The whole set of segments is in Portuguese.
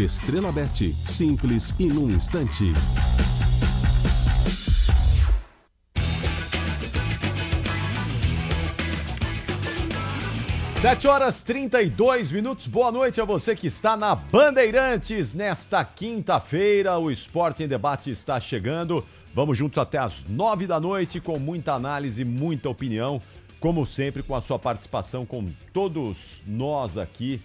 Estrela Bet, simples e num instante. Sete horas 32 minutos. Boa noite a você que está na Bandeirantes. Nesta quinta-feira, o Esporte em Debate está chegando. Vamos juntos até às 9 da noite com muita análise, muita opinião. Como sempre, com a sua participação, com todos nós aqui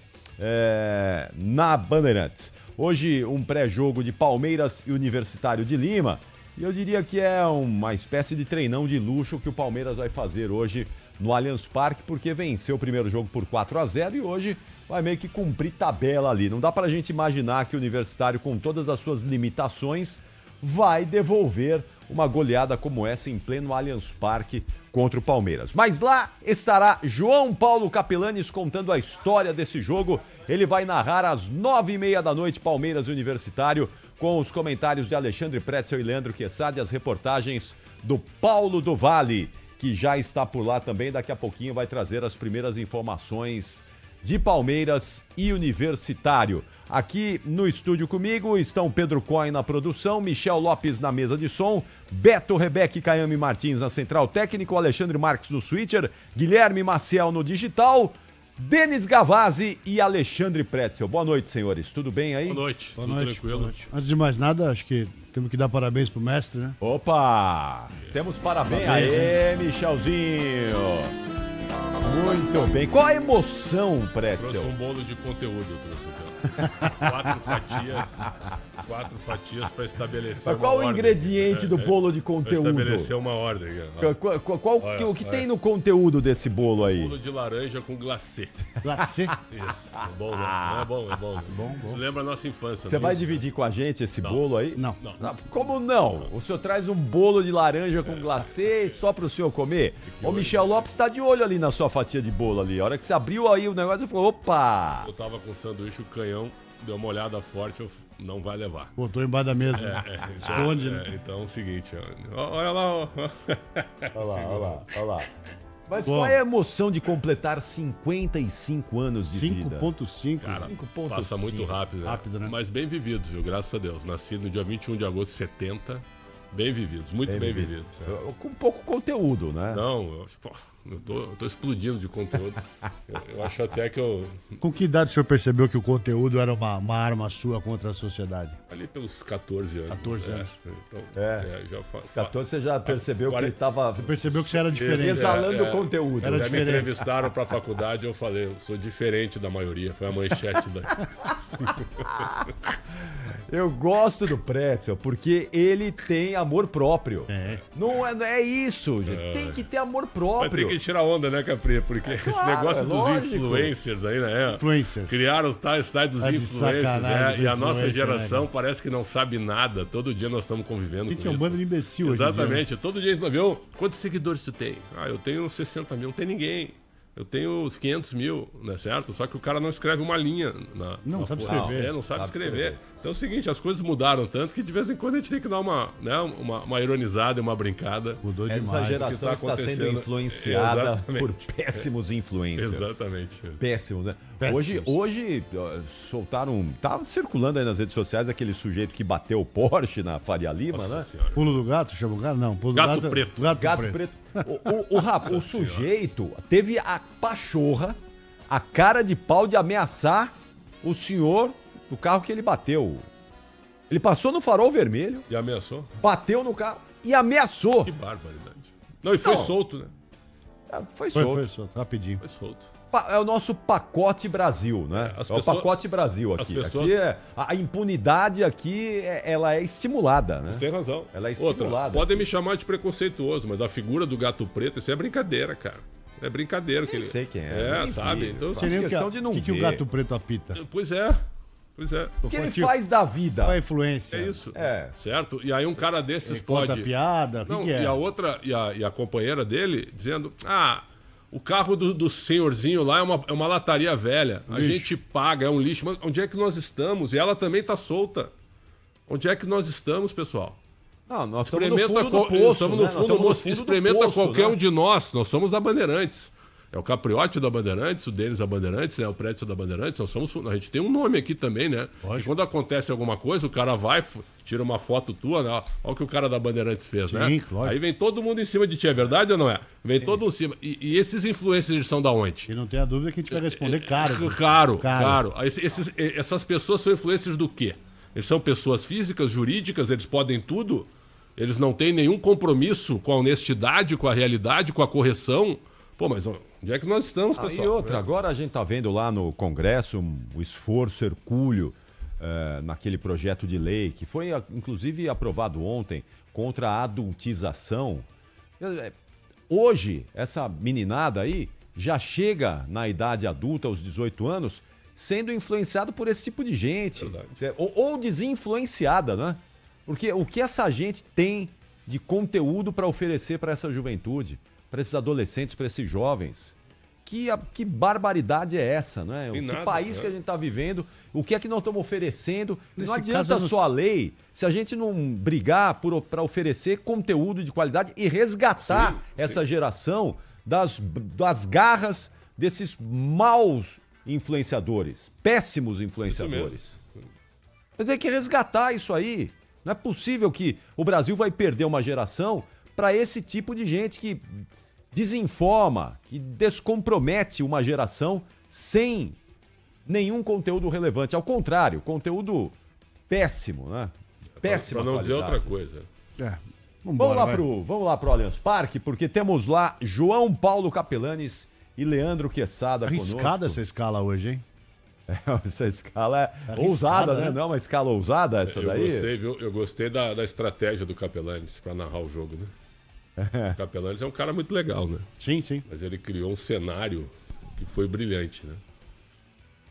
na Bandeirantes. Hoje, um pré-jogo de Palmeiras e Universitário de Lima. E eu diria que é uma espécie de treinão de luxo que o Palmeiras vai fazer hoje no Allianz Parque, porque venceu o primeiro jogo por 4-0 e hoje vai meio que cumprir tabela ali. Não dá pra gente imaginar que o Universitário, com todas as suas limitações, vai devolver uma goleada como essa em pleno Allianz Parque contra o Palmeiras. Mas lá estará João Paulo Capellanes contando a história desse jogo. Ele vai narrar às 9h30 da noite Palmeiras e Universitário, com os comentários de Alexandre Pretzel e Leandro Quezada e as reportagens do Paulo do Vale, que já está por lá também. Daqui a pouquinho vai trazer as primeiras informações de Palmeiras e Universitário. Aqui no estúdio comigo estão Pedro Cohen na produção, Michel Lopes na mesa de som, Beto Rebeque Caiame Martins na central técnico, Alexandre Marques no switcher, Guilherme Maciel no digital, Denis Gavazzi e Alexandre Pretzel. Boa noite, senhores. Tudo bem aí? Boa noite. Boa Tudo noite, tranquilo? boa noite. Antes de mais nada, acho que temos que dar parabéns pro mestre, né? Opa! Temos parabéns. Aê, Michelzinho! Muito bem. Qual a emoção, Pretzel? Trouxe um bolo de conteúdo, eu trouxe aqui, ó. Quatro fatias para estabelecer Mas qual uma o ordem. ingrediente do bolo de conteúdo? Estabelecer uma ordem. O que tem no conteúdo desse bolo aí? Bolo de laranja com glacê. Glacê. Isso. É bom, né? Não é bom, é bom. Bom. Isso lembra a nossa infância. Você não vai é? dividir com a gente esse bolo aí? Não. Como não? O senhor traz um bolo de laranja com glacê só para o senhor comer? O Michel Lopes está de olho ali na sua fatia de bolo ali. A hora que você abriu aí o negócio, ele falou, opa! Eu tava com sanduíche, o canhão deu uma olhada forte, não vai levar. Botou embaixo da mesa. Esconde, né? Então é o seguinte, olha lá, ó. Olha lá. Mas Bom. qual é a emoção de completar 55 anos de vida? 5.5. Cara, 5.5. passa muito rápido, né? Rápido, né? Mas bem vividos, viu? Graças a Deus. Nasci no dia 21 de agosto de 70. Bem vividos, muito bem vividos. Com pouco conteúdo, né? Não, eu tô explodindo de conteúdo. Eu acho até que eu... Com que idade o senhor percebeu que o conteúdo era uma arma sua contra a sociedade? Ali pelos 14 anos. 14 anos. Então, É. já 14 você já percebeu que ele estava Percebeu que você era diferente. exalando conteúdo. Era Já me diferente. entrevistaram pra faculdade, eu falei, eu sou diferente da maioria. Foi a manchete da... Eu gosto do Pretzel porque ele tem amor próprio. É. Não é isso, gente. Tem que ter amor Mas próprio. tem que tirar onda, né, Capri? Porque esse claro, negócio dos lógico. influencers aí, né? Influencers. Criaram os tais dos Tá de influencers, sacanagem né? E a com nossa influencer, geração né, parece que não sabe nada. Todo dia nós estamos convivendo A gente com é um isso. bando de imbecil hoje em dia, né? Exatamente. Todo dia a gente viu quantos seguidores tu tem. Ah, eu tenho 60 mil. Não tem ninguém. Eu tenho 500 mil, né, certo? Só que o cara não escreve uma linha Não sabe folha. escrever. Não sabe Sabe escrever. escrever. Então é o seguinte, as coisas mudaram tanto que de vez em quando a gente tem que dar uma ironizada e uma brincada. Mudou Essa demais. geração tá está sendo acontecendo. influenciada Exatamente. por péssimos influencers. Exatamente. Péssimos, né? Péssimos. Hoje soltaram. Tava circulando aí nas redes sociais aquele sujeito que bateu o Porsche na Faria Lima, Nossa né? Senhora. Pulo do gato, chama o gato? Não, pulo do Gato gato. preto. Gato preto. O sujeito teve a pachorra, a cara de pau de ameaçar o senhor do carro que ele bateu. Ele passou no farol vermelho, E ameaçou? bateu no carro e ameaçou. Que barbaridade. Não, e foi Não. solto, né? Foi solto. Foi solto, rapidinho. Foi solto. É o nosso pacote Brasil, né? As É o pessoas- pacote Brasil as aqui. pessoas- Aqui a impunidade aqui, ela é estimulada, né? Tem razão. Ela é Outra, estimulada. podem me chamar de preconceituoso, mas a figura do gato preto, isso é brincadeira, cara. É brincadeira. Nem ele... sei quem é. nem sabe? vi. Então, Faço questão de não o que o ver. gato preto apita? pois é. Pois é. O que ele Tio, faz da vida? Qual é a influência? É isso. É. Certo? E aí um cara desses Ele conta pode... piada? O Não, que é? e a outra, e a companheira dele, dizendo, o carro do senhorzinho lá é uma lataria velha. A Lixo. gente paga, é um lixo. Mas onde é que nós estamos? E ela também tá solta. Onde é que nós estamos, pessoal? Não, nós estamos no Experimenta fundo do poço. estamos né? no Nós fundo, estamos no moço. fundo do Experimenta poço, qualquer né? um de nós. Nós somos da Bandeirantes. É o Capriotti da Bandeirantes, o Denis da Bandeirantes, né? O Prédio da Bandeirantes. A gente tem um nome aqui também, né? E quando acontece alguma coisa, o cara vai, tira uma foto tua, né? Olha o que o cara da Bandeirantes fez, né? Lógico. Aí vem todo mundo em cima de ti, é verdade ou não é? Vem todo mundo em cima. E esses influencers são da onde? E não tenha dúvida que a gente vai responder caro. Caro. Essas pessoas são influencers do quê? Eles são pessoas físicas, jurídicas, eles podem tudo? Eles não têm nenhum compromisso com a honestidade, com a realidade, com a correção? Pô, mas onde é que nós estamos, pessoal? E outra, agora a gente tá vendo lá no Congresso o esforço hercúleo naquele projeto de lei, que foi inclusive aprovado ontem, contra a adultização. Hoje, essa meninada aí já chega na idade adulta, aos 18 anos, sendo influenciado por esse tipo de gente. Ou desinfluenciada, né? Porque o que essa gente tem de conteúdo para oferecer para essa juventude, para esses adolescentes, para esses jovens? Que barbaridade é essa, né? Que país que a gente está vivendo? O que é que nós estamos oferecendo? Não adianta só a lei se a gente não brigar para oferecer conteúdo de qualidade e resgatar essa geração das garras desses maus influenciadores, péssimos influenciadores. Tem que resgatar isso aí. Não é possível que o Brasil vai perder uma geração para esse tipo de gente que desinforma, que descompromete uma geração sem nenhum conteúdo relevante. Ao contrário, conteúdo péssimo, né? Péssima Para não qualidade. dizer outra coisa. Vamos lá pro Allianz Parque, porque temos lá João Paulo Capelanes e Leandro Quesada conosco. Arriscada essa escala hoje, hein? Essa escala é ousada, né? Não é uma escala ousada essa daí? Gostei, viu? Eu gostei da estratégia do Capelanes para narrar o jogo, né? O Capelanes é um cara muito legal, né? Sim. Mas ele criou um cenário que foi brilhante, né?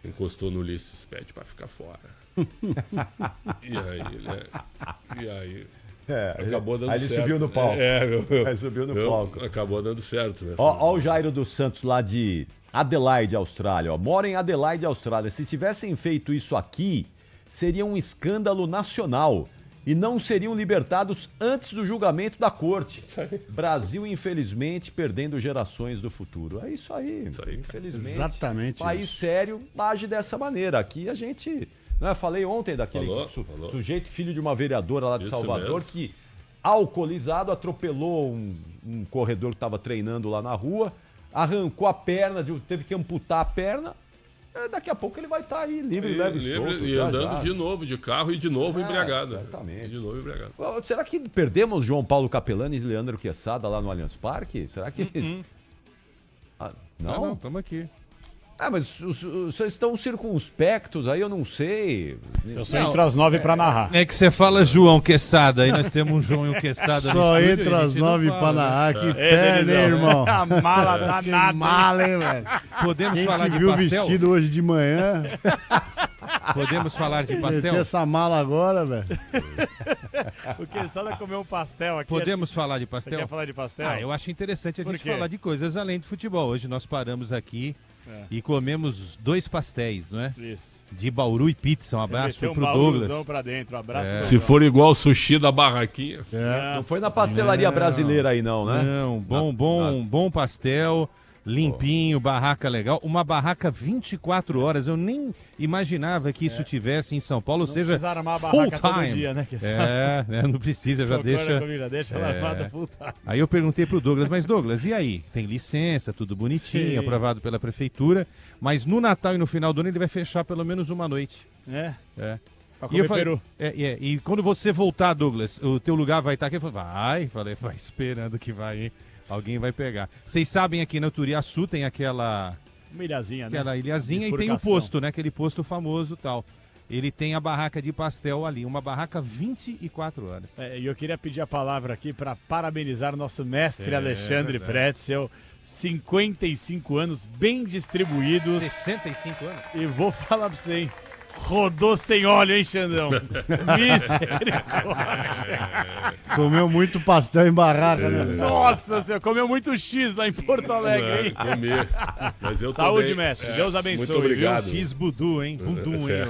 Encostou no Ulisses, pede para ficar fora. E aí, né? E aí... acabou dando aí ele certo. subiu no palco. Aí subiu no palco. Acabou dando certo, né? Ó o Jairo dos Santos lá de Adelaide, Austrália. Ó. Mora em Adelaide, Austrália. Se tivessem feito isso aqui, seria um escândalo nacional. E não seriam libertados antes do julgamento da corte. Brasil, infelizmente, perdendo gerações do futuro. É isso aí. Infelizmente. Exatamente. País sério age dessa maneira. Aqui a gente... Eu falei ontem daquele sujeito, filho de uma vereadora lá de Salvador, mesmo, que, alcoolizado, atropelou um corredor que estava treinando lá na rua, arrancou a perna, teve que amputar a perna. Daqui a pouco ele vai estar aí, livre, leve e solto. E andando de novo de carro e de novo embriagado. Exatamente. De novo embriagado. Será que perdemos João Paulo Capelanes e Leandro Quesada lá no Allianz Parque? Será que... Não, estamos aqui. Mas vocês estão circunspectos aí, eu não sei. Eu só entro às 9 pra narrar. É que você fala João Quesada, aí nós temos um João e um Quesada no Só estúdio, entra às 9 pra narrar, que pé, né, irmão? A mala danada. Mala, hein, velho? Podemos Quem falar te de viu pastel? vestido hoje de manhã? Podemos falar de pastel? Meter essa mala agora, velho. O Quesada comeu um pastel aqui. Podemos falar de pastel? Você quer falar de pastel? Eu acho interessante a Por gente quê? falar de coisas além do futebol. Hoje nós paramos aqui e comemos 2 pastéis, não é? Isso. De Bauru e pizza. Um abraço Meteu pro um Douglas. baúzão pra dentro. Um abraço pro Se Douglas. for igual o sushi da barraquinha. Não foi na pastelaria brasileira aí não, né? Não, bom pastel, limpinho, barraca legal. Uma barraca 24 horas. Eu nem imaginava que isso tivesse em São Paulo, ou seja, precisa armar a full barraca todo time. dia, né, Quesada? Não precisa, já deixa. Deixa ela armada full time. Aí eu perguntei pro Douglas, mas Douglas, e aí? Tem licença, tudo bonitinho, Sim. aprovado pela prefeitura, mas no Natal e no final do ano ele vai fechar pelo menos uma noite. É. Pra E eu comer falei, peru. e quando você voltar, Douglas, o teu lugar vai estar aqui? Eu falei, vai esperando que vai, hein? Alguém vai pegar. Vocês sabem, aqui na Turiaçu tem aquela Uma ilhazinha, né? ilhazinha e tem o Bifurcação. posto, né? Aquele posto famoso e tal. Ele tem a barraca de pastel ali, uma barraca 24 horas. E eu queria pedir a palavra aqui para parabenizar o nosso mestre Alexandre Pretzel. 55 anos, bem distribuídos. 65 anos? E vou falar pra você, hein? Rodou sem óleo, hein, Xandão? Misericórdia. Comeu muito pastel em barraca, né? Nossa senhora, comeu muito X lá em Porto Alegre, hein? Comer. Mas eu Saúde, também. mestre. Deus abençoe. Muito obrigado. Fiz budu, hein? Budum, hein?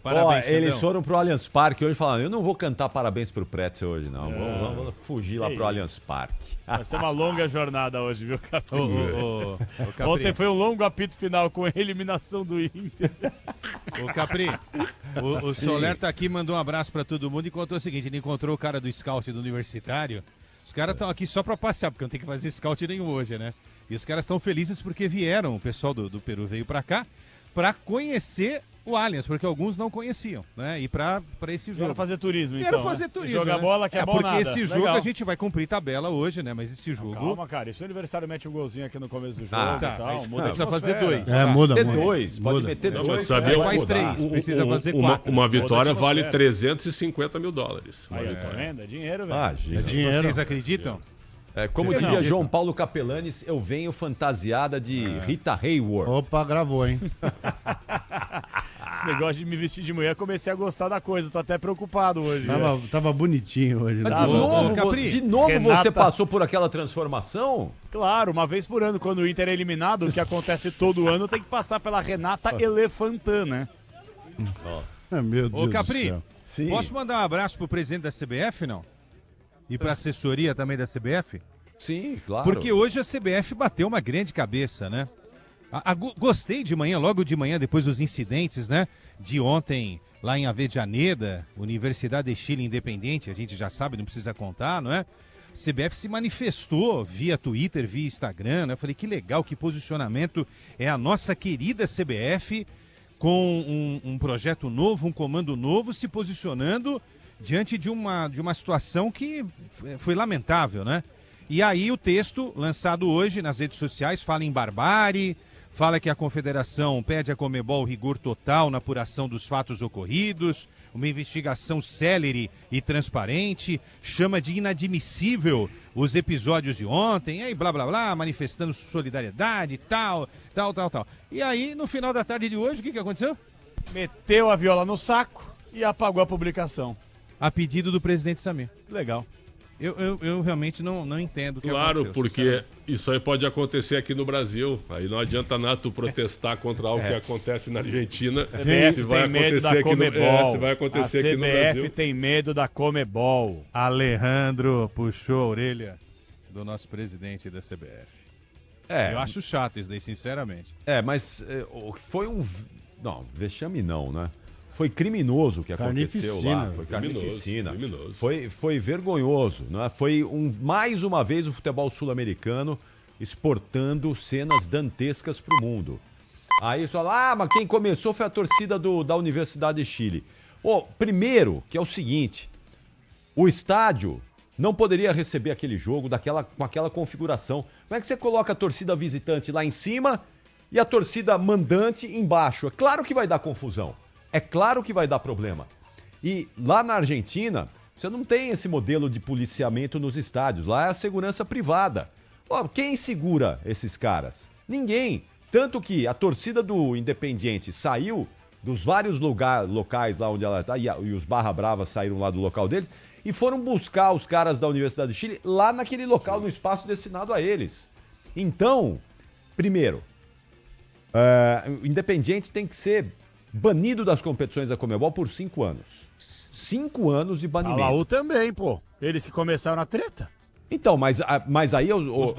Parabéns, eles Xandão. foram pro Allianz Parque hoje e falaram, eu não vou cantar parabéns pro Pretzel hoje, não. Vamos fugir lá pro Allianz Parque. Vai ser uma longa jornada hoje, viu, Capri? Ô, Capri. Ontem foi um longo apito final com a eliminação do Inter. Ô, Capri, o Soler tá aqui, mandou um abraço pra todo mundo e contou o seguinte, ele encontrou o cara do scout do Universitário. Os caras estão aqui só pra passear, porque não tem que fazer scout nenhum hoje, né? E os caras estão felizes porque vieram, o pessoal do Peru veio pra cá, pra conhecer o Allianz, porque alguns não conheciam, né? E pra esse jogo. Quero fazer turismo, então. Quero fazer turismo. Jogar né? bola que é bom porque nada. esse jogo Legal. a gente vai cumprir tabela hoje, né? Mas esse jogo. Calma, cara. E se o Universitário mete um golzinho aqui no começo do jogo Ah, e tá, tal, mas muda a precisa fazer atmosfera. dois. Muda, Meter muda. dois, pode Muda. meter Não, dois. mas sabia faz o- três, precisa fazer uma, quatro. uma vitória Outra vale atmosfera. $350 mil. Uma Aí, vitória. tá vendo? É dinheiro, velho. Imagina. É dinheiro. Vocês acreditam? Como Vocês diria não. João Paulo Capelanes, eu venho fantasiada de Rita Hayworth. Opa, gravou, hein? Esse negócio de me vestir de mulher, comecei a gostar da coisa. Tô até preocupado hoje. Tava bonitinho hoje. Mas né? de Capri, novo Renata- você passou por aquela transformação? Claro, uma vez por ano, quando o Inter é eliminado, o que acontece todo ano, tem que passar pela Renata Elefantã, né? Meu Deus Ô, do Capri, céu. Sim. posso mandar um abraço pro presidente da CBF, não? E pra assessoria também da CBF? Sim, claro. Porque hoje a CBF bateu uma grande cabeça, né? Gostei de manhã, logo de manhã, depois dos incidentes, né? De ontem, lá em Avejaneda, Universidade de Chile Independente, a gente já sabe, não precisa contar, não é? CBF se manifestou via Twitter, via Instagram, né? Eu falei, que legal, que posicionamento é a nossa querida CBF com um projeto novo, um comando novo, se posicionando diante de uma situação que foi lamentável, né? E aí o texto, lançado hoje nas redes sociais, fala em barbárie, fala que a confederação pede à Conmebol rigor total na apuração dos fatos ocorridos, uma investigação célere e transparente, chama de inadmissível os episódios de ontem, e aí blá blá blá, manifestando solidariedade, tal. E aí, no final da tarde de hoje, o que aconteceu? Meteu a viola no saco e apagou a publicação. A pedido do presidente Samir. Legal. Eu realmente não entendo o que Claro, aconteceu. porque sinceramente. isso aí pode acontecer aqui no Brasil. Aí não adianta nada tu protestar contra algo que acontece na Argentina. CBF Se vai tem medo da acontecer aqui no, Comebol. se vai acontecer a aqui no CBF Brasil. tem medo da Comebol. Alejandro puxou a orelha do nosso presidente da CBF. Eu acho chato isso daí, sinceramente. Mas foi um... Não, vexame não, né? Foi criminoso o que aconteceu lá. Carnificina. Foi Criminoso, carnificina. criminoso. Foi vergonhoso, né? Foi mais uma vez o futebol sul-americano exportando cenas dantescas para o mundo. Aí você fala, mas quem começou foi a torcida da Universidade de Chile. Primeiro, que é o seguinte, o estádio não poderia receber aquele jogo com aquela configuração. Como é que você coloca a torcida visitante lá em cima e a torcida mandante embaixo? É claro que vai dar confusão. É claro que vai dar problema. E lá na Argentina, você não tem esse modelo de policiamento nos estádios. Lá é a segurança privada. Quem segura esses caras? Ninguém. Tanto que a torcida do Independiente saiu dos vários locais lá onde ela está, e os Barra Bravas saíram lá do local deles, e foram buscar os caras da Universidade de Chile lá naquele local, no espaço destinado a eles. Então, primeiro, o Independiente tem que ser banido das competições da Conmebol por 5 anos. 5 anos de A banimento. Laú também, pô. Eles que começaram a treta. Então, mas aí,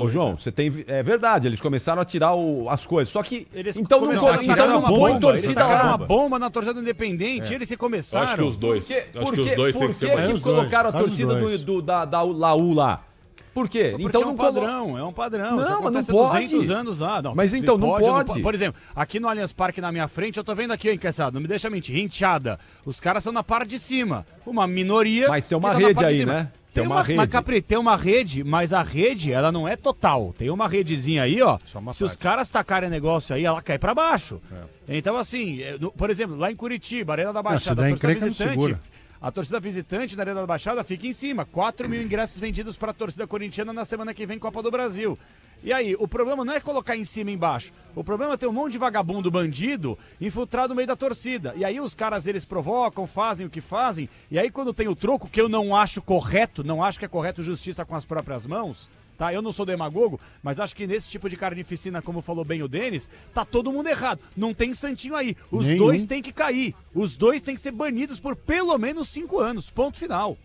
João, você tem. É verdade, eles começaram a tirar as coisas. Só que. Eles Então não começaram a tirar põe uma bomba, torcida eles tacaram lá. uma bomba na torcida do Independente, eles que Eu começaram. acho que os dois. Acho que os dois têm que ser Por banidos. que os dois, colocaram a faz os torcida dois. da Laú lá? Por quê? Porque Então é um não padrão, é um padrão. Não, Isso mas acontece não há 200 pode. anos lá. Não, Mas se então, não ou pode. Por exemplo, aqui no Allianz Parque na minha frente, eu tô vendo aqui, hein, Cassado, não me deixa mentir, hinchada. Os caras são na parte de cima. Uma minoria... Mas tem uma que tá na rede parte de aí, cima. né? Tem uma rede. Mas, Capri, tem uma rede, mas a rede, ela não é total. Tem uma redezinha aí, ó. Só uma Se os parte. caras tacarem negócio aí, ela cai pra baixo. Então, assim, por exemplo, lá em Curitiba, Arena da se Baixada, der a torcida encrenca, não segura. a torcida visitante na Arena da Baixada fica em cima. 4 mil ingressos vendidos para a torcida corintiana na semana que vem, Copa do Brasil. E aí, o problema não é colocar em cima e embaixo. O problema é ter um monte de vagabundo bandido infiltrado no meio da torcida. E aí os caras, eles provocam, fazem o que fazem. E aí quando tem o troco, que eu não acho correto, não acho que é correto justiça com as próprias mãos, tá? Eu não sou demagogo, mas acho que nesse tipo de carnificina, como falou bem o Denis, tá todo mundo errado. Não tem santinho aí. Os dois têm que cair. Os dois têm que ser banidos por pelo menos 5 anos. Ponto final.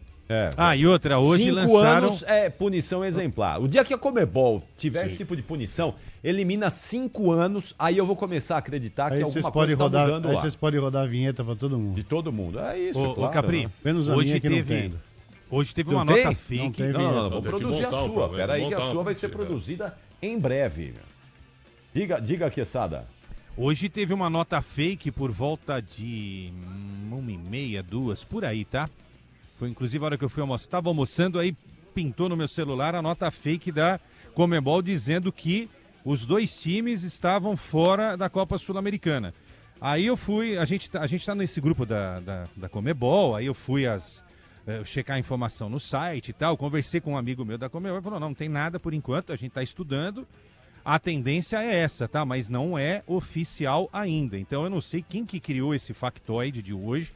E outra, hoje 5 lançaram... anos é punição exemplar. O dia que a Comebol tiver esse tipo de punição, elimina 5 anos, aí eu vou começar a acreditar que alguma coisa tá mudando lá. Aí vocês podem rodar a vinheta pra todo mundo. De todo mundo. É isso, Ô, claro. Capri, né? Menos a minha que não tem. Hoje teve Não uma tem? nota Não fake. tem. Não, vou Tem que produzir a montar sua. um, Peraí que a montar sua um, vai ser sim, produzida em breve. Diga, Quesada. Hoje teve uma nota fake por volta de 1h30, 2, por aí, tá? Foi inclusive a hora que eu fui almoçar. Estava almoçando, aí pintou no meu celular a nota fake da Comebol dizendo que os dois times estavam fora da Copa Sul-Americana. Aí eu fui, a gente tá nesse grupo da Comebol, aí eu fui checar a informação no site e tal, conversei com um amigo meu da Comebol, ele falou, não tem nada por enquanto, a gente tá estudando, a tendência é essa, tá? Mas não é oficial ainda. Então eu não sei quem que criou esse factoide de hoje.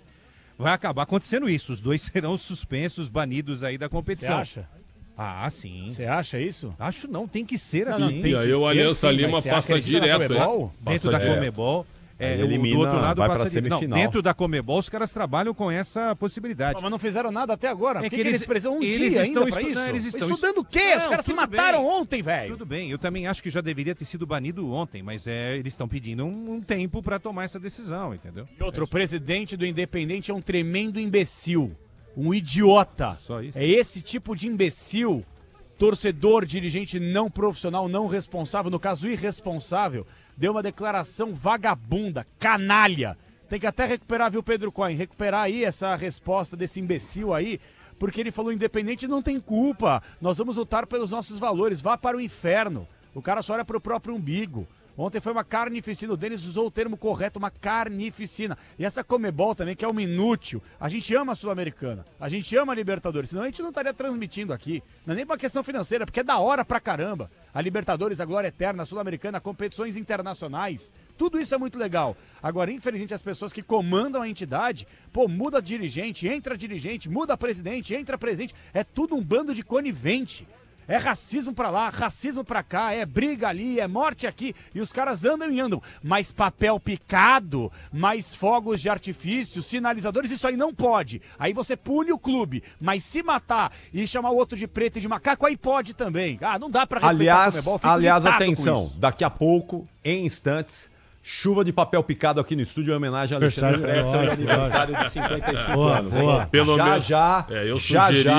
Vai acabar acontecendo isso. Os dois serão suspensos, banidos aí da competição. Você acha? Ah, sim. Você acha isso? Acho não, tem que ser Não, assim. não, tem E que aí o ser Aliança sim, Lima mas você passa acredita na direto, Comebol? hein? Dentro da direto. Comebol, Aí do elimina, outro lado vai pra passa semifinal. Não, dentro da Comebol os caras trabalham com essa possibilidade. Mas não fizeram nada até agora. Por É que que eles precisam eles dia estão ainda pra estudando, isso? eles estão Estudando o quê? Os Não, caras se tudo mataram bem. ontem, velho. Tudo bem, eu também acho que já deveria ter sido banido ontem, mas eles estão pedindo um tempo para tomar essa decisão, entendeu? E outro, o presidente do Independente é um tremendo imbecil. Um idiota. Só isso. É esse tipo de imbecil, torcedor, dirigente não profissional, não responsável, no caso irresponsável, deu uma declaração vagabunda, canalha. Tem que até recuperar, viu, Pedro Cohen? Recuperar aí essa resposta desse imbecil aí, porque ele falou: Independente não tem culpa, nós vamos lutar pelos nossos valores, vá para o inferno. O cara só olha para o próprio umbigo. Ontem foi uma carnificina, o Denis usou o termo correto, uma carnificina. E essa Comebol também, que é uma inútil. A gente ama a Sul-Americana, a gente ama a Libertadores, senão a gente não estaria transmitindo aqui. Não é nem uma questão financeira, porque é da hora pra caramba. A Libertadores, a Glória Eterna, a Sul-Americana, competições internacionais, tudo isso é muito legal. Agora, infelizmente, as pessoas que comandam a entidade, muda dirigente, muda presidente, entra presidente, é tudo um bando de conivente. É racismo pra lá, racismo pra cá, é briga ali, é morte aqui, e os caras andam e andam. Mais papel picado, mais fogos de artifício, sinalizadores, isso aí não pode. Aí você pune o clube, mas se matar e chamar o outro de preto e de macaco, aí pode também. Ah, não dá pra respeitar a Comebol, fico Aliás, irritado com atenção, isso. daqui a pouco, em instantes, chuva de papel picado aqui no estúdio em homenagem a Alexandre Pretzel, Lógico, aniversário de 55 Boa, anos. boa. Hein? Pelo menos- já eu sugeri-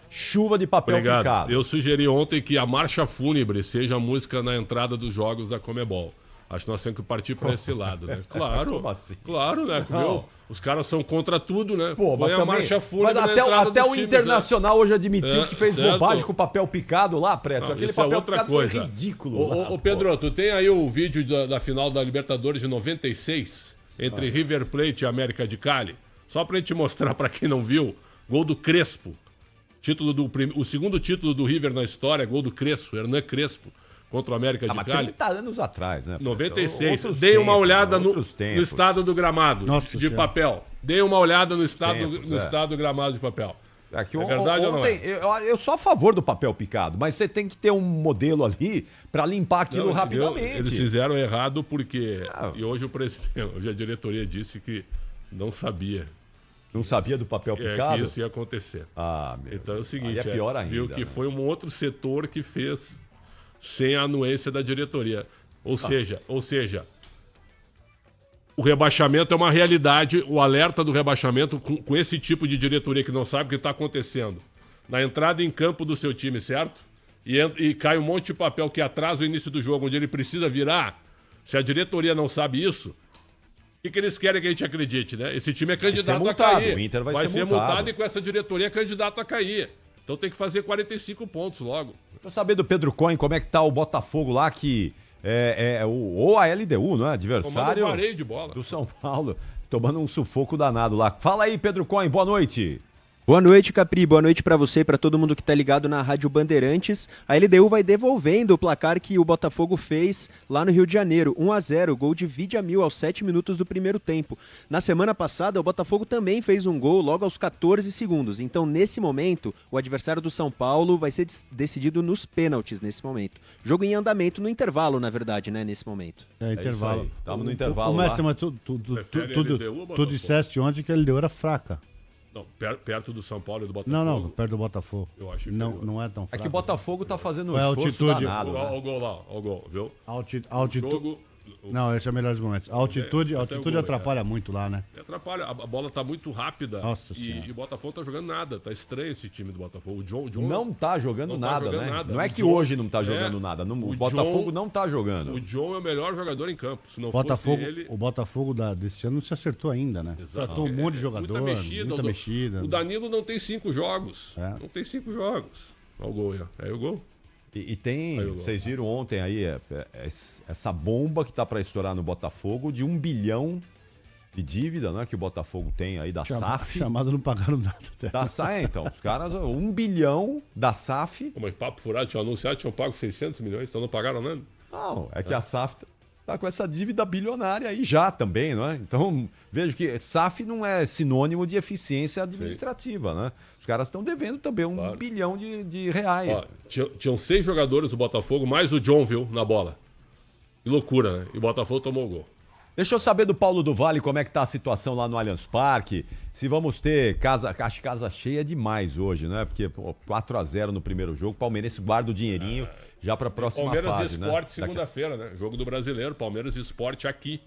chuva de papel Obrigado. picado. Eu sugeri ontem que a marcha fúnebre seja a música na entrada dos jogos da Comebol. Acho que nós temos que partir para esse lado, né? Claro. Como assim? Claro, né? Não. Viu? Os caras são contra tudo, né? Pô, mas Põe a também, marcha fúnebre mas na até, entrada até dos o times, Internacional hoje admitiu que fez certo. bobagem com o papel picado lá, Pretzel. Não, Aquele isso é papel outra picado coisa. foi ridículo. lá, Ô, Pedro, tu tem aí o vídeo da final da Libertadores de 96 entre River Plate e América de Cali? Só pra gente mostrar pra quem não viu, gol do Crespo. O segundo título do River na história, gol do Crespo, Hernan Crespo, contra o América de mas Cali. 30 anos atrás, né? 96. Outros Dei uma tempos, olhada no outros tempos. estado do gramado Nossa de Senhora. papel. Dei uma olhada no estado, Tempos, no é. estado do gramado de papel. Aqui, É verdade ou não ontem, eu sou a favor do papel picado, mas você tem que ter um modelo ali pra limpar aquilo Não, rapidamente. Eles fizeram errado porque. Ah. E hoje o presidente, hoje a diretoria disse que não sabia Não sabia do papel picado? que isso ia acontecer. Ah, meu. Então é o seguinte, Aí é pior ainda, viu que né? foi um outro setor que fez sem a anuência da diretoria. Ou seja, o rebaixamento é uma realidade, o alerta do rebaixamento com esse tipo de diretoria que não sabe o que está acontecendo. Na entrada em campo do seu time, certo? E cai um monte de papel que atrasa o início do jogo, onde ele precisa virar. Se a diretoria não sabe isso, o que eles querem que a gente acredite, né? Esse time é candidato multado, a cair. o Inter vai ser multado multado e com essa diretoria é candidato a cair. Então tem que fazer 45 pontos logo. Quero saber do Pedro Cohen como é que tá o Botafogo lá, que ou a LDU, não é? Adversário Comando vareio de bola. do São Paulo, tomando um sufoco danado lá. Fala aí, Pedro Cohen, boa noite. Boa noite, Capri. Boa noite pra você e pra todo mundo que tá ligado na Rádio Bandeirantes. A LDU vai devolvendo o placar que o Botafogo fez lá no Rio de Janeiro. 1-0, gol de Vidia Mil aos 7 minutos do primeiro tempo. Na semana passada, o Botafogo também fez um gol logo aos 14 segundos. Então, nesse momento, o adversário do São Paulo vai ser decidido nos pênaltis nesse momento. Jogo em andamento, no intervalo, na verdade, né, nesse momento. É intervalo. Estamos no intervalo O lá. Mestre, mas tu disseste ontem que a LDU era fraca. Não, perto do São Paulo e do Botafogo. Não, perto do Botafogo. Eu acho não é tão É fraco. que o Botafogo tá fazendo um É a esforço altitude. danado. Olha Né? o gol lá, olha o gol, viu? Altitude. Jogo, Não, esse é o melhor dos momentos. A altitude, esse é o gol, atrapalha muito lá, né? atrapalha, a bola tá muito rápida. Nossa Senhora. E o Botafogo tá jogando nada. Tá estranho esse time do Botafogo. O John Não tá jogando não tá nada, jogando né? nada. Não é O que John- hoje não tá jogando nada. O Botafogo não tá jogando. O John é o melhor jogador em campo. Se não Botafogo, fosse ele... o Botafogo desse ano não se acertou ainda, né? Exato. Tratou um monte de jogador, muita mexida. O Danilo não tem 5 jogos. É. Não tem 5 jogos. Olha o gol aí, ó. Aí o gol. E tem, Aí eu vocês viram ontem aí, essa bomba que tá pra estourar no Botafogo de 1 bilhão de dívida, né? Que o Botafogo tem aí da SAF. Chamado não pagaram nada até. Da SAF, então. Os caras, 1 bilhão da SAF. Mas papo furado, tinham anunciado, tinham pago 600 milhões, então não pagaram nada. Não, é que a SAF tá com essa dívida bilionária aí já também, não é? Então, vejo que SAF não é sinônimo de eficiência administrativa, né? Os caras estão devendo também 1 bilhão de reais. Ó, tinham 6 jogadores do Botafogo, mais o John, viu, na bola. Que loucura, né? E o Botafogo tomou o gol. Deixa eu saber do Paulo do Vale como é que tá a situação lá no Allianz Parque. Se vamos ter casa cheia demais hoje, né? Porque 4-0 no primeiro jogo, o Palmeirense guarda o dinheirinho já para a próxima Palmeiras fase, e né? Sport segunda-feira, né? Jogo do Brasileiro, Palmeiras e Sport aqui.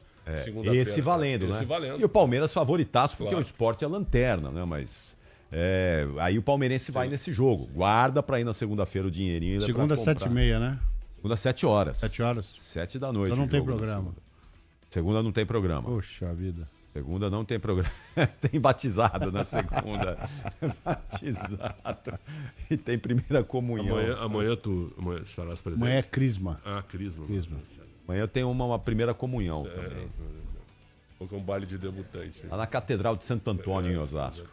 Esse valendo, né? Esse valendo. E o Palmeiras favoritaço, porque o Sport é lanterna, né? Mas aí o Palmeirense vai nesse jogo. Guarda para ir na segunda-feira o dinheirinho. Segunda, 7h30, né? Segunda, 7 horas. 7 horas. 7 da noite. Então não tem jogo, programa. Segunda não tem programa. Poxa vida. Segunda não tem programa. Tem batizado na segunda. Batizado. E tem primeira comunhão. Amanhã tu estarás presente. Amanhã é Crisma. Ah, Crisma. Amanhã tem uma primeira comunhão também. Ou um baile de debutante. Lá na Catedral de Santo Antônio, em Osasco.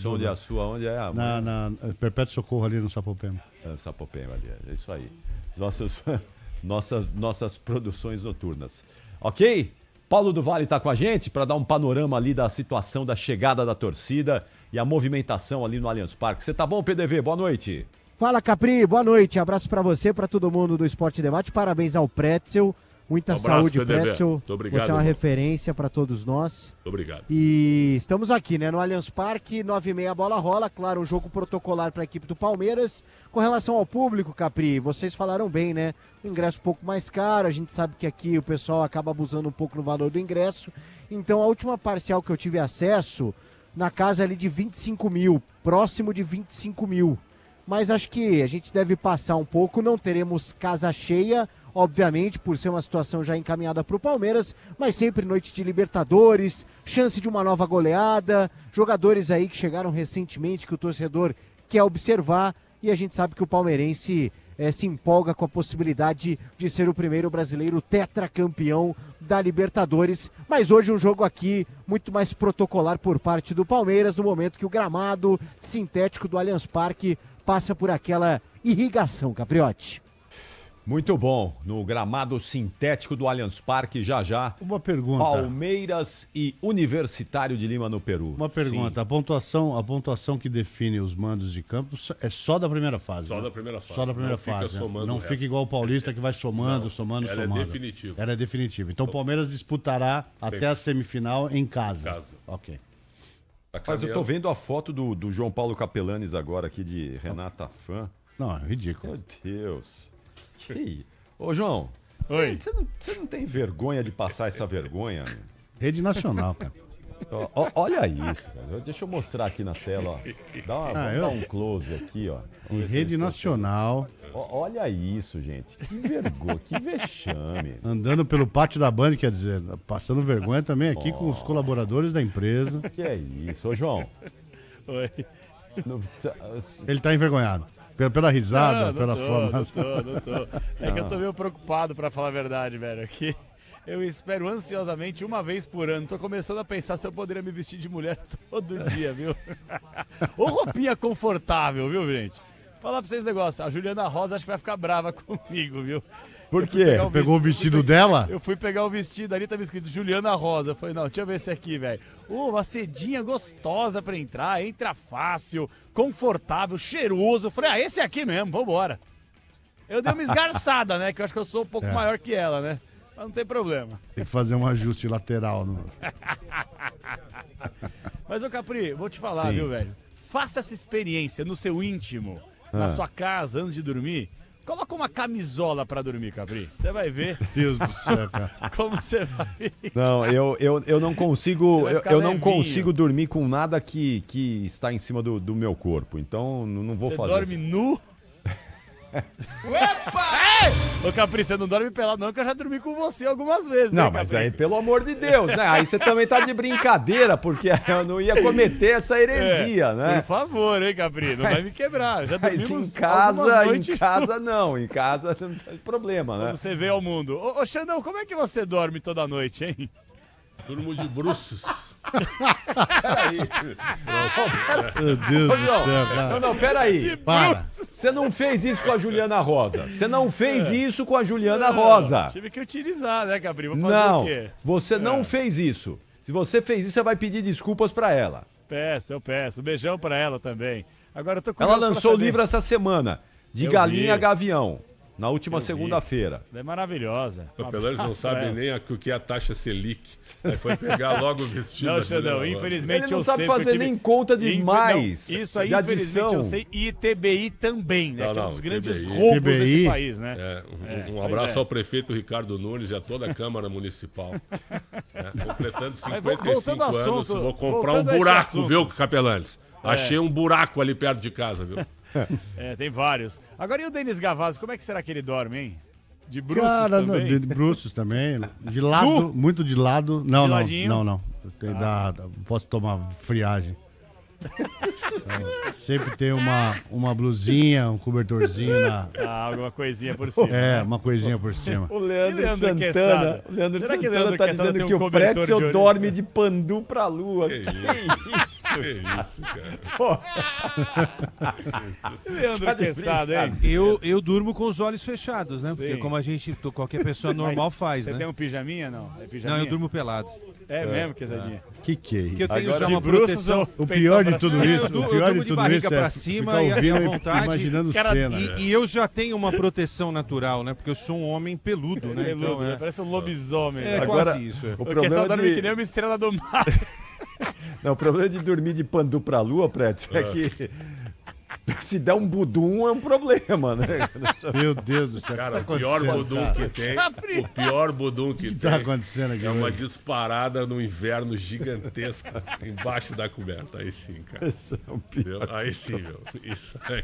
Onde é a sua? Onde é a... Na Perpétuo Socorro ali no Sapopema. Sapopema ali, é isso aí. Nossas produções noturnas. Ok? Paulo do Vale está com a gente para dar um panorama ali da situação da chegada da torcida e a movimentação ali no Allianz Parque. Você tá bom, PDV? Boa noite. Fala, Capri. Boa noite. Abraço para você, para todo mundo do Esporte Debate. Parabéns ao Pretzel. Muita saúde, PDV. Pretzel. Muito obrigado, você é uma irmão. referência para todos nós. Muito obrigado. E estamos aqui, né, no Allianz Parque, 9h30 a bola rola. Claro, um jogo protocolar para a equipe do Palmeiras. Com relação ao público, Capri, vocês falaram bem, né? O ingresso um pouco mais caro, a gente sabe que aqui o pessoal acaba abusando um pouco no valor do ingresso. Então, a última parcial que eu tive acesso, na casa ali de 25 mil, próximo de 25 mil. Mas acho que a gente deve passar um pouco, não teremos casa cheia, obviamente, por ser uma situação já encaminhada para o Palmeiras, mas sempre noite de Libertadores, chance de uma nova goleada, jogadores aí que chegaram recentemente que o torcedor quer observar, e a gente sabe que o palmeirense se empolga com a possibilidade de ser o primeiro brasileiro tetracampeão da Libertadores, mas hoje um jogo aqui muito mais protocolar por parte do Palmeiras, no momento que o gramado sintético do Allianz Parque passa por aquela irrigação, Capriotti. Muito bom. No gramado sintético do Allianz Parque, já. Uma pergunta. Palmeiras e Universitário de Lima, no Peru. Uma pergunta. A pontuação que define os mandos de campo é só da primeira fase. Só né? da primeira fase. Só da primeira Não fica fase. somando Não o fica resto. igual o Paulista que vai somando. Ela é definitiva. Ela é definitiva. Então o Palmeiras disputará até a semifinal em casa. Ok. Mas eu tô vendo a foto do João Paulo Capelanes agora aqui de Renata Fã. Não, é ridículo. Meu Deus. Que... Ô, João. Oi. Você não tem vergonha de passar essa vergonha? Rede Nacional, cara. Olha isso, cara. Deixa eu mostrar aqui na tela, ó. Vamos dar um close aqui, ó. Em Rede Nacional. Olha isso, gente. Que vergonha, que vexame. Andando pelo pátio da Band, quer dizer, passando vergonha também aqui com os colaboradores da empresa. Que é isso, ô João? Oi. Ele tá envergonhado. Pela risada, pela forma. Não tô. É que eu tô meio preocupado, pra falar a verdade, velho. Aqui Eu espero ansiosamente uma vez por ano. Tô começando a pensar se eu poderia me vestir de mulher todo dia, viu? Ou roupinha confortável, viu, gente? Falar pra vocês um negócio. A Juliana Rosa acho que vai ficar brava comigo, viu? Por quê? Pegou o vestido dela? Eu fui pegar o vestido ali, tava escrito Juliana Rosa. Eu falei, não, deixa eu ver esse aqui, velho. Uma sedinha gostosa pra entrar, entra fácil, confortável, cheiroso. Eu falei, esse aqui mesmo, vambora. Eu dei uma esgarçada, né? Que eu acho que eu sou um pouco maior que ela, né? Mas não tem problema. Tem que fazer um ajuste lateral. No... Mas, ô Capri, vou te falar, Sim. viu, velho? Faça essa experiência no seu íntimo, na sua casa, antes de dormir. Coloca uma camisola pra dormir, Capri. Você vai ver Deus do céu, cara. como você vai... Não, eu não consigo. Você vai ficar Eu não levinho. consigo dormir com nada que está em cima do meu corpo. Então não vou Você fazer. dorme nu? Ô Capri, você não dorme pelado não, que eu já dormi com você algumas vezes, Não, hein, mas Capri? aí, pelo amor de Deus, né? Aí você também tá de brincadeira, porque eu não ia cometer essa heresia, né? Por favor, hein, Capri, não vai me quebrar. Já Mas dormimos em casa noites não. Em casa não tem problema, né? Como você vê ao mundo. Ô, Xandão, como é que você dorme toda noite, hein? Durmo de bruços. Meu Deus do céu, cara. Não, peraí. Para. Você não fez isso com a Juliana Rosa. Você não fez isso com a Juliana Rosa. Tive que utilizar, né, Capri? Vou fazer Não, o quê? você não fez isso. Se você fez isso, você vai pedir desculpas pra ela. Eu peço. Beijão pra ela também. Agora eu tô Ela curioso pra lançou o saber. livro essa semana, De Eu Galinha a vi. Gavião, na última Eu vi. segunda-feira. Ela é maravilhosa. Pelo menos não abraço pra sabem ela. nem o que é a taxa Selic. Aí foi pegar logo o vestido. Não, da Xandão, Juliana Rosa. infelizmente Ele não eu sabe sei, porque fazer eu tive- nem conta de mais, Não, isso aí, de adição. infelizmente, eu sei. E ITBI também, né? Não, que é um não, dos grandes ITBI. roubos desse ITBI. país, né? Um pois abraço é. ao prefeito Ricardo Nunes e a toda a Câmara Municipal. Completando Mas 55 voltando ao anos, assunto, vou comprar um voltando a esse buraco, assunto. viu, Capelanes? Achei um buraco ali perto de casa, viu? Tem vários. Agora e o Denis Gavazzi, como é que será que ele dorme, hein? De bruços Cara, também? de bruços também. De lado, muito de lado. Não, De não, ladinho? não. Posso tomar friagem. Então, sempre tem uma blusinha, um cobertorzinho na. Alguma coisinha por cima. Uma coisinha por cima. O Leandro, E Leandro Santana, Quesada? o Leandro Será que Santana Leandro tá Quesada dizendo tem que um o cobertor Pretzel de orelha? dorme de pandu pra lua. Que Que isso? Que isso, cara. Pô, Leandro Quesada, hein? Eu durmo com os olhos fechados, né? Porque Sim. como a gente, qualquer pessoa normal Mas faz, Você né? tem um pijaminha, não? É Não, pijaminha? eu durmo pelado. É mesmo, Quesadinha? Que é Porque isso? eu tenho Agora já de uma bruços proteção. ou O peitão pior de pra tudo cima? isso, Eu o durmo pior de de tudo barriga isso pra é cima ficar e ouvindo à e vontade. imaginando Cara, cena. E eu já tenho uma proteção natural, né? Porque eu sou um homem peludo, né? Peludo, Então, né? Parece um lobisomem. é né? Agora- quase isso. o O problema Quesada dorme que de... nem uma estrela do mar. Não, o problema de dormir de pandu pra lua, Pretzel, é que se der um budum é um problema, né? Meu Deus do céu. Cara, o que o pior tá budum acontecendo? que tem, o pior budum que Tá tem acontecendo aqui. é uma hoje? disparada no inverno gigantesca embaixo da coberta. Aí sim, cara. Esse é o pior. Entendeu? Aí sim, meu. Isso aí.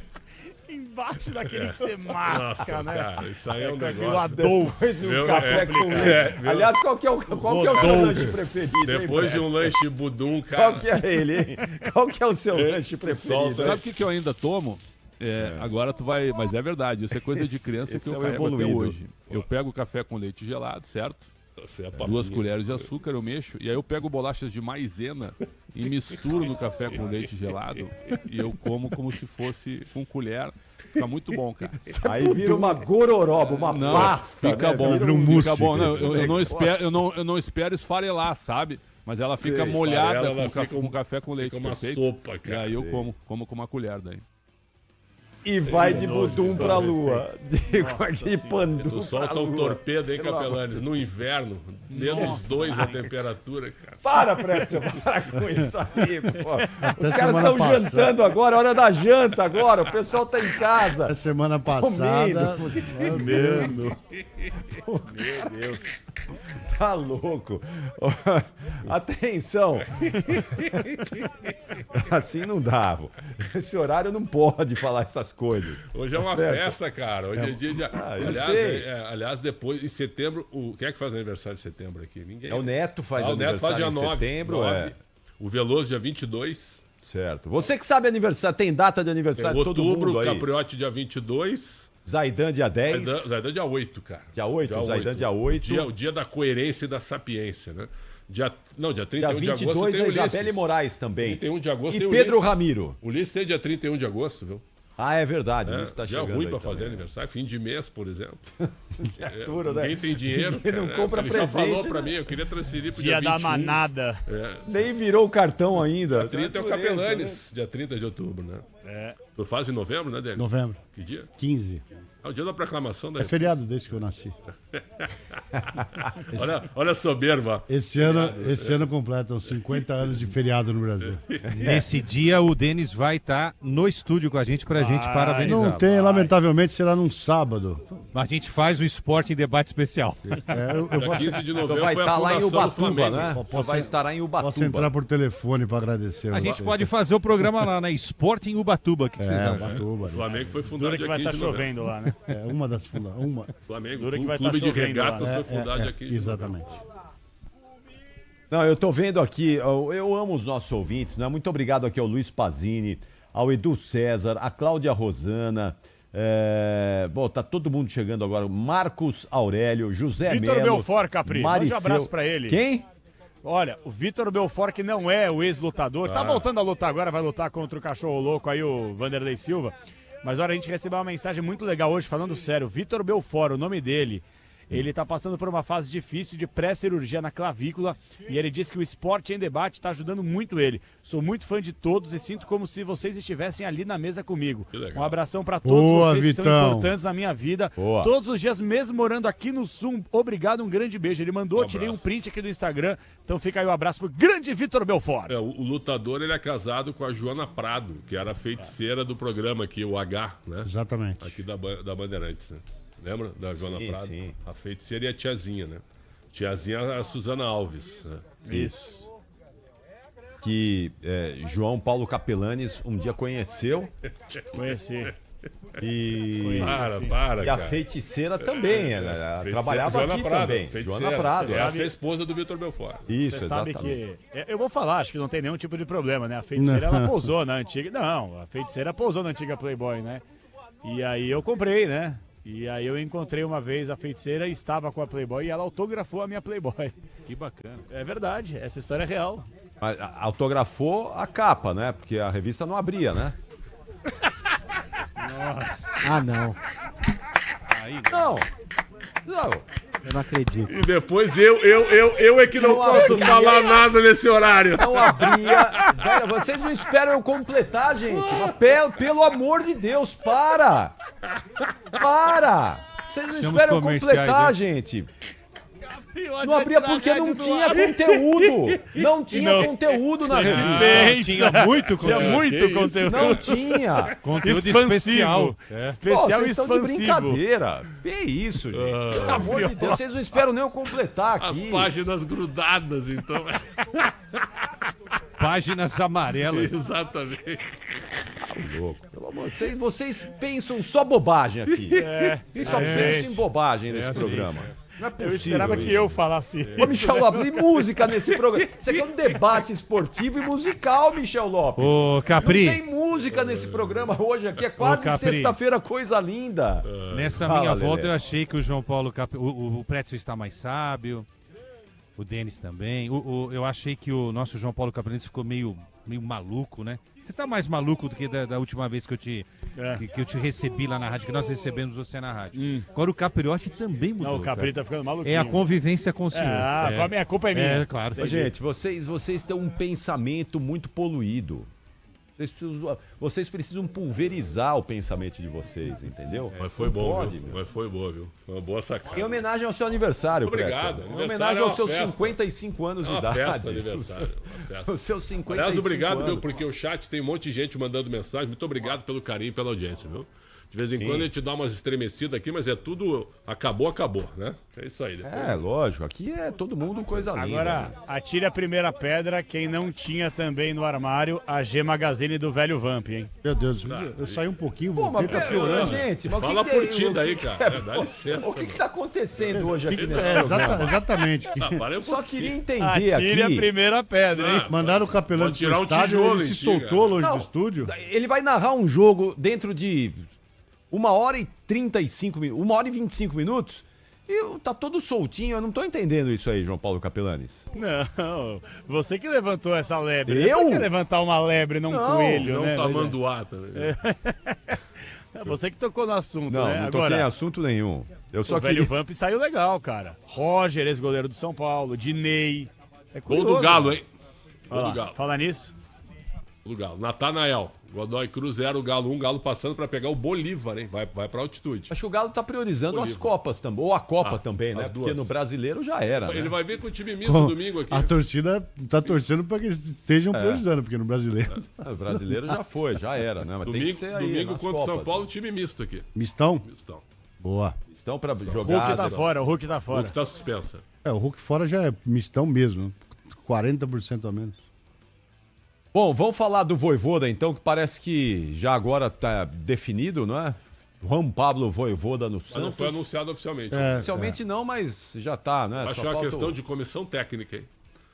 Embaixo daquele que você masca, Nossa, né? cara, isso aí é um Com aquele negócio. Adolfo. Depois um Meu, café é com complicado. leite. Meu. Aliás, qual que é o seu Rodolfo. lanche preferido? Depois de hein, um Pretzel? lanche budum, cara. Qual que é ele, hein? Qual que é o seu lanche preferido? solta. Sabe o que eu ainda tomo? Agora tu vai. Mas é verdade, isso é coisa de criança Esse que é eu o carrego até evoluído. hoje. Eu pego café com leite gelado, certo? Você é 2 colheres de açúcar eu mexo. E aí eu pego bolachas de maisena e misturo no café com leite gelado. E eu como como se fosse com colher. Fica muito bom, cara. Aí vira uma gororoba, uma Não, pasta. fica né? bom. Vira Vira um mousse. Fica bom. Não, eu não espero, eu não espero esfarelar, sabe? Mas ela fica Sei, molhada esfarela, com, fica com café com leite. Fica uma perfeito? sopa, E cara. aí eu como com uma colher daí. E vai de nojo, budum com pra todo lua. De pandu Tu pra solta um lua. torpedo, hein, Pelo amor Capelanes? No inverno, menos 2 a temperatura, cara. Para, Pretzel, para com isso aí, pô. Os caras semana estão passada. jantando agora, hora da janta agora. O pessoal tá em casa. A semana passada. Comendo. Meu Deus. Tá louco. Atenção. Assim não dá. Pô. Esse horário não pode falar essas coisas. Hoje é uma certo. festa, cara. Hoje é dia de. eu Aliás, sei. aliás, depois, em setembro, quem é que faz aniversário de setembro aqui? Ninguém. É o Neto faz o Neto faz aniversário dia em 9. setembro. 9. É. O Veloso, dia 22. Certo. Você que sabe aniversário, tem data de Em aniversário de todo outubro, mundo aí. Capriote, dia 22. Zaidan dia 10. Zaidan dia 8, cara. Dia 8, Zaidan dia 8. O dia da coerência e da sapiência, né? Dia 31 dia de agosto 22 tem é o Ulisses. Isabelle Moraes também. 31 de agosto e tem o Pedro Ulisses. Ramiro. Ulisses tem dia 31 de agosto, viu? Ah, é verdade. Ulisses tá dia chegando ruim aí pra fazer também. aniversário, fim de mês, por exemplo. Duro, né? Ninguém tem dinheiro. Ninguém não cara, compra ele presente, já falou né? pra mim, eu queria transferir pro Dia dia 21. da manada. Nem virou o cartão ainda. Dia 30 é o Dureza, Capelanes, dia 30 de outubro, né? Tu faz em novembro, né, Délio? Novembro. Que dia? 15. É o dia da proclamação da É feriado desde que eu nasci. olha a soberba. Esse ano completam 50 anos de feriado no Brasil. Nesse dia, o Denis vai estar no estúdio com a gente pra gente parabenizar. Não tem, lamentavelmente, será num sábado. Mas a gente faz o Esporte em Debate Especial. Eu Dia posso, 15 de Só novembro vai foi a estar lá em fundação do Ubatuba, Flamengo. né? Só vai estar lá em Ubatuba. posso entrar por telefone para agradecer. A gente vocês. pode fazer o programa lá, né? Esporte em Ubatuba. O que vocês acham? Ubatuba. O Flamengo foi fundado Dura que dia vai 15 estar de novembro. chovendo lá, né? É uma das fundações. Flamengo, Dura que vai clube tá de chovendo regatas lá. foi fundado dia 15 de novembro. Exatamente. Não, eu tô vendo aqui, eu amo os nossos ouvintes, né? Muito obrigado aqui ao Luiz Pazini, ao Edu César, a Cláudia Rosana. Bom, tá todo mundo chegando agora. Marcos Aurélio, José Vitor Melo. Belfort, Capri. Mande um abraço pra ele. Quem? Olha, o Vitor Belfort, que não é o ex-lutador, tá voltando a lutar agora, vai lutar contra o cachorro louco aí, o Vanderlei Silva. Mas olha, a gente recebeu uma mensagem muito legal hoje, falando sério. Vitor Belfort, o nome dele, ele tá passando por uma fase difícil de pré-cirurgia na clavícula e ele disse que o Esporte em Debate tá ajudando muito ele. Sou muito fã de todos e sinto como se vocês estivessem ali na mesa comigo. Um abração pra todos Boa, vocês que Vitão. são importantes na minha vida. Boa. Todos os dias, mesmo morando aqui no Sul. Obrigado, um grande beijo. Ele mandou, tirei um print aqui do Instagram. Então fica aí o abraço pro grande Vitor Belfort. O lutador, ele é casado com a Joana Prado, que era a feiticeira do programa aqui, o H, né? Exatamente. Aqui da Bandeirantes, né? Lembra da Joana Sim, Prado? sim. A feiticeira e a tiazinha, né? Tiazinha é a Suzana Alves. Né? Isso. Que João Paulo Capelanes um dia conheceu. Conheci. E, Para, e a cara. feiticeira também, ela Feiticeira, trabalhava Joana aqui Prado, também. feiticeira. Joana Prado. Essa é a esposa do Vitor Belfort. Isso, Você sabe exatamente. que. Eu vou falar, acho que não tem nenhum tipo de problema, né? A feiticeira, ela pousou na antiga. Não, a feiticeira pousou na antiga Playboy, né? E aí eu comprei, né? E aí eu encontrei uma vez a feiticeira, estava com a Playboy e ela autografou a minha Playboy. Que bacana. É verdade, essa história é real. Mas autografou a capa, né? Porque a revista não abria, né? Ah, não. Não. Não. Eu não acredito. E depois eu é que não posso abria. falar nada nesse horário. Não abria. Pera, vocês não esperam eu completar, gente. Mas pelo amor de Deus, para! Para! Vocês não Chama os esperam eu comerciais, completar, né? gente. Não abria porque não tinha conteúdo. Não tinha conteúdo na revista. Tinha muito Tinha conteúdo. muito conteúdo. Não tinha. Conteúdo Expansivo. especial. Pô, Especial vocês e estão de expansivo. brincadeira. Que isso, gente? Pelo amor de Deus, vocês não esperam nem eu completar As aqui. páginas grudadas, então. Páginas amarelas. Exatamente. Louco, pelo amor de Deus. Vocês pensam só bobagem aqui. Vocês só pensam em bobagem nesse programa. Não é possível. Eu esperava que isso. eu falasse. Ô, Michel Lopes, e música nesse programa? Isso aqui é um debate esportivo e musical, Michel Lopes. Ô, Capri. Não tem música nesse programa hoje aqui, é quase Capri. sexta-feira, coisa linda. Nessa Fala, minha Lelé. volta eu achei que o João Paulo o Pretzel está mais sábio, o Denis também. Eu achei que o nosso João Paulo Capelani ficou meio maluco, né? Você tá mais maluco do que da última vez que eu te recebi lá na rádio, que nós recebemos você na rádio. Agora o Capriotti também mudou. Não, o Capri cara. tá ficando maluquinho. É a convivência com o senhor. A minha culpa é minha. É, claro. Ô, gente, vocês têm um pensamento muito poluído. Vocês precisam pulverizar o pensamento de vocês, entendeu? Mas foi Não bom, pode, viu? meu. Mas foi boa, viu? Foi uma boa sacada. Em homenagem ao seu aniversário, Obrigado. Pretzel. Em Aniversário homenagem é aos uma seus festa. 55 anos É de uma idade. festa, aniversário. Uma festa. Os seus 55 Aliás, obrigado, anos. viu? Porque o chat tem um monte de gente mandando mensagem. Muito obrigado pelo carinho e pela audiência, viu? De vez em quando a gente dá umas estremecidas aqui, mas é tudo. Acabou, né? É isso aí. Depois... É, lógico. Aqui é todo mundo coisa linda. Agora, né? atire a primeira pedra quem não tinha também no armário a G Magazine do velho Vamp, hein? Meu Deus, eu saí um pouquinho, Pô, voltei, mas tá piorando. gente, mas Fala o que que por ti o daí, que cara. que Dá licença, O que tá acontecendo hoje aqui nesse É, programa? exatamente. Para um Só pouquinho. queria entender Atire a aqui. primeira pedra, hein? Mandaram o Capelani Pode tirar pro um estádio, tijolo ele em se ti, soltou cara. longe Não. do estúdio. Ele vai narrar um jogo dentro de 1h35 minutos, 1h25 minutos, e tá todo soltinho. Eu não tô entendendo isso aí, João Paulo Capelanes. Não, você que levantou essa lebre. Né? Eu? Por que levantar uma lebre, não um coelho, Não né? tamanduá também. É você que tocou no assunto, Não, né? não toquei em assunto nenhum. Eu só O velho queria... Vamp saiu legal, cara. Roger, ex-goleiro do São Paulo, Dinei. É Gol curioso, do Galo, né? hein? Olha Gol lá, do Galo. fala nisso. Gol do Galo. Natanael. Godoy Cruz 0, Galo 1. Galo passando pra pegar o Bolívar, hein? Vai pra altitude. Acho que o Galo tá priorizando Bolívar. as Copas também, ou a Copa também, né? as Porque duas. no Brasileiro já era, Ele né? vai vir com o time misto Bom, domingo aqui. A torcida tá torcendo para que eles estejam priorizando, porque no brasileiro. O Brasileiro já foi, já era, né? Mas tem que ser aí, Domingo nas contra o São Copas, Paulo, né? time misto aqui. Mistão? Mistão. Boa. Estão pra O jogar... Hulk tá fora, o Hulk tá O fora. que tá suspensa. O Hulk fora já é mistão mesmo. 40% a menos. Bom, vamos falar do Vojvoda, então, que parece que já agora tá definido, não é? Juan Pablo Vojvoda no Mas Santos. não foi anunciado oficialmente. Oficialmente não, mas já tá, né? Acho Só que é uma falta questão o- de comissão técnica, hein?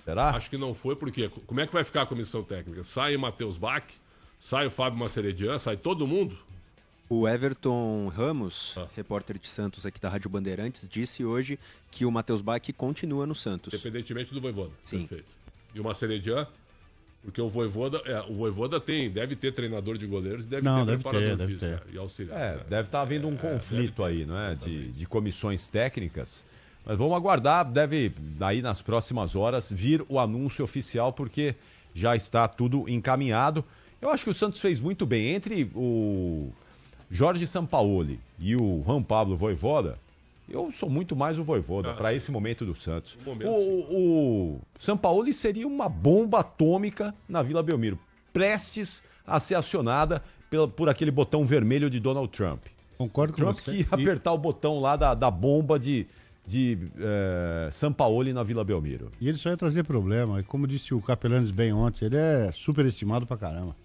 Será? Acho que não foi, porque como é que vai ficar a comissão técnica? Sai o Matheus Bach, sai o Fábio Maceredian, sai todo mundo? O Everton Ramos, repórter de Santos aqui da Rádio Bandeirantes, disse hoje que o Matheus Bach continua no Santos. Independentemente do Vojvoda. Sim. Perfeito. E o Maceredian, porque o Vojvoda deve ter treinador de goleiros e deve Não, ter deve preparador ter, físico deve ter. e auxiliar. É, né? deve estar havendo um conflito deve ter, aí, não é? exatamente. De comissões técnicas. Mas vamos aguardar, deve daí nas próximas horas vir o anúncio oficial, porque já está tudo encaminhado. Eu acho que o Santos fez muito bem. Entre o Jorge Sampaoli e o Juan Pablo Vojvoda, eu sou muito mais o Vojvoda para sim. esse momento do Santos. No momento, O Sampaoli seria uma bomba atômica na Vila Belmiro, prestes a ser acionada por aquele botão vermelho de Donald Trump. Concordo com Trump você. que ia apertar o botão lá da bomba de Sampaoli na Vila Belmiro. E ele só ia trazer problema. E como disse o Capelanes bem ontem, ele é superestimado pra caramba.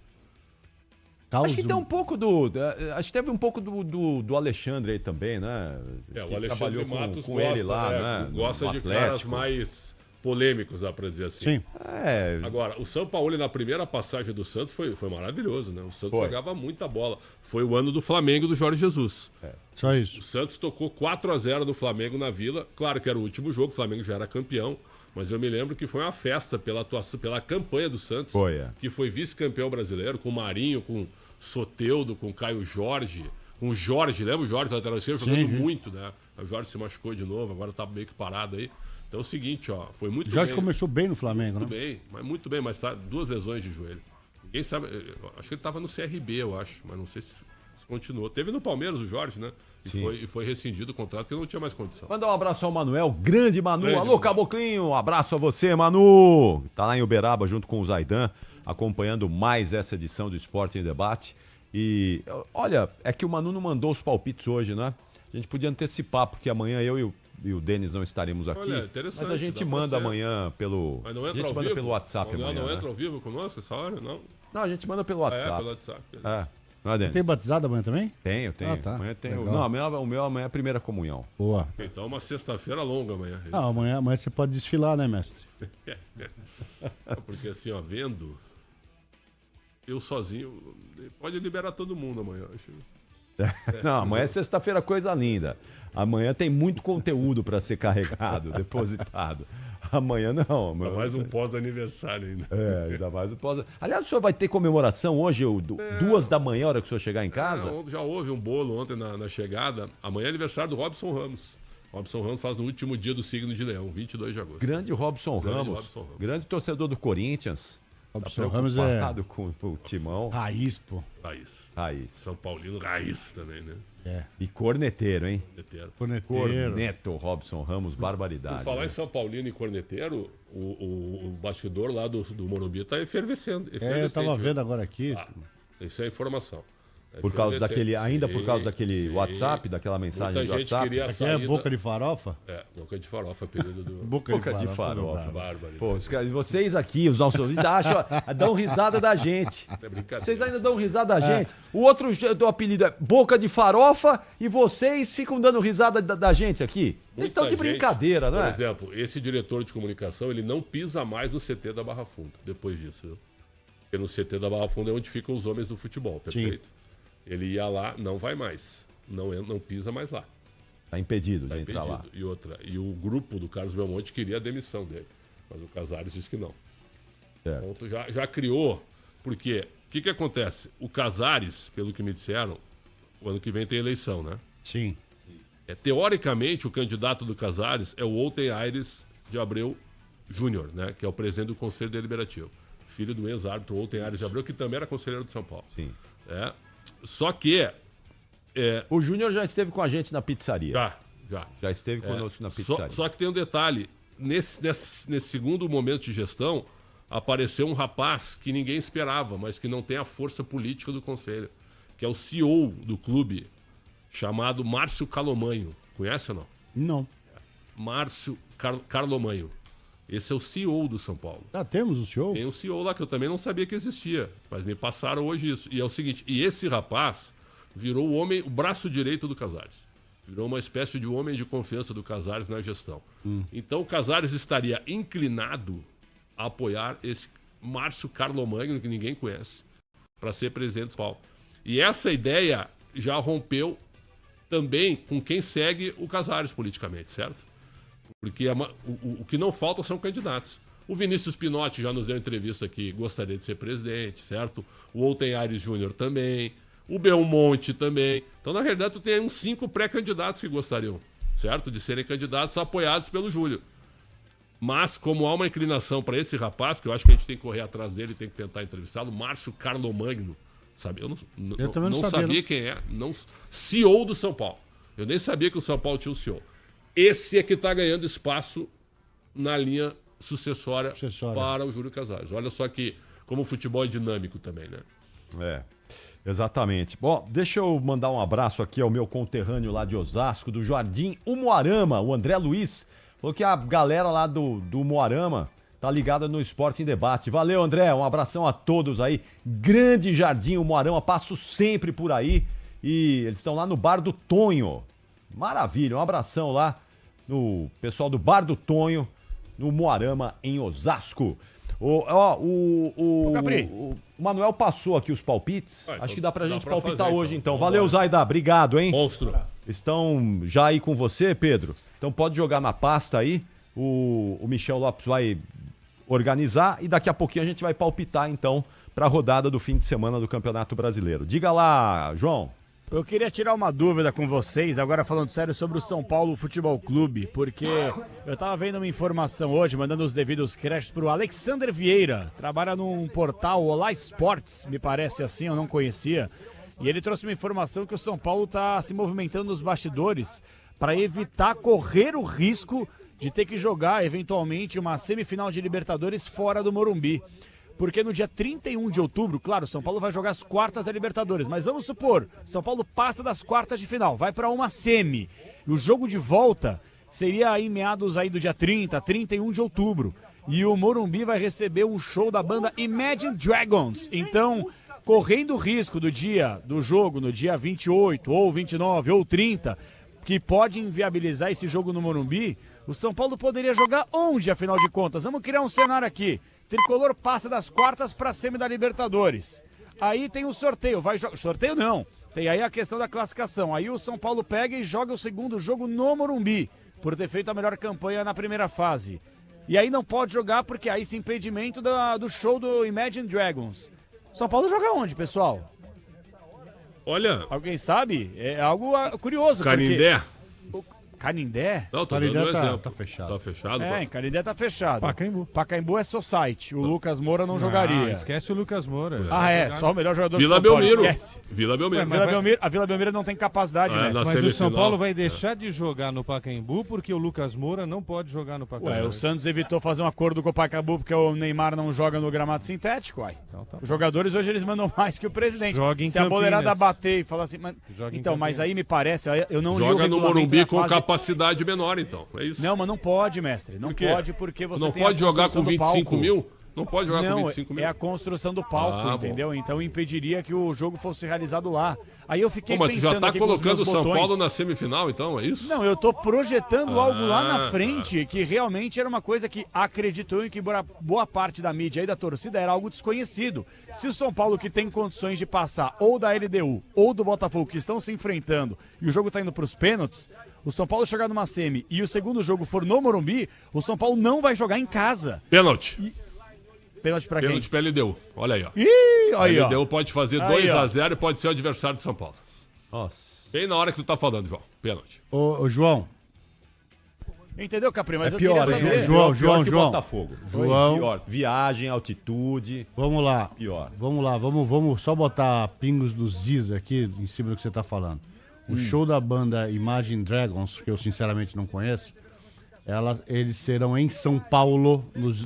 Acho que tem um pouco acho que teve um pouco do Alexandre aí também, né? O Que Alexandre trabalhou Matos com gosta, ele lá, né? gosta no de Atlético. caras mais polêmicos, dá pra dizer assim. Sim. É, Agora, o São Paulo na primeira passagem do Santos foi maravilhoso, né? O Santos Foi. jogava muita bola. Foi o ano do Flamengo do Jorge Jesus. Só O isso. Santos tocou 4-0 do Flamengo na Vila. Claro que era o último jogo, o Flamengo já era campeão. Mas eu me lembro que foi uma festa pela atuação, pela campanha do Santos. Foi, é. Que foi vice-campeão brasileiro, com o Marinho, com Soteldo, com o Caio Jorge. Com o Jorge, lembra o Jorge, lateral esquerdo, jogando muito, né? O Jorge se machucou de novo, agora tá meio que parado aí. Então é o seguinte, ó, foi muito O Jorge bem. começou bem no Flamengo, Muito né? bem, muito bem, mas tá 2 lesões de joelho. Ninguém sabe, eu acho que ele tava no CRB, eu acho, mas não sei se continuou. Teve no Palmeiras o Jorge, né? E foi rescindido o contrato porque não tinha mais condição. Mandar um abraço ao Manuel, grande Manu. Grande Alô, Manu. Caboclinho, um abraço a você, Manu. Tá lá em Uberaba junto com o Zaidan, acompanhando mais essa edição do Esporte em Debate. E olha, é que o Manu não mandou os palpites hoje, né? A gente podia antecipar, porque amanhã eu e o Denis não estaremos aqui. Olha, interessante, mas a gente dá pra manda ser. amanhã pelo. Mas não A entra gente ao manda vivo? pelo WhatsApp não, amanhã. Não né? entra ao vivo conosco essa hora, não? Não, a gente manda pelo WhatsApp. Pelo WhatsApp. beleza. É. Não é, Denis? Tem batizado amanhã também? Tenho. Ah, tá. Amanhã tem. Legal. Não, o meu amanhã é a primeira comunhão. Boa. Então uma sexta-feira longa amanhã. Ah, amanhã você pode desfilar, né, mestre? Porque assim, ó, vendo, eu sozinho, pode liberar todo mundo amanhã, acho. Não, amanhã é sexta-feira, coisa linda. Amanhã tem muito conteúdo para ser carregado, depositado. Amanhã não. Amanhã Mais um pós-aniversário ainda. ainda mais o pós. Aliás, o senhor vai ter comemoração hoje, 2 da manhã, a hora que o senhor chegar em casa? Já houve um bolo ontem na chegada. Amanhã é aniversário do Robson Ramos. Robson Ramos faz no último dia do signo de Leão, 22 de agosto. Grande Robson Grande Ramos, Robson Ramos. grande torcedor do Corinthians. Robson Tá Ramos é preocupado com o timão. raiz, pô. Raiz. São Paulino raiz também, né? E corneteiro, hein? Corneteiro. Corneteiro. Corneto, Robson Ramos, barbaridade. Por falar né? em São Paulino e corneteiro, o bastidor lá do Morumbi tá efervescendo. Eu tava viu? vendo agora aqui. Isso é informação. Por causa daquele, ainda por causa daquele Sim. WhatsApp, daquela mensagem Muita de gente WhatsApp. queria a Aqui é saída. boca de farofa? Boca de farofa, apelido do... Boca de farofa. Bárbaro. Pô, vocês aqui, os nossos ouvintes, dão risada da gente. É brincadeira. Vocês ainda dão risada da gente. O outro do apelido é Boca de Farofa e vocês ficam dando risada da gente aqui. Eles estão de Muita gente, brincadeira, não Por é? exemplo, esse diretor de comunicação, ele não pisa mais no CT da Barra Funda, depois disso. Viu? Porque no CT da Barra Funda é onde ficam os homens do futebol, perfeito? Ele ia lá, não vai mais. Não pisa mais lá. Tá impedido de Tá entrar lá. impedido. E o grupo do Carlos Belmonte queria a demissão dele. Mas o Casares disse que não. É. Então já criou. Porque o que acontece? O Casares, pelo que me disseram, o ano que vem tem eleição, né? Sim. Teoricamente, o candidato do Casares é o Olten Aires de Abreu Júnior, né? Que é o presidente do Conselho Deliberativo. Filho do ex-árbitro Olten Aires de Abreu, que também era conselheiro de São Paulo. Sim. Só que... O Júnior já esteve com a gente na pizzaria. Já esteve conosco na pizzaria. Só que tem um detalhe. Nesse segundo momento de gestão, apareceu um rapaz que ninguém esperava, mas que não tem a força política do Conselho, que é o CEO do clube, chamado Márcio Carlomanho. Conhece ou não? Não. Márcio Carlomanho. Esse é o CEO do São Paulo. Temos o show? Tem um CEO lá que eu também não sabia que existia, mas me passaram hoje isso. E é o seguinte, esse rapaz virou o braço direito do Casares. Virou uma espécie de homem de confiança do Casares na gestão. Então o Casares estaria inclinado a apoiar esse Márcio Carlomanho, que ninguém conhece, para ser presidente de São Paulo. E essa ideia já rompeu também com quem segue o Casares politicamente, certo? Porque o que não falta são candidatos. O Vinícius Pinotti já nos deu entrevista aqui, gostaria de ser presidente, certo? O Olten Aires Júnior também. O Belmonte também. Então, na realidade, tu tem uns 5 pré-candidatos que gostariam, certo? De serem candidatos apoiados pelo Júlio. Mas, como há uma inclinação para esse rapaz, que eu acho que a gente tem que correr atrás dele, tem que tentar entrevistá-lo, Márcio Carlomagno, sabe? Eu também não sabia quem é. CEO do São Paulo. Eu nem sabia que o São Paulo tinha um CEO. Esse é que está ganhando espaço na linha sucessória para o Júlio Casares. Olha só que como o futebol é dinâmico também, né? Exatamente. Bom, deixa eu mandar um abraço aqui ao meu conterrâneo lá de Osasco, do Jardim Umuarama, o André Luiz. Falou que a galera lá do Umuarama tá ligada no Esporte em Debate. Valeu, André. Um abração a todos aí. Grande Jardim Umuarama, passo sempre por aí. E eles estão lá no Bar do Tonho. Maravilha, um abração lá no pessoal do Bar do Tonho, no Umuarama, em Osasco. O Manuel passou aqui os palpites. Acho que dá pra gente palpitar hoje, então. Valeu, Zaida. Obrigado, hein? Monstro. Estão já aí com você, Pedro? Então pode jogar na pasta aí. O Michel Lopes vai organizar e daqui a pouquinho a gente vai palpitar, então, pra rodada do fim de semana do Campeonato Brasileiro. Diga lá, João. Eu queria tirar uma dúvida com vocês, agora falando sério, sobre o São Paulo Futebol Clube, porque eu tava vendo uma informação hoje, mandando os devidos créditos pro Alexander Vieira, trabalha num portal Olá Esportes, me parece assim, eu não conhecia, e ele trouxe uma informação que o São Paulo tá se movimentando nos bastidores para evitar correr o risco de ter que jogar, eventualmente, uma semifinal de Libertadores fora do Morumbi. Porque no dia 31 de outubro, claro, São Paulo vai jogar as quartas da Libertadores, mas vamos supor, São Paulo passa das quartas de final, vai para uma semi. E o jogo de volta seria aí meados aí do dia 30, 31 de outubro. E o Morumbi vai receber um show da banda Imagine Dragons. Então, correndo o risco do jogo no dia 28, ou 29, ou 30, que pode inviabilizar esse jogo no Morumbi, o São Paulo poderia jogar onde, afinal de contas? Vamos criar um cenário aqui. Tricolor passa das quartas para a semi da Libertadores. Aí tem o sorteio. Sorteio não. Tem aí a questão da classificação. Aí o São Paulo pega e joga o segundo jogo no Morumbi, por ter feito a melhor campanha na primeira fase. E aí não pode jogar porque há esse impedimento do show do Imagine Dragons. São Paulo joga onde, pessoal? Olha... Alguém sabe? É algo curioso. Canindé. Canindé? Não, Canindé tá fechado. Tá fechado? Em Canindé tá fechado. Pacaembu. Pacaembu é Society. O Lucas Moura não jogaria. Esquece o Lucas Moura. Só o melhor jogador Vila do São Paulo. Belmiro. Esquece. Vila Belmiro. A Vila Belmiro não tem capacidade, né? Mas o São Paulo vai deixar de jogar no Pacaembu porque o Lucas Moura não pode jogar no Pacaembu. O Santos evitou fazer um acordo com o Pacaembu porque o Neymar não joga no gramado sintético, Então, os jogadores hoje eles mandam mais que o presidente. Joga em Se a boleirada bater e falar assim... Mas aí me parece... Eu não joga no Morumbi com capacidade menor, então. É isso. Não, mas não pode, mestre. Não pode porque você não tem pode jogar com 25 mil? Não pode jogar com Não, 25 mil. é a construção do palco, entendeu? Então impediria que o jogo fosse realizado lá. Aí eu fiquei Mas tu pensando já tá aqui com os colocando o meus São botões. Paulo na semifinal, então, é isso? Não, eu tô projetando algo lá na Ah, frente que realmente era uma coisa que acreditou em que boa parte da mídia e da torcida era algo desconhecido. Se o São Paulo, que tem condições de passar ou da LDU ou do Botafogo, que estão se enfrentando e o jogo tá indo pros pênaltis, o São Paulo chegar numa semi e o segundo jogo for no Morumbi, o São Paulo não vai jogar em casa. Pênalti. Pênalti pra quem? Pênalti pra LDU. Olha aí, ó. Ih, aí, ó. LDU pode fazer Aí, 2-0 e pode ser o adversário de São Paulo. Nossa. Bem na hora que tu tá falando, João. Pênalti. Ô, João. Entendeu, Capri? Mas eu pior, queria saber. João, pior que o João. Botafogo. João. Pior. Viagem, altitude, Vamos lá. pior. Vamos lá, vamos só botar pingos dos is aqui em cima do que você tá falando. O show da banda Imagine Dragons, que eu sinceramente não conheço, eles serão em São Paulo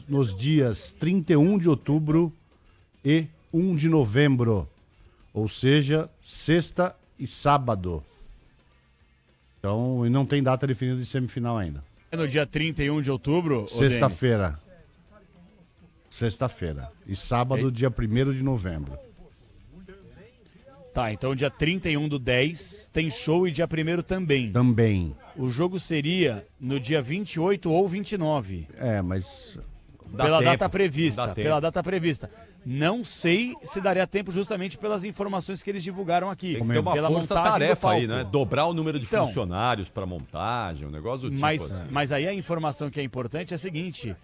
nos dias 31 de outubro e 1 de novembro. Ou seja, sexta e sábado. Então, e não tem data definida de semifinal ainda. É no dia 31 de outubro? ô Sexta-feira. Sexta-feira. E sábado, dia 1º de novembro. Denis? Tá, então dia 31 do 10 tem show e dia 1º também. Também. O jogo seria no dia 28 ou 29. Mas... Pela data Dá prevista. tempo. Pela data prevista. Não sei se daria tempo justamente pelas informações que eles divulgaram aqui. Tem que ter uma pela montagem do força-tarefa aí, palco. né? Dobrar o número de Então, funcionários para montagem, um negócio do tipo assim. Mas aí a informação que é importante é a seguinte: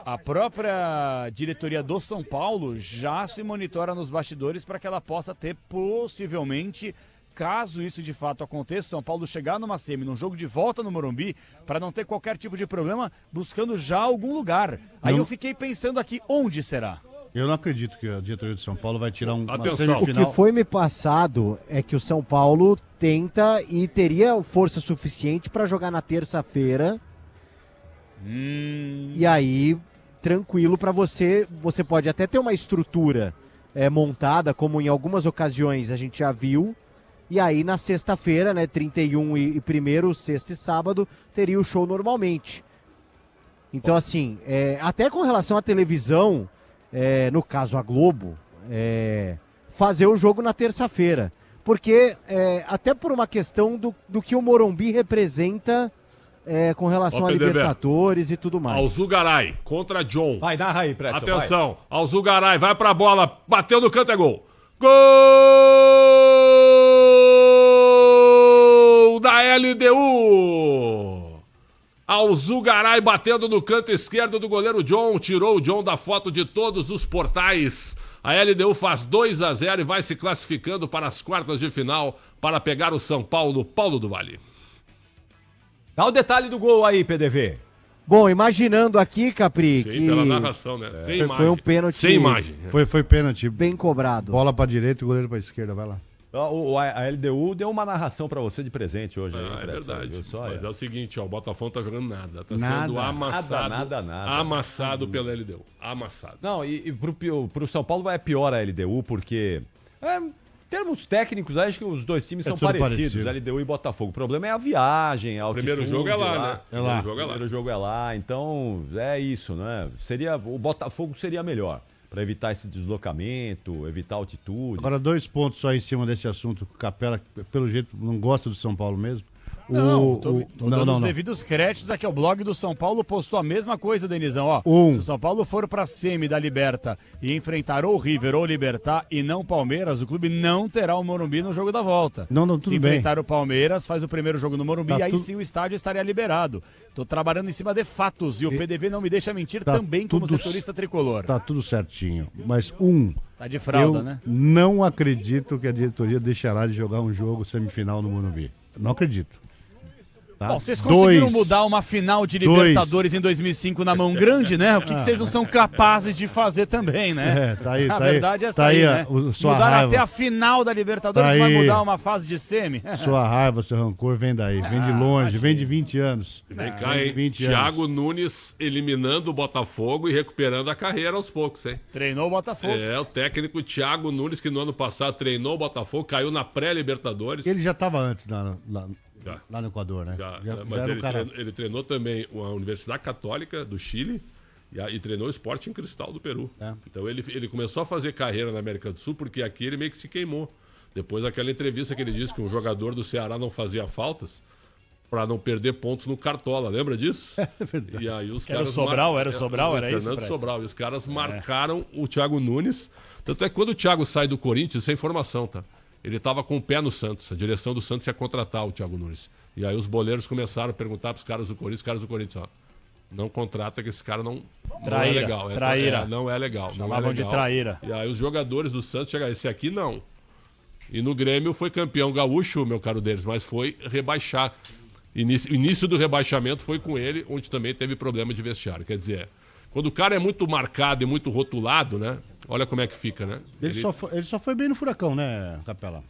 a própria diretoria do São Paulo já se monitora nos bastidores para que ela possa ter possivelmente, caso isso de fato aconteça, São Paulo chegar numa semi, num jogo de volta no Morumbi, para não ter qualquer tipo de problema, buscando já algum lugar. Aí eu fiquei pensando aqui, onde será? Eu não acredito que a diretoria de São Paulo vai tirar uma Atenção. O semifinal. que foi me passado é que o São Paulo tenta e teria força suficiente para jogar na terça-feira. E aí, tranquilo para você. Você pode até ter uma estrutura montada, como em algumas ocasiões a gente já viu. E aí, na sexta-feira, né, 31 e 1º, sexta e sábado, teria o show normalmente. Então, assim, até com relação à televisão, no caso a Globo, fazer o jogo na terça-feira. Porque, até por uma questão do que o Morumbi representa com relação a PDB. Libertadores e tudo mais. Alzugaray contra John. Vai, narra aí, Pretzel. Atenção, Alzugaray vai pra bola, bateu no canto, é gol. Gol da LDU! Alzugaray batendo no canto esquerdo do goleiro John, tirou o John da foto de todos os portais. A LDU faz 2-0 e vai se classificando para as quartas de final para pegar o São Paulo, Paulo do Vale. Dá o detalhe do gol aí, PDV. Bom, imaginando aqui, Capri, Sim, que pela narração, né? Sem imagem. foi um pênalti Sem imagem. Foi pênalti. bem cobrado. Bola pra direita e o goleiro pra esquerda. Vai lá. A LDU deu uma narração pra você de presente hoje. Aí, É Pretzel, verdade. viu só? Mas é o seguinte, ó, o Botafogo não tá jogando nada. Tá Nada. sendo amassado. Nada. Amassado pela LDU. Amassado. Não, e pro São Paulo vai pior a LDU, porque... em termos técnicos, acho que os dois times são tudo parecidos, parecido. LDU e Botafogo. O problema é a viagem, a O altitude. primeiro jogo é lá, né? É lá. O primeiro jogo é O lá. primeiro jogo é lá, então é isso, né? O Botafogo seria melhor, para evitar esse deslocamento, evitar a altitude. Agora, 2 pontos só em cima desse assunto. O Capela, pelo jeito, não gosta do São Paulo mesmo. Tô dando os devidos créditos aqui. O blog do São Paulo postou a mesma coisa, Denizão. Ó, se o São Paulo for pra semi da Liberta e enfrentar ou River ou Libertar e não Palmeiras, o clube não terá o Morumbi no jogo da volta. Tudo Se bem. enfrentar o Palmeiras, faz o primeiro jogo no Morumbi Tá e aí tudo- sim o estádio estaria liberado. Tô trabalhando em cima de fatos e o PDV não me deixa mentir Tá também como tudo setorista tricolor. Tá tudo certinho. Mas Tá de fralda, eu né? não acredito que a diretoria deixará de jogar um jogo semifinal no Morumbi. Não acredito. Tá? Bom, vocês conseguiram 2, mudar uma final de Libertadores em 2005 na mão grande, né? O que vocês não são capazes de fazer também, né? Tá aí, A tá aí. verdade é essa Tá aí, aí né? sua Mudaram raiva. até a final da Libertadores, Tá vai aí. mudar uma fase de semi. Sua raiva, seu rancor vem daí. Vem de longe, vem de 20 anos. Vem cá, Vem de hein? 20 Thiago anos. Nunes eliminando o Botafogo e recuperando a carreira aos poucos, hein? Treinou o Botafogo. É, o técnico Thiago Nunes, que no ano passado treinou o Botafogo, caiu na pré-Libertadores. Ele já estava antes Já. lá no Equador, né? Já, Já mas era um cara... ele treinou também a Universidade Católica do Chile E treinou o Sporting Cristal do Peru. Então ele começou a fazer carreira na América do Sul porque aqui ele meio que se queimou. Depois daquela entrevista que ele disse que um jogador do Ceará não fazia faltas para não perder pontos no Cartola, lembra disso? É verdade. E aí os Era caras o Sobral, era o Sobral, era isso? Fernando Sobral. E os caras marcaram o Thiago Nunes. Tanto é que quando o Thiago sai do Corinthians, sem informação, tá? Ele tava com o pé no Santos. A direção do Santos ia contratar o Thiago Nunes. E aí os boleiros começaram a perguntar pros caras do Corinthians, ó. Não contrata que esse cara não é legal. Traíra. Não é legal. Chamavam de traíra. E aí os jogadores do Santos chegaram, esse aqui não. E no Grêmio foi campeão gaúcho, meu caro deles, mas foi rebaixar. O início do rebaixamento foi com ele, onde também teve problema de vestiário. Quer dizer, quando o cara é muito marcado e muito rotulado, né? Olha como é que fica, né? Ele só foi bem no Furacão, né, Capela?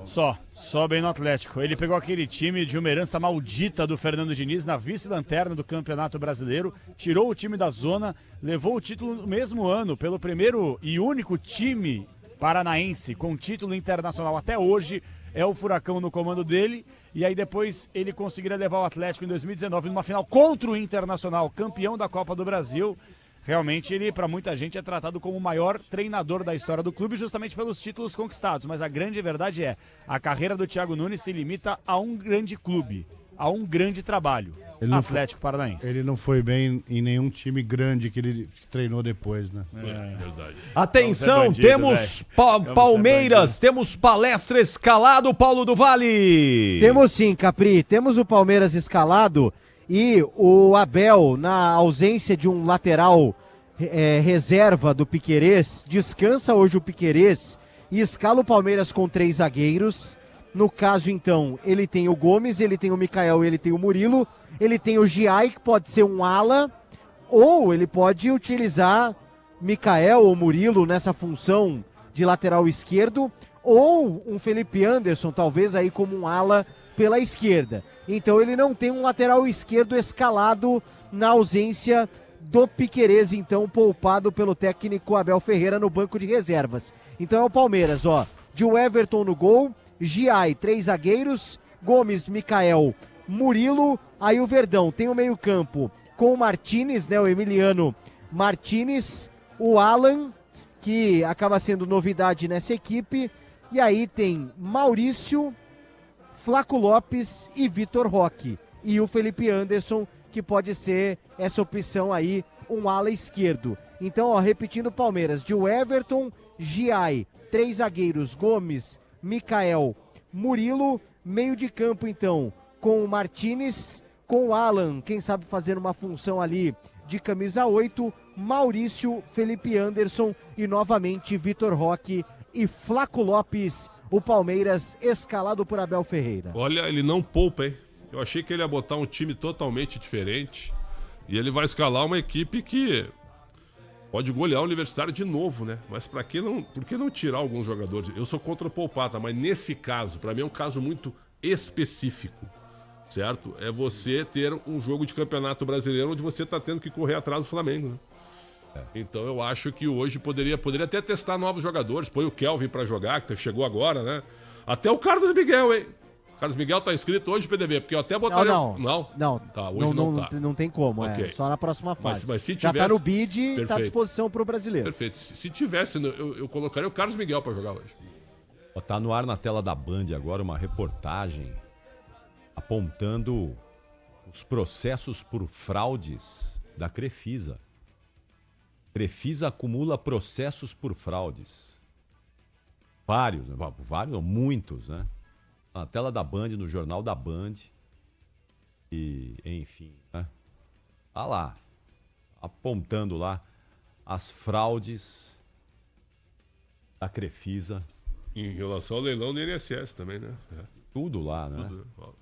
Só bem no Atlético. Ele pegou aquele time de uma herança maldita do Fernando Diniz na vice-lanterna do Campeonato Brasileiro, tirou o time da zona, levou o título no mesmo ano pelo primeiro e único time paranaense com título internacional até hoje, é o Furacão no comando dele, e aí depois ele conseguiria levar o Atlético em 2019 numa final contra o Internacional, campeão da Copa do Brasil. Realmente ele, para muita gente, é tratado como o maior treinador da história do clube, justamente pelos títulos conquistados. Mas a grande verdade é, a carreira do Thiago Nunes se limita a um grande clube, a um grande trabalho. Atlético Paranaense. Ele não foi bem em nenhum time grande que ele treinou depois, né? Verdade. Atenção, bandido, temos Palmeiras, temos palestra escalado, Paulo do Vale. Temos sim, Capri. Temos o Palmeiras escalado e o Abel, na ausência de um lateral reserva do Piquerez, descansa hoje o Piquerez e escala o Palmeiras com 3 zagueiros. No caso, então, ele tem o Gomes, ele tem o Mikael, ele tem o Murilo, ele tem o Giai, que pode ser um ala, ou ele pode utilizar Mikael ou Murilo nessa função de lateral esquerdo, ou um Felipe Anderson, talvez aí como um ala pela esquerda. Então ele não tem um lateral esquerdo escalado na ausência do Piquerez, então poupado pelo técnico Abel Ferreira no banco de reservas. Então é o Palmeiras, ó, de Everton no gol, Giai, 3 zagueiros, Gomes, Mikael, Murilo, aí o Verdão tem o meio campo com o Martínez, né, o Emiliano Martínez, o Alan, que acaba sendo novidade nessa equipe, e aí tem Maurício, Flaco Lopes e Vitor Roque, e o Felipe Anderson, que pode ser essa opção aí, um ala esquerdo. Então, ó, repetindo, Palmeiras, de Everton, Giai, 3 zagueiros, Gomes, Mikael, Murilo, meio de campo então, com o Martínez, com o Alan, quem sabe fazer uma função ali de camisa 8, Maurício, Felipe Anderson e novamente Vitor Roque e Flaco Lopes, o Palmeiras escalado por Abel Ferreira. Olha, ele não poupa, hein? Eu achei que ele ia botar um time totalmente diferente e ele vai escalar uma equipe que pode golear o Universitário de novo, né? Mas por que não tirar alguns jogadores? Eu sou contra o poupar, tá? Mas nesse caso, pra mim é um caso muito específico, certo? É você ter um jogo de campeonato brasileiro onde você tá tendo que correr atrás do Flamengo, né? Então eu acho que hoje poderia até testar novos jogadores. Põe o Kelvin pra jogar, que chegou agora, né? Até o Carlos Miguel, hein? Carlos Miguel tá inscrito hoje, PDB, porque eu até botaria... Não. Tá, hoje não tá. Não tem como, Okay. só na próxima fase. Mas se já tivesse... tá no bid, Perfeito. tá à disposição pro brasileiro. Perfeito. Se tivesse, eu colocaria o Carlos Miguel pra jogar hoje. Tá no ar na tela da Band agora uma reportagem apontando os processos por fraudes da Crefisa. Crefisa acumula processos por fraudes. Vários, muitos, né? Na tela da Band, no jornal da Band. E, enfim, né? Tá lá, apontando lá as fraudes da Crefisa. Em relação ao leilão do INSS também, né? Tudo lá, né? Tudo.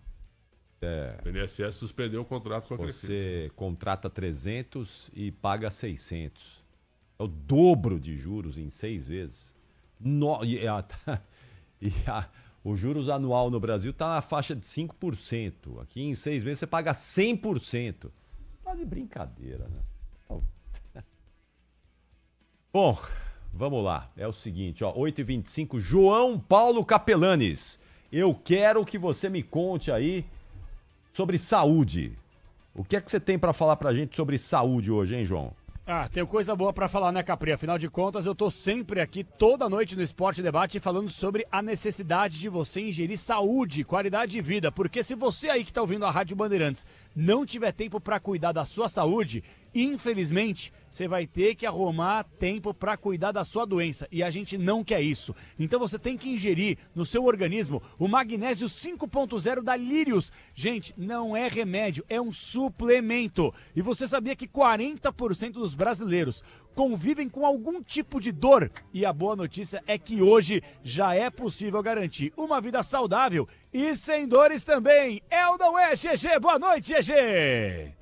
O INSS suspendeu o contrato com a Crefisa. Você contrata 300 e paga 600. É o dobro de juros em 6 vezes. O juros anual no Brasil está na faixa de 5%. Aqui em 6 meses você paga 100%. Tá de brincadeira, né? Bom, vamos lá. É o seguinte, ó, 8h25, João Paulo Capelanes. Eu quero que você me conte aí sobre saúde. O que é que você tem para falar pra gente sobre saúde hoje, hein, João? Tenho coisa boa pra falar, né, Capri? Afinal de contas, eu tô sempre aqui, toda noite no Esporte Debate, falando sobre a necessidade de você ingerir saúde, qualidade de vida. Porque se você aí que tá ouvindo a Rádio Bandeirantes não tiver tempo pra cuidar da sua saúde, infelizmente, você vai ter que arrumar tempo para cuidar da sua doença. E a gente não quer isso. Então você tem que ingerir no seu organismo o magnésio 5.0 da Lírios. Gente, não é remédio, é um suplemento. E você sabia que 40% dos brasileiros convivem com algum tipo de dor? E a boa notícia é que hoje já é possível garantir uma vida saudável e sem dores também. É ou não é, GG? Boa noite, GG!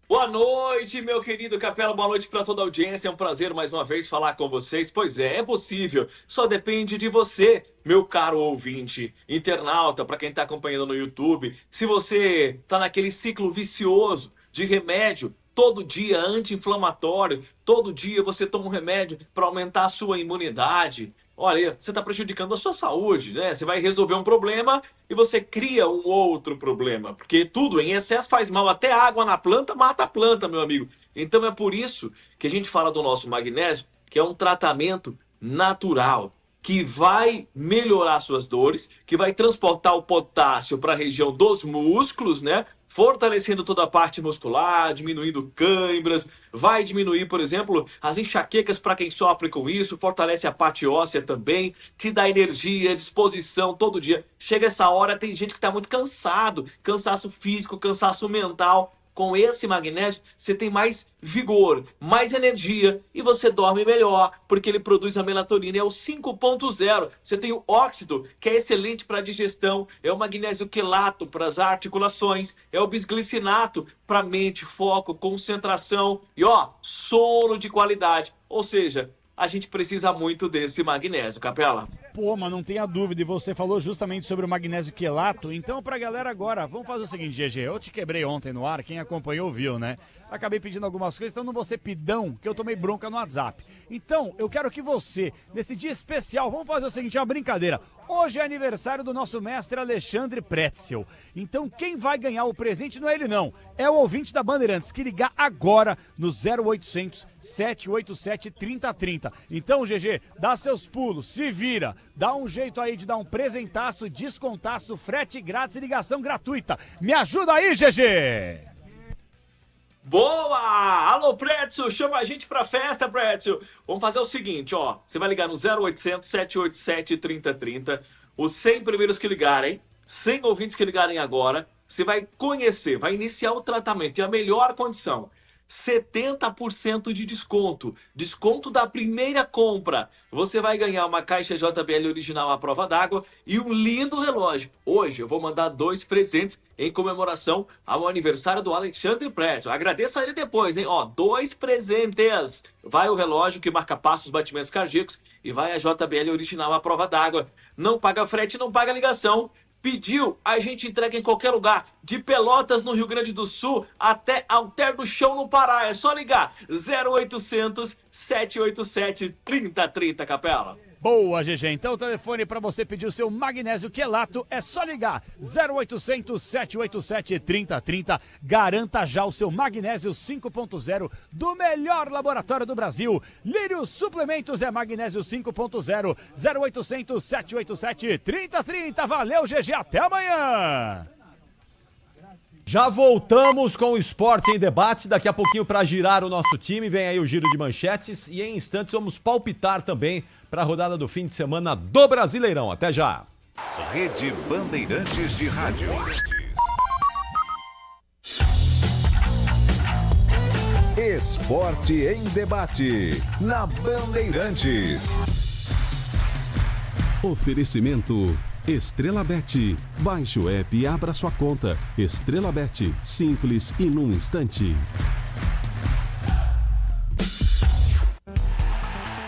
Boa noite, meu querido Capela, boa noite para toda a audiência, é um prazer mais uma vez falar com vocês. Pois é possível, só depende de você, meu caro ouvinte, internauta, para quem está acompanhando no YouTube. Se você está naquele ciclo vicioso de remédio, todo dia anti-inflamatório, todo dia você toma um remédio para aumentar a sua imunidade, olha, você está prejudicando a sua saúde, né? Você vai resolver um problema e você cria um outro problema. Porque tudo em excesso faz mal. Até água na planta mata a planta, meu amigo. Então é por isso que a gente fala do nosso magnésio, que é um tratamento natural, que vai melhorar suas dores, que vai transportar o potássio para a região dos músculos, né? Fortalecendo toda a parte muscular, diminuindo câimbras, vai diminuir, por exemplo, as enxaquecas para quem sofre com isso, fortalece a parte óssea também, te dá energia, disposição todo dia. Chega essa hora, tem gente que está muito cansado, cansaço físico, cansaço mental. Com esse magnésio, você tem mais vigor, mais energia e você dorme melhor, porque ele produz a melatonina, é o 5.0. Você tem o óxido, que é excelente para a digestão, é o magnésio quelato para as articulações, é o bisglicinato para mente, foco, concentração e sono de qualidade. Ou seja, a gente precisa muito desse magnésio, Capela. Pô, mas não tenha dúvida, e você falou justamente sobre o magnésio quelato, então pra galera agora, vamos fazer o seguinte, GG, eu te quebrei ontem no ar, quem acompanhou viu, né? Acabei pedindo algumas coisas, então não vou ser pidão, que eu tomei bronca no WhatsApp. Então, eu quero que você, nesse dia especial, vamos fazer o seguinte, é uma brincadeira. Hoje é aniversário do nosso mestre Alexandre Pretzel. Então quem vai ganhar o presente não é ele não, é o ouvinte da Bandeirantes, que ligar agora no 0800 787 3030. Então, GG, dá seus pulos, se vira, dá um jeito aí de dar um presentaço, descontaço, frete grátis e ligação gratuita. Me ajuda aí, GG! Boa! Alô, Pretzel, chama a gente pra festa, Pretzel. Vamos fazer o seguinte, você vai ligar no 0800 787 3030. Os 100 primeiros que ligarem, 100 ouvintes que ligarem agora, você vai conhecer, vai iniciar o tratamento e a melhor condição. 70% de desconto. Desconto da primeira compra. Você vai ganhar uma caixa JBL original à prova d'água e um lindo relógio. Hoje eu vou mandar 2 presentes em comemoração ao aniversário do Alexandre Pretzel. Agradeça a ele depois, hein? 2 presentes. Vai o relógio que marca passos, batimentos cardíacos e vai a JBL original à prova d'água. Não paga frete, não paga ligação. Pediu, a gente entrega em qualquer lugar, de Pelotas no Rio Grande do Sul até Alter do Chão no Pará. É só ligar 0800 787 3030, Capela. Boa, GG. Então o telefone para você pedir o seu magnésio quelato é só ligar 0800 787 3030. Garanta já o seu magnésio 5.0 do melhor laboratório do Brasil. Lírios Suplementos é magnésio 5.0. 0800 787 3030. Valeu, GG. Até amanhã. Já voltamos com o Esporte em Debate, daqui a pouquinho para girar o nosso time, vem aí o giro de manchetes e em instantes vamos palpitar também para a rodada do fim de semana do Brasileirão. Até já! Rede Bandeirantes de Rádio. Esporte em Debate, na Bandeirantes. Oferecimento Estrela Bet. Baixe o app e abra sua conta. Estrela Bet, simples e num instante.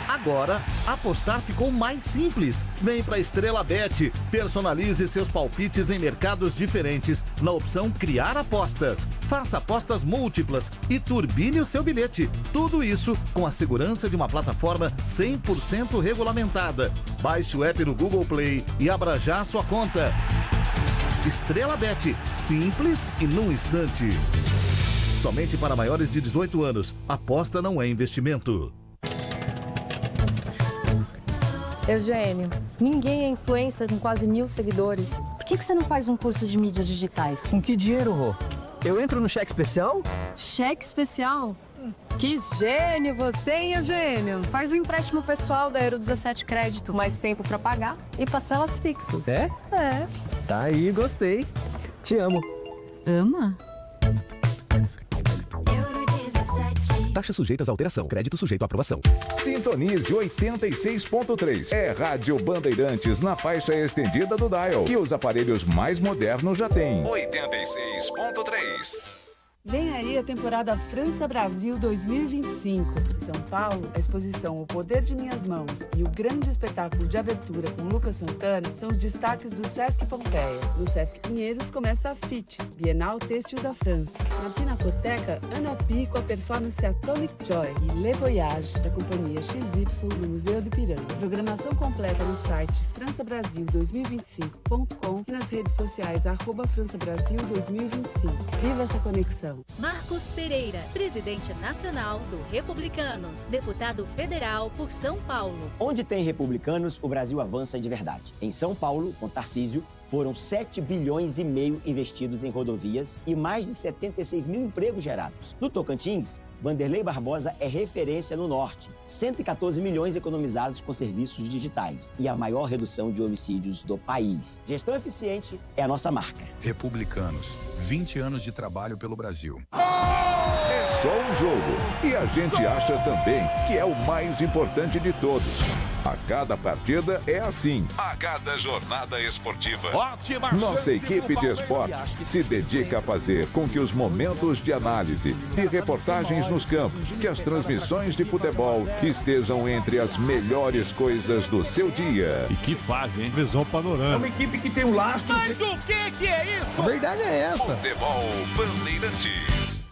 Agora, apostar ficou mais simples. Vem pra Estrela Bet. Personalize seus palpites em mercados diferentes na opção Criar Apostas. Faça apostas múltiplas e turbine o seu bilhete. Tudo isso com a segurança de uma plataforma 100% regulamentada. Baixe o app no Google Play e abra já a sua conta. Estrela Bet, simples e num instante. Somente para maiores de 18 anos. Aposta não é investimento. Eugênio, ninguém é influencer com quase 1.000 seguidores. Por que você não faz um curso de mídias digitais? Com que dinheiro, Rô? Eu entro no cheque especial? Cheque especial? Que gênio você, hein, Eugênio? Faz um empréstimo pessoal da Euro 17 Crédito, mais tempo pra pagar e parcelas fixas. É? É. Tá aí, gostei. Te amo. Ama? Taxas sujeitas à alteração. Crédito sujeito à aprovação. Sintonize 86.3. É Rádio Bandeirantes na faixa estendida do dial, que os aparelhos mais modernos já têm. 86.3. Vem aí a temporada França-Brasil 2025. Em São Paulo, a exposição O Poder de Minhas Mãos e o grande espetáculo de abertura com Lucas Santana são os destaques do Sesc Pompeia. No Sesc Pinheiros começa a FIT, Bienal Têxtil da França. Na Pinacoteca, Ana Pi com a performance Atomic Joy e Le Voyage, da companhia XY no Museu do Ipiranga. Programação completa no site françabrasil2025.com e nas redes sociais @françabrasil2025. Viva essa conexão! Marcos Pereira, presidente nacional do Republicanos, deputado federal por São Paulo. Onde tem republicanos, o Brasil avança de verdade. Em São Paulo, com Tarcísio, foram 7,5 bilhões investidos em rodovias e mais de 76 mil empregos gerados. No Tocantins, Vanderlei Barbosa é referência no Norte. 114 milhões economizados com serviços digitais e a maior redução de homicídios do país. Gestão eficiente é a nossa marca. Republicanos, 20 anos de trabalho pelo Brasil. É só um jogo e a gente acha também que é o mais importante de todos. A cada partida é assim. A cada jornada esportiva. Ótima Nossa equipe de esportes se dedica a fazer com que os momentos de análise e reportagens nos campos, que as transmissões de futebol estejam entre as melhores coisas do seu dia. E que fase, hein? Visão panorâmica. É uma equipe que tem um lastro. Mas o que é isso? A verdade é essa. Futebol Bandeirantes.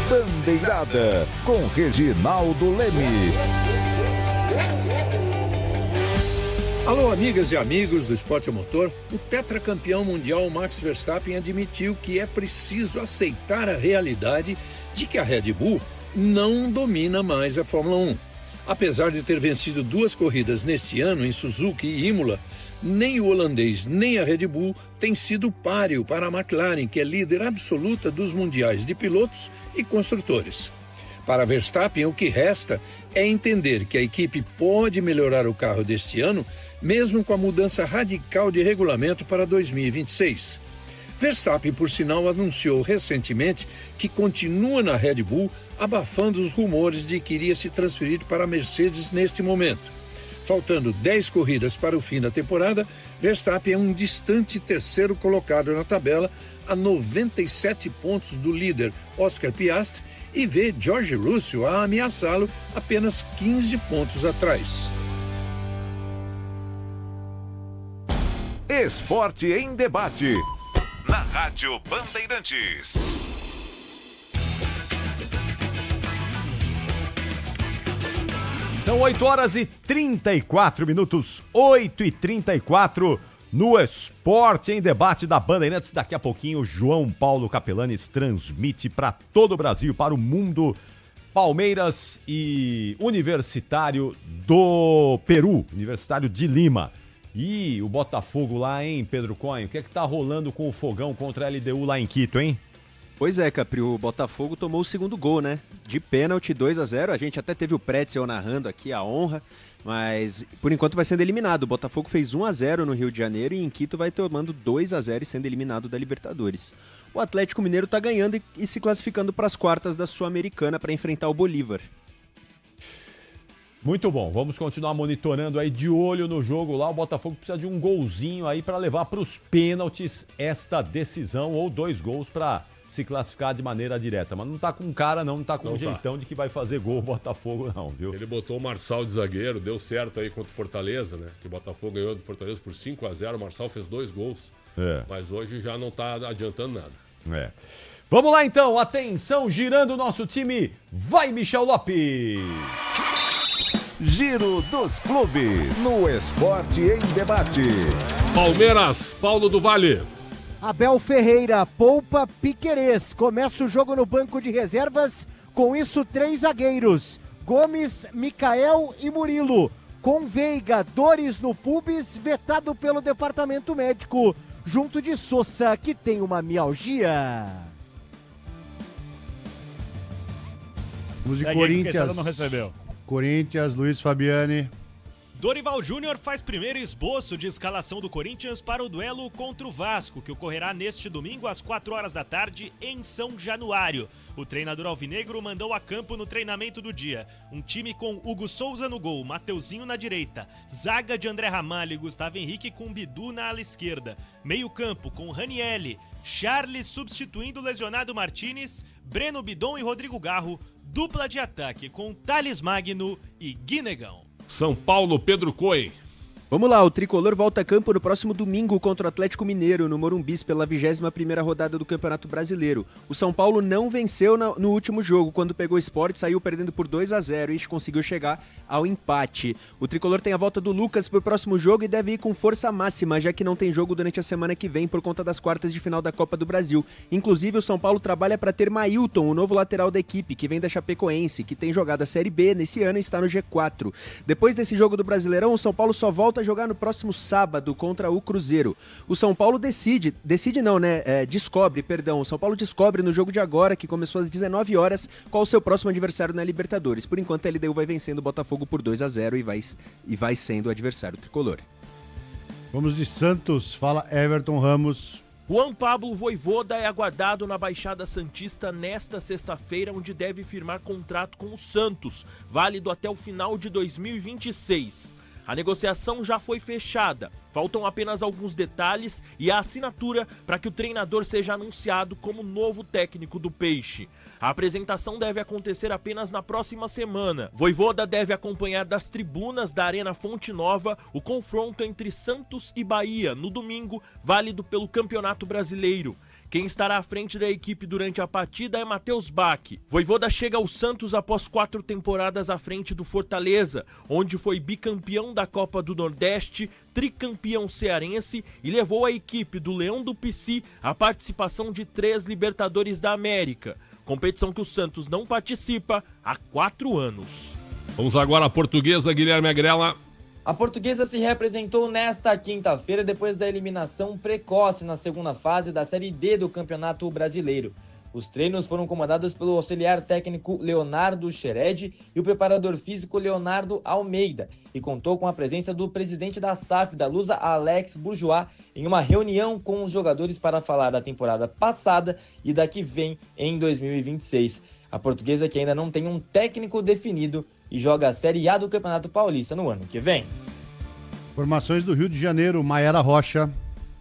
Bandeirada com Reginaldo Leme. Alô, amigas e amigos do esporte a motor. O tetracampeão mundial Max Verstappen admitiu que é preciso aceitar a realidade de que a Red Bull não domina mais a Fórmula 1. Apesar de ter vencido 2 corridas neste ano em Suzuka e Imola, nem o holandês nem a Red Bull têm sido páreo para a McLaren, que é líder absoluta dos mundiais de pilotos e construtores. Para Verstappen, o que resta é entender que a equipe pode melhorar o carro deste ano, mesmo com a mudança radical de regulamento para 2026. Verstappen, por sinal, anunciou recentemente que continua na Red Bull, abafando os rumores de que iria se transferir para a Mercedes neste momento. Faltando 10 corridas para o fim da temporada, Verstappen é um distante terceiro colocado na tabela, a 97 pontos do líder Oscar Piastri, e vê George Russell a ameaçá-lo apenas 15 pontos atrás. Esporte em debate. Na Rádio Bandeirantes. São 8 horas e 34 minutos, 8h34 no Esporte em Debate da Bandeirantes. Daqui a pouquinho, João Paulo Capelanes transmite para todo o Brasil, para o mundo, Palmeiras e Universitário do Peru, Universitário de Lima. E o Botafogo lá, hein, Pedro Cohen? O que é que tá rolando com o Fogão contra a LDU lá em Quito, hein? Pois é, Capri, o Botafogo tomou o segundo gol, né? De pênalti, 2-0. A gente até teve o Pretzel narrando aqui, a honra, mas por enquanto vai sendo eliminado. O Botafogo fez 1-0 no Rio de Janeiro e em Quito vai tomando 2-0 e sendo eliminado da Libertadores. O Atlético Mineiro tá ganhando e se classificando para as quartas da Sul-Americana para enfrentar o Bolívar. Muito bom, vamos continuar monitorando aí, de olho no jogo lá. O Botafogo precisa de um golzinho aí para levar para os pênaltis esta decisão, ou 2 gols para se classificar de maneira direta. Mas não tá com cara não tá com jeitão de que vai fazer gol o Botafogo não, viu? Ele botou o Marçal de zagueiro, deu certo aí contra o Fortaleza, né? Que o Botafogo ganhou do Fortaleza por 5-0, o Marçal fez 2 gols. Mas hoje já não tá adiantando nada. Vamos lá então, atenção, girando o nosso time, vai Michel Lopes! Giro dos Clubes. No Esporte em Debate. Palmeiras, Paulo do Vale. Abel Ferreira poupa Piquerez. Começa o jogo no banco de reservas. Com isso, 3 zagueiros. Gomes, Micael e Murilo. Com Veiga, dores no pubis, vetado pelo departamento médico. Junto de Sousa, que tem uma mialgia. Vamos de Segue Corinthians. não recebeu. Corinthians, Luiz Fabiani. Dorival Júnior faz primeiro esboço de escalação do Corinthians para o duelo contra o Vasco, que ocorrerá neste domingo às 4 horas da tarde em São Januário. O treinador alvinegro mandou a campo no treinamento do dia um time com Hugo Souza no gol, Mateuzinho na direita, zaga de André Ramalho e Gustavo Henrique com Bidu na ala esquerda, meio campo com Ranielli, Charles substituindo o lesionado Martinez, Breno Bidon e Rodrigo Garro, dupla de ataque com Thales Magno e Guinegão. São Paulo, Pedro Coen. Vamos lá, o Tricolor volta a campo no próximo domingo contra o Atlético Mineiro, no Morumbis, pela 21ª rodada do Campeonato Brasileiro. O São Paulo não venceu no último jogo, quando pegou o Sport, saiu perdendo por 2-0 e conseguiu chegar ao empate. O Tricolor tem a volta do Lucas para o próximo jogo e deve ir com força máxima, já que não tem jogo durante a semana que vem por conta das quartas de final da Copa do Brasil. Inclusive, o São Paulo trabalha para ter Mailton, o novo lateral da equipe, que vem da Chapecoense, que tem jogado a Série B nesse ano e está no G4. Depois desse jogo do Brasileirão, o São Paulo só volta a jogar no próximo sábado contra o Cruzeiro. O São Paulo descobre no jogo de agora, que começou às 19 horas, qual o seu próximo adversário na Libertadores. Por enquanto, a LDU vai vencendo o Botafogo por 2-0 e vai sendo o adversário tricolor. Vamos de Santos, fala Everton Ramos. Juan Pablo Vojvoda é aguardado na Baixada Santista nesta sexta-feira, onde deve firmar contrato com o Santos, válido até o final de 2026. A negociação já foi fechada, faltam apenas alguns detalhes e a assinatura para que o treinador seja anunciado como novo técnico do Peixe. A apresentação deve acontecer apenas na próxima semana. Vojvoda deve acompanhar das tribunas da Arena Fonte Nova o confronto entre Santos e Bahia no domingo, válido pelo Campeonato Brasileiro. Quem estará à frente da equipe durante a partida é Matheus Bach. Vojvoda chega ao Santos após 4 temporadas à frente do Fortaleza, onde foi bicampeão da Copa do Nordeste, tricampeão cearense e levou a equipe do Leão do Pici à participação de 3 Libertadores da América, competição que o Santos não participa há 4 anos. Vamos agora à Portuguesa, Guilherme Agrela. A Portuguesa se representou nesta quinta-feira depois da eliminação precoce na segunda fase da Série D do Campeonato Brasileiro. Os treinos foram comandados pelo auxiliar técnico Leonardo Xered e o preparador físico Leonardo Almeida e contou com a presença do presidente da SAF da Lusa, Alex Bourgeois, em uma reunião com os jogadores para falar da temporada passada e da que vem em 2026. A Portuguesa, que ainda não tem um técnico definido, e joga a Série A do Campeonato Paulista no ano que vem. Formações do Rio de Janeiro, Maiara Rocha.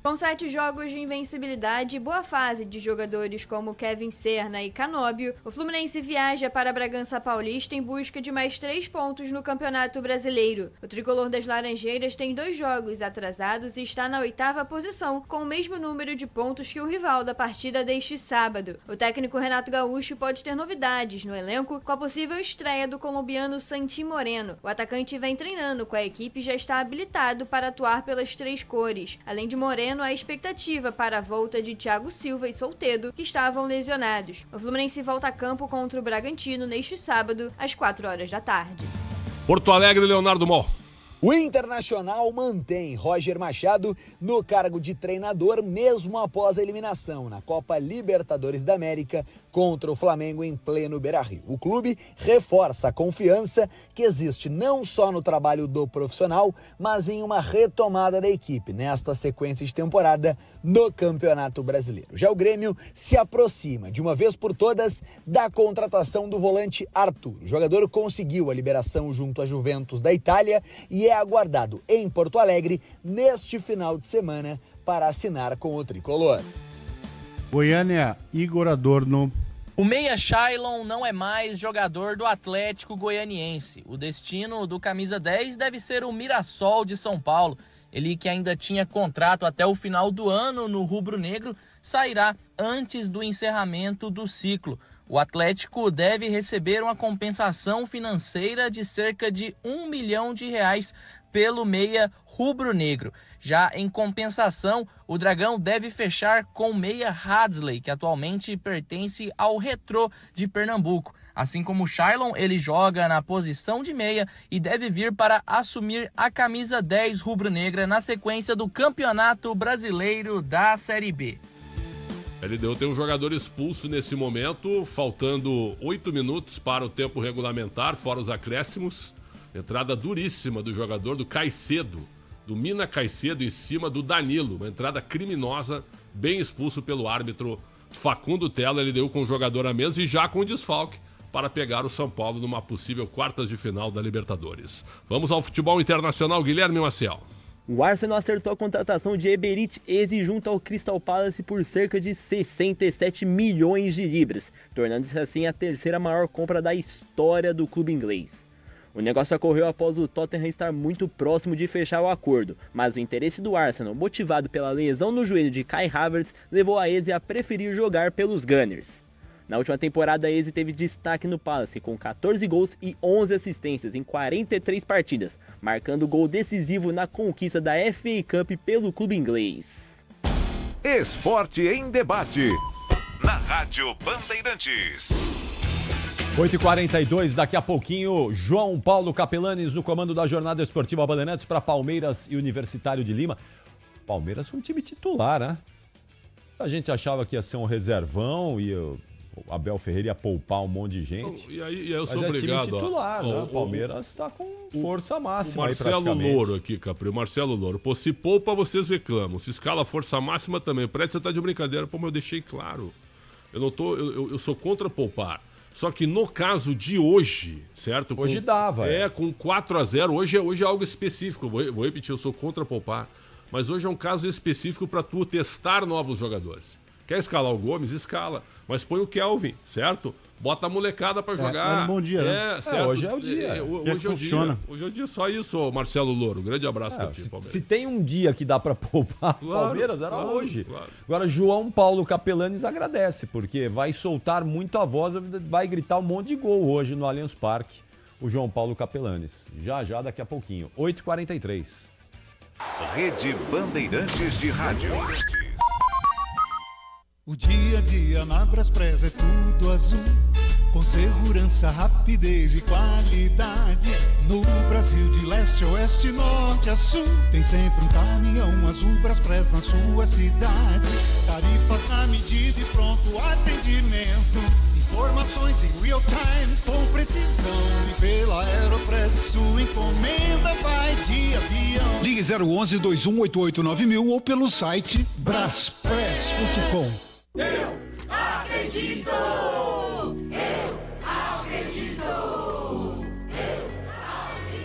Com 7 jogos de invencibilidade e boa fase de jogadores como Kevin Serna e Canóbio, o Fluminense viaja para Bragança Paulista em busca de mais 3 pontos no Campeonato Brasileiro. O tricolor das Laranjeiras tem 2 jogos atrasados e está na 8ª posição, com o mesmo número de pontos que o rival da partida deste sábado. O técnico Renato Gaúcho pode ter novidades no elenco, com a possível estreia do colombiano Santi Moreno. O atacante vem treinando com a equipe e já está habilitado para atuar pelas 3 cores. Além de Moreno, a expectativa para a volta de Thiago Silva e Soltedo, que estavam lesionados. O Fluminense volta a campo contra o Bragantino neste sábado, às 4 horas da tarde. Porto Alegre, Leonardo Mol. O Internacional mantém Roger Machado no cargo de treinador mesmo após a eliminação na Copa Libertadores da América contra o Flamengo em pleno Beira-Rio. O clube reforça a confiança que existe não só no trabalho do profissional, mas em uma retomada da equipe nesta sequência de temporada no Campeonato Brasileiro. Já o Grêmio se aproxima de uma vez por todas da contratação do volante Arthur. O jogador conseguiu a liberação junto à Juventus da Itália e é aguardado em Porto Alegre neste final de semana para assinar com o tricolor. Goiânia, Igor Adorno. O meia Shailon não é mais jogador do Atlético Goianiense. O destino do camisa 10 deve ser o Mirassol de São Paulo. Ele, que ainda tinha contrato até o final do ano no rubro-negro, sairá antes do encerramento do ciclo. O Atlético deve receber uma compensação financeira de cerca de R$1 milhão pelo meia rubro-negro. Já em compensação, o Dragão deve fechar com o meia Hadley, que atualmente pertence ao Retrô de Pernambuco. Assim como o Shailon, ele joga na posição de meia e deve vir para assumir a camisa 10 rubro-negra na sequência do Campeonato Brasileiro da Série B. A LDU tem um jogador expulso nesse momento, faltando 8 minutos para o tempo regulamentar, fora os acréscimos. Entrada duríssima do jogador do Caicedo, do Mina Caicedo em cima do Danilo. Uma entrada criminosa, bem expulso pelo árbitro Facundo Tella. Ele deu com o jogador a menos e já com desfalque para pegar o São Paulo numa possível quartas de final da Libertadores. Vamos ao futebol internacional, Guilherme Maciel. O Arsenal acertou a contratação de Eberit Eze junto ao Crystal Palace por cerca de 67 milhões de libras, tornando-se assim a terceira maior compra da história do clube inglês. O negócio ocorreu após o Tottenham estar muito próximo de fechar o acordo, mas o interesse do Arsenal, motivado pela lesão no joelho de Kai Havertz, levou a Eze a preferir jogar pelos Gunners. Na última temporada, Eze teve destaque no Palace, com 14 gols e 11 assistências em 43 partidas, marcando gol decisivo na conquista da FA Cup pelo clube inglês. Esporte em debate, na Rádio Bandeirantes. 8h42, daqui a pouquinho, João Paulo Capelanes no comando da Jornada Esportiva Bandeirantes para Palmeiras e Universitário de Lima. Palmeiras um time titular, né? A gente achava que ia ser um reservão e o Abel Ferreira ia poupar um monte de gente. E aí eu sou mas obrigado. Time titular, né? O Palmeiras está com força máxima. O Marcelo Louro aqui, Capri, o Marcelo Louro. Pô, se poupa, vocês reclamam. Se escala força máxima também. Parece que você tá de brincadeira, como eu deixei claro. Eu sou contra poupar. Só que no caso de hoje, certo? Hoje dava. Com 4-0, hoje é algo específico. Vou repetir, eu sou contra poupar. Mas hoje é um caso específico para tu testar novos jogadores. Quer escalar o Gomes? Escala. Mas põe o Kelvin, certo? Bota a molecada pra jogar. É um bom dia, né? Certo. Hoje é o dia. Hoje é o dia. Hoje é o dia. Só isso, Marcelo Louro. Grande abraço pra ti, Palmeiras. Se tem um dia que dá pra poupar o Palmeiras, era hoje. Claro. Agora, João Paulo Capelanes agradece, porque vai soltar muito a voz, vai gritar um monte de gol hoje no Allianz Parque, o João Paulo Capelanes. Já, daqui a pouquinho. 8h43. Rede Bandeirantes de Rádio. O dia a dia na Braspress é tudo azul, com segurança, rapidez e qualidade. No Brasil de leste a oeste, norte a sul, tem sempre um caminhão azul Braspress na sua cidade. Tarifas na medida e pronto atendimento, informações em real time com precisão. E pela Aeropress sua encomenda vai de avião. Ligue 011 2188 9000 ou pelo site braspress.com. Eu acredito! Eu acredito!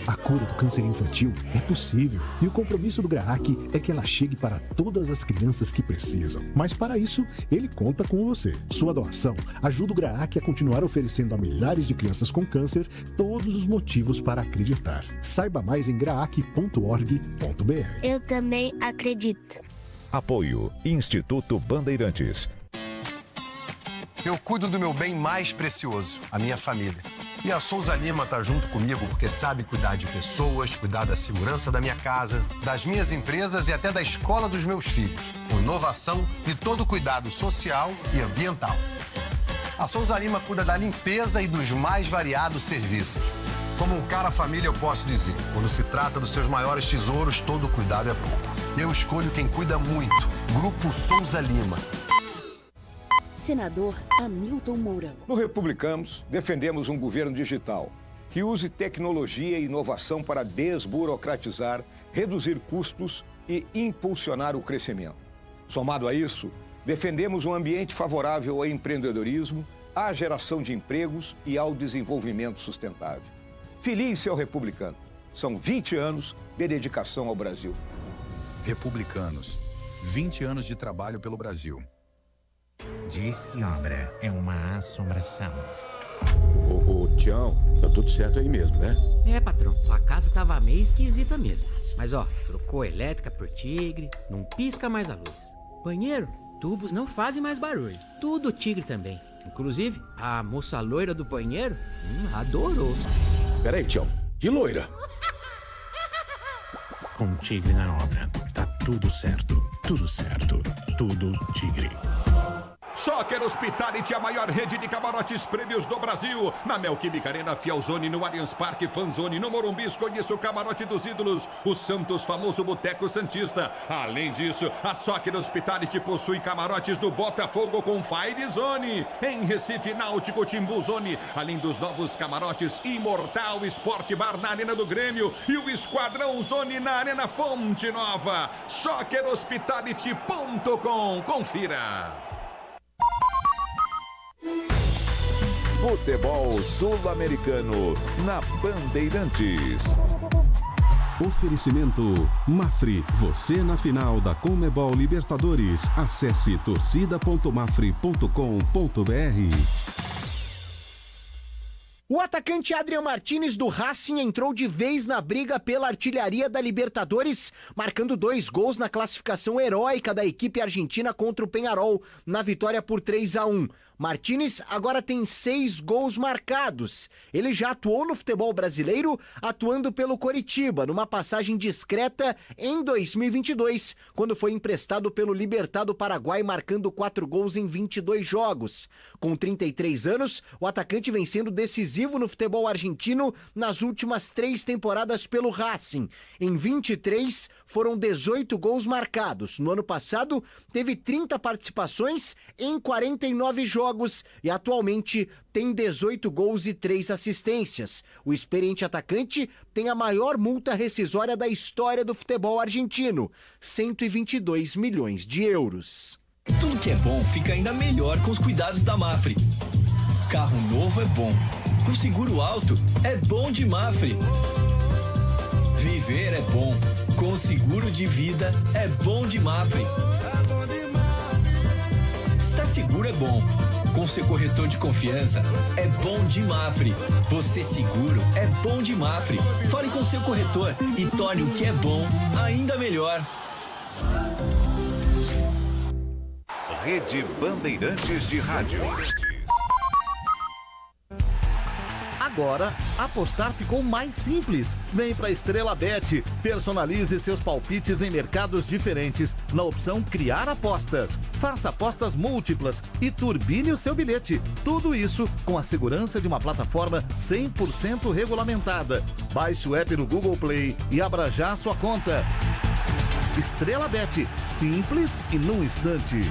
A cura do câncer infantil é possível e o compromisso do GRAAC é que ela chegue para todas as crianças que precisam. Mas para isso, ele conta com você. Sua doação ajuda o GRAAC a continuar oferecendo a milhares de crianças com câncer todos os motivos para acreditar. Saiba mais em graac.org.br. Eu também acredito. Apoio Instituto Bandeirantes. Eu cuido do meu bem mais precioso, a minha família. E a Souza Lima tá junto comigo porque sabe cuidar de pessoas, cuidar da segurança da minha casa, das minhas empresas e até da escola dos meus filhos, com inovação e todo cuidado social e ambiental. A Souza Lima cuida da limpeza e dos mais variados serviços. Como um cara família, eu posso dizer, quando se trata dos seus maiores tesouros, todo cuidado é pouco. Eu escolho quem cuida muito. Grupo Souza Lima. Senador Hamilton Mourão. No Republicanos, defendemos um governo digital que use tecnologia e inovação para desburocratizar, reduzir custos e impulsionar o crescimento. Somado a isso, defendemos um ambiente favorável ao empreendedorismo, à geração de empregos e ao desenvolvimento sustentável. Filie-se ao Republicano. São 20 anos de dedicação ao Brasil. Republicanos, 20 anos de trabalho pelo Brasil. Diz que obra é uma assombração. Ô, Tião, tá tudo certo aí mesmo, né? É, patrão, tua casa tava meio esquisita mesmo. Mas ó, trocou a elétrica por Tigre, não pisca mais a luz. Banheiro, tubos não fazem mais barulho. Tudo Tigre também. Inclusive, a moça loira do banheiro adorou. Peraí, Tião. Que loira? Com Tigre na obra. Tá tudo certo. Tudo certo. Tudo Tigre. Soccer Hospitality, a maior rede de camarotes prêmios do Brasil. Na Neoquímica Arena, Fielzone, no Allianz Parque, Fanzone, no Morumbi, conheça o camarote dos ídolos, o Santos, famoso Boteco Santista. Além disso, a Soccer Hospitality possui camarotes do Botafogo com Fire Zone, em Recife, Náutico, Timbu Zone, além dos novos camarotes Imortal Sport Bar na Arena do Grêmio e o Esquadrão Zone na Arena Fonte Nova. SoccerHospitality.com. Confira. Futebol Sul-Americano na Bandeirantes. Oferecimento Mafre, você na final da Conmebol Libertadores. Acesse torcida.mafre.com.br. O atacante Adrian Martínez do Racing entrou de vez na briga pela artilharia da Libertadores, marcando 2 gols na classificação heróica da equipe argentina contra o Peñarol, na vitória por 3-1. Martínez agora tem 6 gols marcados. Ele já atuou no futebol brasileiro, atuando pelo Coritiba, numa passagem discreta em 2022, quando foi emprestado pelo Libertad do Paraguai, marcando 4 gols em 22 jogos. Com 33 anos, o atacante vem sendo decisivo no futebol argentino nas últimas 3 temporadas pelo Racing. Em 23, foram 18 gols marcados. No ano passado, teve 30 participações em 49 jogos e atualmente tem 18 gols e 3 assistências. O experiente atacante tem a maior multa rescisória da história do futebol argentino, 122 milhões de euros. Tudo que é bom fica ainda melhor com os cuidados da Mafre. Carro novo é bom. Com seguro alto é bom de Mafre. Viver é bom. Com seguro de vida é bom de Mafre. Estar seguro é bom. Com seu corretor de confiança é bom de Mafre. Você seguro é bom de Mafre. Fale com seu corretor e torne o que é bom ainda melhor. Rede Bandeirantes de Rádio. Agora, apostar ficou mais simples. Vem pra Estrela Bet. Personalize seus palpites em mercados diferentes na opção Criar Apostas. Faça apostas múltiplas e turbine o seu bilhete. Tudo isso com a segurança de uma plataforma 100% regulamentada. Baixe o app no Google Play e abra já a sua conta. Estrela Bet. Simples e num instante.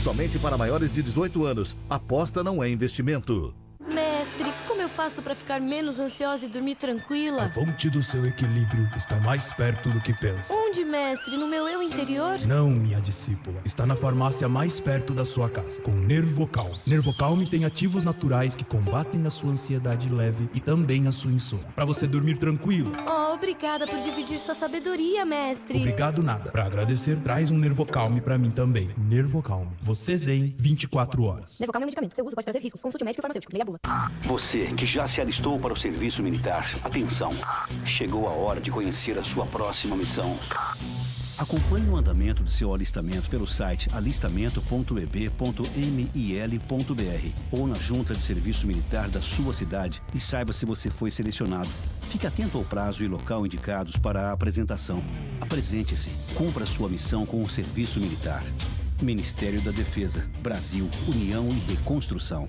Somente para maiores de 18 anos. Aposta não é investimento. Mestre, como eu faço para ficar menos ansiosa e dormir tranquila? A fonte do seu equilíbrio está mais perto do que pensa. Onde, mestre? No meu eu interior? Não, minha discípula. Está na farmácia mais perto da sua casa, com Nervocalm. Nervocalm tem ativos naturais que combatem a sua ansiedade leve e também a sua insônia, para você dormir tranquila. Oh, obrigada por dividir sua sabedoria, mestre. Obrigado nada. Para agradecer, traz um Nervocalm para mim também. Nervocalm. Você zen 24 horas. Nervocalm é um medicamento. Seu uso pode trazer riscos. Consulte o médico e o farmacêutico. Leia a bula. Você que já se alistou para o serviço militar, atenção, chegou a hora de conhecer a sua próxima missão. Acompanhe o andamento do seu alistamento pelo site alistamento.eb.mil.br ou na junta de serviço militar da sua cidade e saiba se você foi selecionado. Fique atento ao prazo e local indicados para a apresentação. Apresente-se, cumpra sua missão com o serviço militar. Ministério da Defesa, Brasil, União e Reconstrução.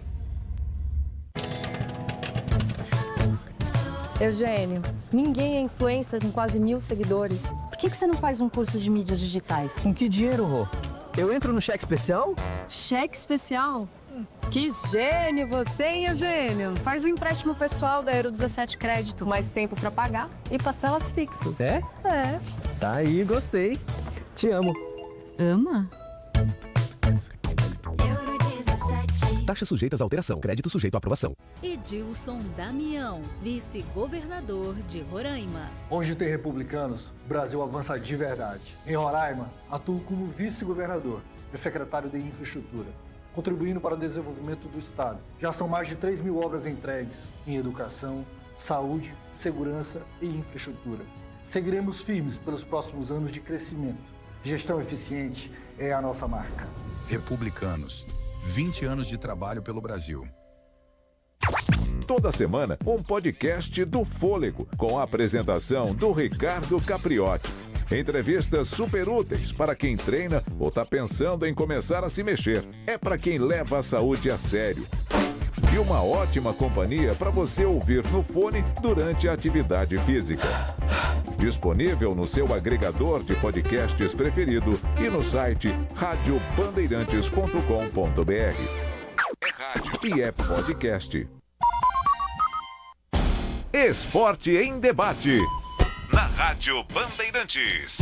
Eugênio, ninguém é influencer com quase 1000 seguidores. Por que você não faz um curso de mídias digitais? Com que dinheiro, Rô? Eu entro no cheque especial? Cheque especial? Que gênio você, hein, Eugênio? Faz um empréstimo pessoal da Euro 17 Crédito, mais tempo pra pagar e parcelas fixas. É? É. Tá aí, gostei. Te amo. Ama? Taxas sujeitas à alteração. Crédito sujeito à aprovação. Edilson Damião, vice-governador de Roraima. Onde tem republicanos, o Brasil avança de verdade. Em Roraima, atuo como vice-governador e secretário de infraestrutura, contribuindo para o desenvolvimento do Estado. Já são mais de 3.000 obras entregues em educação, saúde, segurança e infraestrutura. Seguiremos firmes pelos próximos anos de crescimento. Gestão eficiente é a nossa marca. Republicanos, 20 anos de trabalho pelo Brasil. Toda semana, um podcast do Fôlego, com a apresentação do Ricardo Capriotti. Entrevistas super úteis para quem treina ou está pensando em começar a se mexer. É para quem leva a saúde a sério. E uma ótima companhia para você ouvir no fone durante a atividade física. Disponível no seu agregador de podcasts preferido e no site radiobandeirantes.com.br. É rádio e é podcast. Esporte em Debate, na Rádio Bandeirantes.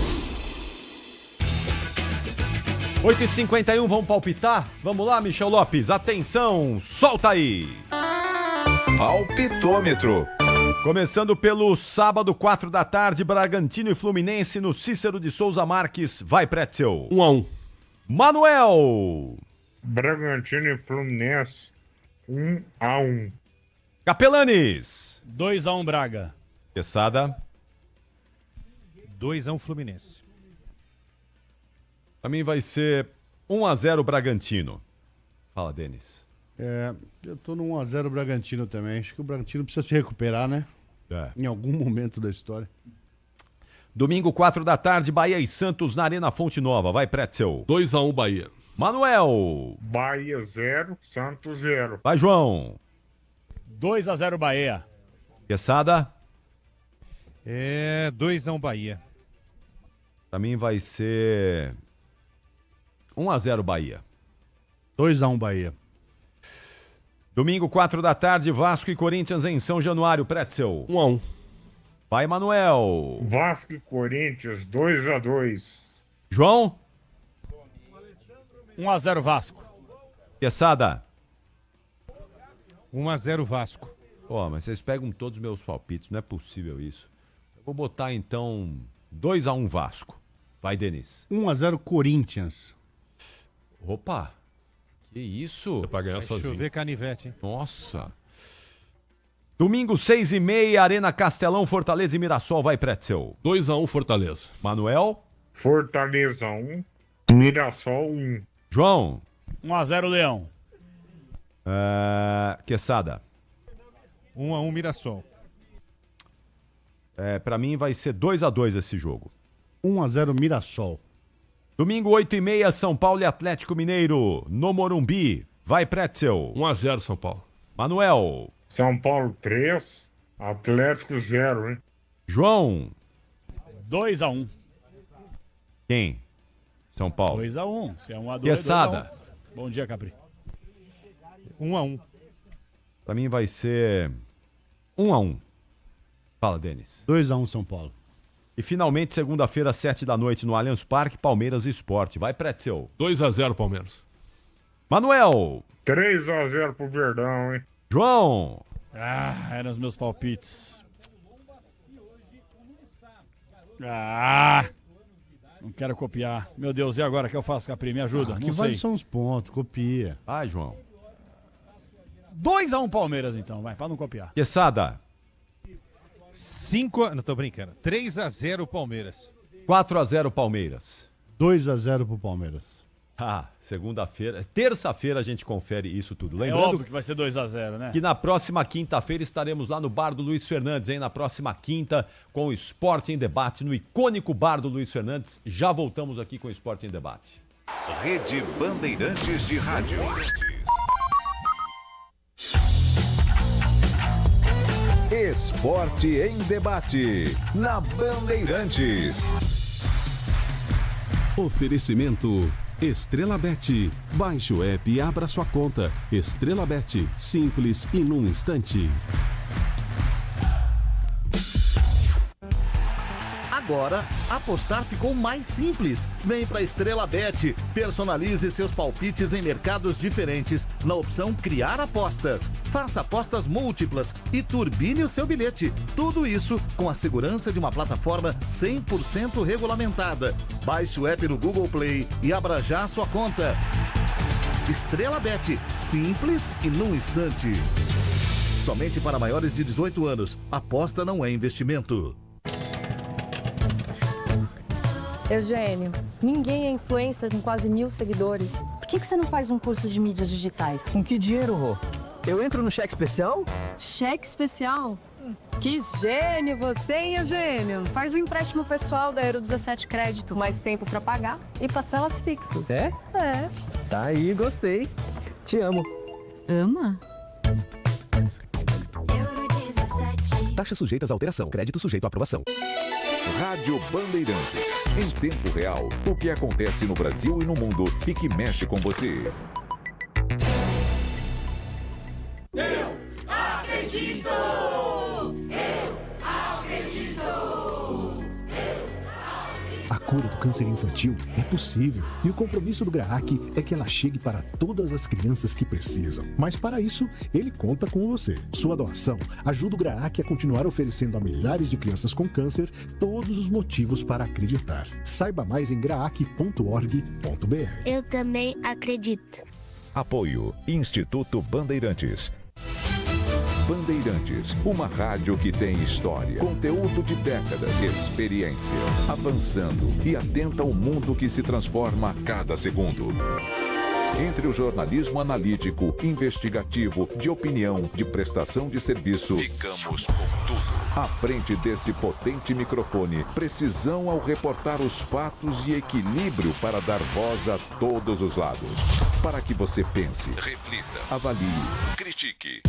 8h51, vamos palpitar? Vamos lá, Michel Lopes, atenção, solta aí! Palpitômetro. Começando pelo sábado, 4 da tarde, Bragantino e Fluminense no Cícero de Souza Marques, vai Pretzel. 1-1. Manuel. Bragantino e Fluminense, 1-1. Capelanes. 2-1 Braga. Quesada. 2-1 Fluminense. Pra mim vai ser 1-0 Bragantino. Fala, Denis. Eu tô no 1-0 Bragantino também. Acho que o Bragantino precisa se recuperar, né? Em algum momento da história. Domingo, 4 da tarde, Bahia e Santos na Arena Fonte Nova. Vai, Pretzel. 2-1 Bahia. Manuel. Bahia 0, Santos 0. Vai, João. 2-0 Bahia. Quesada. 2-1 Bahia. Pra mim vai ser 1-0 Bahia. 2-1 Bahia. Domingo, 4 da tarde, Vasco e Corinthians em São Januário, Pretzel. 1-1. Vai, Manuel. Vasco e Corinthians, 2-2. João. 1-0 Vasco. Quesada. 1-0 Vasco. Ó, mas vocês pegam todos os meus palpites, não é possível isso. Eu vou botar então 2-1 Vasco. Vai, Denis. 1-0 Corinthians. Opa, que isso? É pra ganhar sozinho. Deixa eu ver canivete, hein? Nossa. Domingo, 6h30, Arena Castelão, Fortaleza e Mirassol. Vai, Pretzel. 2-1 Fortaleza. Manuel. Fortaleza 1, Mirassol 1. João. 1-0 Leão. Quesada. 1-1 Mirassol. Pra mim vai ser 2-2 esse jogo. 1-0 Mirassol. Domingo, 8h30, São Paulo e Atlético Mineiro, no Morumbi. Vai, Pretzel. 1-0 São Paulo. Manuel. São Paulo 3, Atlético 0, hein? João. 2-1. Quem? São Paulo. 2-1. Se é 1-2. Quesada. 2-1. Bom dia, Capri. 1-1. Pra mim vai ser 1-1. Fala, Denis. 2-1 São Paulo. E finalmente, segunda-feira, 7 da noite, no Allianz Parque, Palmeiras e Sport. Vai, Pretzel. 2-0 Palmeiras. Manuel. 3-0 pro Verdão, hein? João. Eram os meus palpites. Não quero copiar. Meu Deus, e agora o que eu faço, Capri? Me ajuda. Que não vale sei. são os pontos, copia. Vai, João. 2-1 Palmeiras, então, vai, pra não copiar. Quesada. 5... Não, tô brincando. 3-0 Palmeiras. 4-0 Palmeiras. 2-0 pro Palmeiras. Segunda-feira. Terça-feira a gente confere isso tudo. É Lembrando óbvio que vai ser 2-0, né? que na próxima quinta-feira estaremos lá no Bar do Luiz Fernandes, hein? Na próxima quinta, com o Esporte em Debate, no icônico Bar do Luiz Fernandes. Já voltamos aqui com o Esporte em Debate. Rede Bandeirantes de Rádio. Esporte em Debate, na Bandeirantes. Oferecimento Estrela Bet. Baixe o app e abra sua conta. Estrela Bet, simples e num instante. Agora, apostar ficou mais simples. Vem para Estrela Bet. Personalize seus palpites em mercados diferentes na opção Criar Apostas. Faça apostas múltiplas e turbine o seu bilhete. Tudo isso com a segurança de uma plataforma 100% regulamentada. Baixe o app no Google Play e abra já a sua conta. Estrela Bet. Simples e num instante. Somente para maiores de 18 anos. Aposta não é investimento. Eugênio, ninguém é influencer com quase 1.000 seguidores. Por que você não faz um curso de mídias digitais? Com que dinheiro, Rô? Eu entro no cheque especial? Cheque especial? Que gênio você, hein, Eugênio? Faz um empréstimo pessoal da Euro 17 Crédito, mais tempo pra pagar e parcelas fixas. É? É. Tá aí, gostei. Te amo. Ama? Taxas sujeitas à alteração. Crédito sujeito à aprovação. Rádio Bandeirantes. Em tempo real, o que acontece no Brasil e no mundo e que mexe com você. Eu acredito! Eu acredito! A cura do câncer infantil é possível e o compromisso do GRAAC é que ela chegue para todas as crianças que precisam. Mas para isso, ele conta com você. Sua doação ajuda o GRAAC a continuar oferecendo a milhares de crianças com câncer todos os motivos para acreditar. Saiba mais em graac.org.br. Eu também acredito. Apoio Instituto Bandeirantes. Bandeirantes, uma rádio que tem história, conteúdo de décadas, experiência, avançando e atenta ao mundo que se transforma a cada segundo. Entre o jornalismo analítico, investigativo, de opinião, de prestação de serviço, ficamos com tudo. À frente desse potente microfone, precisão ao reportar os fatos e equilíbrio para dar voz a todos os lados. Para que você pense, reflita, avalie, critique.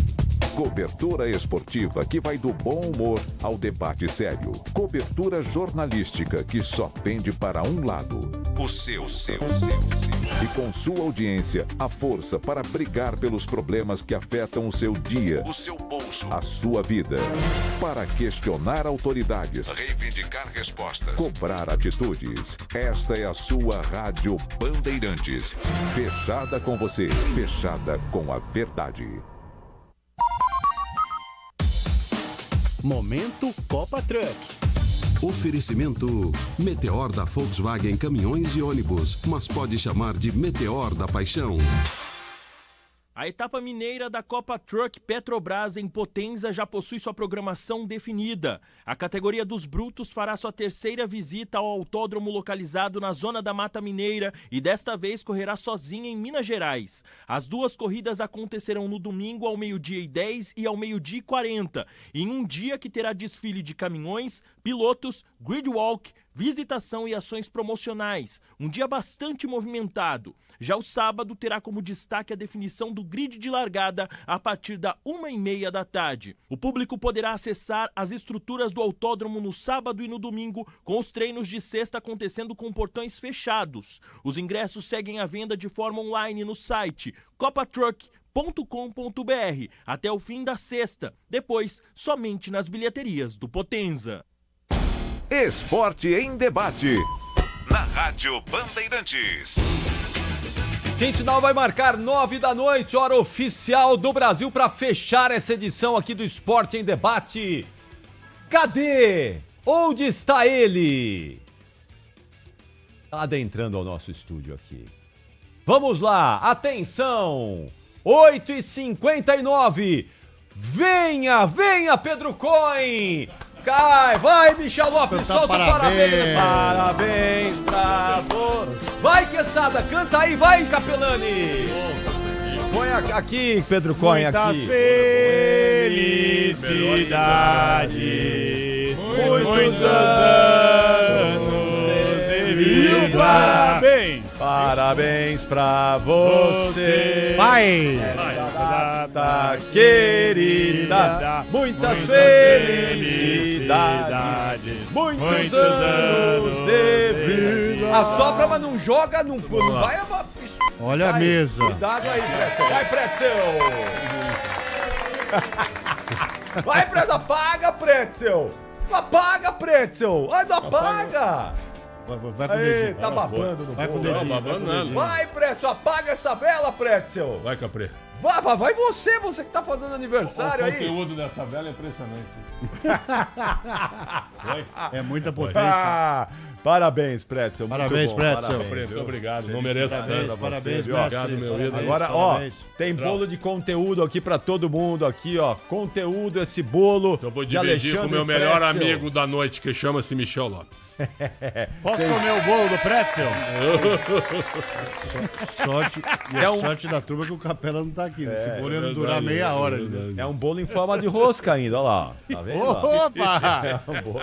Cobertura esportiva que vai do bom humor ao debate sério. Cobertura jornalística que só pende para um lado. O seu. E com sua audiência, a força para brigar pelos problemas que afetam o seu dia, o seu bolso, a sua vida. Para questionar autoridades, reivindicar respostas, cobrar atitudes. Esta é a sua Rádio Bandeirantes. Fechada com você, fechada com a verdade. Momento Copa Truck. Oferecimento Meteor da Volkswagen Caminhões e Ônibus, mas pode chamar de Meteor da Paixão. A etapa mineira da Copa Truck Petrobras em Potenza já possui sua programação definida. A categoria dos brutos fará sua terceira visita ao autódromo localizado na zona da Mata Mineira e desta vez correrá sozinha em Minas Gerais. As duas corridas acontecerão no domingo ao 12h10 e ao 12h40, em um dia que terá desfile de caminhões, pilotos, gridwalk, visitação e ações promocionais. Um dia bastante movimentado. Já o sábado terá como destaque a definição do grid de largada a partir da 1h30 da tarde. O público poderá acessar as estruturas do autódromo no sábado e no domingo, com os treinos de sexta acontecendo com portões fechados. Os ingressos seguem à venda de forma online no site copatruck.com.br até o fim da sexta. Depois, somente nas bilheterias do Potenza. Esporte em Debate, na Rádio Bandeirantes. Quintinal vai marcar 9 da noite, hora oficial do Brasil, para fechar essa edição aqui do Esporte em Debate. Cadê? Onde está ele? Adentrando ao nosso estúdio aqui. Vamos lá, atenção! 8h59. Venha, Pedro Cohen! Cai, vai, Michel Lopes, solta o parabéns. Parabéns pra você. Vai, Quesada, canta aí, vai, Capelani. Põe aqui, Pedro Cohen, aqui. Muitas felicidades, muitos anos de vida. Parabéns. Parabéns pra você. Vai. Data querida, muitas felicidades, muitos anos de vida. Assopra, mas não joga, não vai. Olha a mesa. Cuidado aí, Pretzel. Vai, Pretzel. Vai, Pretzel. Apaga, Pretzel. Apaga, Pretzel. Ai, não apaga. Vai com o dedinho. Tá babando no Vai com o bolo. dedinho. Vai, Pretzel. Apaga essa vela, Pretzel. Vai, Capri. Vai você que tá fazendo aniversário aí. O conteúdo dessa vela é impressionante. É muita potência. Parabéns, Pretzel. Parabéns, Pretzel. Muito obrigado. Não mereço tanto. Parabéns, obrigado, meu ídolo. Agora, tem bolo de conteúdo aqui pra todo mundo aqui, ó. Conteúdo, esse bolo. Eu vou dividir com o meu melhor amigo da noite, que chama-se Michel Lopes. Posso comer o bolo do Pretzel? Sorte. E a sorte da turma que o Capela não tá aqui. Esse bolo ia não durar meia hora. É um bolo em forma de rosca ainda, olha lá. Tá vendo? Opa!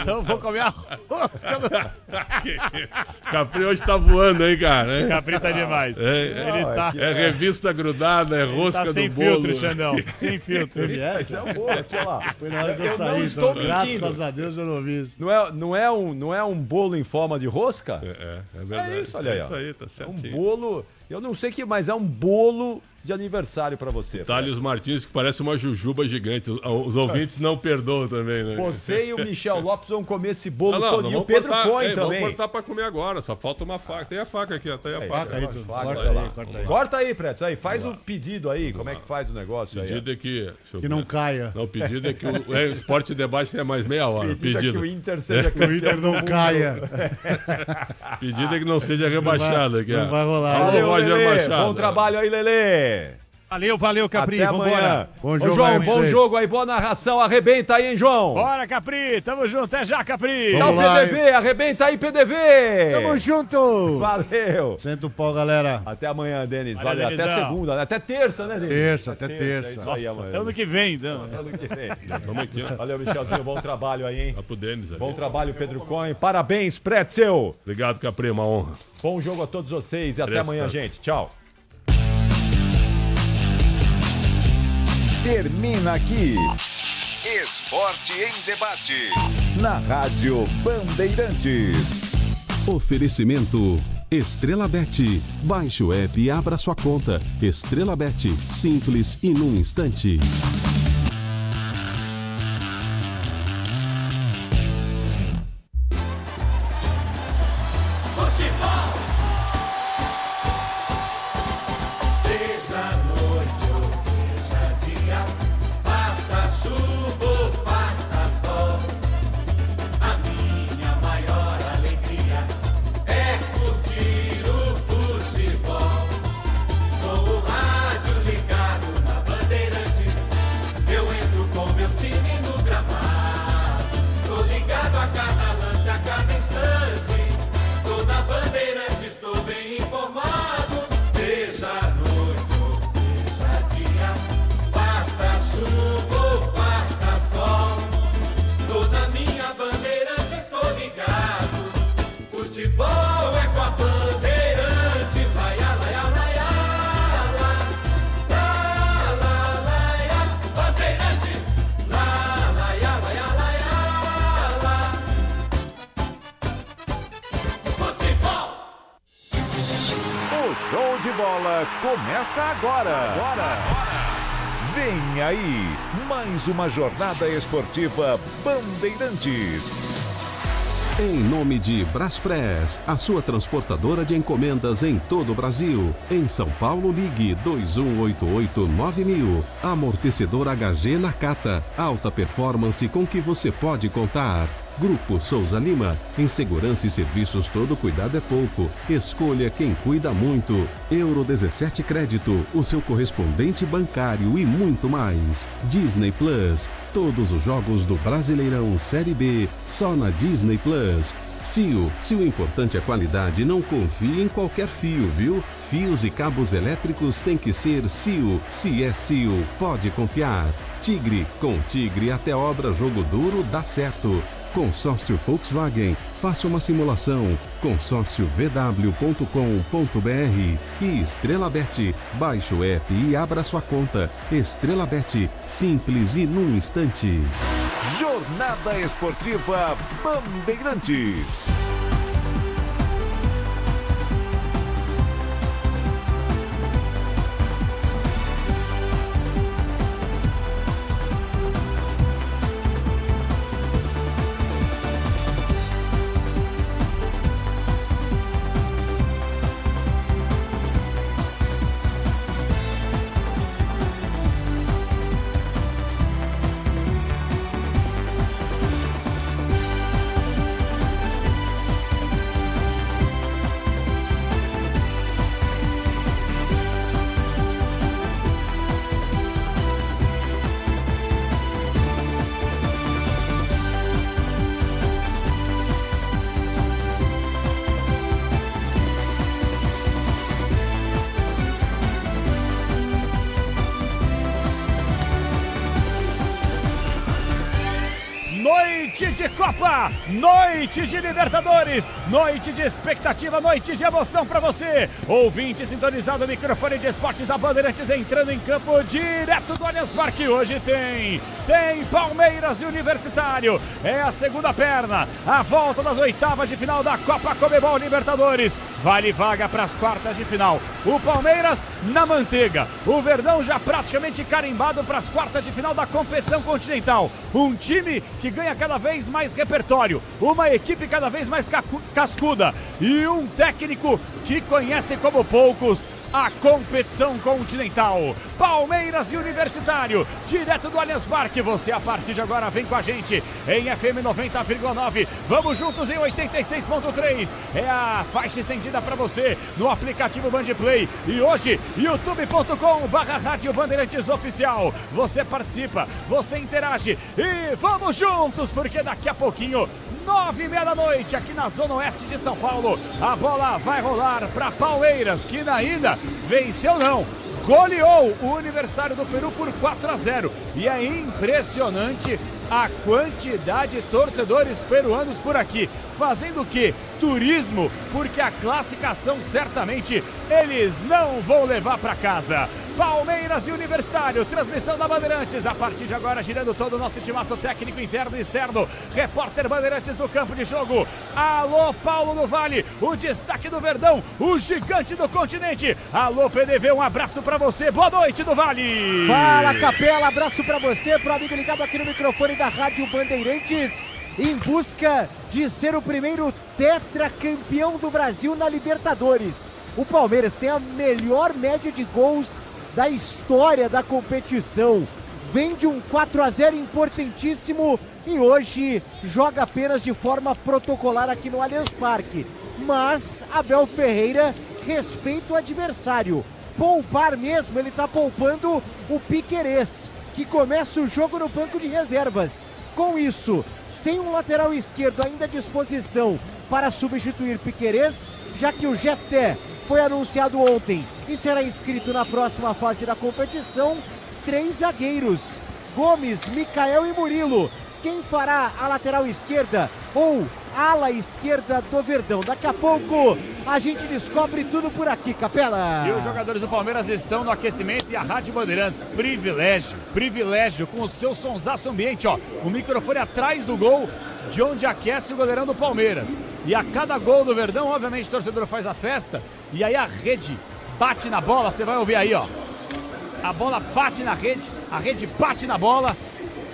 Então vou comer a rosca do... Capri hoje tá voando, hein, cara? Capri tá demais. Ele tá... É revista grudada, é rosca do bolo. Sem filtro, Xandão. Sem filtro. Esse é um bolo, aqui, olha lá. Foi na hora que eu saí, não estou então, mentindo. graças a Deus eu não vi isso. Não é um bolo em forma de rosca? É verdade. É isso, olha aí. É isso aí, tá certinho. É um bolo... Eu não sei que, mas é um bolo de aniversário pra você. Thales Martins, que parece uma jujuba gigante. Os ouvintes não perdoam também, né? Você e o Michel Lopes vão comer esse bolo não, todo. E o Pedro Cohen também. Vamos cortar pra comer agora, só falta uma faca. Tem a faca aqui, ó. Tem a faca. Aí, corta aí. Corta aí, Pretz. Aí, faz o pedido aí. Como é que faz o negócio aí? O pedido é que... Que não caia. Não, o pedido é que o Esporte Debate tenha mais meia hora. O pedido é que o Inter seja campeão. O Inter não caia. Pedido é que não seja rebaixado. Não vai rolar. Valeu, Lelê. Bom trabalho aí, Lelê. Valeu, Capri. Até Vambora. Bom jogo, João, bom jogo aí, boa narração. Arrebenta aí, hein, João? Bora, Capri. Tamo junto. Até já, Capri. Tchau, PDV. Arrebenta aí, PDV. Tamo junto. Valeu. Senta o pau, galera. Até amanhã, Denis. Valeu. Até segunda, né? Até terça, né, Denis? Até terça. É isso aí, amanhã. Até ano que vem, então. Até ano que vem. Vamos aqui, ó. Valeu, Michelzinho. Bom trabalho aí, hein? Tá pro Denis aí. Bom trabalho, Pedro Cohen. Parabéns, Pretzel. Obrigado, Capri. Uma honra. Bom jogo a todos vocês e até amanhã, gente. Tchau. Termina aqui. Esporte em Debate. Na Rádio Bandeirantes. Oferecimento Estrela Bet. Baixe o app e abra sua conta. Estrela Bet. Simples e num instante. Show de bola começa agora. Vem aí, mais uma jornada esportiva Bandeirantes. Em nome de Braspress, a sua transportadora de encomendas em todo o Brasil. Em São Paulo, ligue 2188-9000. Amortecedor HG Nakata, alta performance com que você pode contar. Grupo Souza Lima, em segurança e serviços todo cuidado é pouco. Escolha quem cuida muito. Euro 17 Crédito, o seu correspondente bancário e muito mais. Disney Plus, todos os jogos do Brasileirão Série B, só na Disney Plus. CIO, se o importante é qualidade, não confie em qualquer fio, viu? Fios e cabos elétricos tem que ser CIO. Se é CIO, pode confiar. Tigre, com Tigre até obra jogo duro dá certo. Consórcio Volkswagen, faça uma simulação. consórciovw.com.br. E Estrela Bet, baixe o app e abra sua conta. Estrela Bet, simples e num instante. Jornada Esportiva Bandeirantes. Noite de Copa, noite de Libertadores, noite de expectativa, noite de emoção pra você. Ouvinte sintonizado, microfone de esportes, a Bandeirantes entrando em campo direto do Allianz Parque. Hoje tem Palmeiras e Universitário. É a segunda perna, a volta das oitavas de final da Copa Conmebol Libertadores. Vale vaga para as quartas de final. O Palmeiras na manteiga, o Verdão já praticamente carimbado para as quartas de final da competição continental. Um time que ganha cada vez mais repertório, uma equipe cada vez mais cascuda e um técnico que conhece como poucos a competição continental. Palmeiras e Universitário, direto do Allianz Parque. Você a partir de agora vem com a gente em FM 90,9. Vamos juntos em 86.3. É a faixa estendida para você no aplicativo Bandplay. E hoje, youtube.com/Rádio Bandeirantes Oficial. Você participa, você interage e vamos juntos, porque daqui a pouquinho, 9h30 da noite, aqui na Zona Oeste de São Paulo, a bola vai rolar para Palmeiras, que na ida venceu não, goleou o Universitário do Peru por 4-0. E é impressionante a quantidade de torcedores peruanos por aqui. Fazendo o quê? Turismo, porque a classificação certamente eles não vão levar para casa. Palmeiras e Universitário, transmissão da Bandeirantes, a partir de agora girando todo o nosso timaço técnico interno e externo, repórter Bandeirantes do campo de jogo. Alô Paulo do Vale, o destaque do Verdão, o gigante do continente. Alô PDV, um abraço pra você, boa noite do Vale. Fala Capela, abraço pra você, pro amigo ligado aqui no microfone da Rádio Bandeirantes, em busca de ser o primeiro tetracampeão do Brasil na Libertadores. O Palmeiras tem a melhor média de gols da história da competição. Vem de um 4-0 importantíssimo e hoje joga apenas de forma protocolar aqui no Allianz Parque. Mas Abel Ferreira respeita o adversário. Poupar mesmo, ele está poupando o Piquerez, que começa o jogo no banco de reservas. Com isso, sem um lateral esquerdo ainda à disposição para substituir Piquerez, já que o Jefté foi anunciado ontem e será inscrito na próxima fase da competição, 3 zagueiros, Gomes, Micael e Murilo. Quem fará a lateral esquerda ou ala esquerda do Verdão? Daqui a pouco a gente descobre tudo por aqui, Capela. E os jogadores do Palmeiras estão no aquecimento e a Rádio Bandeirantes, privilégio, com o seu sonsaço ambiente, ó, o microfone atrás do gol, de onde aquece o goleirão do Palmeiras. E a cada gol do Verdão, obviamente, o torcedor faz a festa, e aí a rede bate na bola, você vai ouvir aí, ó. A bola bate na rede, a rede bate na bola.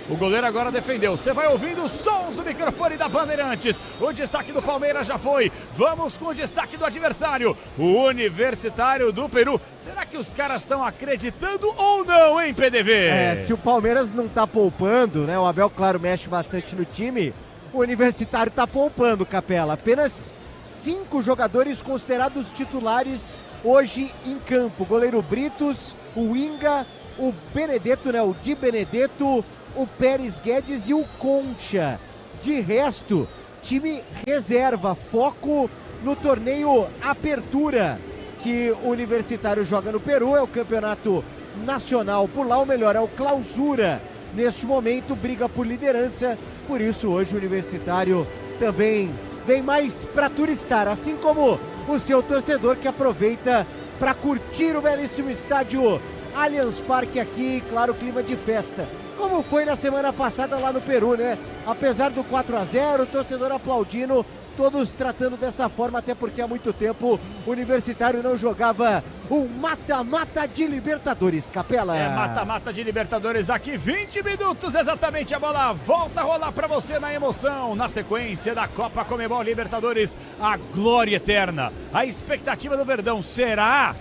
O goleiro agora defendeu. Você vai ouvindo os sons do microfone da Bandeirantes. O destaque do Palmeiras já foi. Vamos com o destaque do adversário, o Universitário do Peru. Será que os caras estão acreditando ou não, hein, PDV? Se o Palmeiras não tá poupando, né? O Abel, claro, mexe bastante no time. O Universitário tá poupando, Capela. Apenas 5 jogadores considerados titulares hoje em campo. O goleiro Britos, o Inga, o Benedetto, né? O Di Benedetto, o Pérez Guedes e o Concha. De resto, time reserva, foco no torneio Apertura, que o Universitário joga no Peru, é o campeonato nacional por lá, ou melhor, é o Clausura. Neste momento, briga por liderança, por isso hoje o Universitário também vem mais para turistar, assim como o seu torcedor que aproveita para curtir o belíssimo estádio Allianz Parque aqui, claro, clima de festa. Como foi na semana passada lá no Peru, né? Apesar do 4-0, o torcedor aplaudindo, todos tratando dessa forma, até porque há muito tempo o Universitário não jogava um mata-mata de Libertadores, Capela. É mata-mata de Libertadores, daqui 20 minutos exatamente a bola volta a rolar pra você na emoção, na sequência da Copa Conmebol Libertadores, a glória eterna, a expectativa do Verdão, será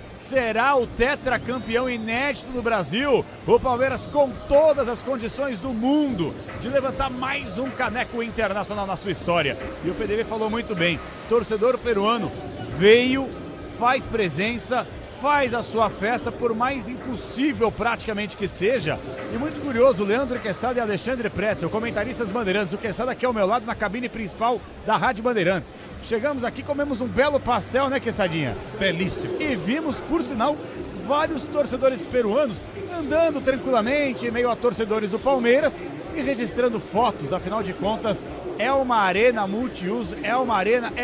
o tetracampeão inédito do Brasil? O Palmeiras com todas as condições do mundo de levantar mais um caneco internacional na sua história. E o PDV falou muito bem, torcedor peruano veio, faz presença, faz a sua festa, por mais impossível praticamente que seja. E muito curioso, Leandro Quesada e Alexandre Pretzel, comentaristas Bandeirantes, o Quesada aqui ao meu lado na cabine principal da Rádio Bandeirantes. Chegamos aqui, comemos um belo pastel, né, Quessadinha? Belíssimo. E vimos, por sinal, vários torcedores peruanos andando tranquilamente em meio a torcedores do Palmeiras e registrando fotos, afinal de contas, é uma arena multiuso, é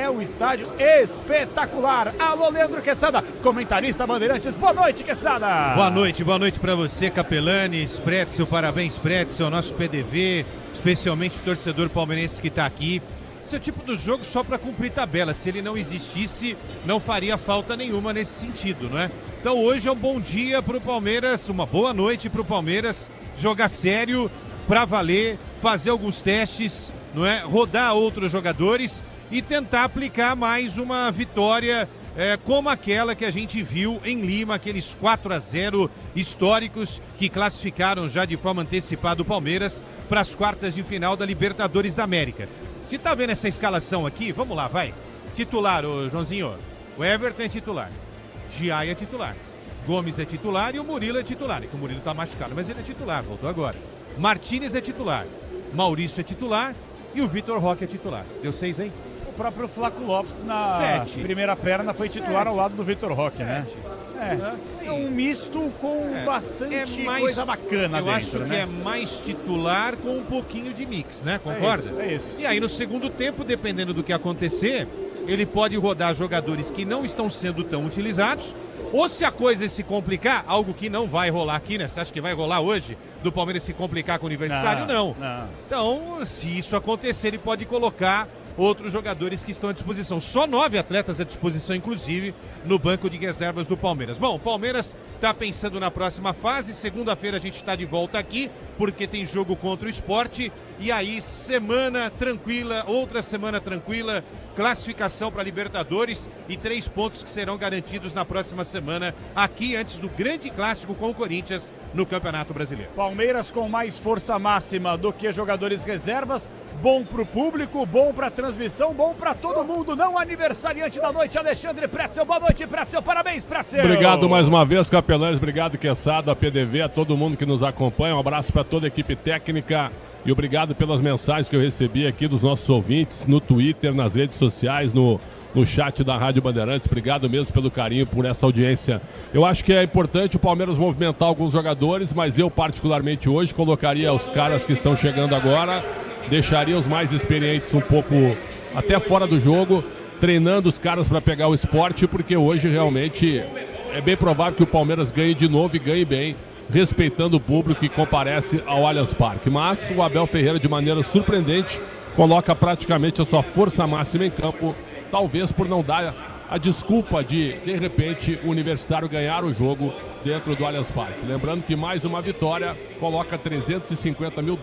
um estádio espetacular. Alô, Leandro Quesada, comentarista Bandeirantes. Boa noite, Quesada. Boa noite pra você, Capelani, Spretzel, parabéns, Spretzel, nosso PDV, especialmente o torcedor palmeirense que tá aqui. Esse é o tipo do jogo só para cumprir tabela. Se ele não existisse, não faria falta nenhuma nesse sentido, não é? Então hoje é um bom dia pro Palmeiras, uma boa noite pro Palmeiras jogar sério, pra valer, fazer alguns testes, não é? Rodar outros jogadores e tentar aplicar mais uma vitória como aquela que a gente viu em Lima, aqueles 4-0 históricos que classificaram já de forma antecipada o Palmeiras para as quartas de final da Libertadores da América. Você tá vendo essa escalação aqui? Vamos lá, vai. Titular, ô Joãozinho. O Everton é titular. Giai é titular. Gomes é titular e o Murilo é titular. É que o Murilo tá machucado, mas ele é titular, voltou agora. Martínez é titular. Maurício é titular e o Vitor Roque é titular. Deu 6 aí? O próprio Flaco Lopes na primeira perna foi titular ao lado do Vitor Roque, né? É um misto com bastante coisa bacana eu dentro, acho que né? é mais titular com um pouquinho de mix, né? Concorda? É isso. E aí no segundo tempo, dependendo do que acontecer, ele pode rodar jogadores que não estão sendo tão utilizados, ou se a coisa se complicar, algo que não vai rolar aqui, né? Você acha que vai rolar hoje, do Palmeiras se complicar com o Universitário? Não. Então, se isso acontecer, ele pode colocar outros jogadores que estão à disposição. Só 9 atletas à disposição, inclusive, no banco de reservas do Palmeiras. Bom, o Palmeiras está pensando na próxima fase. Segunda-feira a gente está de volta aqui, porque tem jogo contra o Sport. E aí, semana tranquila, outra semana tranquila, classificação para Libertadores e 3 pontos que serão garantidos na próxima semana, aqui antes do grande clássico com o Corinthians no Campeonato Brasileiro. Palmeiras com mais força máxima do que jogadores reservas. Bom pro público, bom pra transmissão, bom pra todo mundo. Não aniversariante da noite, Alexandre Pretzel. Boa noite, Pretzel. Parabéns, Pretzel. Obrigado mais uma vez, Capelanes. Obrigado, Quesada, a PDV, a todo mundo que nos acompanha. Um abraço para toda a equipe técnica. E obrigado pelas mensagens que eu recebi aqui dos nossos ouvintes no Twitter, nas redes sociais, no chat da Rádio Bandeirantes. Obrigado mesmo pelo carinho, por essa audiência. Eu acho que é importante o Palmeiras movimentar alguns jogadores, mas eu particularmente hoje colocaria os caras que estão chegando agora, deixaria os mais experientes um pouco até fora do jogo, treinando os caras para pegar o Sport, porque hoje realmente é bem provável que o Palmeiras ganhe de novo e ganhe bem, respeitando o público que comparece ao Allianz Parque. Mas o Abel Ferreira, de maneira surpreendente, coloca praticamente a sua força máxima em campo, talvez por não dar a desculpa de repente, o Universitário ganhar o jogo dentro do Allianz Parque. Lembrando que mais uma vitória coloca $350 mil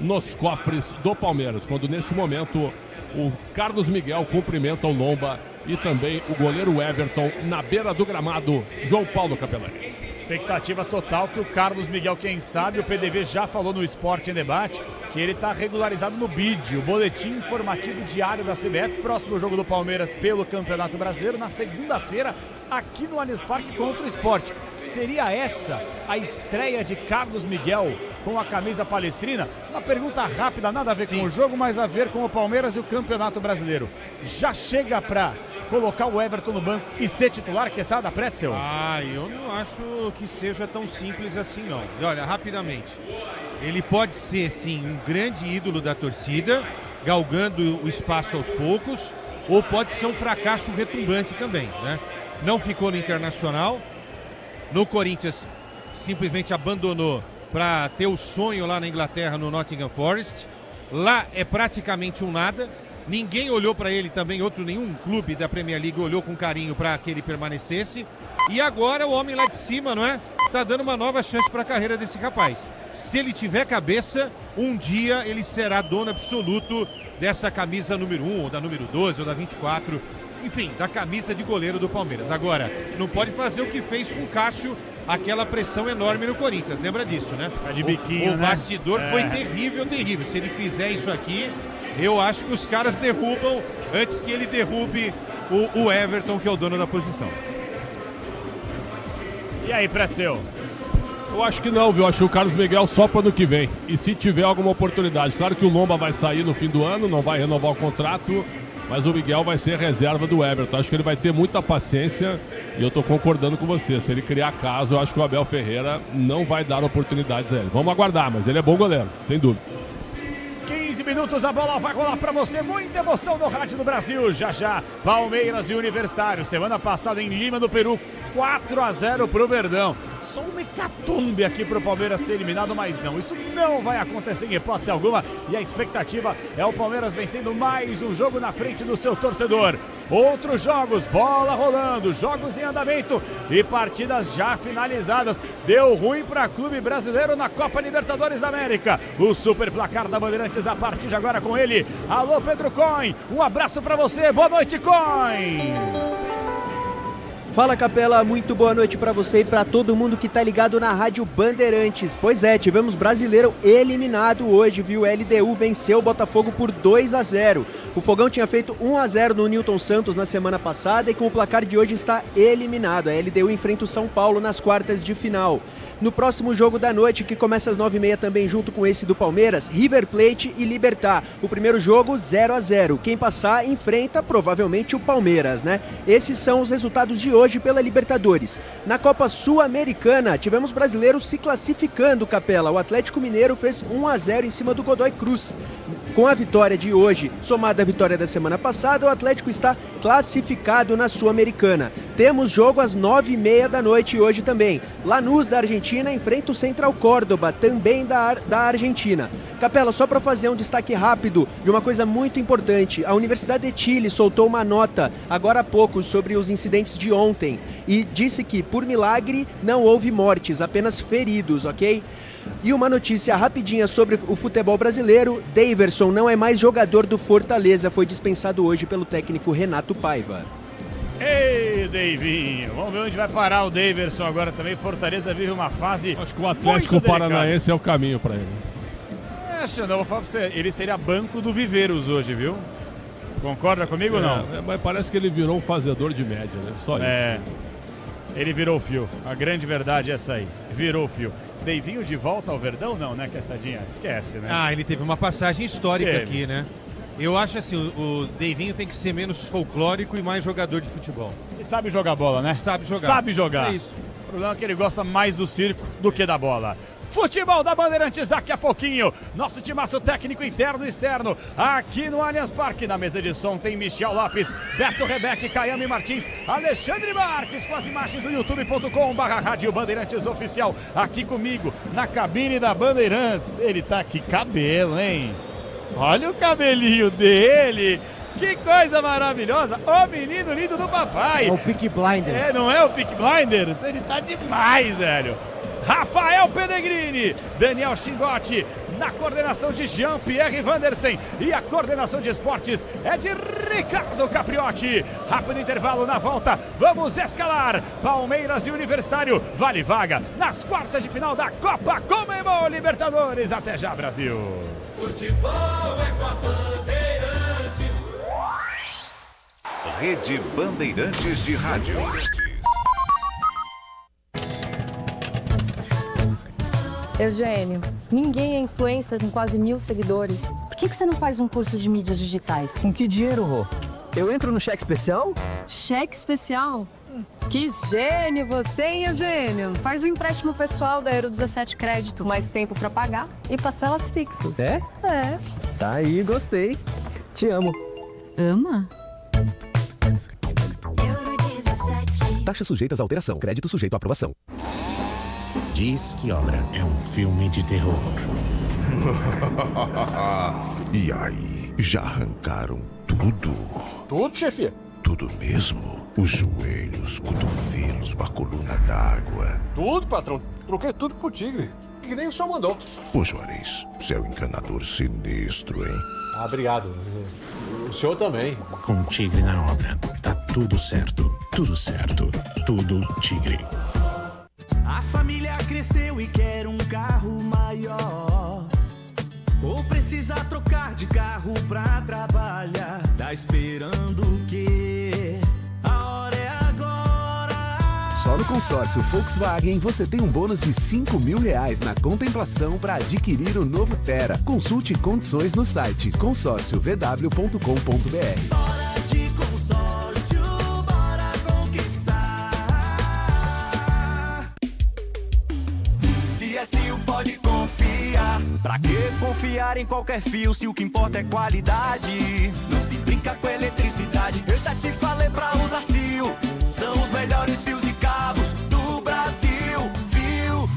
nos cofres do Palmeiras, quando nesse momento o Carlos Miguel cumprimenta o Lomba e também o goleiro Everton na beira do gramado, João Paulo Capelani. Expectativa total que o Carlos Miguel, quem sabe, o PDV já falou no Esporte em Debate, que ele está regularizado no BID, o Boletim Informativo Diário da CBF, próximo jogo do Palmeiras pelo Campeonato Brasileiro, na segunda-feira, aqui no Allianz Parque contra o Sport. Seria essa a estreia de Carlos Miguel com a camisa palestrina? Uma pergunta rápida, nada a ver com o jogo, mas a ver com o Palmeiras e o Campeonato Brasileiro. Já chega para colocar o Everton no banco e ser titular, Quesada, Pretzel? Eu não acho que seja tão simples assim, não. Olha, rapidamente, ele pode ser, sim, um grande ídolo da torcida, galgando o espaço aos poucos, ou pode ser um fracasso retumbante também, né? Não ficou no Internacional, no Corinthians simplesmente abandonou para ter o sonho lá na Inglaterra, no Nottingham Forest. Lá é praticamente um nada. Ninguém olhou para ele também, nenhum clube da Premier League olhou com carinho para que ele permanecesse. E agora o homem lá de cima, não é? Tá dando uma nova chance para a carreira desse rapaz. Se ele tiver cabeça, um dia ele será dono absoluto dessa camisa número 1, ou da número 12, ou da 24, enfim, da camisa de goleiro do Palmeiras. Agora, não pode fazer o que fez com o Cássio, aquela pressão enorme no Corinthians, lembra disso, né? Tá de biquinho, o bastidor foi terrível, terrível. Se ele fizer isso aqui, eu acho que os caras derrubam antes que ele derrube o Everton, que é o dono da posição. E aí, Pretzel? Eu acho que não, viu? Eu acho que o Carlos Miguel só para o ano que vem. E se tiver alguma oportunidade, claro que o Lomba vai sair no fim do ano, não vai renovar o contrato. mas o Miguel vai ser reserva do Everton. Acho que ele vai ter muita paciência e eu tô concordando com você. Se ele criar caso, eu acho que o Abel Ferreira não vai dar oportunidades a ele. Vamos aguardar, mas ele é bom goleiro, sem dúvida. 15 minutos, a bola vai rolar pra você. Muita emoção no rádio do Brasil. Já, Palmeiras e Universitário. Semana passada em Lima, no Peru, 4-0 pro Verdão. Só uma hecatombe aqui pro Palmeiras ser eliminado, mas não, isso não vai acontecer em hipótese alguma. E a expectativa é o Palmeiras vencendo mais um jogo na frente do seu torcedor. Outros jogos, bola rolando, jogos em andamento e partidas já finalizadas. Deu ruim para Clube Brasileiro na Copa Libertadores da América. O super placar da Bandeirantes a partir de agora com ele. Alô, Pedro Coin, um abraço para você, boa noite, Coin! Fala, Capela, muito boa noite pra você e pra todo mundo que tá ligado na Rádio Bandeirantes. Pois é, tivemos brasileiro eliminado hoje, viu? A LDU venceu o Botafogo por 2-0. O Fogão tinha feito 1-0 no Newton Santos na semana passada e com o placar de hoje está eliminado. A LDU enfrenta o São Paulo nas quartas de final. No próximo jogo da noite, que começa às 9h30 também junto com esse do Palmeiras, River Plate e Libertad. O primeiro jogo 0-0. Quem passar enfrenta provavelmente o Palmeiras, né? Esses são os resultados de hoje pela Libertadores. Na Copa Sul-Americana, tivemos brasileiros se classificando, Capela. O Atlético Mineiro fez 1-0 em cima do Godoy Cruz. Com a vitória de hoje, somada à vitória da semana passada, o Atlético está classificado na Sul-Americana. Temos jogo às 9h30 da noite hoje também. Lanús, da Argentina, enfrenta o Central Córdoba, também da Argentina. Capela, só para fazer um destaque rápido de uma coisa muito importante. A Universidade de Chile soltou uma nota agora há pouco sobre os incidentes de ontem e disse que, por milagre, não houve mortes, apenas feridos, ok? E uma notícia rapidinha sobre o futebol brasileiro. Daverson não é mais jogador do Fortaleza, foi dispensado hoje pelo técnico Renato Paiva. Ei, Deivinho, vamos ver onde vai parar o Daverson agora também. Fortaleza vive uma fase. Acho que o Atlético Paranaense é o caminho para ele. Xandão, vou falar pra você, ele seria banco do Viveiros hoje, viu? Concorda comigo ou não? Mas parece que ele virou um fazedor de média, né? Só isso. Ele virou o fio. A grande verdade é essa aí. Virou o fio. Deivinho de volta ao Verdão? Não, né, Quessadinha? Esquece, né? Ah, ele teve uma passagem histórica aqui, né? Eu acho assim, o Deivinho tem que ser menos folclórico e mais jogador de futebol. E sabe jogar bola, né? Sabe jogar. Sabe jogar. É isso. O problema é que ele gosta mais do circo do que da bola. Futebol da Bandeirantes daqui a pouquinho. Nosso timaço técnico interno e externo aqui no Allianz Parque. Na mesa de som tem Michel Lopes, Beto Rebeque, Caiame Martins, Alexandre Marques com as imagens do youtube.com/Rádio Bandeirantes Oficial. Aqui comigo na cabine da Bandeirantes. Ele tá aqui, cabelo, hein? Olha o cabelinho dele. Que coisa maravilhosa. O menino lindo do papai. É o Peaky Blinders. Não é o Peaky Blinders? Ele tá demais, velho. Rafael Pellegrini, Daniel Chingotti, na coordenação de Jean-Pierre Vandersen e a coordenação de esportes é de Ricardo Capriotti. Rápido intervalo na volta, vamos escalar. Palmeiras e Universitário, vale vaga nas quartas de final da Copa Conmebol Libertadores. Até já, Brasil. Futebol é com a Bandeirantes. Rede Bandeirantes de Rádio. Eugênio, ninguém é influencer com quase 1.000 seguidores. Por que você não faz um curso de mídias digitais? Com que dinheiro, Rô? Eu entro no cheque especial? Cheque especial? Que gênio você, hein, Eugênio? Faz um empréstimo pessoal da Euro 17 Crédito, mais tempo pra pagar e parcelas fixas. É? É. Tá aí, gostei. Te amo. Ama? Taxas sujeitas à alteração. Crédito sujeito à aprovação. Diz que Obra é um filme de terror. E aí, já arrancaram tudo? Tudo, chefia? Tudo mesmo? Os joelhos, cotovelos, a coluna d'água. Tudo, patrão. Troquei tudo pro tigre. Que nem o senhor mandou. Ô, Juarez, você é um encanador sinistro, hein? Ah, obrigado. O senhor também. Com tigre na obra, tá tudo certo. Tudo certo. Tudo tigre. A família cresceu e quer um carro maior. Ou precisa trocar de carro pra trabalhar. Tá esperando o quê? A hora é agora. Só no consórcio Volkswagen você tem um bônus de R$5.000 na contemplação para adquirir o novo Tera. Consulte condições no site consórciovw.com.br. Bora de consórcio, bora conquistar. CSU pode confiar. Pra que confiar em qualquer fio se o que importa é qualidade? Não se brinca com eletricidade. Eu já te falei pra usar Sil. São os melhores fios e cabos do Brasil, viu?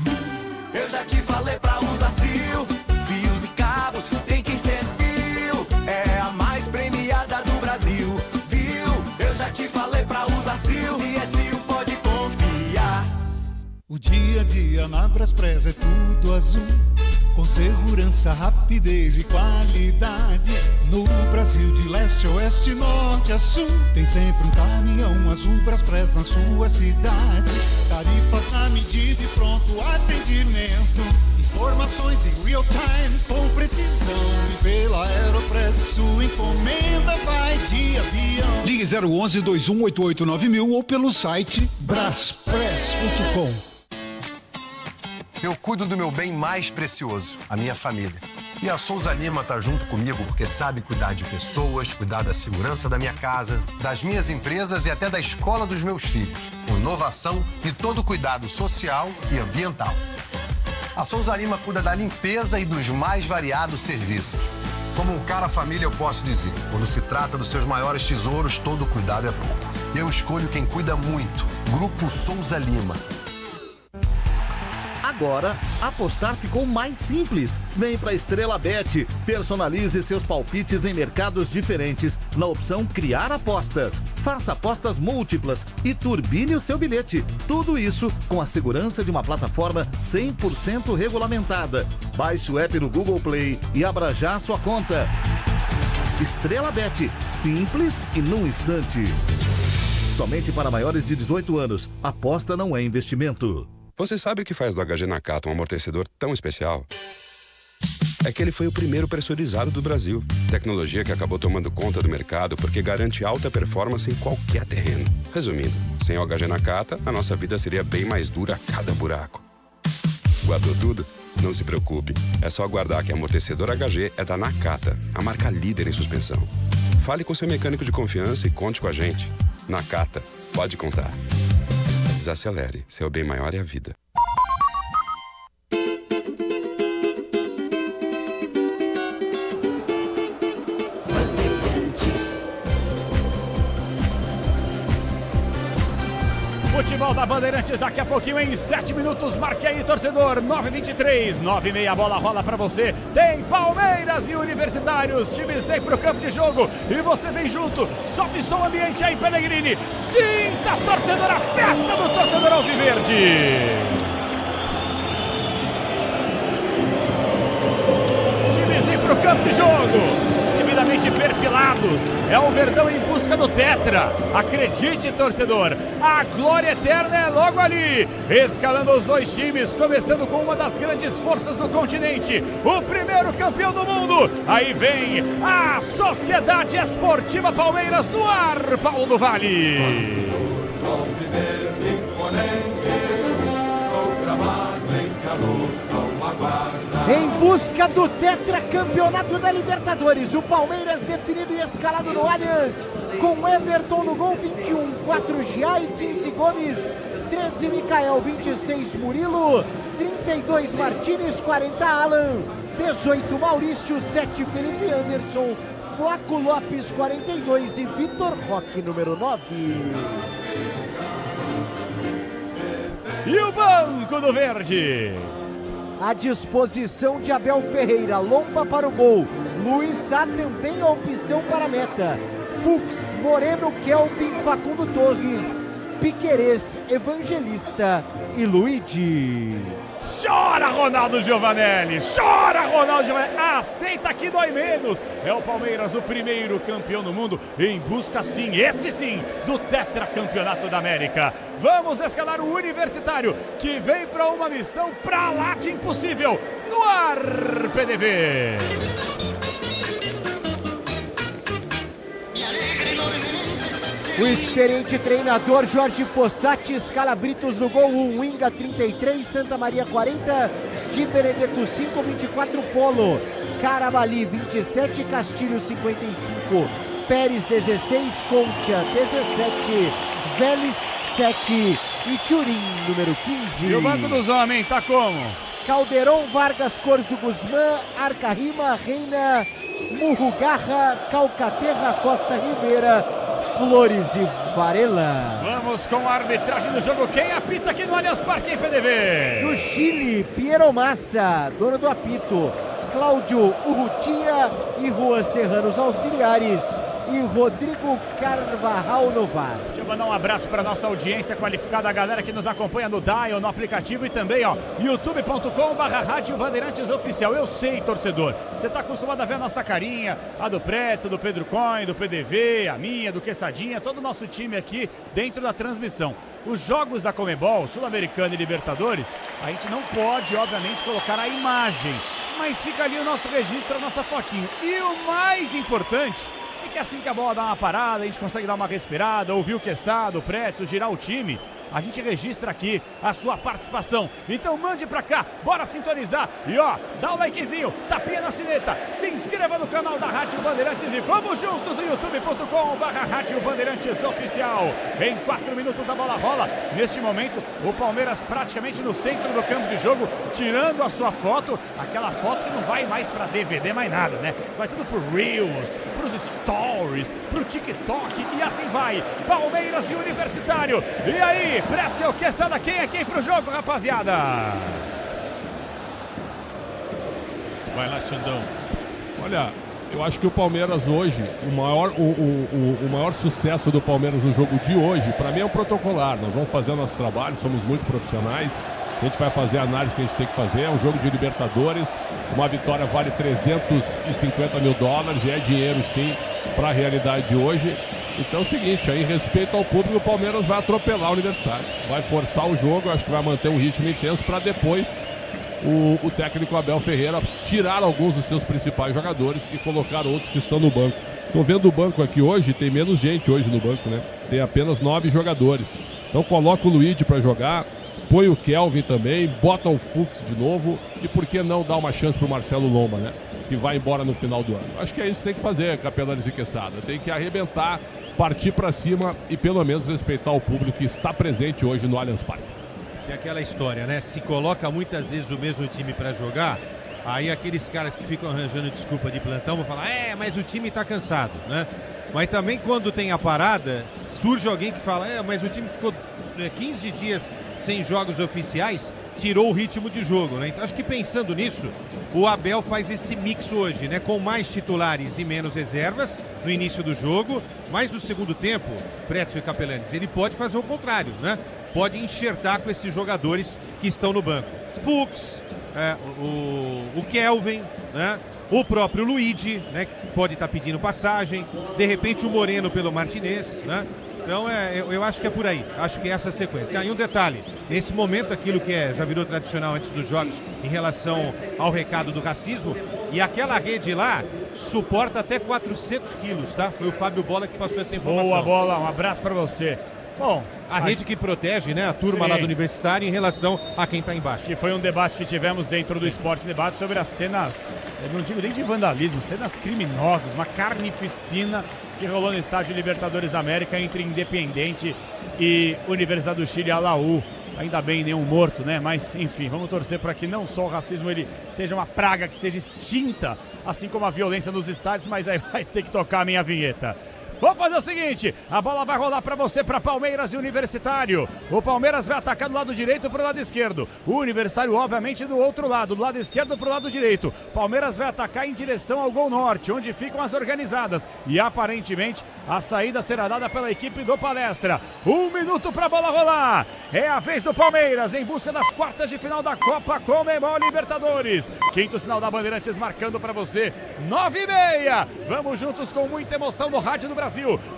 Eu já te falei pra usar Sil. Fios e cabos tem que ser Sil. É a mais premiada do Brasil, viu? Eu já te falei pra usar Sil. Se é Sil, pode confiar. O dia a dia na Braspress é tudo azul, com segurança, rapidez e qualidade. No Brasil de leste a oeste, norte a sul, tem sempre um caminhão azul Braspress na sua cidade. Tarifas na medida e pronto atendimento. Informações em real time com precisão. E pela Aeropress sua encomenda vai de avião. Ligue 011-2188-9000 ou pelo site braspress.com. Eu cuido do meu bem mais precioso, a minha família. E a Souza Lima tá junto comigo porque sabe cuidar de pessoas, cuidar da segurança da minha casa, das minhas empresas e até da escola dos meus filhos, com inovação e todo cuidado social e ambiental. A Souza Lima cuida da limpeza e dos mais variados serviços. Como um cara família, eu posso dizer, quando se trata dos seus maiores tesouros, todo cuidado é pouco. Eu escolho quem cuida muito, Grupo Souza Lima. Agora, apostar ficou mais simples. Vem pra Estrela Bet. Personalize seus palpites em mercados diferentes na opção Criar Apostas. Faça apostas múltiplas e turbine o seu bilhete. Tudo isso com a segurança de uma plataforma 100% regulamentada. Baixe o app no Google Play e abra já a sua conta. Estrela Bet. Simples e num instante. Somente para maiores de 18 anos. Aposta não é investimento. Você sabe o que faz do HG Nakata um amortecedor tão especial? É que ele foi o primeiro pressurizado do Brasil. Tecnologia que acabou tomando conta do mercado porque garante alta performance em qualquer terreno. Resumindo, sem o HG Nakata, a nossa vida seria bem mais dura a cada buraco. Guardou tudo? Não se preocupe. É só aguardar que amortecedor HG é da Nakata, a marca líder em suspensão. Fale com seu mecânico de confiança e conte com a gente. Nakata, pode contar. Desacelere, seu bem maior é a vida. Futebol da Bandeirantes daqui a pouquinho em 7 minutos. Marque aí, torcedor. 9:23, 9:30, a bola rola pra você. Tem Palmeiras e Universitários. Times vem pro campo de jogo e você vem junto. Sobe som ambiente aí, Pellegrini. Sinta, torcedor, a festa do torcedor alviverde. Times vem pro campo de jogo. Devidamente perfilados, é o Verdão em busca do Tetra. Acredite, torcedor, a glória eterna é logo ali. Escalando os dois times, começando com uma das grandes forças do continente, o primeiro campeão do mundo. Aí vem a Sociedade Esportiva Palmeiras no ar, Paulo do Vale. Em busca do tetracampeonato da Libertadores, o Palmeiras definido e escalado no Allianz, com Everton no gol, 21, 4 Gia e 15 Gomes, 13 Micael, 26 Murilo, 32 Martínez, 40 Alan, 18 Maurício, 7 Felipe Anderson, Flaco Lopes, 42 e Vitor Roque, número 9. E o banco do Verde. À disposição de Abel Ferreira, Lomba para o gol, Luiz Sá também a opção para a meta, Fux, Moreno, Kelvin, Facundo Torres, Piquerez, Evangelista e Luigi. Chora, Ronaldo Giovanelli! Chora, Ronaldo Giovanelli! Aceita que dói menos! É o Palmeiras, o primeiro campeão do mundo, em busca, sim, esse sim, do tetracampeonato da América. Vamos escalar o Universitário, que vem para uma missão pra lá de impossível. No ar, PDV! O experiente treinador Jorge Fossati escala Britos no gol 1, Inga 33, Santa Maria 40, Di Benedetto 5, 24 Polo, Carabali 27, Castilho 55, Pérez 16, Concha 17, Vélez 7 e Turim número 15. E o banco dos homens tá como? Calderon, Vargas, Corso, Guzmán, Arca Rima, Reina, Murrugarra, Calcaterra, Costa Ribeira, Flores e Varela. Vamos com a arbitragem do jogo. Quem apita aqui no Allianz Parque em PDV? Do Chile, Piero Massa, dono do apito. Cláudio Urrutia e Juan Serrano, os auxiliares. E Rodrigo Carvajal no VAR. Deixa eu mandar um abraço para nossa audiência qualificada, a galera que nos acompanha no Dial, no aplicativo e também, ó, youtube.com/Rádio Bandeirantes Oficial. Eu sei, torcedor, você tá acostumado a ver a nossa carinha, a do Pretzel, do Pedro Coin, do PDV, a minha, do Quessadinha, todo o nosso time aqui dentro da transmissão. Os jogos da Conmebol, Sul-Americana e Libertadores, a gente não pode, obviamente, colocar a imagem, mas fica ali o nosso registro, a nossa fotinho. E o mais importante que assim que a bola dá uma parada, a gente consegue dar uma respirada, ouvir o Quesada, o Pretzel, girar o time, a gente registra aqui a sua participação. Então mande pra cá, bora sintonizar. E ó, dá o likezinho, tapinha na sineta, se inscreva no canal da Rádio Bandeirantes e vamos juntos no youtube.com/Rádio Bandeirantes Oficial. Em 4 minutos a bola rola. Neste momento, o Palmeiras praticamente no centro do campo de jogo, tirando a sua foto, aquela foto que não vai mais pra DVD, mais nada, né? Vai tudo pro Reels, pros Stories, pro TikTok e assim vai. Palmeiras e Universitário. E aí, Pretzel, Quesada, quem é quem pro jogo, rapaziada? Vai lá, Xandão. Olha, eu acho que o Palmeiras hoje, o maior sucesso do Palmeiras no jogo de hoje, para mim é o protocolar. Nós vamos fazer o nosso trabalho, somos muito profissionais. A gente vai fazer a análise que a gente tem que fazer. É um jogo de Libertadores. Uma vitória vale $350 mil e é dinheiro sim para a realidade de hoje. Então é o seguinte, aí respeito ao público, o Palmeiras vai atropelar o Universitário. Vai forçar o jogo, acho que vai manter um ritmo intenso para depois o técnico Abel Ferreira tirar alguns dos seus principais jogadores e colocar outros que estão no banco. Estou vendo o banco aqui hoje, tem menos gente hoje no banco, né? Tem apenas 9 jogadores. Então coloca o Luigi para jogar, põe o Kelvin também, bota o Fux de novo e por que não dar uma chance para o Marcelo Lomba, né? Que vai embora no final do ano. Acho que é isso que tem que fazer, Capelanes e Quesada. Tem que arrebentar, partir para cima e pelo menos respeitar o público que está presente hoje no Allianz Parque. É aquela história, né? Se coloca muitas vezes o mesmo time para jogar, aí aqueles caras que ficam arranjando desculpa de plantão vão falar, mas o time tá cansado, né? Mas também quando tem a parada, surge alguém que fala, mas o time ficou 15 dias sem jogos oficiais, tirou o ritmo de jogo, né? Então acho que pensando nisso, o Abel faz esse mix hoje, né? Com mais titulares e menos reservas no início do jogo, mas no segundo tempo, Pretzel e Capelanes, ele pode fazer o contrário, né? Pode enxertar com esses jogadores que estão no banco. Fux, o Kelvin, né? O próprio Luigi, né? Que pode estar pedindo passagem, de repente o Moreno pelo Martinez, né? Então eu acho que é por aí, acho que é essa sequência. Aí um detalhe, nesse momento aquilo que já virou tradicional antes dos jogos em relação ao recado do racismo, e aquela rede lá suporta até 400 quilos, tá? Foi o Fábio Bola que passou essa informação. Boa, Bola, um abraço pra você. Bom, a rede que protege, né, a turma lá do Universitário em relação a quem está embaixo. Que foi um debate que tivemos dentro do Esporte Debate sobre as cenas, eu não digo nem de vandalismo, cenas criminosas, uma carnificina que rolou no estádio Libertadores da América entre Independiente e Universidade do Chile, Alaú. Ainda bem, nenhum morto, né? Mas, enfim, vamos torcer para que não só o racismo ele seja uma praga que seja extinta, assim como a violência nos estádios, mas aí vai ter que tocar a minha vinheta. Vamos fazer o seguinte, a bola vai rolar para você, para Palmeiras e Universitário. O Palmeiras vai atacar do lado direito para o lado esquerdo. O Universitário, obviamente, do outro lado, do lado esquerdo para o lado direito. Palmeiras vai atacar em direção ao Gol Norte, onde ficam as organizadas. E aparentemente, a saída será dada pela equipe do Palestra. 1 minuto para a bola rolar. É a vez do Palmeiras, em busca das quartas de final da Copa Conmebol Libertadores. Quinto sinal da Bandeirantes marcando para você, 9h30. Vamos juntos com muita emoção no Rádio do Brasil.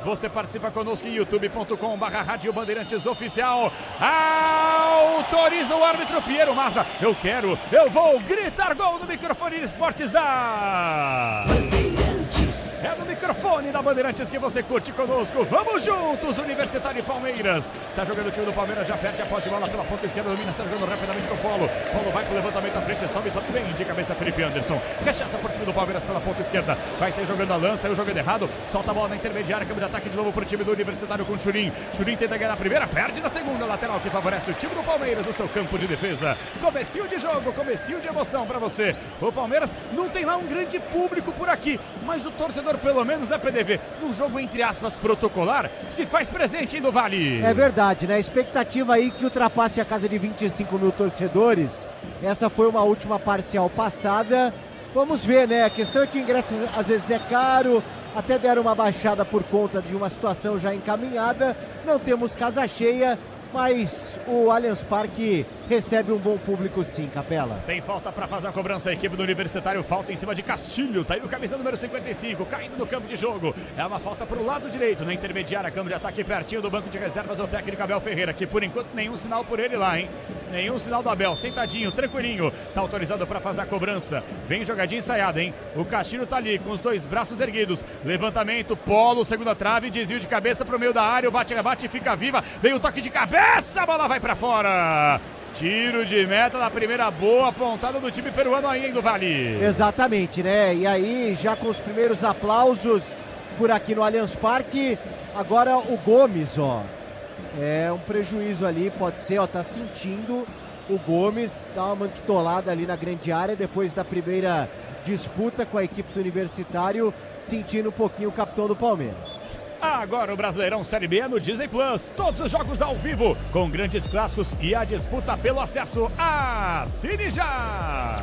Você participa conosco em youtube.com/Rádio Bandeirantes Oficial. Autoriza o árbitro Piero Massa. Eu vou gritar gol no microfone de esportes da Bandeirantes. Bandeirantes. É no microfone da Bandeirantes que você curte conosco. Vamos juntos, Universitário e Palmeiras. Está jogando o time do Palmeiras, já perde a posse de bola pela ponta esquerda, domina, está jogando rapidamente com o Polo. Polo vai pro levantamento à frente, sobe bem de cabeça Felipe Anderson. Rechaça por time do Palmeiras pela ponta esquerda. Vai sair jogando a lança, saiu jogando errado. Solta a bola na intermediária, câmbio de ataque de novo pro time do Universitário com o Churin. Churin tenta ganhar a primeira, perde na segunda, lateral que favorece o time do Palmeiras no seu campo de defesa. Comecinho de jogo, comecinho de emoção pra você. O Palmeiras não tem lá um grande público por aqui, mas o torcedor, pelo menos a PDV, num jogo entre aspas protocolar, se faz presente, hein, do Vale? É verdade, né? A expectativa aí que ultrapasse a casa de 25 mil torcedores. Essa foi uma última parcial passada. Vamos ver, né? A questão é que o ingresso às vezes é caro, até deram uma baixada por conta de uma situação já encaminhada. Não temos casa cheia, mas o Allianz Parque recebe um bom público sim, Capela. Tem falta para fazer a cobrança, a equipe do Universitário, falta em cima de Castilho, tá aí o camisa número 55, caindo no campo de jogo. É uma falta pro lado direito, na intermediária, campo de ataque pertinho do banco de reservas do técnico Abel Ferreira, que por enquanto nenhum sinal por ele lá, hein? Nenhum sinal do Abel, sentadinho, tranquilinho, tá autorizado para fazer a cobrança. Vem jogadinha ensaiada, hein? O Castilho tá ali com os dois braços erguidos, levantamento, Polo, segunda trave, desvio de cabeça pro meio da área, o bate-rebate fica viva, vem o toque de cabeça, a bola vai para fora. Tiro de meta da primeira boa apontada do time peruano aí, hein, do Vale. Exatamente, né? E aí, já com os primeiros aplausos por aqui no Allianz Parque, agora o Gomes, ó. É um prejuízo ali, pode ser, ó, tá sentindo o Gomes, dá uma manquitolada ali na grande área depois da primeira disputa com a equipe do Universitário, sentindo um pouquinho o capitão do Palmeiras. Agora o Brasileirão Série B é no Disney Plus. Todos os jogos ao vivo, com grandes clássicos e a disputa pelo acesso. Assine já!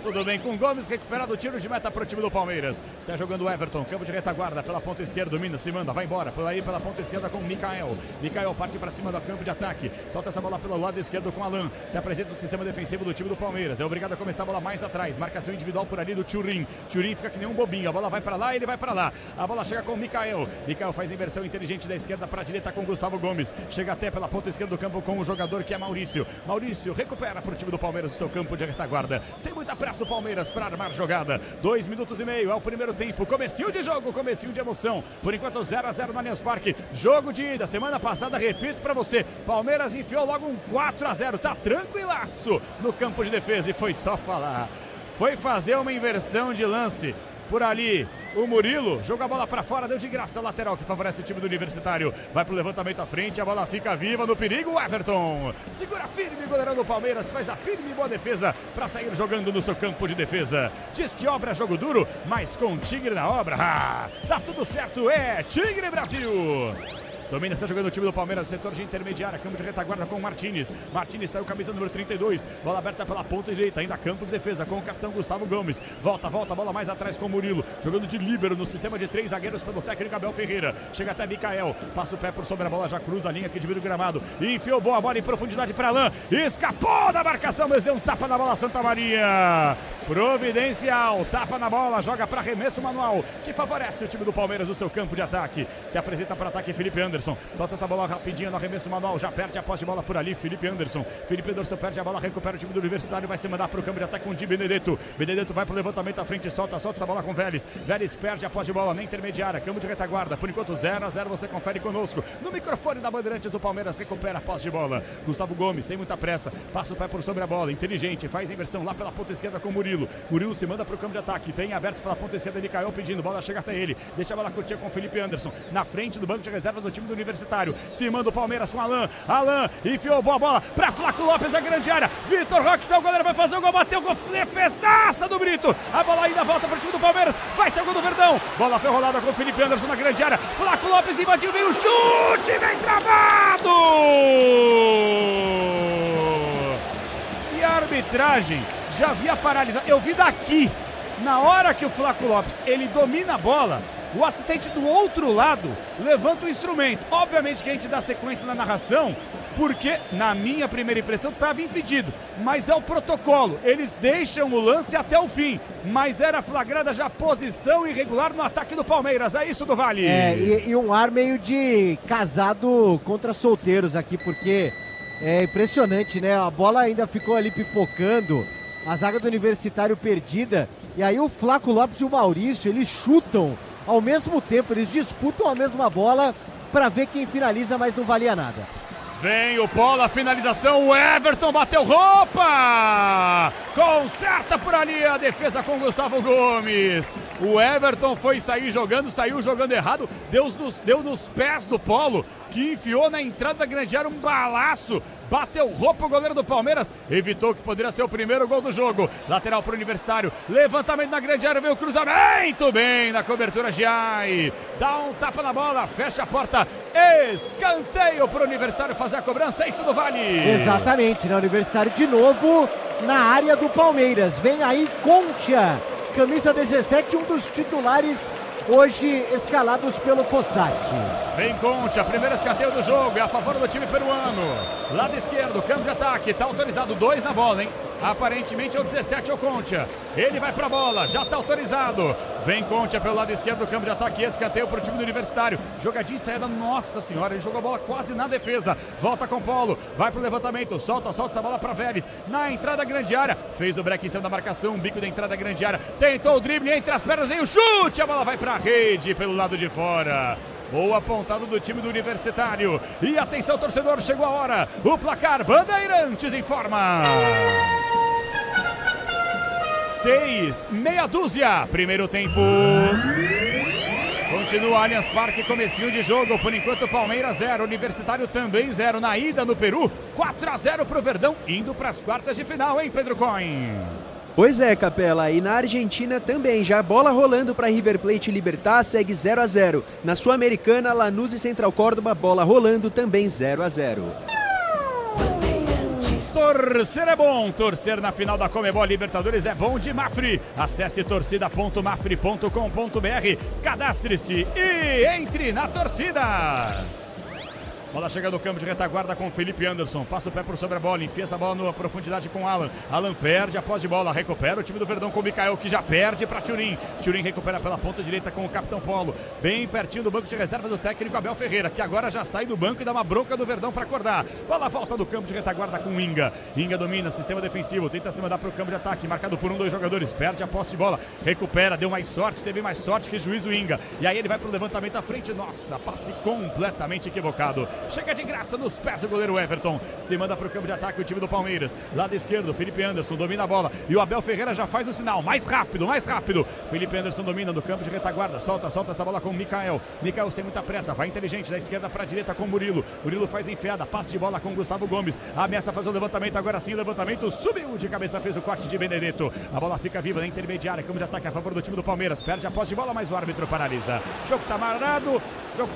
Tudo bem com o Gomes, recuperado o tiro de meta para o time do Palmeiras. Sai jogando o Everton, campo de retaguarda pela ponta esquerda, domina, se manda, vai embora. Por aí pela ponta esquerda com o Mikael. Mikael parte para cima do campo de ataque. Solta essa bola pelo lado esquerdo com o Alan. Se apresenta no sistema defensivo do time do Palmeiras. É obrigado a começar a bola mais atrás. Marcação individual por ali do Churin. Churin fica que nem um bobinho. A bola vai para lá, ele vai para lá. A bola chega com o Mikael. Mikael faz inversão inteligente da esquerda para a direita com o Gustavo Gomes. Chega até pela ponta esquerda do campo com o jogador que é Maurício. Maurício recupera para o time do Palmeiras o seu campo de retaguarda. Sem muita pressa o Palmeiras para armar jogada. 2 minutos e meio é o primeiro tempo. Comecinho de jogo, comecinho de emoção. Por enquanto 0-0 no Allianz Parque. Jogo de ida. Semana passada, repito pra você, Palmeiras enfiou logo um 4-0. Tá tranquilaço no campo de defesa e foi só falar. Foi fazer uma inversão de lance. Por ali, o Murilo jogou a bola para fora, deu de graça a lateral que favorece o time do Universitário. Vai pro levantamento à frente, a bola fica viva no perigo. O Everton segura firme, goleirão do Palmeiras, faz a firme e boa defesa para sair jogando no seu campo de defesa. Diz que obra é jogo duro, mas com Tigre na obra, dá tudo certo, é Tigre Brasil! Domina, está jogando o time do Palmeiras, setor de intermediária, campo de retaguarda com o Martínez. Martínez saiu camisa número 32, bola aberta pela ponta direita, ainda campo de defesa com o capitão Gustavo Gomes. Volta, bola mais atrás com o Murilo, jogando de líbero no sistema de 3 zagueiros pelo técnico Abel Ferreira. Chega até Mikael, passa o pé por sobre a bola, já cruza a linha que divide o gramado. Enfiou boa bola em profundidade para Alain, escapou da marcação, mas deu um tapa na bola Santa Maria. Providencial, tapa na bola, joga para arremesso manual, que favorece o time do Palmeiras no seu campo de ataque. Se apresenta para ataque Felipe Anderson. Solta essa bola rapidinho no arremesso manual, já perde a posse de bola por ali, Felipe Anderson perde a bola, recupera o time do Universitário, vai se mandar para o campo de ataque com o Di Benedetto. Benedetto vai para o levantamento à frente, solta essa bola com Vélez. Vélez perde a posse de bola na intermediária, campo de retaguarda, por enquanto 0-0, você confere conosco. No microfone da Bandeirantes, o Palmeiras recupera a posse de bola. Gustavo Gomes, sem muita pressa, passa o pé por sobre a bola, inteligente, faz a inversão lá pela ponta esquerda com o Murilo. Murilo se manda para o campo de ataque, tem aberto pela ponta esquerda, Mikael pedindo, bola chega até ele, deixa a bola curtir com o Felipe Anderson, na frente do banco de reservas do time do Universitário. Se manda o Palmeiras com Alan enfiou boa bola para Flaco Lopes na grande área. Vitor Roque, seu goleiro, vai fazer o gol, bateu o gol, defesaça do Brito. A bola ainda volta para o time do Palmeiras, vai ser o gol do Verdão. Bola foi rolada com o Felipe Anderson na grande área. Flaco Lopes invadiu, vem o chute, vem travado. E a arbitragem já havia paralisado. Eu vi daqui, na hora que o Flaco Lopes ele domina a bola, o assistente do outro lado levanta o instrumento. Obviamente que a gente dá sequência na narração, porque na minha primeira impressão estava impedido, mas é o protocolo, eles deixam o lance até o fim, mas era flagrada já posição irregular no ataque do Palmeiras, é isso do Vale? E um ar meio de casado contra solteiros aqui, porque é impressionante, né? A bola ainda ficou ali pipocando A zaga do Universitário perdida. E aí o Flaco Lopes e o Maurício, eles chutam ao mesmo tempo, eles disputam a mesma bola para ver quem finaliza, mas não valia nada. Vem o Polo, a finalização, o Everton bateu roupa! Conserta por ali a defesa com Gustavo Gomes. O Everton foi saiu jogando errado, deu nos pés do Polo, que enfiou na entrada da grande área um balaço. Bateu roupa o goleiro do Palmeiras, evitou que poderia ser o primeiro gol do jogo. Lateral para o Universitário, levantamento na grande área, veio o cruzamento, bem na cobertura Giai. Dá um tapa na bola, fecha a porta, escanteio para o Universitário fazer a cobrança, isso do Vale. Exatamente, né? Universitário de novo na área do Palmeiras. Vem aí Concha, camisa 17, um dos titulares hoje escalados pelo Fossati. Vem Concha, primeiro escanteio do jogo, é a favor do time peruano. Lado esquerdo, campo de ataque, tá autorizado 2 na bola, hein? Aparentemente é o 17, o Concha. Ele vai pra bola, já tá autorizado. Vem Concha pelo lado esquerdo do campo de ataque, escanteio pro time do Universitário. Jogadinha saída, nossa senhora, ele jogou a bola quase na defesa. Volta com o Polo, vai pro levantamento, solta essa bola pra Vélez. Na entrada grande área, fez o break em cima da marcação, bico da entrada grande área. Tentou o drible entre as pernas, vem o chute, a bola vai pra rede pelo lado de fora. Boa apontado do time do Universitário. E atenção, torcedor, chegou a hora. O placar, Bandeirantes informa. 6, meia dúzia. Primeiro tempo. Continua Allianz Parque, comecinho de jogo. Por enquanto, Palmeiras 0, Universitário também 0. Na ida no Peru, 4-0 pro Verdão, indo para as quartas de final, hein, Pedro Coin? Pois é, Capela, e na Argentina também, já bola rolando para River Plate e Libertad, segue 0-0. Na Sul-Americana, Lanús e Central Córdoba, bola rolando também 0-0. Torcer é bom, torcer na final da Conmebol Libertadores é bom de Mafre. Acesse torcida.mafre.com.br, cadastre-se e entre na torcida. Bola chega no campo de retaguarda com Felipe Anderson. Passa o pé por sobre a bola, enfia essa bola na profundidade com Alan. Alan perde a posse de bola, recupera o time do Verdão com o Mikael, que já perde para Turim. Turim recupera pela ponta direita com o Capitão Polo. Bem pertinho do banco de reserva do técnico Abel Ferreira, que agora já sai do banco e dá uma bronca do Verdão para acordar. Bola volta do campo de retaguarda com Inga. Inga domina, sistema defensivo, tenta se mandar para o campo de ataque, marcado por 2 jogadores. Perde a posse de bola, recupera, deu mais sorte, teve mais sorte que juízo Inga. E aí ele vai para o levantamento à frente. Nossa, passe completamente equivocado. Chega de graça nos pés do goleiro Everton. Se manda para o campo de ataque o time do Palmeiras. Lado esquerdo, Felipe Anderson domina a bola. E o Abel Ferreira já faz o sinal. Mais rápido, mais rápido. Felipe Anderson domina no campo de retaguarda. Solta essa bola com o Mikael. Mikael sem muita pressa. Vai inteligente da esquerda para a direita com o Murilo. Murilo faz enfiada. Passe de bola com o Gustavo Gomes. Ameaça fazer o levantamento. Agora sim, levantamento. Subiu de cabeça, fez o corte de Benedetto. A bola fica viva na intermediária. Campo de ataque a favor do time do Palmeiras. Perde a posse de bola, mas o árbitro paralisa. Jogo tá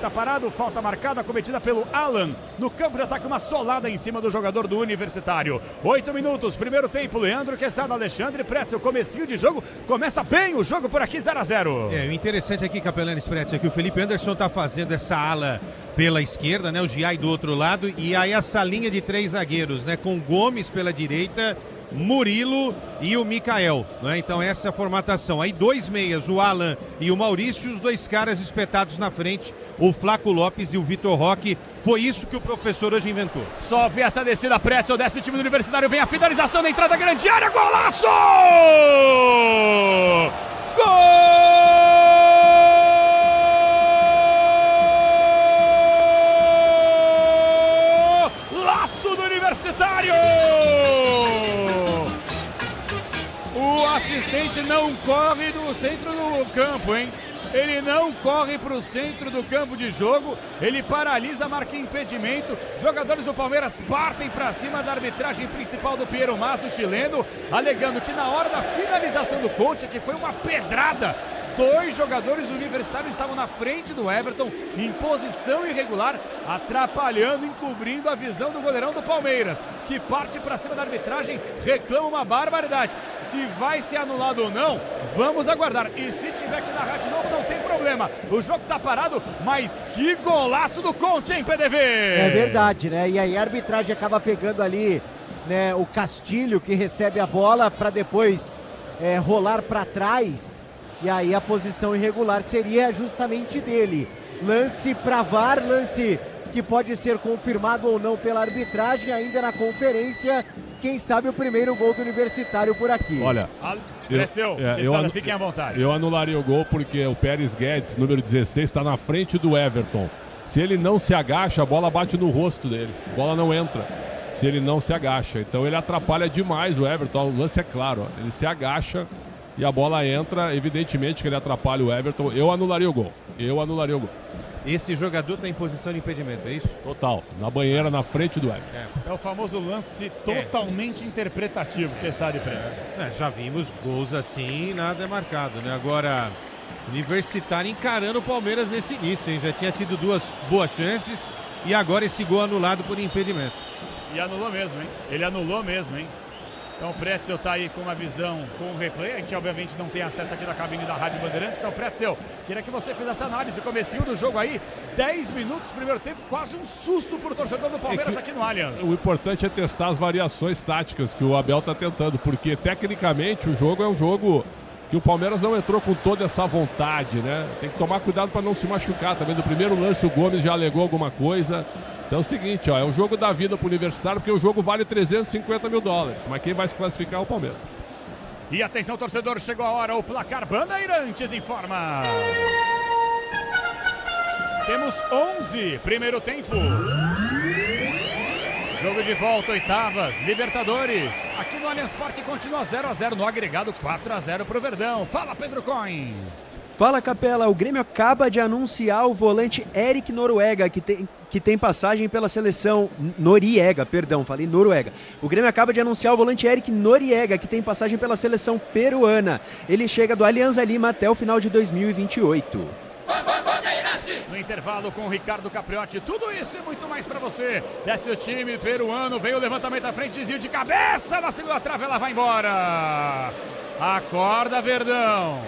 parado. Falta marcada, cometida pelo Alan. No campo de ataque, uma solada em cima do jogador do Universitário. 8 minutos, primeiro tempo. Leandro Quesada, Alexandre Pretzel. Comecinho de jogo, começa bem o jogo por aqui, 0-0. O interessante aqui, Capelani Pretzel, é que o Felipe Anderson tá fazendo essa ala pela esquerda, né? O Giai do outro lado. E aí essa linha de 3 zagueiros, né? Com Gomes pela direita, Murilo e o Mikael, né? Então essa é a formatação. Aí 2 meias, o Alan e o Maurício, os 2 caras espetados na frente, o Flaco Lopes e o Vitor Roque. Foi isso que o professor hoje inventou. Só vê essa descida, Pretzel, desce o time do Universitário, vem a finalização na entrada grande área, golaço! Golaço do Universitário! O assistente não corre do centro do campo, hein? Ele não corre para o centro do campo de jogo, ele paralisa, marca impedimento. Jogadores do Palmeiras partem para cima da arbitragem principal do Piero Masso, chileno, alegando que na hora da finalização do Concha, que foi uma pedrada, 2 jogadores universitários estavam na frente do Everton, em posição irregular, atrapalhando, encobrindo a visão do goleirão do Palmeiras, que parte para cima da arbitragem, reclama uma barbaridade. Se vai ser anulado ou não, vamos aguardar. E se tiver que narrar de novo, não tem problema. O jogo tá parado, mas que golaço do Concha, hein, PDV? É verdade, né? E aí a arbitragem acaba pegando ali, né, o Castilho, que recebe a bola para depois rolar para trás. E aí a posição irregular seria justamente dele. Lance para VAR, lance que pode ser confirmado ou não pela arbitragem ainda na conferência. Quem sabe o primeiro gol do Universitário por aqui. Olha, fiquem à vontade. Eu anularia o gol porque o Pérez Guedes, número 16, está na frente do Everton. Se ele não se agacha, a bola bate no rosto dele. A bola não entra. Se ele não se agacha. Então ele atrapalha demais o Everton. O lance é claro. Ó. Ele se agacha e a bola entra. Evidentemente que ele atrapalha o Everton. Eu anularia o gol. Esse jogador está em posição de impedimento, é isso? Total. Na banheira, na frente do Everton. É o famoso lance totalmente interpretativo, que sabe, Prensa. Já vimos gols assim, nada é marcado, né? Agora, Universitário encarando o Palmeiras nesse início, hein? Já tinha tido 2 boas chances e agora esse gol anulado por impedimento. E anulou mesmo, hein? Ele anulou mesmo, hein? Então o Pretzel tá aí com uma visão com o replay. A gente obviamente não tem acesso aqui da cabine da Rádio Bandeirantes. Então, Pretzel, queria que você fizesse análise. Comecinho do jogo aí, 10 minutos, primeiro tempo, quase um susto pro torcedor do Palmeiras aqui no Allianz. O importante é testar as variações táticas que o Abel tá tentando, porque tecnicamente o jogo é um jogo que o Palmeiras não entrou com toda essa vontade, né? Tem que tomar cuidado para não se machucar também. No primeiro lance o Gomes já alegou alguma coisa. Então é o seguinte, ó, é um jogo da vida pro Universitário, porque o jogo vale $350 mil, mas quem vai se classificar é o Palmeiras. E atenção, torcedor, chegou a hora, o placar Bandeirantes informa. Temos 11, primeiro tempo. Jogo de volta, oitavas, Libertadores. Aqui no Allianz Parque continua 0-0, no agregado 4-0 pro Verdão. Fala, Pedro Coin. Fala, Capela, o Grêmio acaba de anunciar o volante Eric Noruega, que tem passagem pela seleção Noriega, perdão, falei Noruega. O Grêmio acaba de anunciar o volante Eric Noriega, que tem passagem pela seleção peruana. Ele chega do Alianza Lima até o final de 2028. No intervalo com o Ricardo Capriotti, tudo isso e muito mais pra você. Desce o time peruano, vem o levantamento à frente, desvio de cabeça, na segunda trave ela vai embora. Acorda, Verdão.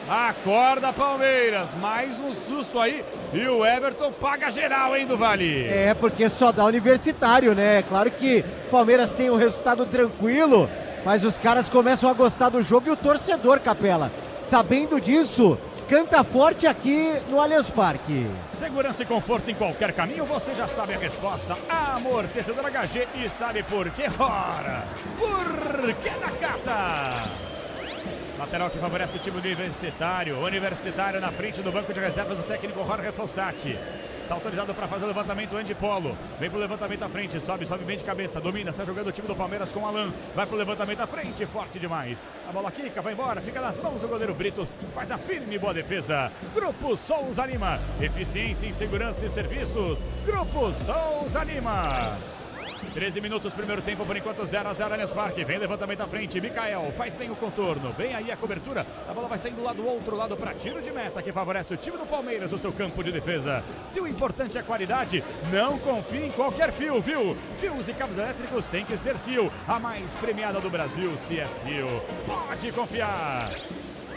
Acorda, Palmeiras, mais um susto aí e o Everton paga geral, hein, do Vale? É, porque só dá Universitário, né? Claro que o Palmeiras tem um resultado tranquilo, mas os caras começam a gostar do jogo e o torcedor, Capela, sabendo disso, canta forte aqui no Allianz Parque. Segurança e conforto em qualquer caminho, você já sabe a resposta. Amortecedor HG e sabe por que? Ora, por que Nakata? Lateral que favorece o time Universitário. Universitário na frente do banco de reservas do técnico Jorge Fossati. Está autorizado para fazer o levantamento Andy Polo. Vem pro levantamento à frente, sobe bem de cabeça, domina, está jogando o time do Palmeiras com o Alan. Vai pro levantamento à frente, forte demais. A bola quica, vai embora, fica nas mãos do goleiro Britos. Faz a firme e boa defesa. Grupo Souza Lima. Eficiência em segurança e serviços. Grupo Souza Lima. 13 minutos, primeiro tempo, por enquanto 0-0 Allianz Parque. Vem levantamento à frente, Mikael faz bem o contorno, bem aí a cobertura. A bola vai saindo lá do outro lado para tiro de meta, que favorece o time do Palmeiras no seu campo de defesa. Se o importante é a qualidade, não confie em qualquer fio, viu? Fios e cabos elétricos tem que ser Sil, a mais premiada do Brasil. Se é Sil, pode confiar.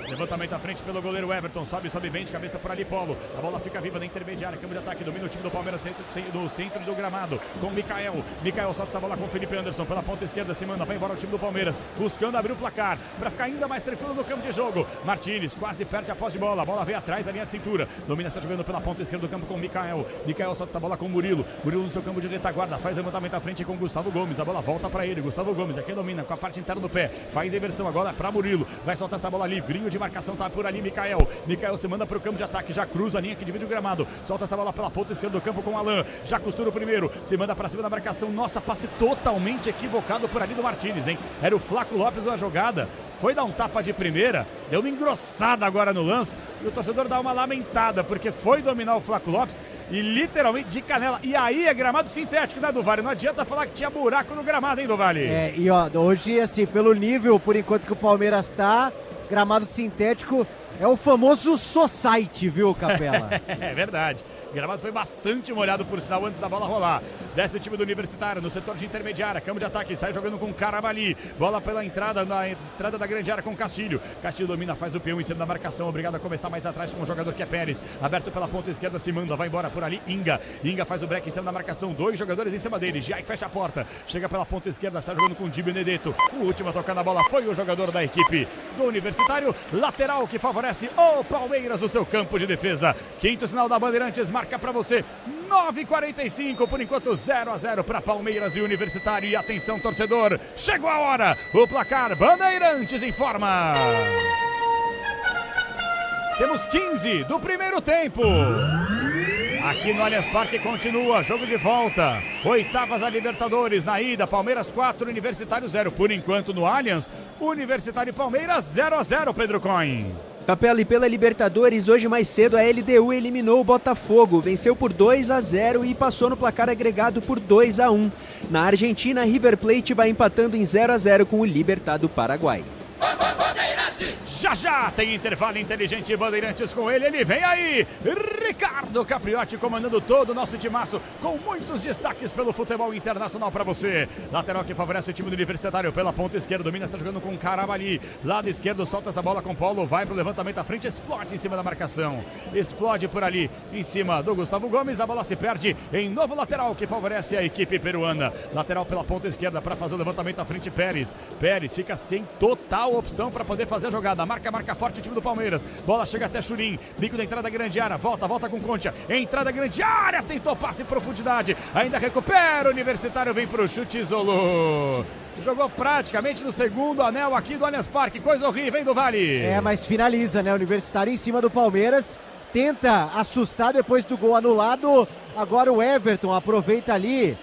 Levantamento à frente pelo goleiro Everton, sobe bem de cabeça por ali, Polo. A bola fica viva na intermediária, câmbio de ataque, domina o time do Palmeiras do centro do gramado, com o Mikael. Mikael solta essa bola com o Felipe Anderson, pela ponta esquerda se manda, vai embora o time do Palmeiras, buscando abrir o placar, para ficar ainda mais tranquilo no campo de jogo. Martínez quase perde a posse de bola, a bola vem atrás da linha de cintura, domina, está jogando pela ponta esquerda do campo com o Mikael. Mikael solta essa bola com o Murilo no seu campo de retaguarda, faz levantamento à frente com o Gustavo Gomes, a bola volta para ele, Gustavo Gomes, aqui domina com a parte interna do pé, faz a inversão agora para Murilo, vai soltar essa bola livrinho de marcação, tá por ali Mikael se manda para o campo de ataque, já cruza a linha que divide o gramado, solta essa bola pela ponta esquerda do campo com o Alan, já costura o primeiro, se manda para cima da marcação, nossa, passe totalmente equivocado por ali do Martínez, hein? Era o Flaco Lopes na jogada, foi dar um tapa de primeira, deu uma engrossada agora no lance, e o torcedor dá uma lamentada, porque foi dominar o Flaco Lopes e literalmente de canela, e aí é gramado sintético, né, do Vale? Não adianta falar que tinha buraco no gramado, hein, do Vale? É, e ó, hoje, assim, pelo nível, por enquanto que o Palmeiras tá, gramado sintético é o famoso society, viu, Capela? É verdade. O gramado foi bastante molhado, por sinal, antes da bola rolar. Desce o time do Universitário no setor de intermediária, campo de ataque, sai jogando com Carabali. Bola pela entrada, na entrada da grande área com Castilho. Castilho domina, faz o peão em cima da marcação, obrigado a começar mais atrás com o jogador que é Pérez. Aberto pela ponta esquerda, se manda, vai embora por ali, Inga. Inga faz o break em cima da marcação, 2 jogadores em cima dele. Jai fecha a porta, chega pela ponta esquerda, sai jogando com o Di Benedetto. O último a tocar na bola foi o jogador da equipe do Universitário. Lateral que favorece favorece o Palmeiras, o seu campo de defesa. Quinto sinal da Bandeirantes marca para você 9h45, por enquanto 0-0 para Palmeiras e Universitário. E atenção, torcedor, chegou a hora, o placar Bandeirantes informa. Temos 15 do primeiro tempo. Aqui no Allianz Parque continua, jogo de volta. Oitavas a Libertadores, na ida, Palmeiras 4, Universitário 0. Por enquanto no Allianz, Universitário e Palmeiras 0-0, Pedro Coin. Capela, e pela Libertadores, hoje mais cedo a LDU eliminou o Botafogo, venceu por 2-0 e passou no placar agregado por 2-1. Na Argentina, River Plate vai empatando em 0-0 com o Libertad do Paraguai. Já já tem intervalo inteligente Bandeirantes com ele vem aí, Ricardo Capriotti comandando todo o nosso timaço, com muitos destaques pelo futebol internacional para você. Lateral que favorece o time do Universitário pela ponta esquerda, domina, está jogando com Carabalí, lado esquerdo, solta essa bola com Paulo, vai pro levantamento à frente, explode em cima da marcação, explode por ali, em cima do Gustavo Gomes, a bola se perde em novo lateral que favorece a equipe peruana. Lateral pela ponta esquerda para fazer o levantamento à frente, Pérez fica sem total opção para poder fazer a jogada. Marca forte o time do Palmeiras. Bola chega até Churin. Bico da entrada da grande área. Volta com Concha. Entrada grande área. Tentou passe em profundidade. Ainda recupera. O Universitário vem pro chute, isolou. Jogou praticamente no segundo anel aqui do Allianz Parque. Coisa horrível, hein, do Vale? Mas finaliza, né? O Universitário em cima do Palmeiras. Tenta assustar depois do gol anulado. Agora o Everton aproveita ali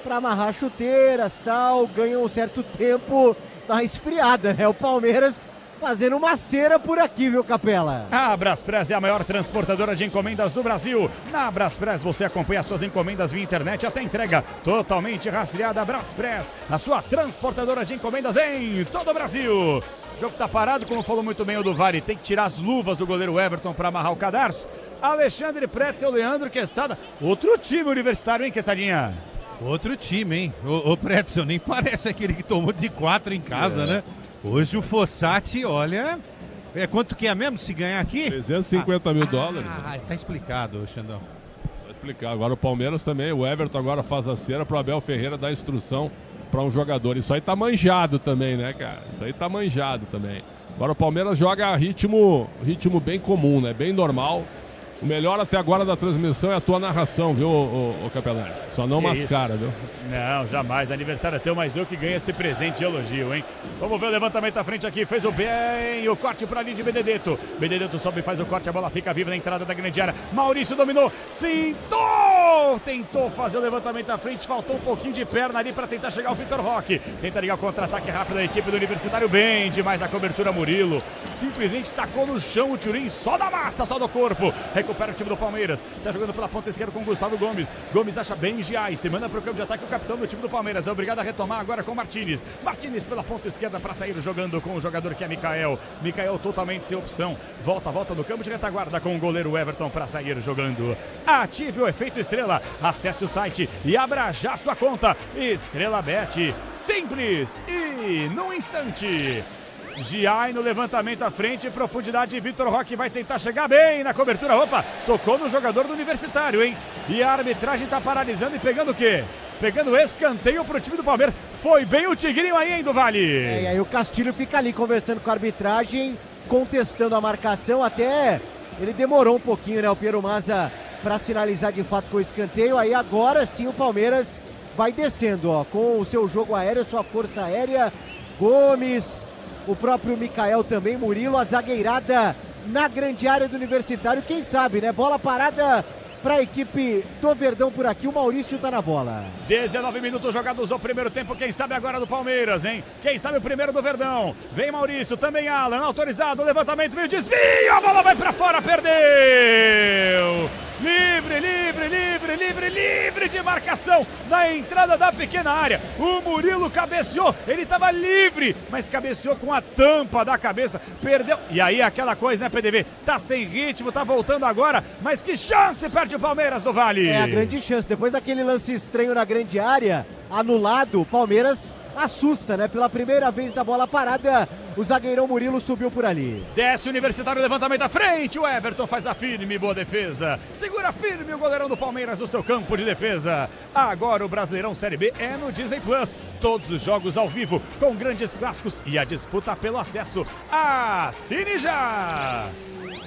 para amarrar chuteiras, tal. Ganha um certo tempo. Dá uma esfriada, né? O Palmeiras fazendo uma cera por aqui, viu, Capela? A Braspress é a maior transportadora de encomendas do Brasil. Na Braspress você acompanha suas encomendas via internet até entrega totalmente rastreada. Braspress, a sua transportadora de encomendas em todo o Brasil. O jogo tá parado, como falou muito bem o do Vale. Tem que tirar as luvas do goleiro Everton para amarrar o cadarço. Alexandre Pretzel, Leandro Quesada. Outro time universitário, hein, Quesadinha? Outro time, hein? O Pretzel nem parece aquele que tomou de 4 em casa, né? Hoje o Fossati, olha, quanto que é mesmo se ganhar aqui? 350 mil dólares. Tá explicado, Xandão. Tá explicado. Agora o Palmeiras também, o Everton agora faz a cera pro Abel Ferreira dar instrução para um jogador. Isso aí tá manjado também, né, cara? Isso aí tá manjado também. Agora o Palmeiras joga ritmo bem comum, né? Bem normal. O melhor até agora da transmissão é a tua narração, viu, o Capelães? Só não mascara, viu? Não, jamais. Aniversário é teu, mas eu que ganho esse presente de elogio, hein? Vamos ver o levantamento à frente aqui. Fez o bem, o corte para ali de Benedetto. Benedetto sobe, faz o corte, a bola fica viva na entrada da grande área. Maurício dominou, cintou! Tentou fazer o levantamento à frente, faltou um pouquinho de perna ali para tentar chegar o Vitor Roque. Tenta ligar o contra-ataque rápido da equipe do Universitário. Bem demais a cobertura, Murilo. Simplesmente tacou no chão o Turim, só da massa, só do corpo. Recupera o time do Palmeiras, está jogando pela ponta esquerda com o Gustavo Gomes. Gomes acha bem Giai, se manda para o campo de ataque o capitão do time do Palmeiras. É obrigado a retomar agora com Martínez. Martínez pela ponta esquerda para sair jogando com o jogador que é Mikael. Mikael totalmente sem opção. Volta no campo de retaguarda com o goleiro Everton para sair jogando. Ative o efeito Estrela. Acesse o site e abra já sua conta. Estrela Bet. Simples e num instante. Giai no levantamento à frente, profundidade, Vitor Roque vai tentar chegar bem na cobertura, opa, tocou no jogador do Universitário, hein? E a arbitragem tá paralisando e pegando o quê? Pegando escanteio pro time do Palmeiras, foi bem o Tigrinho aí, hein, do Vale? E aí o Castilho fica ali conversando com a arbitragem, contestando a marcação, até ele demorou um pouquinho, né, o Piero Mazza, para sinalizar de fato com o escanteio, aí agora sim o Palmeiras vai descendo, ó, com o seu jogo aéreo, sua força aérea, Gomes... O próprio Mikael também, Murilo, a zagueirada na grande área do Universitário. Quem sabe, né? Bola parada para a equipe do Verdão por aqui. O Maurício tá na bola. 19 minutos jogados no primeiro tempo. Quem sabe agora do Palmeiras, hein? Quem sabe o primeiro do Verdão. Vem Maurício, também Alan, autorizado. Levantamento, veio desvio. A bola vai para fora, perdeu. Livre de marcação na entrada da pequena área. O Murilo cabeceou, ele estava livre, mas cabeceou com a tampa da cabeça, perdeu. E aí aquela coisa, né, PDV? Tá sem ritmo, tá voltando agora, mas que chance perde o Palmeiras do Vale. É a grande chance, depois daquele lance estranho na grande área, anulado, o Palmeiras assusta, né? Pela primeira vez da bola parada, o zagueirão Murilo subiu por ali. Desce o Universitário, levantamento à frente, o Everton faz a firme, boa defesa. Segura firme o goleirão do Palmeiras no seu campo de defesa. Agora o Brasileirão Série B é no Disney Plus. Todos os jogos ao vivo, com grandes clássicos e a disputa pelo acesso. Assine já!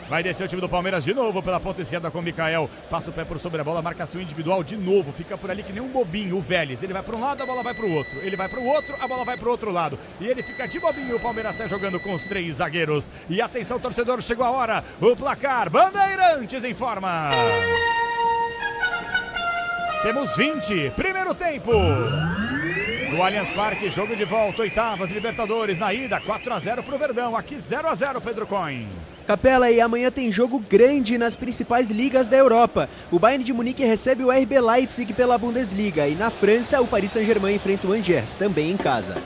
Vai descer o time do Palmeiras de novo pela ponta esquerda com o Mikael. Passa o pé por sobre a bola, marcação individual de novo. Fica por ali que nem um bobinho, o Vélez. Ele vai para um lado, a bola vai para o outro. Ele vai para o outro, a bola vai para o outro lado. E ele fica de bobinho, o Palmeiras sai jogando com os 3 zagueiros. E atenção, torcedor, chegou a hora. O placar, Bandeirantes informa. Temos 20, primeiro tempo. No Allianz Parque, jogo de volta, oitavas, Libertadores na ida, 4-0 pro Verdão, aqui 0-0, Pedro Coin. Capela, e amanhã tem jogo grande nas principais ligas da Europa. O Bayern de Munique recebe o RB Leipzig pela Bundesliga e na França o Paris Saint-Germain enfrenta o Angers, também em casa.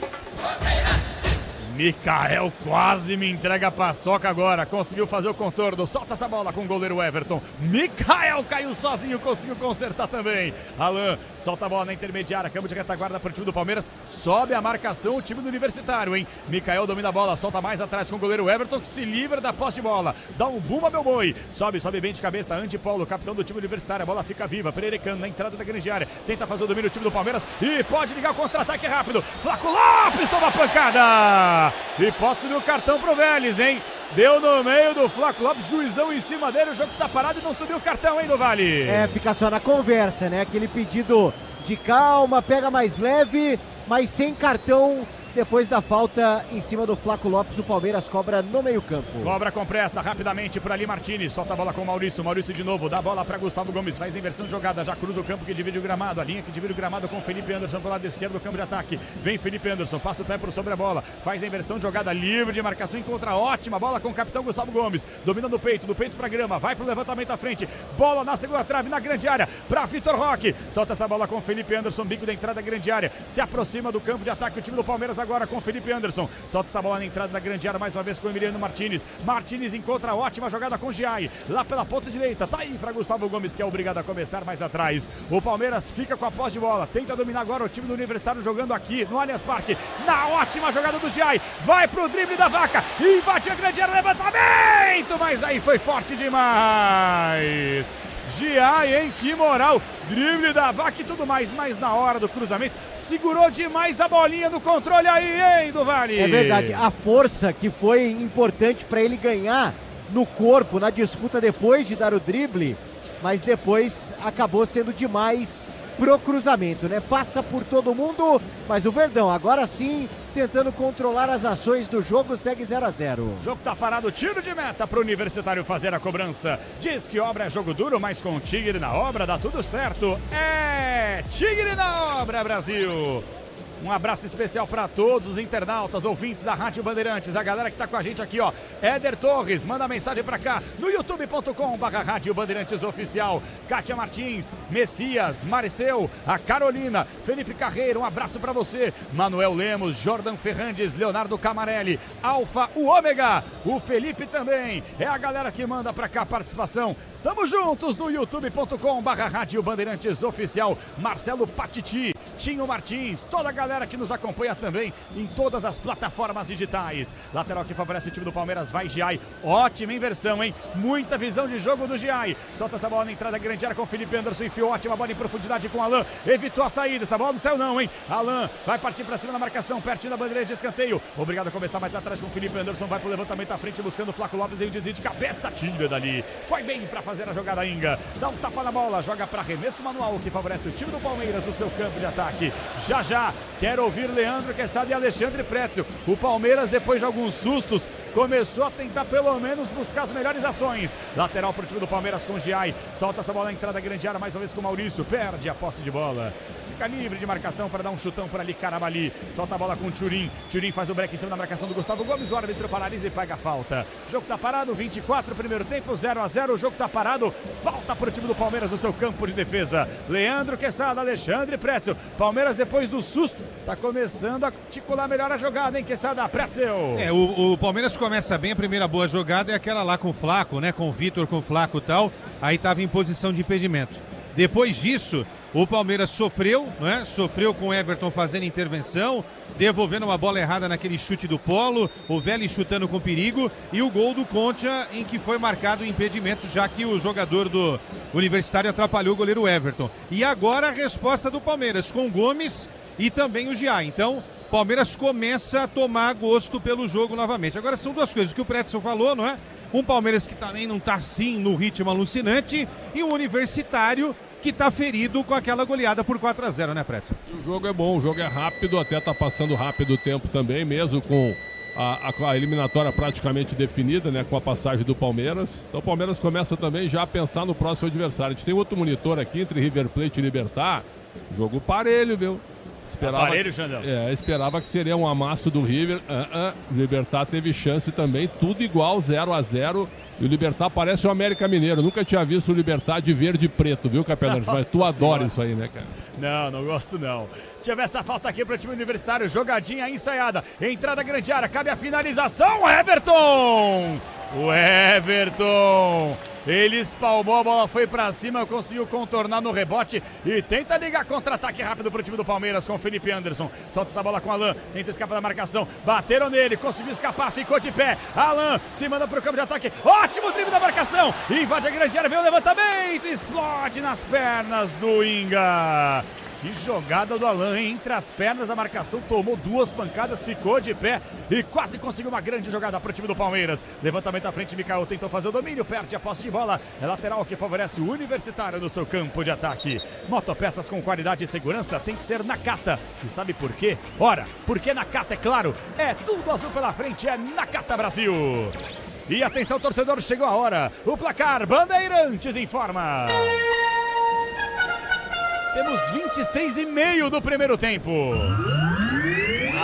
Mikael quase me entrega a paçoca agora, conseguiu fazer o contorno, solta essa bola com o goleiro Everton. Mikael caiu sozinho, conseguiu consertar também. Alan solta a bola na intermediária, campo de retaguarda para o time do Palmeiras, sobe a marcação o time do Universitário, hein? Mikael domina a bola, solta mais atrás com o goleiro Everton, que se livra da posse de bola, dá um bumba meu boi, sobe bem de cabeça, Andy Paulo, capitão do time Universitário, a bola fica viva, Pererecano na entrada da grande área, tenta fazer o domínio o time do Palmeiras e pode ligar o contra-ataque rápido, Flaco Lopes toma a pancada! Hipótese do cartão pro Vélez, hein? Deu no meio do Flaco Lopes, juizão em cima dele, o jogo tá parado e não subiu o cartão, hein, do Vale? É, fica só na conversa, né? Aquele pedido de calma, pega mais leve, mas sem cartão. Depois da falta em cima do Flaco Lopes, o Palmeiras cobra no meio-campo. Cobra com pressa, rapidamente por ali Martins, solta a bola com o Maurício, Maurício de novo, dá a bola para Gustavo Gomes, faz a inversão de jogada, já cruza o campo que divide o gramado, a linha que divide o gramado com Felipe Anderson pro lado esquerdo do campo de ataque. Vem Felipe Anderson, passa o pé por sobre a bola, faz a inversão de jogada livre de marcação, encontra ótima bola com o capitão Gustavo Gomes, domina do peito pra grama, vai pro levantamento à frente, bola na segunda trave, na grande área, para Vitor Roque, solta essa bola com Felipe Anderson, bico da entrada da grande área, se aproxima do campo de ataque o time do Palmeiras agora com Felipe Anderson. Solta essa bola na entrada da grande área mais uma vez com o Emiliano Martins. Martins encontra a ótima jogada com o Giai. Lá pela ponta direita. Tá aí para Gustavo Gomes, que é obrigado a começar mais atrás. O Palmeiras fica com a posse de bola. Tenta dominar agora o time do Universitário jogando aqui no Allianz Parque. Na ótima jogada do Giai. Vai pro drible da Vaca. Invade a grande área. Levantamento. Mas aí foi forte demais. Giai, hein? Que moral. Drible da Vaca e tudo mais. Mas na hora do cruzamento, segurou demais a bolinha no controle aí, hein, do Vale? É verdade. A força que foi importante para ele ganhar no corpo, na disputa depois de dar o drible, mas depois acabou sendo demais pro cruzamento, né? Passa por todo mundo, mas o Verdão agora sim tentando controlar as ações do jogo, segue 0-0. O jogo tá parado, tiro de meta pro Universitário fazer a cobrança. Diz que obra é jogo duro, mas com Tigre na obra dá tudo certo. É Tigre na obra, Brasil! Um abraço especial para todos os internautas, ouvintes da Rádio Bandeirantes, a galera que tá com a gente aqui, ó. Éder Torres, manda mensagem para cá no youtube.com/Rádio Bandeirantes Oficial. Kátia Martins, Messias, Mariceu, a Carolina, Felipe Carreiro, um abraço para você. Manuel Lemos, Jordan Ferrandes, Leonardo Camarelli, Alfa, o Ômega, o Felipe também. É a galera que manda para cá a participação. Estamos juntos no youtube.com/Rádio Bandeirantes Oficial. Marcelo Patiti, Tinho Martins, toda a galera que nos acompanha também em todas as plataformas digitais. Lateral que favorece o time do Palmeiras, vai Giai. Ótima inversão, hein? Muita visão de jogo do Giai. Solta essa bola na entrada da grande área com o Felipe Anderson, enfiou ótima bola em profundidade com o Alan. Evitou a saída, essa bola não saiu não, hein? Alan vai partir pra cima da marcação, pertinho da bandeira de escanteio. Obrigado a começar mais atrás com o Felipe Anderson, vai pro levantamento à frente buscando o Flaco Lopes em um desvio de cabeça, tira dali. Foi bem pra fazer a jogada Inga. Dá um tapa na bola, joga pra arremesso manual que favorece o time do Palmeiras no seu campo de ataque. Já quero ouvir Leandro Quesada e Alexandre Pretzel. O Palmeiras, depois de alguns sustos, começou a tentar pelo menos buscar as melhores ações. Lateral para o time do Palmeiras com Giai. Solta essa bola na entrada da grande área mais uma vez com o Maurício. Perde a posse de bola. Fica livre de marcação para dar um chutão por ali, Carabali. Solta a bola com o Turim. Turim faz o break em cima da marcação do Gustavo Gomes. O árbitro paralisa e paga a falta. O jogo tá parado, 24, primeiro tempo, 0-0. O jogo tá parado. Falta para o time do Palmeiras no seu campo de defesa. Leandro Quesada, Alexandre Pretzel. Palmeiras, depois do susto, tá começando a articular melhor a jogada, hein, Quesada? Pretzel. O Palmeiras começa bem, a primeira boa jogada é aquela lá com o Flaco, né? Com o Vitor, com o Flaco e tal. Aí tava em posição de impedimento. Depois disso, o Palmeiras sofreu, né? Sofreu com o Everton fazendo intervenção, devolvendo uma bola errada naquele chute do Polo, o Vélez chutando com perigo e o gol do Concha em que foi marcado o impedimento, já que o jogador do Universitário atrapalhou o goleiro Everton. E agora a resposta do Palmeiras com o Gomes e também o Gia. Então, Palmeiras começa a tomar gosto pelo jogo novamente. Agora são duas coisas que o Pretzel falou, não é? Um Palmeiras que também não está assim no ritmo alucinante e um Universitário que está ferido com aquela goleada por 4-0, né, Pretzel? O jogo é bom, o jogo é rápido, até está passando rápido o tempo também, mesmo com a eliminatória praticamente definida, né, com a passagem do Palmeiras. Então o Palmeiras começa também já a pensar no próximo adversário. A gente tem outro monitor aqui entre River Plate e Libertad, jogo parelho, viu? Esperava que seria um amasso do River. O Libertad teve chance também, tudo igual, 0-0. E o Libertad parece o América Mineiro. Nunca tinha visto o Libertad de verde e preto, viu, Capelanes? Mas tu adora isso aí, né, cara? Não gosto não. Tive essa falta aqui para o time universitário, jogadinha ensaiada, entrada grande área, cabe a finalização, Everton! O Everton! Ele espalmou, a bola foi pra cima, conseguiu contornar no rebote e tenta ligar contra-ataque rápido pro time do Palmeiras com o Felipe Anderson. Solta essa bola com o Alan, tenta escapar da marcação, bateram nele, conseguiu escapar, ficou de pé. Alan se manda pro campo de ataque, ótimo drible da marcação, invade a grande área, vem o levantamento, explode nas pernas do Inga. Que jogada do Alan, entre as pernas da marcação, tomou duas pancadas, ficou de pé e quase conseguiu uma grande jogada para o time do Palmeiras. Levantamento à frente, Mikael tentou fazer o domínio, perde a posse de bola. É lateral que favorece o Universitário no seu campo de ataque. Motopeças com qualidade e segurança tem que ser Nakata. E sabe por quê? Ora, porque Nakata, é claro, é tudo azul pela frente, é Nakata Brasil. E atenção, torcedor, chegou a hora. O placar, Bandeirantes informa. Temos 26,5 do primeiro tempo.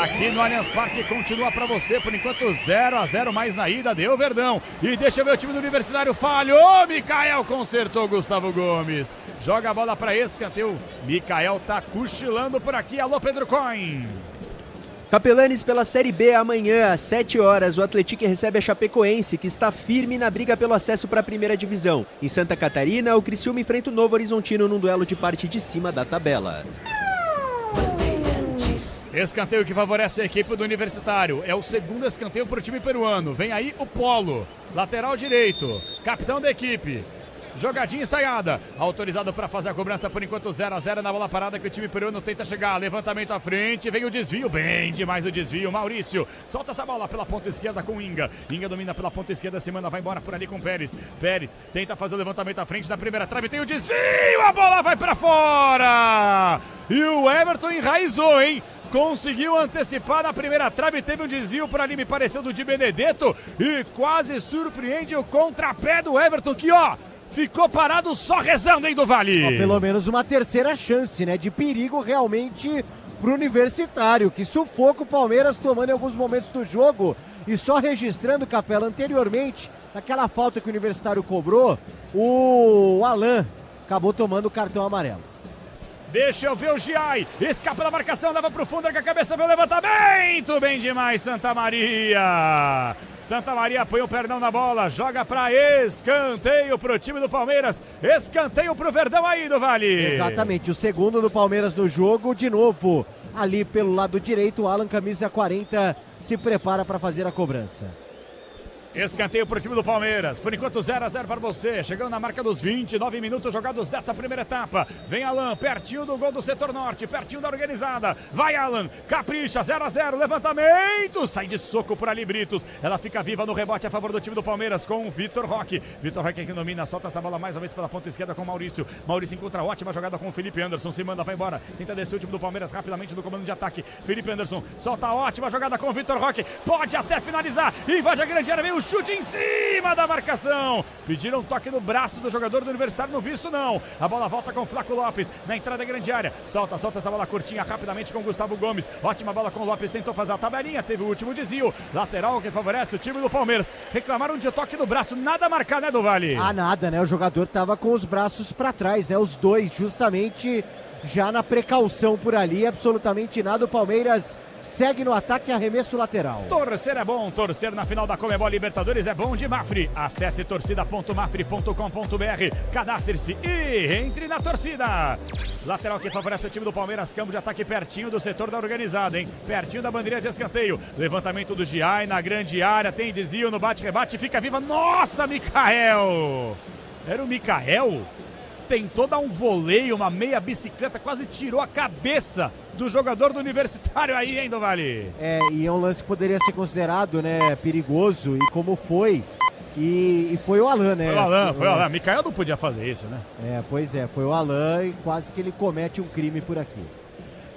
Aqui no Allianz Parque continua para você, por enquanto 0-0 mais na ida, deu Verdão. E deixa eu ver o time do Universitário, falhou, Mikael consertou Gustavo Gomes. Joga a bola para escanteio, Mikael tá cochilando por aqui, alô Pedro Coin. Capelanes pela Série B amanhã às 7 horas, o Atlético recebe a Chapecoense, que está firme na briga pelo acesso para a primeira divisão. Em Santa Catarina, o Criciúma enfrenta o Novo Horizontino num duelo de parte de cima da tabela. Escanteio que favorece a equipe do Universitário. É o segundo escanteio para o time peruano. Vem aí o Polo, lateral direito, capitão da equipe. Jogadinha ensaiada, autorizado para fazer a cobrança por enquanto 0-0 na bola parada que o time peruano tenta chegar, levantamento à frente, vem o desvio, bem demais o desvio, Maurício, solta essa bola pela ponta esquerda com Inga, Inga domina pela ponta esquerda, se manda, vai embora por ali com Pérez, Pérez tenta fazer o levantamento à frente da primeira trave, tem o desvio, a bola vai para fora, e o Everton enraizou, hein? Conseguiu antecipar na primeira trave, teve um desvio por ali, me pareceu do Di Benedetto, e quase surpreende o contrapé do Everton, que ó, ficou parado só rezando, hein, do Vale? Pelo menos uma terceira chance, né? De perigo realmente pro Universitário. Que sufoca o Palmeiras tomando em alguns momentos do jogo. E só registrando, Capela, anteriormente, naquela falta que o Universitário cobrou, o Alan acabou tomando o cartão amarelo. Deixa eu ver o Giai, escapa da marcação, leva pro fundo, com a cabeça, vê o levantamento, bem demais, Santa Maria. Santa Maria põe o pernão na bola, joga para escanteio pro time do Palmeiras, escanteio pro Verdão aí do Vale. Exatamente, o segundo do Palmeiras no jogo, de novo, ali pelo lado direito, o Alan, camisa 40, se prepara para fazer a cobrança. Escanteio para o time do Palmeiras, por enquanto 0-0 para você, chegando na marca dos 29 minutos jogados desta primeira etapa, vem Alan, pertinho do gol do setor norte, pertinho da organizada, vai Alan, capricha, 0-0, levantamento, sai de soco por ali Britos, ela fica viva no rebote a favor do time do Palmeiras com o Vitor Roque, Vitor Roque que domina, solta essa bola mais uma vez pela ponta esquerda com o Maurício, Maurício encontra ótima jogada com o Felipe Anderson, se manda, vai embora, tenta descer o time do Palmeiras rapidamente do comando de ataque, Felipe Anderson, solta a ótima jogada com o Vitor Roque, pode até finalizar, invade a grande área, vem o chute em cima da marcação. Pediram um toque no braço do jogador do Universitário, não vi isso não. A bola volta com o Flaco Lopes na entrada da grande área. Solta essa bola curtinha rapidamente com o Gustavo Gomes. Ótima bola com o Lopes, tentou fazer a tabelinha, teve o último desvio. Lateral que favorece o time do Palmeiras. Reclamaram de toque no braço, nada marcar, né, do Vale? Ah, nada, né? O jogador tava com os braços para trás, né? Os dois justamente já na precaução por ali, absolutamente nada. O Palmeiras segue no ataque, arremesso lateral. Torcer é bom, torcer na final da Conmebol Libertadores é bom de Mafre. Acesse torcida.mafre.com.br, cadastre-se e entre na torcida. Lateral que favorece o time do Palmeiras, campo de ataque pertinho do setor da organizada, hein? Pertinho da bandeirinha de escanteio. Levantamento do Giai na grande área, tem desvio no bate-rebate, fica viva. Nossa, Mikael! Era o Mikael? Tentou dar um voleio, uma meia bicicleta, quase tirou a cabeça do jogador do Universitário aí, hein, do Vale? E é um lance que poderia ser considerado, né, perigoso, e como foi, e foi o Alan, né? Foi o Alan. Mikael não podia fazer isso, né? Pois é, foi o Alan e quase que ele comete um crime por aqui.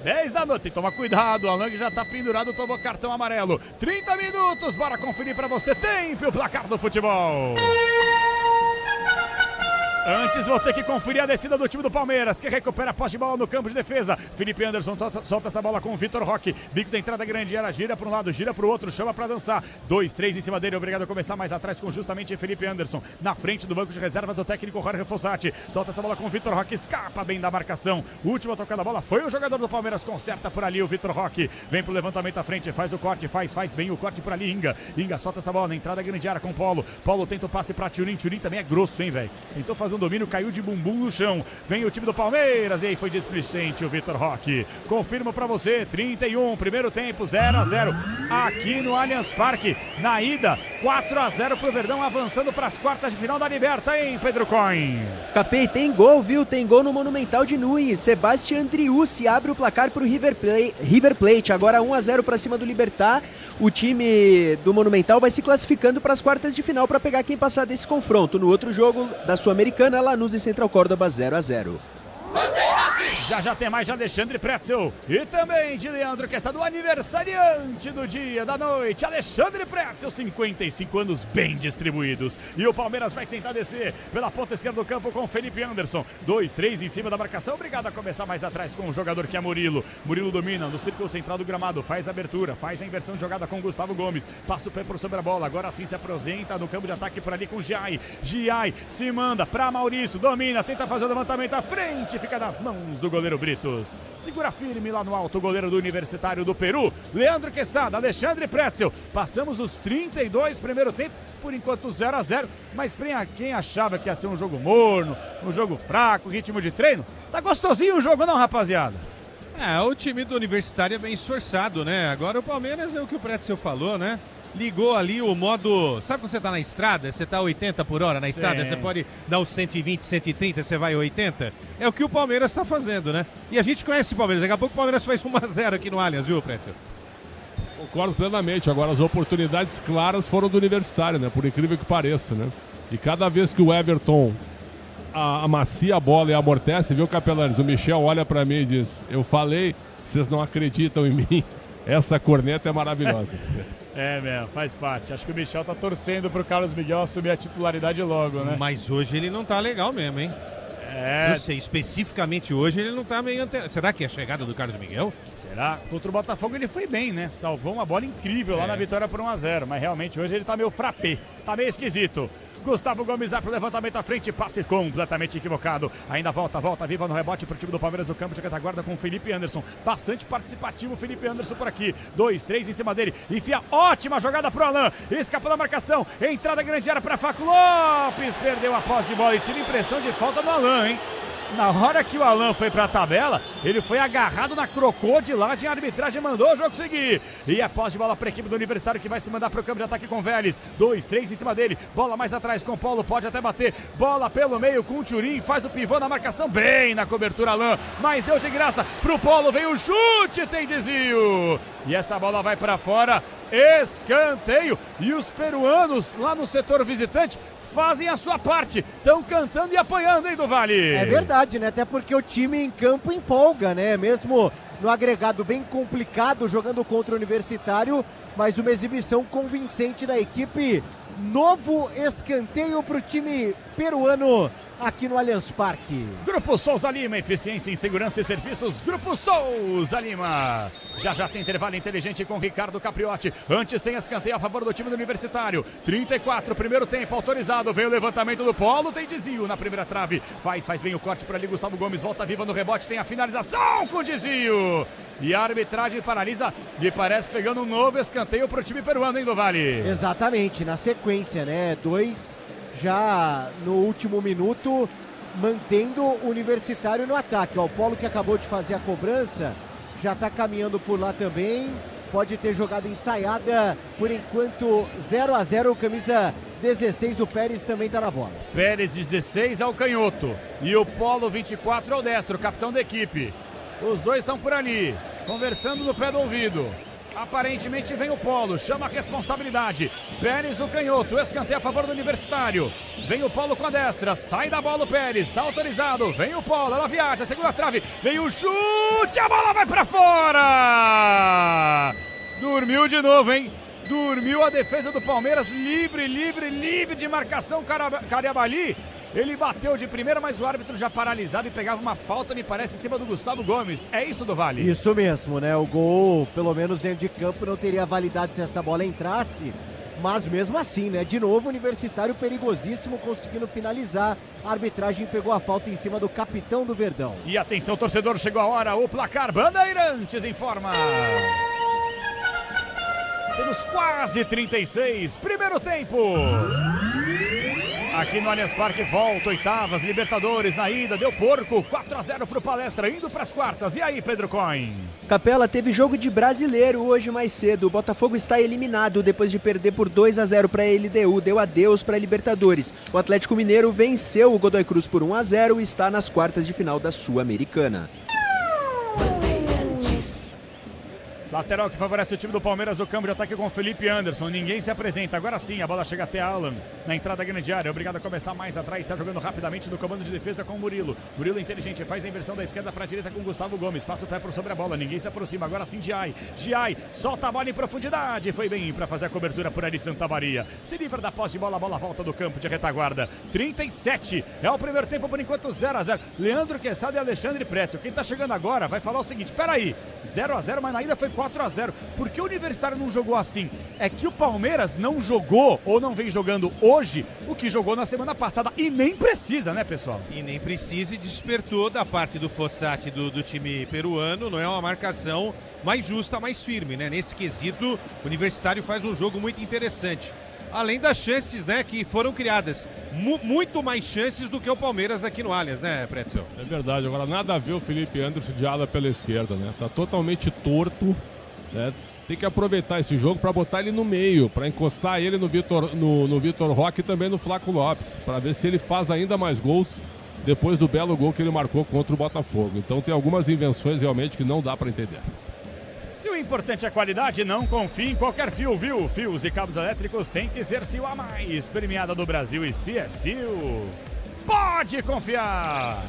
10 da noite, tem que tomar cuidado, o Alan que já tá pendurado, tomou cartão amarelo. 30 minutos, bora conferir pra você, tempo e o placar do futebol. Antes vou ter que conferir a descida do time do Palmeiras, que recupera a posse de bola no campo de defesa. Felipe Anderson solta essa bola com o Vitor Roque. Bico da entrada grande, ela gira para um lado, gira para o outro, chama para dançar. 2-3 em cima dele, obrigado a começar mais atrás com justamente Felipe Anderson. Na frente do banco de reservas, o técnico Jorge Fossati. Solta essa bola com o Vitor Roque, escapa bem da marcação. Última tocada da bola, foi o jogador do Palmeiras, conserta por ali o Vitor Roque. Vem pro levantamento à frente, faz o corte, faz bem o corte por ali, Inga. Inga solta essa bola na entrada grande área com o Paulo. Paulo tenta o passe para Turin, Turin também é grosso, hein, velho. Tentou fazer um domínio, caiu de bumbum no chão. Vem o time do Palmeiras e aí foi displicente o Vitor Roque. Confirmo pra você, 31, primeiro tempo, 0-0 aqui no Allianz Parque. Na ida, 4-0 pro Verdão, avançando pras quartas de final da Liberta, hein, Pedro Coin? Capei, tem gol, viu? Tem gol no Monumental de Nunes. Sebastião Driussi abre o placar pro River Plate. Agora 1-0 pra cima do Libertad. O time do Monumental vai se classificando pras quartas de final pra pegar quem passar desse confronto. No outro jogo da Sul-Americana, Lanús e Central Córdoba 0-0. Já tem mais de Alexandre Pretzel e também de Leandro, que está do aniversariante do dia, da noite. Alexandre Pretzel, 55 anos bem distribuídos. E o Palmeiras vai tentar descer pela ponta esquerda do campo com Felipe Anderson. 2-3 em cima da marcação. Obrigado a começar mais atrás com o jogador que é Murilo. Murilo domina no círculo central do gramado, faz a abertura, faz a inversão de jogada com Gustavo Gomes. Passa o pé por sobre a bola, agora sim se apresenta no campo de ataque por ali com Giai. Giai se manda para Maurício, domina, tenta fazer o levantamento à frente, fica nas mãos do goleiro Britos. Segura firme lá no alto o goleiro do Universitário do Peru, Leandro Quesada, Alexandre Pretzel. Passamos os 32 primeiro tempo, por enquanto 0-0, mas para quem achava que ia ser um jogo morno, um jogo fraco, ritmo de treino, tá gostosinho o jogo não, rapaziada? O time do Universitário é bem esforçado, né? Agora o Palmeiras é o que o Pretzel falou, né? Ligou ali o modo... Sabe quando você tá na estrada? Você tá 80 por hora na estrada, você pode dar os 120, 130, você vai 80? É o que o Palmeiras tá fazendo, né? E a gente conhece o Palmeiras. Daqui a pouco o Palmeiras faz 1-0 aqui no Allianz, viu, Pretzel? Concordo plenamente. Agora as oportunidades claras foram do Universitário, né? Por incrível que pareça, né? E cada vez que o Everton amacia a bola e amortece, viu, Capelanes? O Michel olha pra mim e diz: eu falei, vocês não acreditam em mim. Essa corneta é maravilhosa. Mesmo, faz parte. Acho que o Michel tá torcendo pro Carlos Miguel assumir a titularidade logo, né? Mas hoje ele não tá legal mesmo, hein? Não sei, especificamente hoje ele não tá meio... Será que é a chegada do Carlos Miguel? Será? Contra o Botafogo ele foi bem, né? Salvou uma bola incrível lá na vitória por 1-0. Mas realmente hoje ele tá meio frappé. Tá meio esquisito. Gustavo Gomes vai pro levantamento à frente, passe completamente equivocado. Ainda volta viva no rebote pro time do Palmeiras, o campo de retaguarda com o Felipe Anderson. Bastante participativo o Felipe Anderson por aqui. 2-3 em cima dele. Enfia ótima jogada pro Alan. Escapou da marcação. Entrada grande área pra Faco Lopes. Perdeu a posse de bola e tira impressão de falta do Alan, hein? Na hora que o Alan foi pra tabela, ele foi agarrado na crocodilagem, a arbitragem mandou o jogo seguir. E a posse de bola para a equipe do Universitário, que vai se mandar pro campo de ataque com Vélez. 2-3 em cima dele, bola mais atrás com o Paulo, pode até bater. Bola pelo meio com o Turin, faz o pivô na marcação, bem na cobertura Alan. Mas deu de graça pro Paulo, veio o chute, tem desvio. E essa bola vai para fora, escanteio. E os peruanos lá no setor visitante fazem a sua parte, estão cantando e apoiando, hein, do Vale? É verdade, né? Até porque o time em campo empolga, né? Mesmo no agregado bem complicado, jogando contra o Universitário, mas uma exibição convincente da equipe. Novo escanteio para o time peruano aqui no Allianz Parque. Grupo Souza Lima, eficiência em segurança e serviços. Grupo Souza Lima. Já tem intervalo inteligente com Ricardo Capriotti. Antes tem escanteio a favor do time do Universitário. 34, primeiro tempo, autorizado. Vem o levantamento do Polo, tem desvio na primeira trave. Faz bem o corte por ali, Gustavo Gomes volta viva no rebote, tem a finalização com desvio. E a arbitragem paralisa, me parece pegando um novo escanteio para o time peruano, hein, do Vale? Exatamente, na sequência, né? 2 já no último minuto, mantendo o Universitário no ataque. Ó, o Polo que acabou de fazer a cobrança, já está caminhando por lá também. Pode ter jogada ensaiada, por enquanto 0-0, camisa 16, o Pérez também está na bola. Pérez 16 é o canhoto e o Polo 24 é o destro, capitão da equipe. Os dois estão por ali, conversando no pé do ouvido. Aparentemente vem o Polo, chama a responsabilidade. Pérez, o canhoto, escanteio a favor do Universitário. Vem o Polo com a destra, sai da bola o Pérez, está autorizado. Vem o Polo, ela viaja, segunda trave. Vem o chute, a bola vai para fora. Dormiu de novo, hein? Dormiu a defesa do Palmeiras, livre de marcação, Cariabali. Ele bateu de primeira, mas o árbitro já paralisado e pegava uma falta, me parece, em cima do Gustavo Gomes. É isso, do Vale? Isso mesmo, né? O gol, pelo menos dentro de campo, não teria validade se essa bola entrasse. Mas mesmo assim, né? De novo, o Universitário perigosíssimo, conseguindo finalizar. A arbitragem pegou a falta em cima do capitão do Verdão. E atenção, torcedor, chegou a hora. O placar Bandeirantes informa. Temos quase 36, primeiro tempo. Aqui no Allianz Parque, volta, oitavas, Libertadores na ida, deu porco, 4-0 pro Palestra, indo pras quartas. E aí, Pedro Coin? Capela, teve jogo de brasileiro hoje mais cedo. O Botafogo está eliminado depois de perder por 2-0 para a LDU, deu adeus para a Libertadores. O Atlético Mineiro venceu o Godoy Cruz por 1-0 e está nas quartas de final da Sul-Americana. Lateral que favorece o time do Palmeiras, o câmbio de ataque com o Felipe Anderson. Ninguém se apresenta. Agora sim, a bola chega até Alan na entrada da grande área. Obrigado a começar mais atrás. Está jogando rapidamente no comando de defesa com o Murilo. Murilo inteligente, faz a inversão da esquerda para a direita com o Gustavo Gomes. Passa o pé por sobre a bola. Ninguém se aproxima. Agora sim, Giai. Giai solta a bola em profundidade. Foi bem para fazer a cobertura por ali, Santa Maria. Se livra da posse de bola. A bola volta do campo de retaguarda. 37. É o primeiro tempo por enquanto 0-0. Leandro Quesada e Alexandre Pretzel. Quem está chegando agora vai falar o seguinte: peraí, 0-0, mas na ida foi 4-0. Por que o Universitário não jogou assim? É que o Palmeiras não jogou ou não vem jogando hoje o que jogou na semana passada. E nem precisa, né, pessoal? E nem precisa, e despertou da parte do Fossati do time peruano. Não é uma marcação mais justa, mais firme, né? Nesse quesito, o Universitário faz um jogo muito interessante. Além das chances, né, que foram criadas. Muito mais chances do que o Palmeiras aqui no Allianz, né, Pretzel? É verdade. Agora, nada a ver o Felipe Anderson de ala pela esquerda, né? Tá totalmente torto. Tem que aproveitar esse jogo para botar ele no meio, para encostar ele no Vitor Roque e também no Flaco Lopes, para ver se ele faz ainda mais gols depois do belo gol que ele marcou contra o Botafogo. Então tem algumas invenções realmente que não dá para entender. Se o importante é a qualidade, não confie em qualquer fio, viu? Fios e cabos elétricos tem que ser Sil a mais, premiada do Brasil, e se é Sil, pode confiar!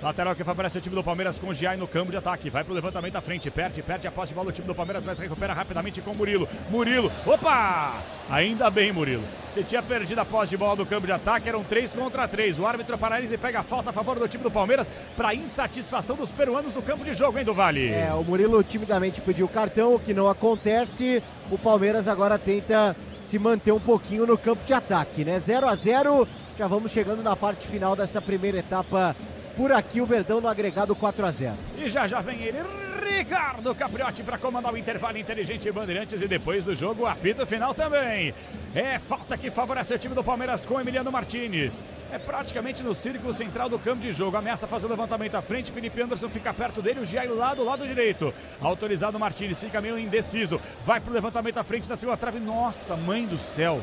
Lateral que favorece o time do Palmeiras com o Giai no campo de ataque. Vai pro levantamento à frente, perde a posse de bola do time do Palmeiras, mas recupera rapidamente com o Murilo. Murilo, opa! Ainda bem, Murilo. Você tinha perdido a posse de bola do campo de ataque, eram 3 contra 3. O árbitro paralisa e pega a falta a favor do time do Palmeiras para insatisfação dos peruanos no campo de jogo, hein, do Vale? O Murilo timidamente pediu o cartão, o que não acontece. O Palmeiras agora tenta se manter um pouquinho no campo de ataque, né? 0-0, já vamos chegando na parte final dessa primeira etapa. Por aqui o Verdão no agregado 4-0. E já vem ele, Ricardo Capriotti, para comandar o intervalo inteligente Bandeirantes, e depois do jogo, apito final também. É falta que favorece o time do Palmeiras com Emiliano Martínez. É praticamente no círculo central do campo de jogo. Ameaça fazer o levantamento à frente, Felipe Anderson fica perto dele, o Giai lá do lado direito. Autorizado Martínez, fica meio indeciso. Vai pro levantamento à frente da segunda trave. Nossa, mãe do céu.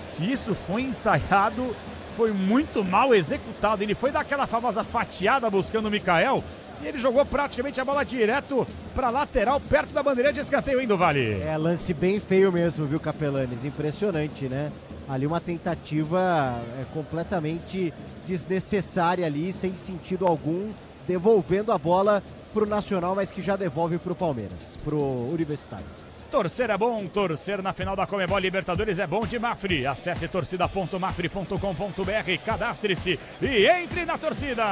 Se isso foi ensaiado, foi muito mal executado. Ele foi dar aquela famosa fatiada buscando o Mikael e ele jogou praticamente a bola direto para lateral, perto da bandeira de escanteio, hein, do Vale? Lance bem feio mesmo, viu, Capelanes? Impressionante, né? Ali uma tentativa completamente desnecessária ali, sem sentido algum, devolvendo a bola pro Nacional, mas que já devolve pro Palmeiras, pro Universitário. Torcer é bom, torcer na final da Conmebol Libertadores é bom de Mafre. Acesse torcida.mafre.com.br, cadastre-se e entre na torcida.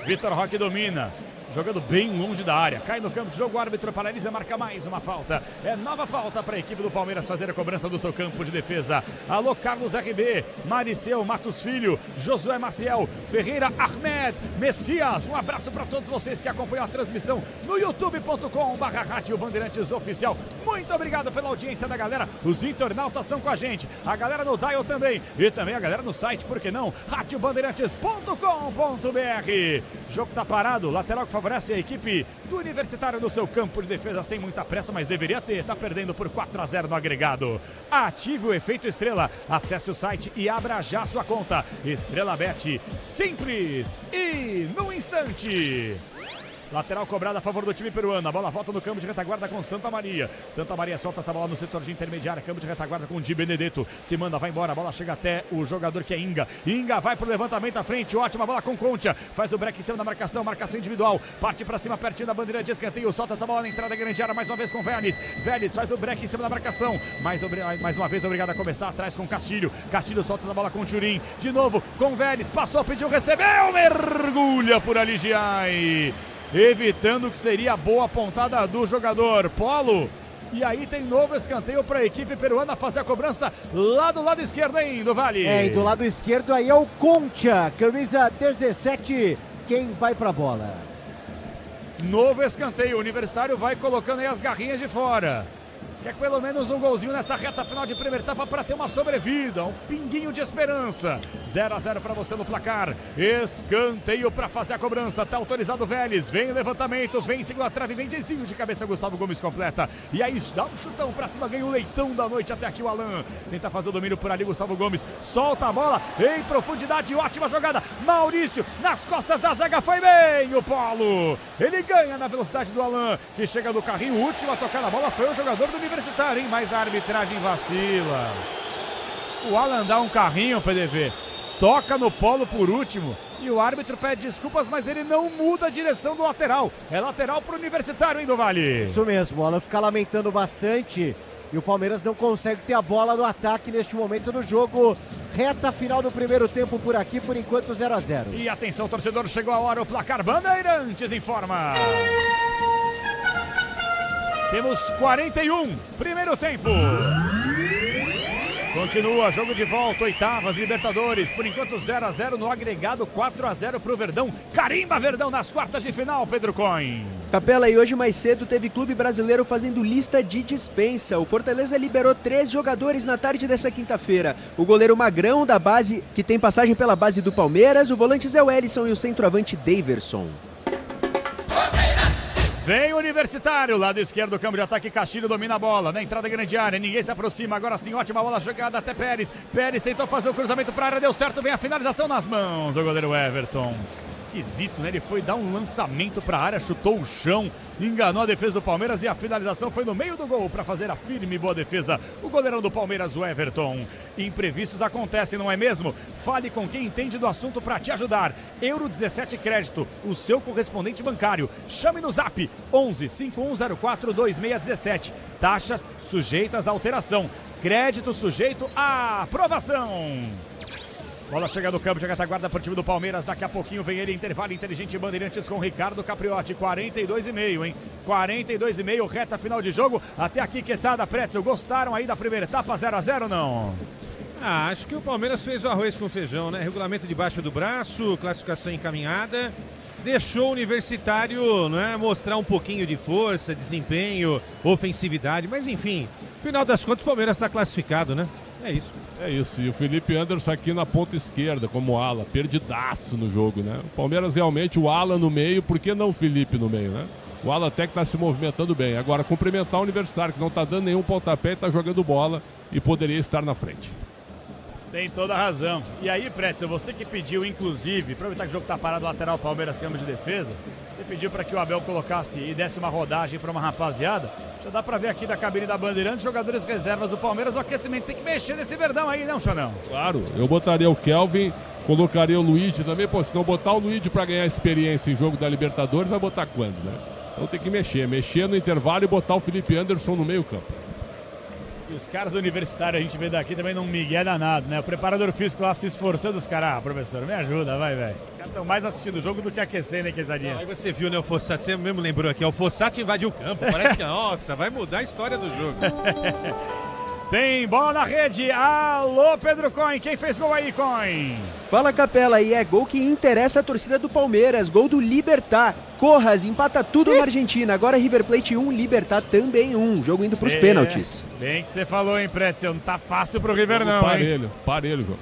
Vitor Roque domina, jogando bem longe da área, cai no campo de jogo, o árbitro paralisa, marca mais uma falta. É nova falta para a equipe do Palmeiras fazer a cobrança do seu campo de defesa. Alô, Carlos RB, Mariceu, Matos Filho, Josué Maciel, Ferreira, Ahmed, Messias. Um abraço para todos vocês que acompanham a transmissão no youtube.com/Rádio Bandeirantes Oficial. Muito obrigado pela audiência da galera. Os internautas estão com a gente, a galera no Dial também, e também a galera no site, por que não? radiobandeirantes.com.br. Jogo tá parado, lateral que favorece a equipe do Universitário no seu campo de defesa sem muita pressa, mas deveria ter. Tá perdendo por 4-0 no agregado. Ative o efeito Estrela. Acesse o site e abra já sua conta. Estrela Bet, simples e no instante. Lateral cobrada a favor do time peruano. A bola volta no campo de retaguarda com Santa Maria. Santa Maria solta essa bola no setor de intermediária. Campo de retaguarda com Di Benedetto. Se manda, vai embora. A bola chega até o jogador que é Inga. Inga vai pro levantamento à frente. Ótima bola com Concha. Faz o break em cima da marcação. Marcação individual. Parte pra cima, pertinho da bandeira de escanteio. Solta essa bola na entrada da grande área. Mais uma vez com Vélez. Vélez faz o break em cima da marcação. Mais uma vez obrigado a começar atrás com Castilho. Castilho solta essa bola com Turim. De novo com Vélez. Passou, pediu, recebeu. Mergulha por ali, Giai, evitando que seria boa pontada do jogador Polo. E aí tem novo escanteio para a equipe peruana fazer a cobrança lá do lado esquerdo, hein, do Vale. E do lado esquerdo aí é o Concha, camisa 17, quem vai para a bola. Novo escanteio, o Universitário vai colocando aí as garrinhas de fora. Quer pelo menos um golzinho nessa reta final de primeira etapa para ter uma sobrevida, um pinguinho de esperança. 0-0 para você no placar. Escanteio para fazer a cobrança. Tá autorizado o Vélez. Vem levantamento, vem segura a trave, vem desenho de cabeça. Gustavo Gomes completa. E aí dá um chutão para cima, ganha o leitão da noite até aqui o Alan. Tenta fazer o domínio por ali, Gustavo Gomes. Solta a bola em profundidade, ótima jogada. Maurício nas costas da zaga, foi bem o Polo. Ele ganha na velocidade do Alan, que chega do carrinho. O último a tocar na bola foi o jogador do Universitário, hein? Mas a arbitragem vacila. O Alan dá um carrinho, PDV. Toca no Polo por último. E o árbitro pede desculpas, mas ele não muda a direção do lateral. É lateral pro Universitário, hein, do Vale? Isso mesmo, o Alan fica lamentando bastante. E o Palmeiras não consegue ter a bola no ataque neste momento do jogo. Reta final do primeiro tempo por aqui, por enquanto 0-0. E atenção, torcedor, chegou a hora, o placar Bandeirantes informa. Temos 41, primeiro tempo. Continua, jogo de volta, oitavas, Libertadores. Por enquanto 0-0 no agregado, 4-0 pro Verdão. Carimba Verdão nas quartas de final, Pedro Coin. Capela, e hoje mais cedo teve clube brasileiro fazendo lista de dispensa. O Fortaleza liberou 3 jogadores na tarde dessa quinta-feira. O goleiro Magrão da base, que tem passagem pela base do Palmeiras, o volante Zé Wellison e o centroavante Daverson. Vem o Universitário, lado esquerdo do campo de ataque, Castilho domina a bola, na entrada da grande área, ninguém se aproxima, agora sim, ótima bola jogada até Pérez. Pérez tentou fazer o cruzamento para a área, deu certo, vem a finalização nas mãos do goleiro Everton. Esquisito, né? Ele foi dar um lançamento para a área, chutou o chão, enganou a defesa do Palmeiras e a finalização foi no meio do gol para fazer a firme e boa defesa. O goleirão do Palmeiras, o Everton. Imprevistos acontecem, não é mesmo? Fale com quem entende do assunto para te ajudar. Euro 17 Crédito, o seu correspondente bancário. Chame no Zap 11 5104 2617. Taxas sujeitas à alteração. Crédito sujeito à aprovação. Bola chega no campo de retaguarda para o time do Palmeiras. Daqui a pouquinho vem ele, intervalo inteligente Bandeirantes com Ricardo Capriotti. 42,5, hein? 42,5, reta final de jogo. Até aqui, Quesada, Pretzel, gostaram aí da primeira etapa? 0-0, não? Acho que o Palmeiras fez o arroz com feijão, né? Regulamento debaixo do braço, classificação encaminhada. Deixou o Universitário, né, mostrar um pouquinho de força, desempenho, ofensividade. Mas enfim, final das contas o Palmeiras está classificado, né? É isso. É isso, e o Felipe Anderson aqui na ponta esquerda, como ala, perdidaço no jogo, né? O Palmeiras realmente, o ala no meio, por que não o Felipe no meio, né? O ala até que está se movimentando bem. Agora, cumprimentar o Universitário, que não está dando nenhum pontapé, está jogando bola e poderia estar na frente. Tem toda a razão. E aí, Pretzel, você que pediu, inclusive, aproveitar que o jogo está parado, lateral, Palmeiras, câmbio de defesa, você pediu para que o Abel colocasse e desse uma rodagem para uma rapaziada. Já dá para ver aqui da cabine da Bandeirantes, jogadores reservas do Palmeiras, o aquecimento tem que mexer nesse Verdão aí, não, Xanão? Claro, eu botaria o Kelvin, colocaria o Luigi também, pô, se não botar o Luigi para ganhar experiência em jogo da Libertadores, vai botar quando, né? Então tem que mexer no intervalo e botar o Felipe Anderson no meio campo. E os caras universitários, a gente vê daqui também não migué danado, né? O preparador físico lá se esforçando, os caras, professor, me ajuda, vai, velho. Os caras estão mais assistindo o jogo do que aquecendo, né, Quezadinha? Aí você viu, né, o Fossati, você mesmo lembrou aqui, o Fossati invadiu o campo, parece que, nossa, vai mudar a história do jogo. Tem bola na rede, alô Pedro Coin, quem fez gol aí, Coin? Fala, Capela, e é gol que interessa a torcida do Palmeiras, gol do Libertad. Corras empata tudo na Argentina, agora River Plate 1, Libertad também 1, jogo indo pros pênaltis. Bem que você falou, hein, Pretzel, não tá fácil pro River não, hein? Parelho, João.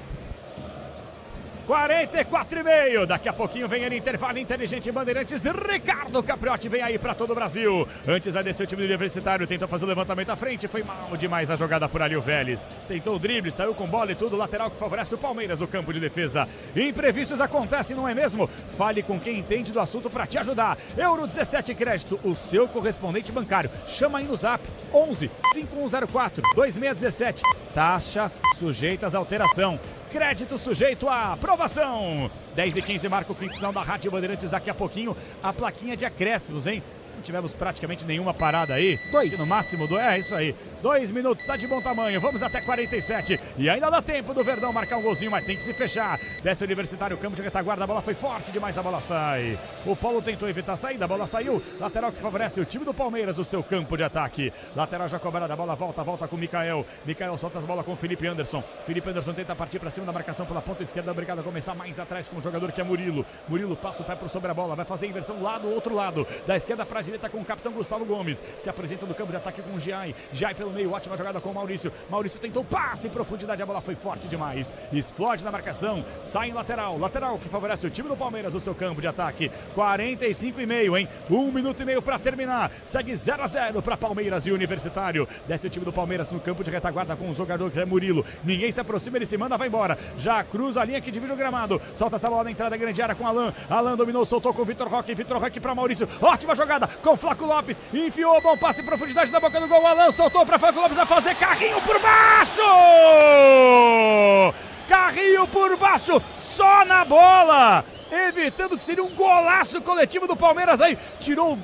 44,5. Daqui a pouquinho vem ele, intervalo inteligente Bandeirantes. Ricardo Capriotti vem aí pra todo o Brasil. Antes vai descer o time do Universitário, tentou fazer o levantamento à frente, foi mal demais a jogada por ali o Vélez. Tentou o drible, saiu com bola e tudo, lateral que favorece o Palmeiras, o campo de defesa. Imprevistos acontecem, não é mesmo? Fale com quem entende do assunto pra te ajudar. Euro 17 Crédito, o seu correspondente bancário. Chama aí no zap 11 5104 2617. Taxas sujeitas à alteração. Crédito sujeito à aprovação. 10h15 marca o fim de semana da Rádio Bandeirantes. Daqui a pouquinho a plaquinha de acréscimos, hein? Não tivemos praticamente nenhuma parada aí. 2. No máximo, isso aí. 2 minutos, tá de bom tamanho. Vamos até 47. E ainda dá tempo do Verdão marcar um golzinho, mas tem que se fechar. Desce o Universitário, campo de retaguarda. A bola foi forte demais, a bola sai. O Paulo tentou evitar a saída, a bola saiu. Lateral que favorece o time do Palmeiras, o seu campo de ataque. Lateral já cobrada, a bola volta com o Mikael. Mikael solta as bolas com o Felipe Anderson. Felipe Anderson tenta partir para cima da marcação pela ponta esquerda. Obrigado a começar mais atrás com o jogador que é Murilo. Murilo passa o pé por sobre a bola, vai fazer a inversão lá do outro lado. Da esquerda para a direita com o capitão Gustavo Gomes. Se apresenta no campo de ataque com o Giai. Giai pelo meio, ótima jogada com o Maurício. Maurício tentou passe em profundidade, a bola foi forte demais. Explode na marcação, sai em lateral. Lateral que favorece o time do Palmeiras, o seu campo de ataque. 45,5, hein? 1 minuto e meio para terminar. Segue 0-0 para Palmeiras e Universitário. Desce o time do Palmeiras no campo de retaguarda com o jogador que é Murilo. Ninguém se aproxima, ele se manda, vai embora. Já cruza a linha que divide o gramado. Solta essa bola na entrada grande área com Alan. Alan dominou, soltou com o Vitor Roque. Vitor Roque para Maurício. Ótima jogada com Flaco Lopes. Enfiou, bom passe em profundidade na boca do gol. Alan soltou para Flaco Lopes a fazer carrinho por baixo. Carrinho por baixo, só na bola. Evitando que seria um golaço coletivo do Palmeiras aí. Tirou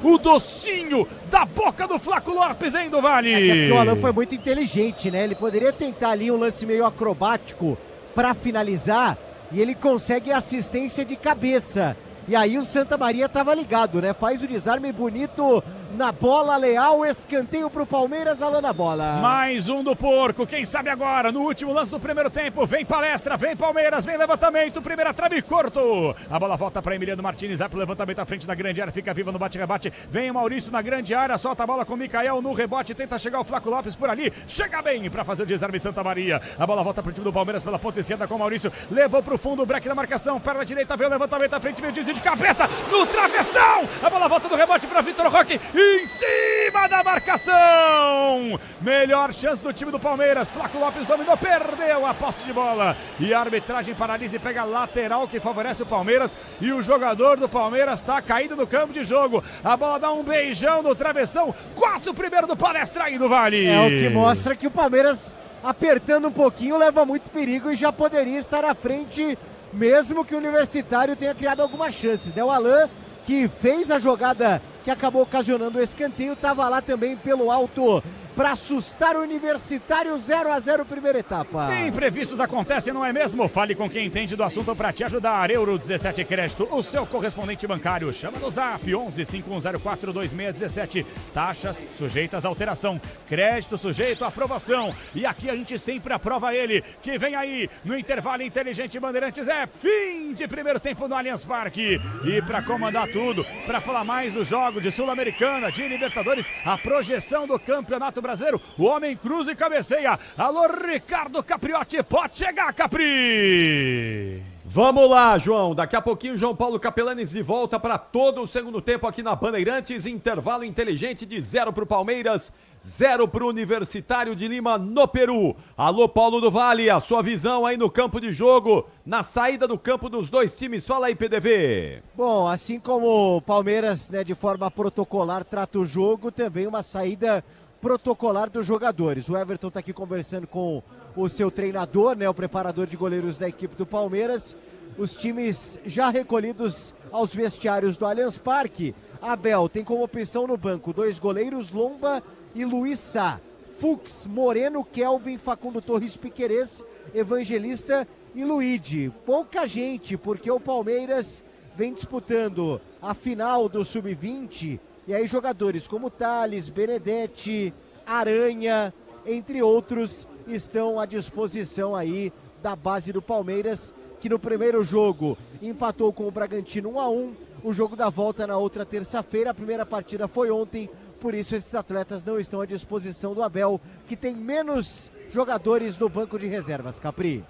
o docinho da boca do Flaco Lopes, hein, do Vale. O Alan foi muito inteligente, né? Ele poderia tentar ali um lance meio acrobático para finalizar e ele consegue assistência de cabeça. E aí o Santa Maria estava ligado, né? Faz o desarme bonito na bola, Leal, escanteio pro Palmeiras, Alan na bola. Mais um do porco, quem sabe agora, no último lance do primeiro tempo, vem palestra, vem Palmeiras, vem levantamento, primeira trave, corto. A bola volta para Emiliano Martins, vai pro levantamento à frente da grande área, fica viva no bate-rebate, vem o Maurício na grande área, solta a bola com o Mikael no rebote, tenta chegar o Flaco Lopes por ali, chega bem para fazer o desarme Santa Maria. A bola volta pro time do Palmeiras pela ponta esquerda com o Maurício, levou pro fundo, o break da marcação, perna direita, vem o levantamento à frente, meio desvio de cabeça, no travessão, a bola volta do rebote para Vitor Roque, em cima da marcação, melhor chance do time do Palmeiras. Flaco Lopes dominou, perdeu a posse de bola e a arbitragem paralisa e pega a lateral que favorece o Palmeiras e o jogador do Palmeiras está caído no campo de jogo. A bola dá um beijão no travessão, quase o primeiro do Palestra aí do Vale. É o que mostra que o Palmeiras, apertando um pouquinho, leva muito perigo e já poderia estar à frente, mesmo que o Universitário tenha criado algumas chances, né? O Alan, que fez a jogada que acabou ocasionando o escanteio, estava lá também pelo alto para assustar o Universitário. 0-0 primeira etapa. Imprevistos acontecem, não é mesmo? Fale com quem entende do assunto para te ajudar. Euro 17 Crédito, o seu correspondente bancário. Chama no zap 11 5104 2617. Taxas sujeitas à alteração. Crédito sujeito à aprovação. E aqui a gente sempre aprova ele. Que vem aí no intervalo inteligente Bandeirantes. É fim de primeiro tempo no Allianz Parque. E para comandar tudo, para falar mais do jogo de Sul-Americana, de Libertadores, a projeção do Campeonato Brasileiro, o homem cruza e cabeceia. Alô, Ricardo Capriotti, pode chegar, Capri! Vamos lá, João. Daqui a pouquinho, João Paulo Capelanes de volta para todo o segundo tempo aqui na Bandeirantes. Intervalo inteligente de 0 para o Palmeiras, 0 para o Universitário de Lima no Peru. Alô, Paulo do Vale, a sua visão aí no campo de jogo, na saída do campo dos dois times. Fala aí, PDV. Bom, assim como o Palmeiras, né, de forma protocolar trata o jogo, também uma saída protocolar dos jogadores. O Everton está aqui conversando com o seu treinador, né, o preparador de goleiros da equipe do Palmeiras. Os times já recolhidos aos vestiários do Allianz Parque. Abel tem como opção no banco 2 goleiros, Lomba e Luiz Sá. Fux, Moreno, Kelvin, Facundo Torres, Piquerez, Evangelista e Luigi. Pouca gente, porque o Palmeiras vem disputando a final do Sub-20, e aí jogadores como Thales, Benedetti, Aranha, entre outros, estão à disposição aí da base do Palmeiras, que no primeiro jogo empatou com o Bragantino 1-1, o jogo da volta na outra terça-feira, a primeira partida foi ontem, por isso esses atletas não estão à disposição do Abel, que tem menos jogadores no banco de reservas. Capri.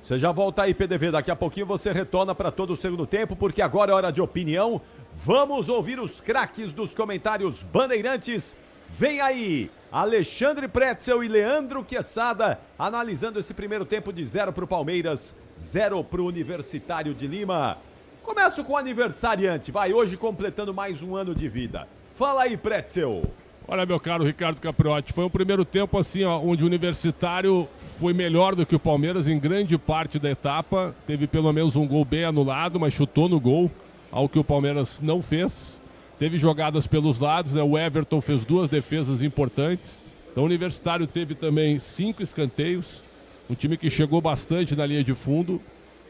Você já volta aí, PDV, daqui a pouquinho você retorna para todo o segundo tempo, porque agora é hora de opinião. Vamos ouvir os craques dos comentários bandeirantes. Vem aí, Alexandre Pretzel e Leandro Quesada, analisando esse primeiro tempo de 0 para o Palmeiras, 0 para o Universitário de Lima. Começo com o aniversariante, vai hoje completando mais um ano de vida. Fala aí, Pretzel. Olha, meu caro Ricardo Capriotti, foi um primeiro tempo assim, ó, onde o Universitário foi melhor do que o Palmeiras em grande parte da etapa. Teve pelo menos um gol bem anulado, mas chutou no gol, ao que o Palmeiras não fez. Teve jogadas pelos lados, né? O Everton fez 2 defesas importantes. Então o Universitário teve também 5 escanteios, um time que chegou bastante na linha de fundo.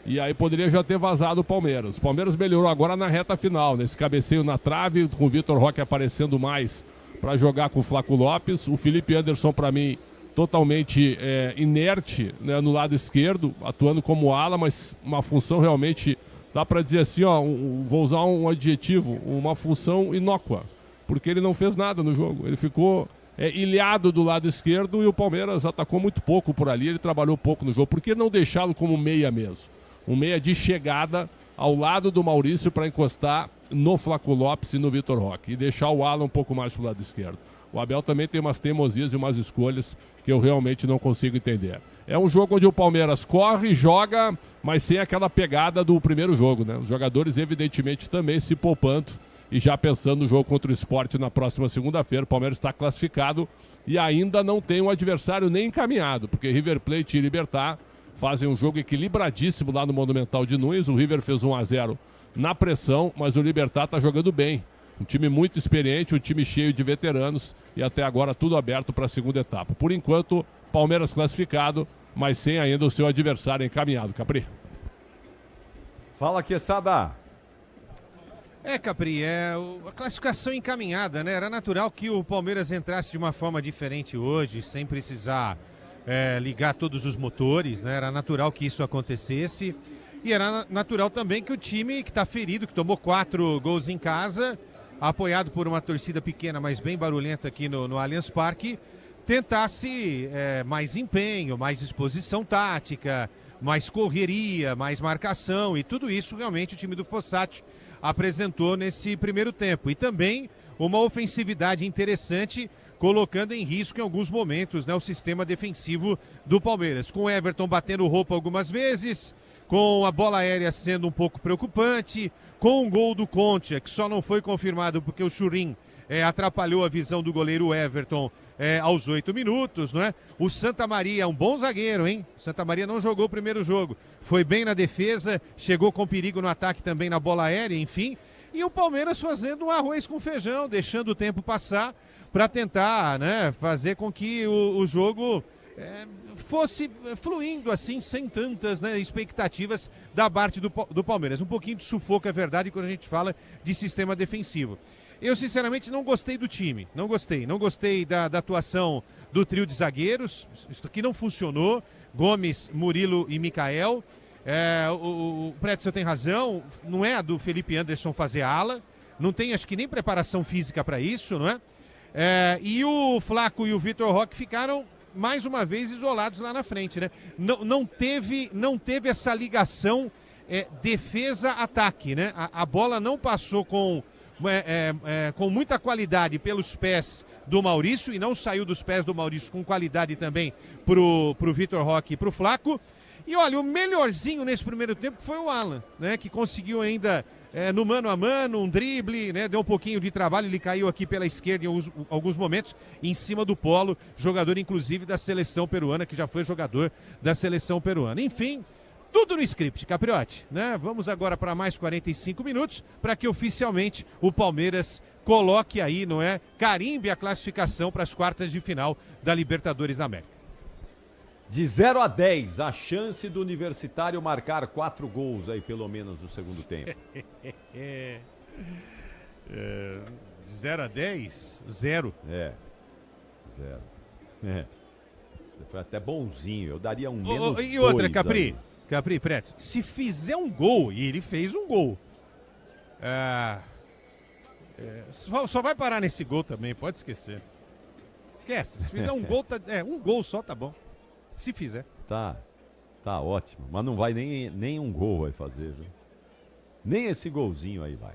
E aí poderia já ter vazado o Palmeiras. O Palmeiras melhorou agora na reta final, nesse cabeceio na trave, com o Vitor Roque aparecendo mais para jogar com o Flaco Lopes. O Felipe Anderson, para mim, totalmente inerte, né, no lado esquerdo, atuando como ala, mas uma função realmente, dá para dizer assim, ó, vou usar um adjetivo, uma função inócua, porque ele não fez nada no jogo. Ele ficou ilhado do lado esquerdo e o Palmeiras atacou muito pouco por ali, ele trabalhou pouco no jogo. Por que não deixá-lo como meia mesmo? Um meia de chegada ao lado do Maurício para encostar no Flaco Lopes e no Vitor Roque. E deixar o Alan um pouco mais pro lado esquerdo. O Abel também tem umas teimosias e umas escolhas que eu realmente não consigo entender. É um jogo onde o Palmeiras corre, joga, mas sem aquela pegada do primeiro jogo, né? Os jogadores evidentemente também se poupando e já pensando no jogo contra o Sport na próxima segunda-feira. O Palmeiras está classificado e ainda não tem um adversário nem encaminhado, porque River Plate e Libertad fazem um jogo equilibradíssimo lá no Monumental de Nunes. O River fez 1-0 na pressão, mas o Libertad está jogando bem. Um time muito experiente, um time cheio de veteranos e até agora tudo aberto para a segunda etapa. Por enquanto, Palmeiras classificado, mas sem ainda o seu adversário encaminhado. Capri. Fala, Quesada. Capri, a classificação encaminhada, né? Era natural que o Palmeiras entrasse de uma forma diferente hoje, sem precisar ligar todos os motores, né? Era natural que isso acontecesse. E era natural também que o time que está ferido, que tomou 4 gols em casa, apoiado por uma torcida pequena, mas bem barulhenta aqui no Allianz Parque, tentasse mais empenho, mais disposição tática, mais correria, mais marcação, e tudo isso realmente o time do Fossati apresentou nesse primeiro tempo. E também uma ofensividade interessante, colocando em risco em alguns momentos, né, o sistema defensivo do Palmeiras, com o Everton batendo roupa algumas vezes, com a bola aérea sendo um pouco preocupante, com o gol do Concha, que só não foi confirmado porque o Churin atrapalhou a visão do goleiro Everton aos 8 minutos, não é? O Santa Maria, um bom zagueiro, hein? O Santa Maria não jogou o primeiro jogo, foi bem na defesa, chegou com perigo no ataque também na bola aérea, enfim. E o Palmeiras fazendo um arroz com feijão, deixando o tempo passar para tentar, né, fazer com que o jogo fosse fluindo assim, sem tantas, né, expectativas da parte do Palmeiras. Um pouquinho de sufoco, é verdade, quando a gente fala de sistema defensivo. Eu, sinceramente, não gostei do time, não gostei da atuação do trio de zagueiros, isso aqui não funcionou, Gomes, Murilo e Micael. O Pretzel tem razão, não é a do Felipe Anderson fazer ala, não tem, acho que nem preparação física para isso, não é? E o Flaco e o Vitor Roque ficaram mais uma vez isolados lá na frente, né? Não teve essa ligação defesa-ataque, né? A bola não passou com muita qualidade pelos pés do Maurício e não saiu dos pés do Maurício com qualidade também pro Vitor Roque e pro Flaco. E olha, o melhorzinho nesse primeiro tempo foi o Alan, né? Que conseguiu ainda no mano a mano, um drible, né? Deu um pouquinho de trabalho, ele caiu aqui pela esquerda em alguns momentos, em cima do Polo, jogador inclusive da seleção peruana, que já foi jogador da seleção peruana. Enfim, tudo no script, Capriotti, né? Vamos agora para mais 45 minutos para que oficialmente o Palmeiras coloque aí, não é? Carimbe a classificação para as quartas de final da Libertadores da América. De 0 a 10, a chance do Universitário marcar 4 gols aí, pelo menos, no segundo tempo. De 0 a 10, 0. 0. Você foi até bonzinho, eu daria um menos E outra, 2 Capri, aí. Capri, Pretz, se fizer um gol, e ele fez um gol, só vai parar nesse gol também, pode esquecer. Esquece, se fizer um gol, um gol só tá bom. Se fizer. Tá ótimo, mas não vai nem um gol vai fazer, viu? Nem esse golzinho aí vai.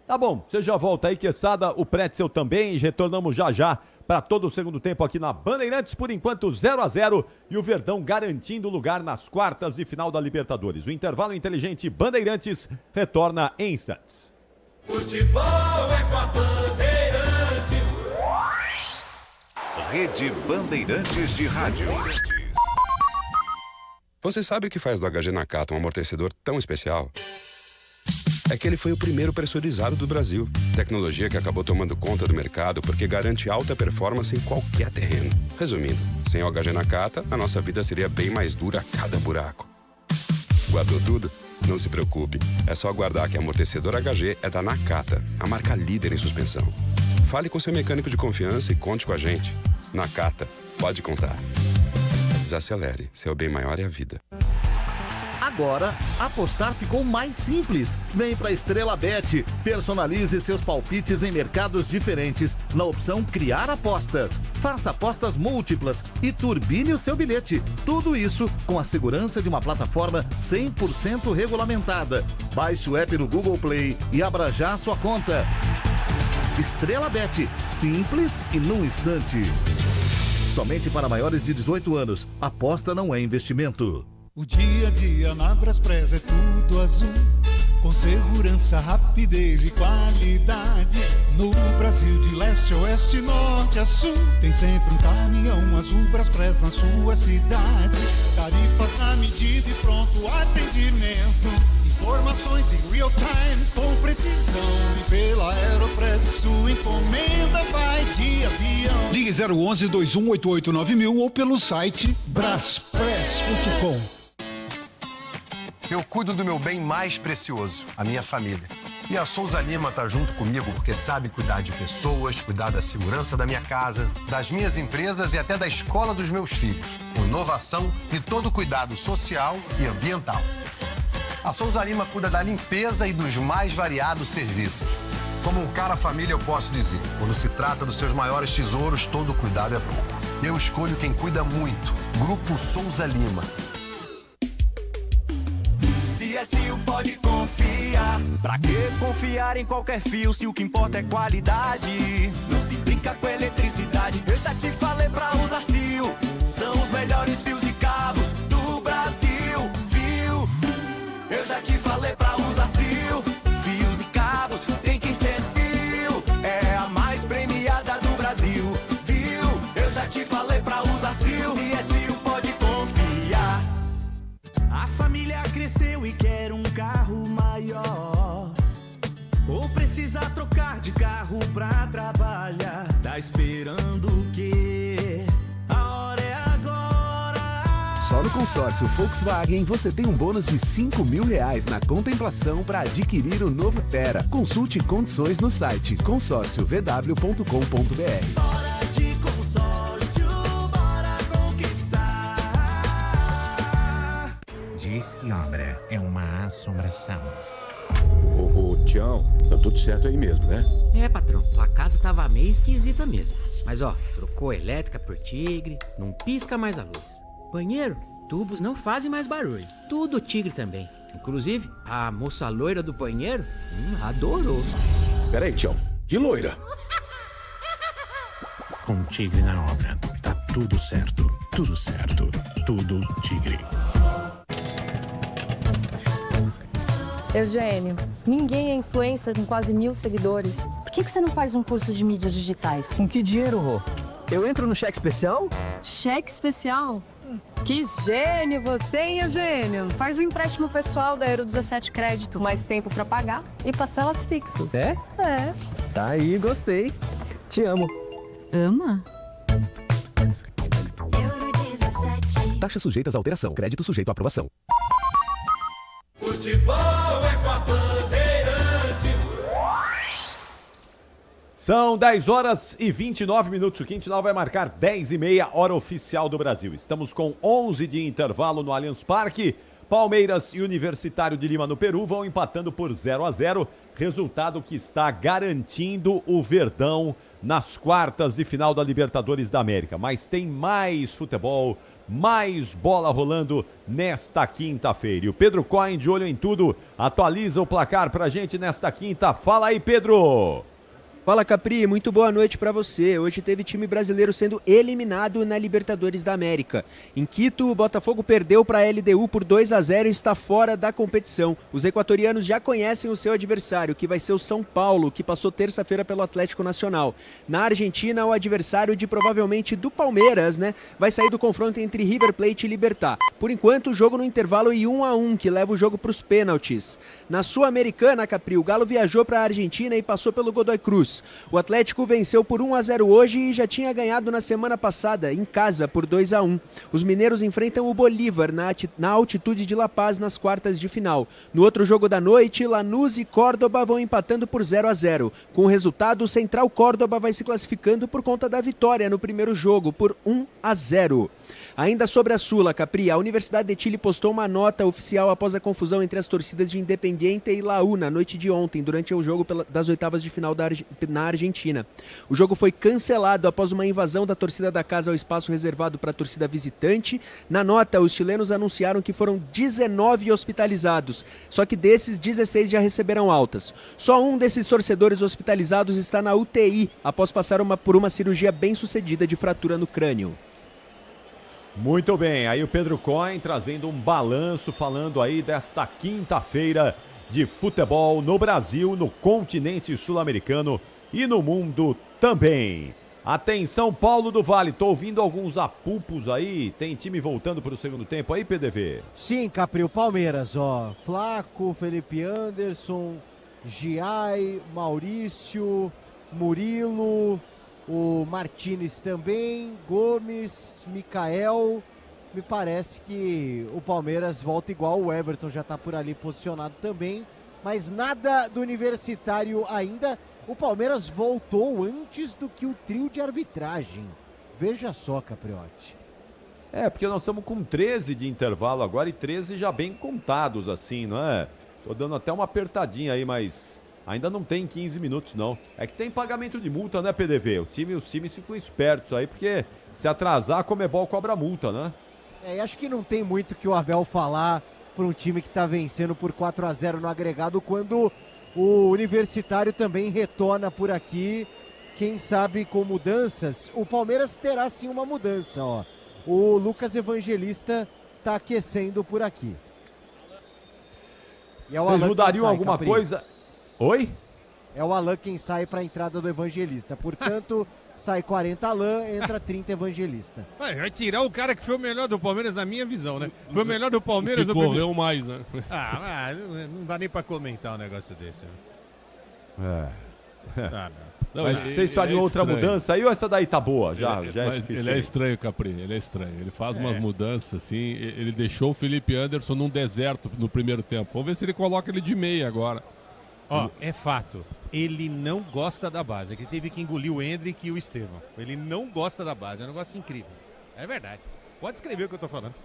Tá bom, você já volta aí, Quesada, o Pretzel também, e retornamos já para todo o segundo tempo aqui na Bandeirantes, por enquanto 0 a 0 e o Verdão garantindo lugar nas quartas e final da Libertadores. O intervalo inteligente Bandeirantes retorna em instantes. Futebol é com a Bandeirantes. Rede Bandeirantes de Rádio. Você sabe o que faz do HG Nakata um amortecedor tão especial? É que ele foi o primeiro pressurizado do Brasil. Tecnologia que acabou tomando conta do mercado porque garante alta performance em qualquer terreno. Resumindo, sem o HG Nakata, a nossa vida seria bem mais dura a cada buraco. Guardou tudo? Não se preocupe. É só guardar que amortecedor HG é da Nakata, a marca líder em suspensão. Fale com seu mecânico de confiança e conte com a gente. Nakata, pode contar. Desacelere, seu bem maior é a vida. Agora, apostar ficou mais simples. Vem pra Estrela Bet. Personalize seus palpites em mercados diferentes na opção Criar Apostas. Faça apostas múltiplas e turbine o seu bilhete. Tudo isso com a segurança de uma plataforma 100% regulamentada. Baixe o app no Google Play e abra já a sua conta. Estrela Bet. Simples e num instante. Somente para maiores de 18 anos. Aposta não é investimento. O dia a dia na Braspress é tudo azul, com segurança, rapidez e qualidade. No Brasil de leste a oeste, norte a sul, tem sempre um caminhão azul Braspress na sua cidade. Tarifas na medida e pronto atendimento, informações em real time com precisão. E pela Aeropress sua encomenda vai de avião. Ligue 011-2188-9000 ou pelo site braspress.com. Eu cuido do meu bem mais precioso, a minha família. E a Souza Lima tá junto comigo porque sabe cuidar de pessoas, cuidar da segurança da minha casa, das minhas empresas e até da escola dos meus filhos, com inovação e todo cuidado social e ambiental. A Souza Lima cuida da limpeza e dos mais variados serviços. Como um cara família, eu posso dizer, quando se trata dos seus maiores tesouros, todo cuidado é pouco. Eu escolho quem cuida muito, Grupo Souza Lima. CSU pode confiar. Pra que confiar em qualquer fio se o que importa é qualidade? Não se brinca com eletricidade. Eu já te falei pra usar CIO. São os melhores fios e cabos do Brasil, viu? Eu já te falei pra usar CIO. Fios e cabos tem que ser CIO. É a mais premiada do Brasil, viu? Eu já te falei pra usar CIO. CSU pode confiar. A família cresceu e quer um carro maior, ou precisa trocar de carro pra trabalhar. Tá esperando o quê? A hora é agora. Só no consórcio Volkswagen você tem um bônus de R$5.000 na contemplação para adquirir o novo Tera. Consulte condições no site consórciovw.com.br. Bora de consórcio, bora conquistar. Diz que obra é uma assombração. Ô, Tião, tá tudo certo aí mesmo, né? É, patrão, tua casa tava meio esquisita mesmo. Mas ó, trocou a elétrica por Tigre, não pisca mais a luz. Banheiro, tubos não fazem mais barulho. Tudo Tigre também. Inclusive, a moça loira do banheiro adorou. Peraí, Tião, que loira? Com Tigre na obra, tá tudo certo, tudo certo, tudo Tigre. Eugênio, ninguém é influencer com quase 1.000 seguidores. Por que você não faz um curso de mídias digitais? Com que dinheiro, Rô? Eu entro no cheque especial? Cheque especial? Que gênio você, hein, Eugênio? Faz um empréstimo pessoal da Euro 17 Crédito, mais tempo pra pagar e parcelas fixas. É? É. Tá aí, gostei. Te amo. Ama? Taxas sujeitas à alteração. Crédito sujeito à aprovação. Futebol é com a Bandeirantes. São 10 horas e 29 minutos. O Quintal vai marcar 10h30, hora oficial do Brasil. Estamos com 11 de intervalo no Allianz Parque. Palmeiras e Universitário de Lima, no Peru, vão empatando por 0-0. Resultado que está garantindo o Verdão nas quartas de final da Libertadores da América. Mas tem mais futebol, mais bola rolando nesta quinta-feira. E o Pedro Cohen, de olho em tudo, atualiza o placar pra gente nesta quinta. Fala aí, Pedro! Fala, Capri, muito boa noite pra você. Hoje teve time brasileiro sendo eliminado na Libertadores da América. Em Quito, o Botafogo perdeu para a LDU por 2-0 e está fora da competição. Os equatorianos já conhecem o seu adversário, que vai ser o São Paulo, que passou terça-feira pelo Atlético Nacional. Na Argentina, o adversário de provavelmente do Palmeiras, né, vai sair do confronto entre River Plate e Libertad. Por enquanto, o jogo no intervalo e 1-1, que leva o jogo para os pênaltis. Na Sul-Americana, Capri, o Galo viajou para a Argentina e passou pelo Godoy Cruz. O Atlético venceu por 1-0 hoje e já tinha ganhado na semana passada, em casa, por 2-1. Os mineiros enfrentam o Bolívar na altitude de La Paz nas quartas de final. No outro jogo da noite, Lanús e Córdoba vão empatando por 0-0. Com o resultado, o Central Córdoba vai se classificando por conta da vitória no primeiro jogo, por 1-0. Ainda sobre a Sula, Capri, a Universidade de Chile postou uma nota oficial após a confusão entre as torcidas de Independiente e Laú na noite de ontem, durante o jogo das oitavas de final na Argentina. O jogo foi cancelado após uma invasão da torcida da casa ao espaço reservado para a torcida visitante. Na nota, os chilenos anunciaram que foram 19 hospitalizados, só que desses, 16 já receberam altas. Só um desses torcedores hospitalizados está na UTI, após passar por uma cirurgia bem-sucedida de fratura no crânio. Muito bem, aí o Pedro Cohen trazendo um balanço, falando aí desta quinta-feira de futebol no Brasil, no continente sul-americano e no mundo também. Atenção, Paulo do Vale, tô ouvindo alguns apupos aí, tem time voltando para o segundo tempo aí, PDV? Sim, Capri, o Palmeiras, ó, Flaco, Felipe Anderson, Giai, Maurício, Murilo, o Martínez também, Gomes, Mikael. Me parece que o Palmeiras volta igual, o Everton já está por ali posicionado também, mas nada do Universitário ainda. O Palmeiras voltou antes do que o trio de arbitragem. Veja só, Capriotti. É, porque nós estamos com 13 de intervalo agora e 13 já bem contados assim, não é? Tô dando até uma apertadinha aí, mas ainda não tem 15 minutos, não. É que tem pagamento de multa, né, PDV? Os times ficam espertos aí, porque se atrasar, a Conmebol cobra multa, né? É, e acho que não tem muito que o Abel falar para um time que está vencendo por 4-0 no agregado, quando o Universitário também retorna por aqui, quem sabe com mudanças. O Palmeiras terá sim uma mudança, ó. O Lucas Evangelista está aquecendo por aqui. E é o Vocês Alan mudariam sai, alguma Capri. coisa? Oi? É o Alan quem sai para a entrada do Evangelista. Portanto, sai 40 Alan, entra 30 Evangelista. Vai tirar o cara que foi o melhor do Palmeiras, na minha visão, né? Foi o melhor do Palmeiras. Que correu mais, né? Ah, não dá nem pra comentar um negócio desse. Né? Não, mas vocês fariam outra mudança aí ou essa daí tá boa? Já é suficiente. Ele é estranho, Capri, ele é estranho. Ele faz umas mudanças assim, ele deixou o Felipe Anderson num deserto no primeiro tempo. Vamos ver se ele coloca ele de meia agora. Ó, é fato. Ele não gosta da base. Ele teve que engolir o Endrick e o Estevão. Ele não gosta da base. É um negócio incrível. É verdade. Pode escrever o que eu tô falando.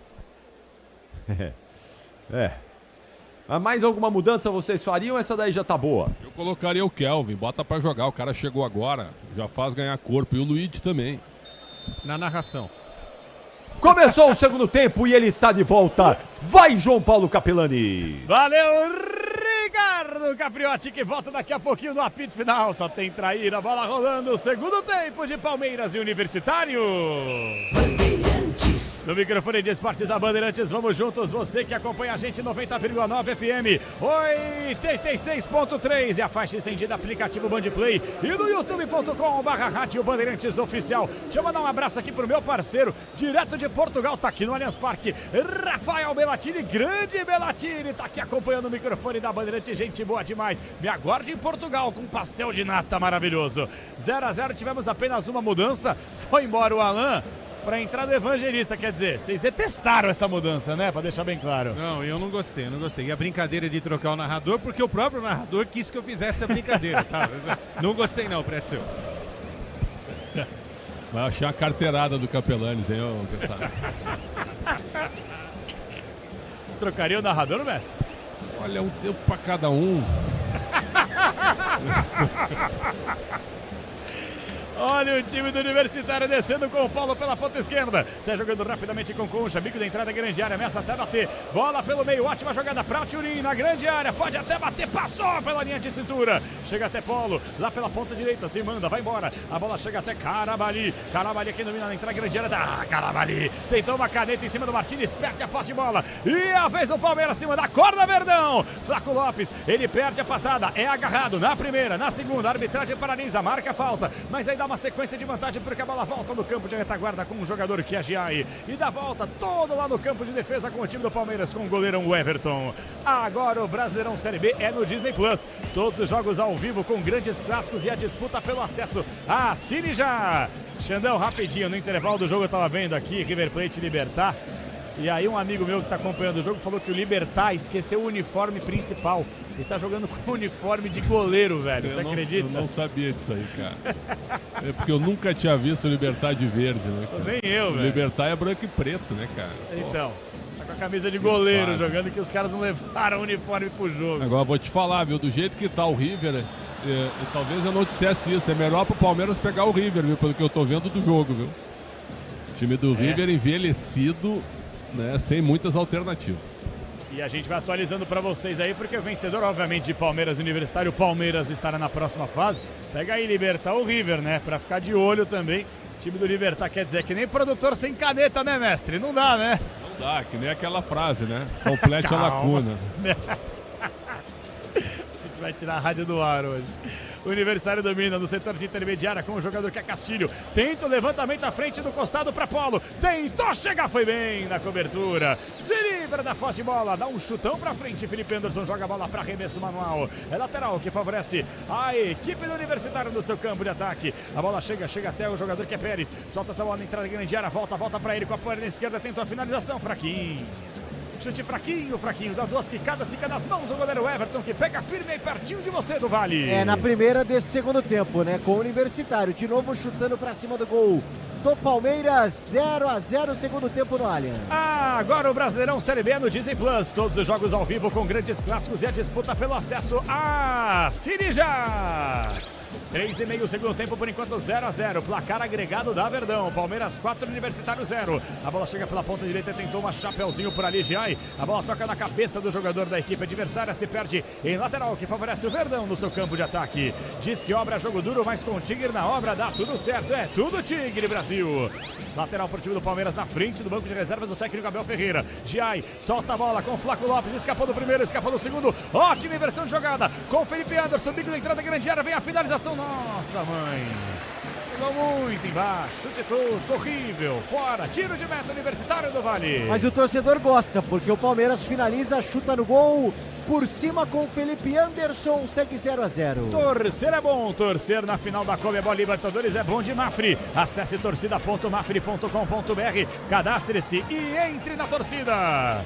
Mas mais alguma mudança vocês fariam ou essa daí já tá boa? Eu colocaria o Kelvin, bota pra jogar. O cara chegou agora, já faz ganhar corpo. E o Luigi também. Na narração. Começou o segundo tempo e ele está de volta. Vai, João Paulo Capelani. Valeu, Ricardo Capriotti, que volta daqui a pouquinho no apito final. Só tem traíra, bola rolando. Segundo tempo de Palmeiras e Universitário. No microfone de esportes da Bandeirantes, vamos juntos, você que acompanha a gente 90,9 FM, 86.3 e a faixa estendida aplicativo Bandplay e no youtube.com/rádio Bandeirantes Oficial. Deixa eu mandar um abraço aqui pro meu parceiro, direto de Portugal, tá aqui no Allianz Parque, Rafael Bellatini, grande Bellatini, tá aqui acompanhando o microfone da Bandeirantes, gente boa demais. Me aguarde em Portugal com pastel de nata maravilhoso. 0-0, tivemos apenas uma mudança, foi embora o Alain para entrar do Evangelista, quer dizer, vocês detestaram essa mudança, né? Para deixar bem claro. Não, eu não gostei. E a brincadeira de trocar o narrador, porque o próprio narrador quis que eu fizesse a brincadeira, tá? Não gostei não, Pretzel. Vai achar a carteirada do Capelanes, hein, ô pessoal? Trocaria o narrador, mestre? Olha, um tempo para cada um. Olha o time do Universitário descendo com o Paulo pela ponta esquerda. Sai jogando rapidamente com Concha. Bico da entrada, grande área. Ameaça até bater. Bola pelo meio. Ótima jogada para Turim na grande área. Pode até bater. Passou pela linha de cintura. Chega até Paulo. Lá pela ponta direita. Se manda. Vai embora. A bola chega até Carabali. Carabali aqui domina na entrada, grande área. Carabali. Tentou uma caneta em cima do Martínez. Perde a posse de bola. E a vez do Palmeiras acima da corda, Verdão. Flaco Lopes. Ele perde a passada. É agarrado na primeira. Na segunda. A arbitragem paralisa. Marca a falta. Mas aí dá uma sequência de vantagem porque a bola volta no campo de retaguarda com um jogador que é Giai e dá volta todo lá no campo de defesa com o time do Palmeiras com o goleirão Everton. Agora o Brasileirão Série B é no Disney Plus, todos os jogos ao vivo com grandes clássicos e a disputa pelo acesso. Assine já! Xandão, rapidinho, no intervalo do jogo eu tava vendo aqui River Plate e Libertad. E aí um amigo meu que está acompanhando o jogo falou que o Libertad esqueceu o uniforme principal e tá jogando com o uniforme de goleiro, velho. Você acredita? Eu não sabia disso aí, cara. É porque eu nunca tinha visto o Libertad de verde, né, cara? Nem eu, velho. O Libertad é branco e preto, né, cara? Então, tá com a camisa de goleiro jogando que os caras não levaram o uniforme pro jogo. Agora vou te falar, viu, do jeito que tá o River, talvez eu não dissesse isso, é melhor pro Palmeiras pegar o River, viu, pelo que eu tô vendo do jogo, viu? O time do River envelhecido, né, sem muitas alternativas. E a gente vai atualizando para vocês aí, porque o vencedor, obviamente, de Palmeiras Universitário, Palmeiras estará na próxima fase. Pega aí Libertad ou River, né, para ficar de olho também. O time do Libertad quer dizer que nem produtor sem caneta, né, mestre? Não dá, né? Não dá, que nem aquela frase, né? Complete a lacuna. A gente vai tirar a rádio do ar hoje. O Universitário domina no setor de intermediária com o jogador que é Castilho. Tenta o levantamento à frente do costado para Polo. Tentou chegar, foi bem na cobertura. Se livra da posse de bola, dá um chutão para frente. Felipe Anderson joga a bola para arremesso manual. É lateral que favorece a equipe do Universitário no seu campo de ataque. A bola chega até o jogador que é Pérez. Solta essa bola na entrada da grande área. Volta para ele com a perna esquerda. Tenta a finalização, fraquinho. Chute fraquinho, dá duas quicadas, fica nas mãos do goleiro Everton, que pega firme aí pertinho de você, do Vale. É, na primeira desse segundo tempo, né, com o Universitário, de novo chutando pra cima do gol do Palmeiras, 0-0, segundo tempo no Allianz. Agora o Brasileirão Série B no Disney Plus, todos os jogos ao vivo com grandes clássicos e a disputa pelo acesso a Sirija. 3,5 segundo tempo, por enquanto 0-0, placar agregado da Verdão, Palmeiras 4, Universitário 0, a bola chega pela ponta direita, tentou uma chapeuzinho por ali, Giai, a bola toca na cabeça do jogador da equipe adversária, se perde em lateral, que favorece o Verdão no seu campo de ataque, diz que obra jogo duro, mas com o Tigre na obra dá tudo certo, é tudo Tigre, Brasil. Lateral pro time do Palmeiras na frente do banco de reservas do técnico Abel Ferreira, Giai solta a bola com o Flaco Lopes, escapou do primeiro, escapou do segundo, ótima inversão de jogada, com o Felipe Anderson, bico da entrada grande área, vem a finalização. Nossa, mãe. Pegou muito embaixo. Chute tudo. Horrível. Fora. Tiro de meta Universitário do Vale. Mas o torcedor gosta, porque o Palmeiras finaliza, chuta no gol. Por cima com o Felipe Anderson. Segue 0-0. Torcer é bom. Torcer na final da Conmebol Libertadores é bom de Mafre. Acesse torcida.mafre.com.br. Cadastre-se e entre na torcida.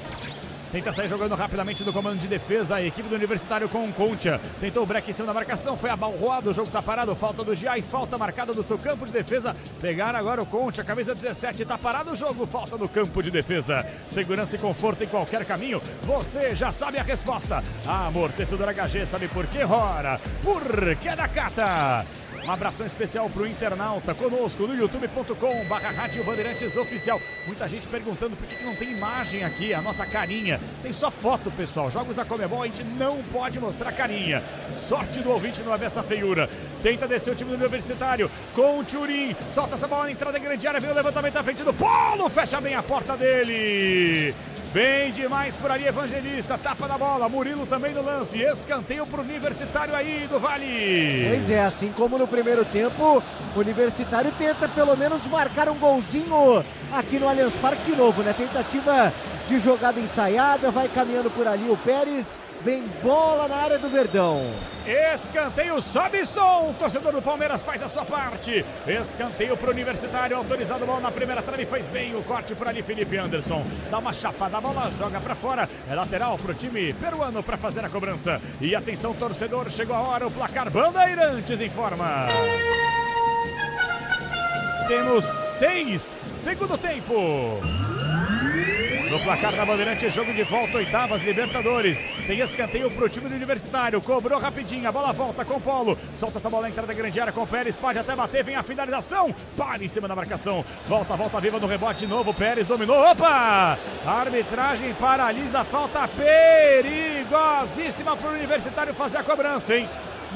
Tenta sair jogando rapidamente do comando de defesa a equipe do Universitário com o Concha. Tentou o break em cima da marcação, foi abalroado, o jogo tá parado, falta do Giai, falta marcada do seu campo de defesa. Pegar agora o Concha, camisa 17, tá parado o jogo, falta no campo de defesa. Segurança e conforto em qualquer caminho, você já sabe a resposta. Amortecedor HG, sabe por quê? Ora, porque da Cata. Um abração especial pro internauta conosco no youtube.com/Rádio Bandeirantes Oficial. Muita gente perguntando por que não tem imagem aqui, a nossa carinha. Tem só foto, pessoal. Jogos da Conmebol a gente não pode mostrar carinha. Sorte do ouvinte não haver essa feiura. Tenta descer o time do Universitário com o Turim. Solta essa bola na entrada da grande área. Vem o levantamento à frente do Polo. Fecha bem a porta dele. Bem demais por ali, Evangelista. Tapa na bola. Murilo também no lance. Escanteio pro Universitário aí do Vale. Pois é, assim como no primeiro tempo, o Universitário tenta pelo menos marcar um golzinho aqui no Allianz Parque de novo, né? Tentativa de jogada ensaiada. Vai caminhando por ali o Pérez. Vem bola na área do Verdão. Escanteio, sobe som. O torcedor do Palmeiras faz a sua parte. Escanteio para o Universitário. Autorizado, bola na primeira trave. Faz bem o corte por ali, Felipe Anderson. Dá uma chapada, a bola joga para fora. É lateral para o time peruano para fazer a cobrança. E atenção, torcedor. Chegou a hora. O placar Bandeirantes informa. Temos 6, segundo tempo. No placar da Bandeirante, jogo de volta, oitavas, Libertadores. Tem escanteio pro time do Universitário. Cobrou rapidinho, a bola volta com o Polo. Solta essa bola na entrada da grande área com o Pérez. Pode até bater, vem a finalização. Para em cima da marcação. Volta viva no rebote de novo. Pérez dominou. Opa! A arbitragem paralisa. Falta perigosíssima pro Universitário fazer a cobrança, hein?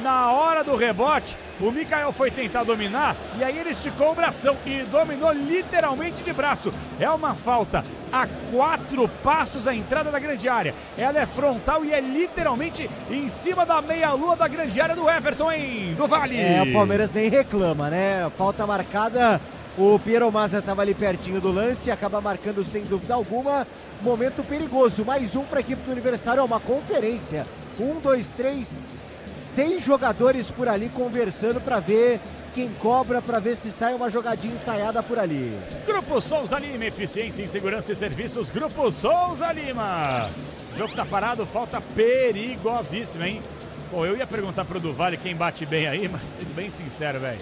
Na hora do rebote, o Mikael foi tentar dominar e aí ele esticou o bração e dominou literalmente de braço. É uma falta a 4 passos da entrada da grande área. Ela é frontal e é literalmente em cima da meia-lua da grande área do Everton, hein? Do Vale. O Palmeiras nem reclama, né? Falta marcada. O Piero Mazza estava ali pertinho do lance, acaba marcando sem dúvida alguma. Momento perigoso. Mais um para a equipe do Universitário. É uma conferência. 1, 2, 3... 6 jogadores por ali conversando para ver quem cobra, para ver se sai uma jogadinha ensaiada por ali. Grupo Souza Lima, eficiência em segurança e serviços. Grupo Souza Lima. O jogo tá parado, falta perigosíssima, hein? Bom, eu ia perguntar pro do Vale quem bate bem aí, mas sendo bem sincero, velho.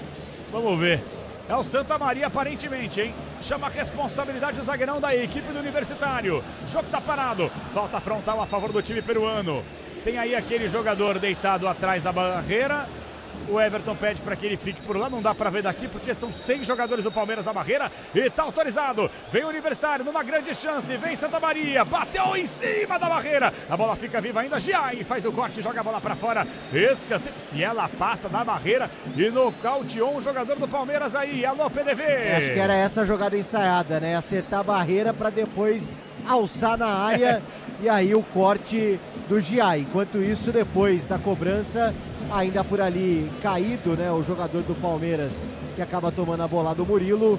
Vamos ver. É o Santa Maria, aparentemente, hein? Chama a responsabilidade do zagueirão da equipe do Universitário. O jogo tá parado. Falta frontal a favor do time peruano. Tem aí aquele jogador deitado atrás da barreira. O Everton pede para que ele fique por lá. Não dá para ver daqui porque são 6 jogadores do Palmeiras na barreira. E tá autorizado. Vem o Universitário numa grande chance. Vem Santa Maria. Bateu em cima da barreira. A bola fica viva ainda. Giai faz o corte, joga a bola para fora. Escanteio. Se ela passa da barreira e nocauteou um jogador do Palmeiras aí. Alô, PDV. Acho que era essa jogada ensaiada, né? Acertar a barreira para depois alçar na área. E aí o corte do Giai. Enquanto isso, depois da cobrança, ainda por ali caído, né? O jogador do Palmeiras que acaba tomando a bola do Murilo.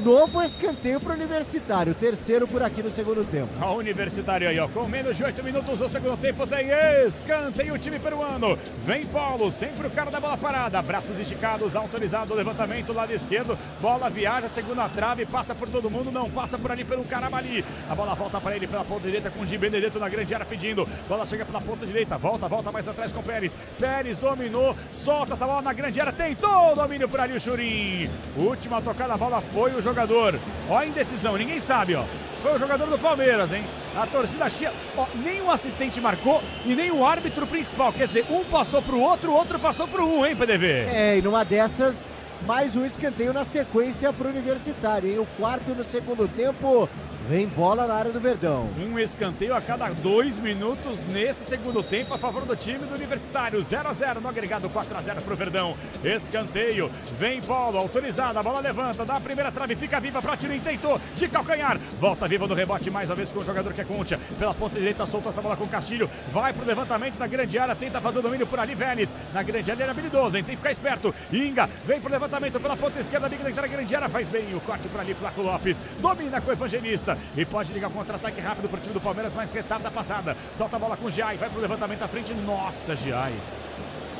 Novo escanteio para o Universitário, terceiro por aqui no segundo tempo. A Universitário aí, ó, com menos de 8 minutos do segundo tempo, tem escanteio o time peruano. Vem Paulo, sempre o cara da bola parada, braços esticados, autorizado o levantamento, lado esquerdo, bola viaja, segunda trave, passa por todo mundo, não passa por ali pelo Caramali. A bola volta para ele pela ponta direita com o Di Benedetto na grande área pedindo, bola chega pela ponta direita, volta mais atrás com o Pérez. Pérez dominou, solta essa bola na grande área, tentou o domínio por ali o Churin. Última tocada, a bola foi o jogador, ó a indecisão, ninguém sabe, ó. Foi o jogador do Palmeiras, hein? A torcida chia, ó, nem o assistente marcou e nem o árbitro principal, quer dizer, um passou pro outro, o outro passou pro um, hein, PDV? É, e numa dessas, mais um escanteio na sequência pro Universitário, hein? O quarto no segundo tempo. Vem bola na área do Verdão. Um escanteio a cada 2 minutos nesse segundo tempo a favor do time do Universitário. 0-0 no agregado, 4-0 pro Verdão. Escanteio, vem Paulo, autorizada, a bola levanta, dá a primeira trave, fica viva pra Tirim, tentou de calcanhar. Volta viva no rebote mais uma vez com o jogador que é Concha. Pela ponta direita, solta essa bola com o Castilho. Vai pro levantamento na grande área, tenta fazer o domínio por ali, Vélez. Na grande área ele é habilidoso, hein? Tem que ficar esperto. Inga, vem pro levantamento pela ponta esquerda, liga na grande área, faz bem o corte por ali, Flaco Lopes. Domina com o Evangelista. E pode ligar o contra-ataque rápido pro time do Palmeiras, mas retarda a passada. Solta a bola com o Giai, vai pro levantamento à frente. Nossa, Giai.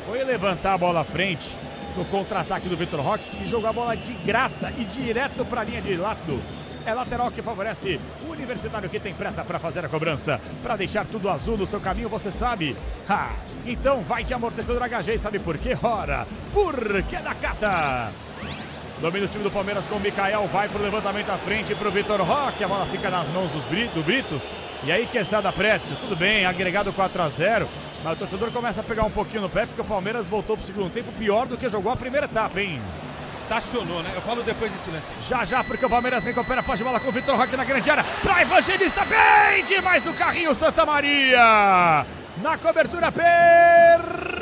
Foi levantar a bola à frente no contra-ataque do Vitor Roque e jogou a bola de graça e direto pra linha de lado. É lateral que favorece o Universitário, que tem pressa para fazer a cobrança, para deixar tudo azul no seu caminho, você sabe? Ha! Então vai de amortecedor HG, sabe por quê? Ora, porque é da Cata! Domina o time do Palmeiras com o Mikael, vai pro levantamento à frente pro Vitor Roque, a bola fica nas mãos do Britos. E aí, Quesada Pretz, tudo bem, agregado 4-0. Mas o torcedor começa a pegar um pouquinho no pé, porque o Palmeiras voltou pro segundo tempo pior do que jogou a primeira etapa, hein? Estacionou, né? Eu falo depois desse lance. Já, porque o Palmeiras recupera a posse de bola com o Vitor Roque na grande área. Pra Evangelista, bem demais no carrinho, Santa Maria. Na cobertura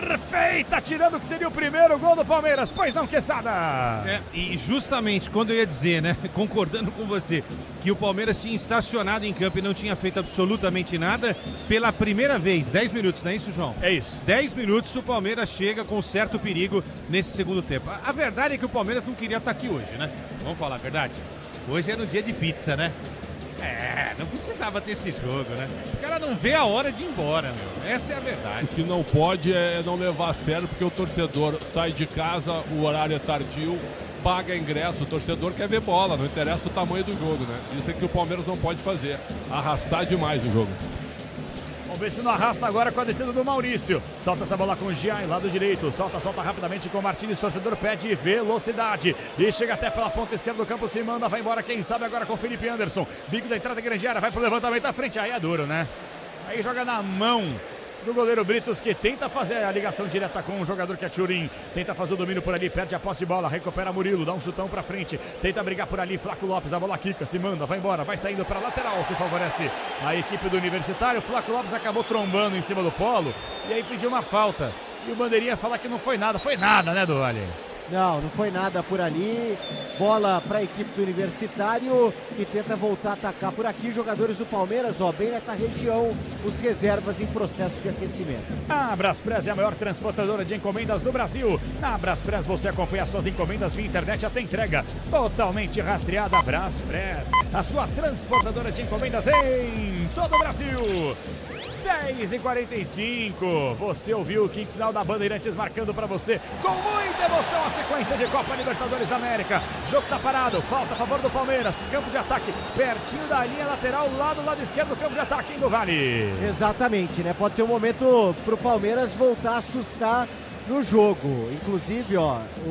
perfeita, tirando o que seria o primeiro gol do Palmeiras. Pois não, Quesada? E justamente quando eu ia dizer, né, concordando com você, que o Palmeiras tinha estacionado em campo e não tinha feito absolutamente nada, pela primeira vez, 10 minutos, não é isso, João? É isso. 10 minutos o Palmeiras chega com certo perigo nesse segundo tempo. A verdade é que o Palmeiras não queria estar aqui hoje, né? Vamos falar a verdade? Hoje é no dia de pizza, né? Não precisava ter esse jogo, né? Os caras não vê a hora de ir embora, meu. Essa é a verdade. O que não pode é não levar a sério, porque o torcedor sai de casa, o horário é tardio, paga ingresso, o torcedor quer ver bola, não interessa o tamanho do jogo, né? Isso é que o Palmeiras não pode fazer, arrastar demais o jogo. Vamos ver se não arrasta agora com a descida do Maurício. Solta essa bola com o Gian, lado direito. Solta rapidamente com o Martins. Torcedor pede velocidade. E chega até pela ponta esquerda do campo. Se manda, vai embora. Quem sabe agora com o Felipe Anderson. Bico da entrada da grande área. Vai pro levantamento à frente. Aí é duro, né? Aí joga na mão do goleiro Britos, que tenta fazer a ligação direta com o jogador que é Turim. Tenta fazer o domínio por ali, perde a posse de bola, recupera Murilo, dá um chutão pra frente, tenta brigar por ali, Flaco Lopes, a bola quica, se manda, vai embora, vai saindo pra lateral, que favorece a equipe do Universitário. Flaco Lopes acabou trombando em cima do Polo, e aí pediu uma falta. E o bandeirinha fala que não foi nada, né, Duvalli? Não foi nada por ali. Bola para a equipe do Universitário, que tenta voltar a atacar por aqui. Jogadores do Palmeiras, bem nessa região, os reservas em processo de aquecimento. A Braspress é a maior transportadora de encomendas do Brasil. Na Braspress você acompanha suas encomendas via internet até entrega totalmente rastreada. Braspress, a sua transportadora de encomendas em todo o Brasil. 10h45, você ouviu o quinto sinal da Bandeirantes marcando para você com muita emoção a sequência de Copa Libertadores da América. Jogo tá parado, falta a favor do Palmeiras, campo de ataque, pertinho da linha lateral, lá do lado esquerdo do campo de ataque do Vale. Exatamente, né? Pode ser um momento pro Palmeiras voltar a assustar no jogo. Inclusive,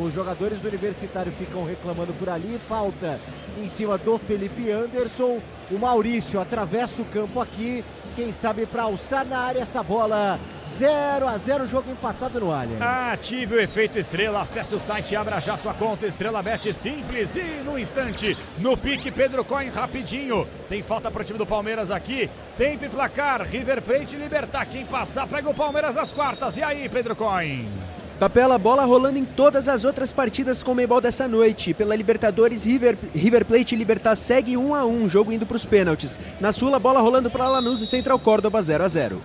os jogadores do Universitário ficam reclamando por ali, falta em cima do Felipe Anderson. O Maurício atravessa o campo aqui, quem sabe para alçar na área essa bola. 0-0, jogo empatado no Allianz. Ative o efeito estrela, acesse o site e abra já sua conta Estrela Bet, simples e no instante. No pique, Pedro Coin, rapidinho. Tem falta para o time do Palmeiras aqui. Tempo e placar, River Plate e Libertad. Quem passar pega o Palmeiras às quartas. E aí, Pedro Coin? Capela, bola rolando em todas as outras partidas com o Comebol dessa noite. Pela Libertadores, River Plate e Libertad segue 1-1, jogo indo para os pênaltis. Na Sula, bola rolando para Lanús e Central Córdoba 0-0.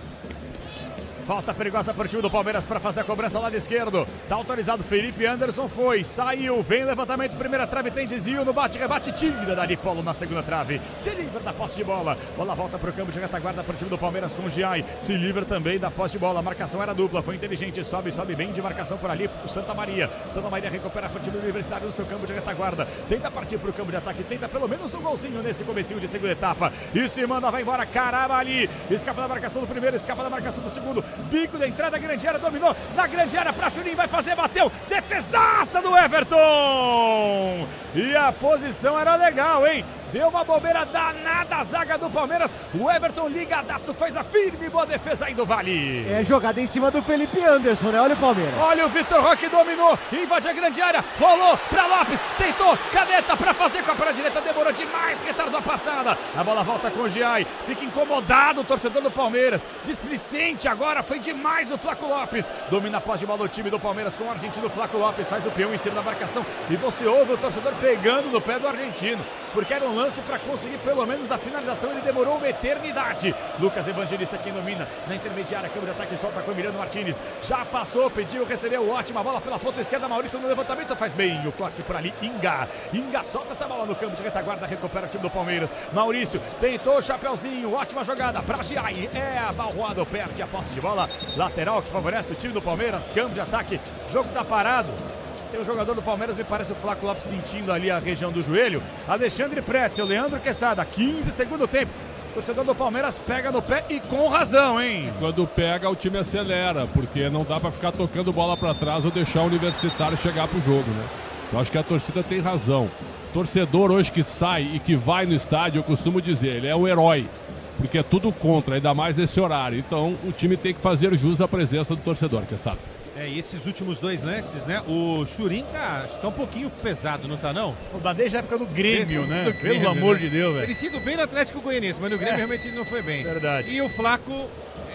Falta perigosa para o time do Palmeiras para fazer a cobrança lado esquerdo. Tá autorizado, Felipe Anderson foi, saiu, vem levantamento, primeira trave, tem desvio no bate-rebate, tira dali Polo na segunda trave. Se livra da posse de bola. Bola volta para o campo de retaguarda para o time do Palmeiras com o Giai. Se livra também da posse de bola. A marcação era dupla, foi inteligente, sobe bem de marcação por ali o Santa Maria. Santa Maria recupera para o time do Universitário no seu campo de retaguarda. Tenta partir para o campo de ataque, tenta pelo menos um golzinho nesse comecinho de segunda etapa. E se manda, vai embora, Caravali. Escapa da marcação do primeiro, escapa da marcação do segundo. Bico da entrada, grande área, dominou na grande área para Churin, vai fazer, bateu, defesaça do Everton! E a posição era legal, hein? Deu uma bobeira danada a zaga do Palmeiras. O Everton ligadaço, faz a firme boa defesa aí do Vale. É jogada em cima do Felipe Anderson, né? Olha o Palmeiras. Olha o Vitor Roque, dominou, invade a grande área, rolou pra Lopes, tentou, caneta pra fazer com a perna direita, demorou demais, retardou a passada. A bola volta com o Giai, fica incomodado o torcedor do Palmeiras. Displicente agora, foi demais o Flaco Lopes. Domina a posse de bola do time do Palmeiras com o argentino Flaco Lopes, faz o peão em cima da marcação. E você ouve o torcedor pegando no pé do argentino, porque era um lance para conseguir pelo menos a finalização, ele demorou uma eternidade. Lucas Evangelista quem domina na intermediária, câmera de ataque, solta com o Emiliano Martins, já passou, pediu, recebeu, ótima bola pela ponta esquerda, Maurício no levantamento, faz bem o corte por ali, Inga solta essa bola no campo de retaguarda, recupera o time do Palmeiras. Maurício tentou o chapeuzinho, ótima jogada para Giai, abalroado, perde a posse de bola, lateral que favorece o time do Palmeiras, campo de ataque, jogo tá parado. Tem um jogador do Palmeiras, me parece o Flaco Lopes sentindo ali a região do joelho. Alexandre Pretzel, Leandro Quesada, 15 segundo tempo. O torcedor do Palmeiras pega no pé e com razão, hein? Quando pega, o time acelera, porque não dá pra ficar tocando bola pra trás ou deixar o Universitário chegar pro jogo, né? Eu acho que a torcida tem razão. Torcedor hoje que sai e que vai no estádio, eu costumo dizer, ele é o herói. porque é tudo contra, ainda mais nesse horário. Então o time tem que fazer jus à presença do torcedor, quem sabe. E esses últimos 2 lances, né? O Churin tá um pouquinho pesado, não tá não? Desde a época do Grêmio, né? Pelo amor de Deus, velho. Ele sido bem no Atlético Goianiense, mas no Grêmio realmente ele não foi bem. Verdade. E o Flaco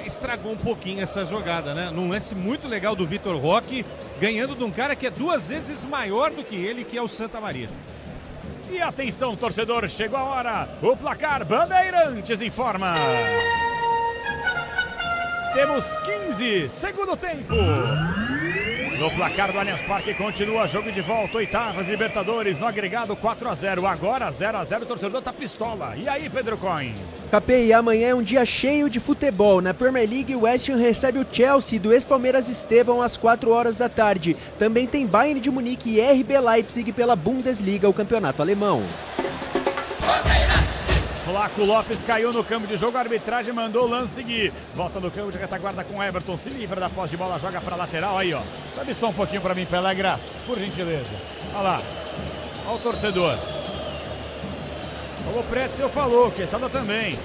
estragou um pouquinho essa jogada, né? Num lance muito legal do Vitor Roque, ganhando de um cara que é 2 vezes maior do que ele, que é o Santa Maria. E atenção, torcedor, chegou a hora. O placar Bandeirantes informa. Temos 15, segundo tempo. No placar do Allianz Parque continua jogo de volta, oitavas Libertadores, no agregado 4-0. Agora 0-0, o torcedor tá pistola. E aí, Pedro Coin? KPI, amanhã é um dia cheio de futebol. Na Premier League, o West Ham recebe o Chelsea do ex-Palmeiras Estevão às 4 horas da tarde. Também tem Bayern de Munique e RB Leipzig pela Bundesliga, o campeonato alemão. Flaco Lopes caiu no campo de jogo, a arbitragem mandou o lance seguir. Volta no campo de retaguarda com Everton, se livra da posse de bola, joga para lateral. Aí, ó, sobe só um pouquinho para mim, Pelegras, por gentileza. Olha lá, olha o torcedor. Como o Pretzel falou, Quesada também.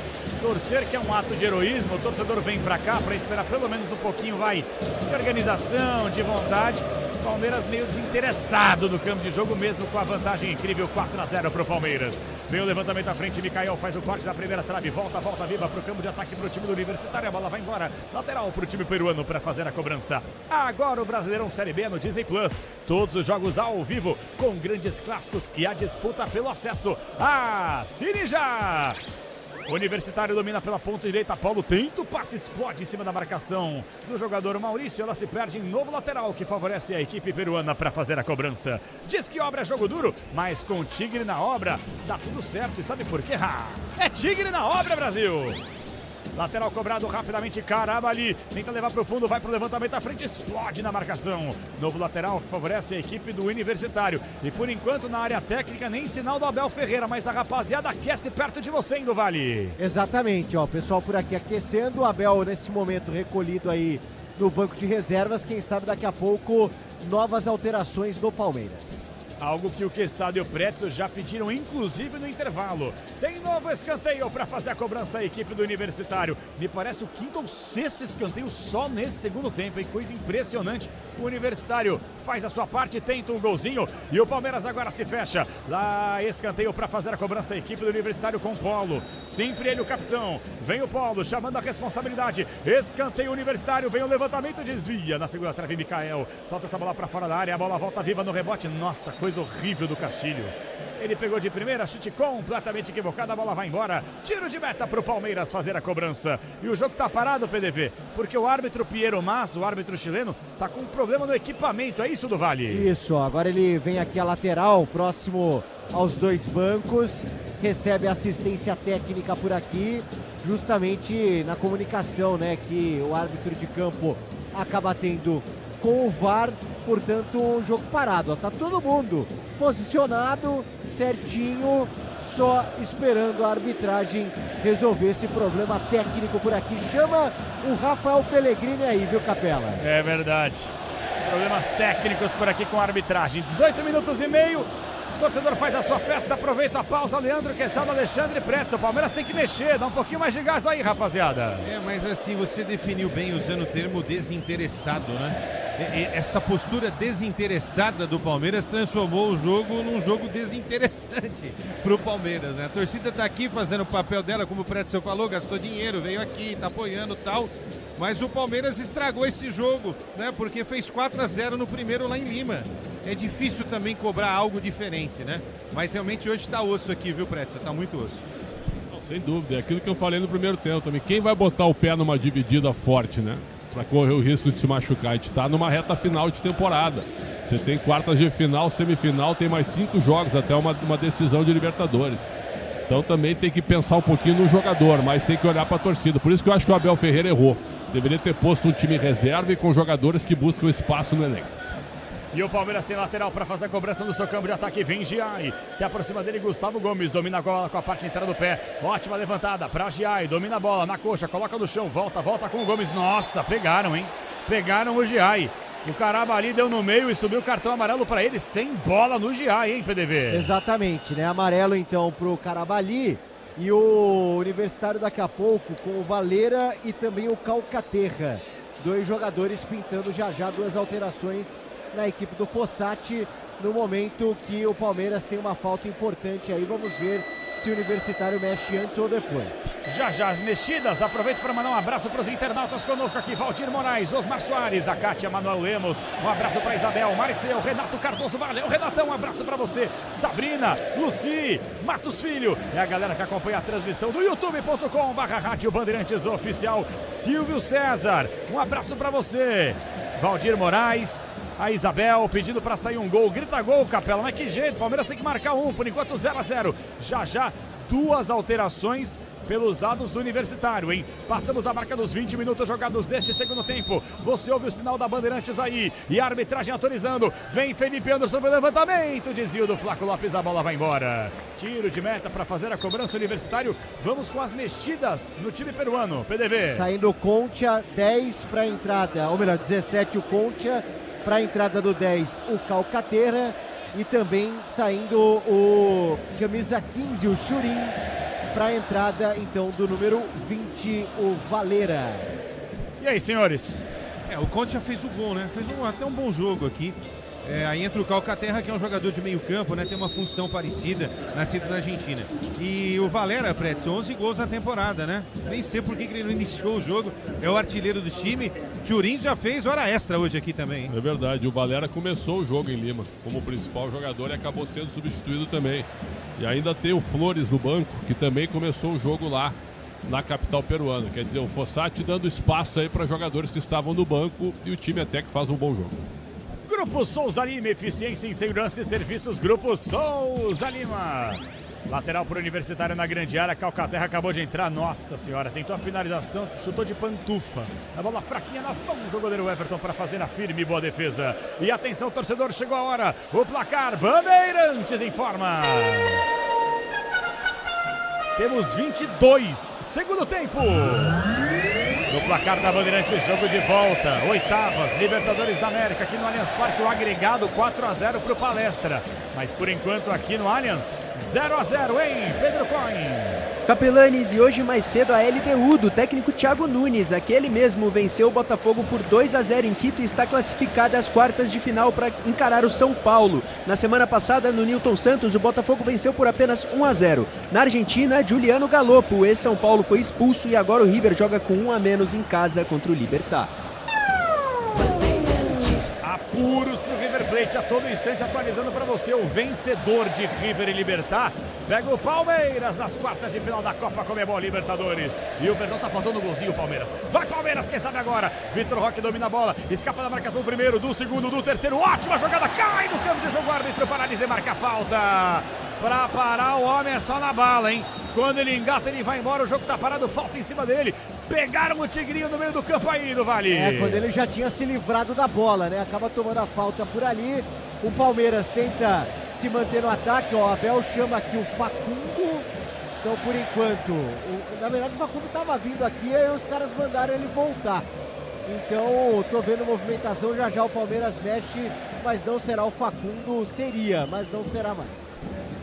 Torcer, que é um ato de heroísmo, o torcedor vem para cá para esperar pelo menos um pouquinho, vai, de organização, de vontade. Palmeiras meio desinteressado no campo de jogo, mesmo com a vantagem incrível, 4-0 para o Palmeiras. Vem o levantamento à frente, Mikael faz o corte da primeira trave, volta viva para o campo de ataque para o time do Universitário, a bola vai embora, lateral para o time peruano para fazer a cobrança. Agora o Brasileirão Série B no Disney Plus, todos os jogos ao vivo, com grandes clássicos e a disputa pelo acesso. Assine já! Universitário domina pela ponta direita, Paulo tenta o passe, explode em cima da marcação do jogador Maurício, ela se perde em novo lateral que favorece a equipe peruana para fazer a cobrança. Diz que obra é jogo duro, mas com Tigre na obra dá tudo certo, e sabe por quê? É Tigre na obra, Brasil! Lateral cobrado rapidamente, Carabali tenta levar para o fundo, vai para o levantamento à frente, explode na marcação. Novo lateral que favorece a equipe do Universitário. E por enquanto na área técnica nem sinal do Abel Ferreira, mas a rapaziada aquece perto de você, do Vale. Exatamente, ó, o pessoal por aqui aquecendo, o Abel nesse momento recolhido aí no banco de reservas, quem sabe daqui a pouco novas alterações no Palmeiras. Algo que o Quesada e o Pretzel já pediram, inclusive no intervalo. Tem novo escanteio para fazer a cobrança a equipe do Universitário. Me parece o 5º ou 6º escanteio só nesse segundo tempo, hein? Coisa impressionante. O Universitário faz a sua parte, tenta um golzinho e o Palmeiras agora se fecha. Lá, escanteio para fazer a cobrança a equipe do Universitário com Paulo. Sempre ele o capitão. Vem o Paulo chamando a responsabilidade. Escanteio Universitário, vem o levantamento, desvia. Na segunda trave, Mikael. Solta essa bola para fora da área, a bola volta viva no rebote. Nossa, coisa horrível do Castilho. Ele pegou de primeira, chute completamente equivocado, a bola vai embora. Tiro de meta para o Palmeiras fazer a cobrança. E o jogo tá parado, PDV, porque o árbitro Piero Mas, o árbitro chileno, tá com um problema no equipamento. É isso, do Vale? Isso, agora ele vem aqui à lateral, próximo aos 2 bancos, recebe assistência técnica por aqui, justamente na comunicação, né, que o árbitro de campo acaba tendo com o VAR, portanto, um jogo parado. Tá todo mundo posicionado, certinho, só esperando a arbitragem resolver esse problema técnico por aqui. Chama o Rafael Pellegrini aí, viu, Capela? É verdade. Problemas técnicos por aqui com a arbitragem. 18 minutos e meio. O torcedor faz a sua festa, aproveita a pausa, Leandro Quesada, Alexandre Pretzel. O Palmeiras tem que mexer, dá um pouquinho mais de gás aí, rapaziada. Mas assim, você definiu bem usando o termo desinteressado, né? Essa postura desinteressada do Palmeiras transformou o jogo num jogo desinteressante pro Palmeiras, né? A torcida tá aqui fazendo o papel dela, como o Pretzel falou, gastou dinheiro, veio aqui, tá apoiando e tal. Mas o Palmeiras estragou esse jogo, né? Porque fez 4-0 no primeiro lá em Lima. É difícil também cobrar algo diferente, né? Mas realmente hoje tá osso aqui, viu, Pretzel? Tá muito osso. Não, sem dúvida, é aquilo que eu falei no primeiro tempo também. Quem vai botar o pé numa dividida forte, né? Para correr o risco de se machucar. A gente tá numa reta final de temporada. Você tem quartas de final, semifinal, tem mais 5 jogos até uma decisão de Libertadores. Então também tem que pensar um pouquinho no jogador, mas tem que olhar para a torcida. Por isso que eu acho que o Abel Ferreira errou. Deveria ter posto um time reserva e com jogadores que buscam espaço no elenco. E o Palmeiras sem lateral para fazer a cobrança do seu campo de ataque. Vem Giai, se aproxima dele Gustavo Gomes, domina a bola com a parte inteira do pé. Ótima levantada para Giai, domina a bola na coxa, coloca no chão, volta com o Gomes. Nossa, pegaram, hein? Pegaram o Giai. O Carabali deu no meio e subiu o cartão amarelo para ele, sem bola no Giai, hein, PDV? Exatamente, né? Amarelo então pro Carabali. E o Universitário daqui a pouco com o Valera e também o Calcaterra. 2 jogadores pintando já 2 alterações na equipe do Fossati, no momento que o Palmeiras tem uma falta importante aí. Vamos ver se o Universitário mexe antes ou depois. Já as mexidas, aproveito para mandar um abraço para os internautas conosco aqui, Valdir Moraes, Osmar Soares, a Kátia, Manuel Lemos, um abraço para Isabel, Marcel, Renato Cardoso, valeu Renatão, um abraço para você, Sabrina, Luci, Matos Filho, é a galera que acompanha a transmissão do youtube.com/Rádio Bandeirantes Oficial, Silvio César, um abraço para você, Valdir Moraes, a Isabel pedindo para sair um gol, grita gol, Capela, mas que jeito, Palmeiras tem que marcar um, por enquanto 0-0, já 2 alterações pelos lados do Universitário, hein? Passamos a marca dos 20 minutos jogados deste segundo tempo. Você ouve o sinal da Bandeirantes aí. E a arbitragem autorizando. Vem Felipe Anderson pro levantamento. Desvio do Flaco Lopes, a bola vai embora. Tiro de meta para fazer a cobrança Universitário. Vamos com as mexidas no time peruano. PDV. Saindo o Concha, 10 para a entrada, ou melhor, 17 o Concha. Para a entrada do 10, o Calcaterra. E também saindo o camisa 15, o Churin. Para a entrada, então, do número 20, o Valera. E aí, senhores? O Concha fez o gol, né? Fez até um bom jogo aqui. Aí entra o Calcaterra, que é um jogador de meio campo, né? Tem uma função parecida, nascido na Argentina. E o Valera, Pretz, 11 gols na temporada, né? Nem sei por que ele não iniciou o jogo. É o artilheiro do time. Turim já fez hora extra hoje aqui também, hein? É verdade, o Valera começou o jogo em Lima como principal jogador e acabou sendo substituído também. E ainda tem o Flores no banco, que também começou o jogo lá na capital peruana. Quer dizer, o Fossati dando espaço aí para jogadores que estavam no banco e o time até que faz um bom jogo. Grupo Souza Lima, eficiência em segurança e serviços. Grupo Souza Lima. Lateral para o Universitário na grande área. Calcaterra acabou de entrar. Nossa senhora, tentou a finalização, chutou de pantufa. A bola fraquinha nas mãos do goleiro Everton para fazer a firme boa defesa. E atenção, torcedor, chegou a hora. O placar, Bandeirantes informa. Temos 22, segundo tempo. No placar da Bandeirantes, jogo de volta, oitavas, Libertadores da América, aqui no Allianz Parque, o agregado 4-0 para o Palestra. Mas por enquanto aqui no Allianz, 0-0, hein, Pedro Coin? Capelanes, e hoje mais cedo a LDU do técnico Thiago Nunes, aquele mesmo venceu o Botafogo por 2-0 em Quito e está classificada às quartas de final para encarar o São Paulo. Na semana passada, no Newton Santos, o Botafogo venceu por apenas 1-0. Na Argentina, Juliano Galopo, o ex-São Paulo, foi expulso e agora o River joga com 1 a menos em casa contra o Libertad. Apuros pro River Plate a todo instante, atualizando para você o vencedor de River e Libertad. Pega o Palmeiras nas quartas de final da Copa Conmebol Libertadores. E o perdão, tá faltando um golzinho, Palmeiras. Vai Palmeiras, quem sabe agora. Vitor Roque domina a bola, escapa da marcação do primeiro, do segundo, do terceiro. Ótima jogada, cai no campo de jogo, o árbitro paralisa e marca a falta. Pra parar o homem é só na bala, hein? Quando ele engata, ele vai embora, o jogo tá parado, falta em cima dele. Pegaram o Tigrinho no meio do campo aí do Vale. Quando ele já tinha se livrado da bola, né? Acaba tomando a falta por ali. O Palmeiras tenta se manter no ataque, ó. O Abel chama aqui o Facundo. Então, por enquanto, na verdade o Facundo tava vindo aqui e os caras mandaram ele voltar. Então, tô vendo movimentação, já o Palmeiras mexe, mas não será o Facundo, seria, mas não será mais.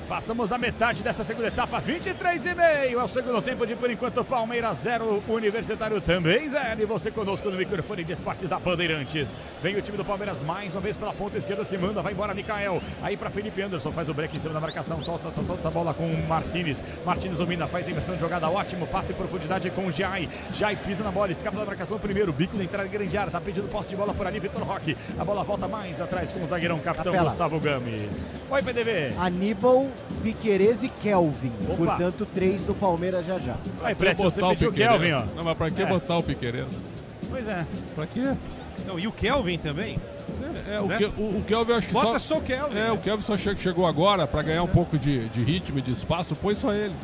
Passamos a metade dessa segunda etapa, 23,5 é o segundo tempo de, por enquanto, Palmeiras 0, Universitário também 0. E você conosco no microfone de esportes da Bandeirantes. Vem o time do Palmeiras mais uma vez pela ponta esquerda, se manda, vai embora Mikael. Aí para Felipe Anderson, faz o break em cima da marcação, solta essa bola com o Martínez. Martínez domina, faz a inversão de jogada, ótimo, passe em profundidade com o Jai. Jai pisa na bola, escapa da marcação primeiro, bico da entrada grande área, tá pedindo posse de bola por ali, Vitor Roque. A bola volta mais atrás com o zagueirão capitão Capela. Gustavo Gomes. Oi, PDV. Aníbal, Piquerez e Kelvin. Opa. Portanto, 3 do Palmeiras já. Aí, Pretz, você pediu o Kelvin, ó. Não, mas pra que botar o Piquerez? Pois é. Pra quê? Não, e o Kelvin também? O Kelvin acho que Bota só o Kelvin. o Kelvin só chegou agora pra ganhar um pouco de ritmo e de espaço, põe só ele.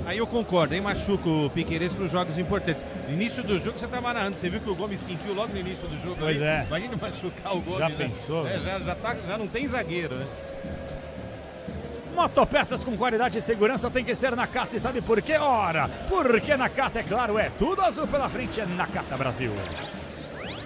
Aí eu concordo, aí machuca o Piquerez para os jogos importantes. No início do jogo você estava narrando, você viu que o Gomes sentiu logo no início do jogo. Pois aí. é. Imagina machucar o Gomes. Já pensou? Já não tem zagueiro, né? Motopeças com qualidade e segurança tem que ser Nakata, e sabe por quê? Ora, porque Nakata, é claro, é tudo azul pela frente, é Nakata Brasil.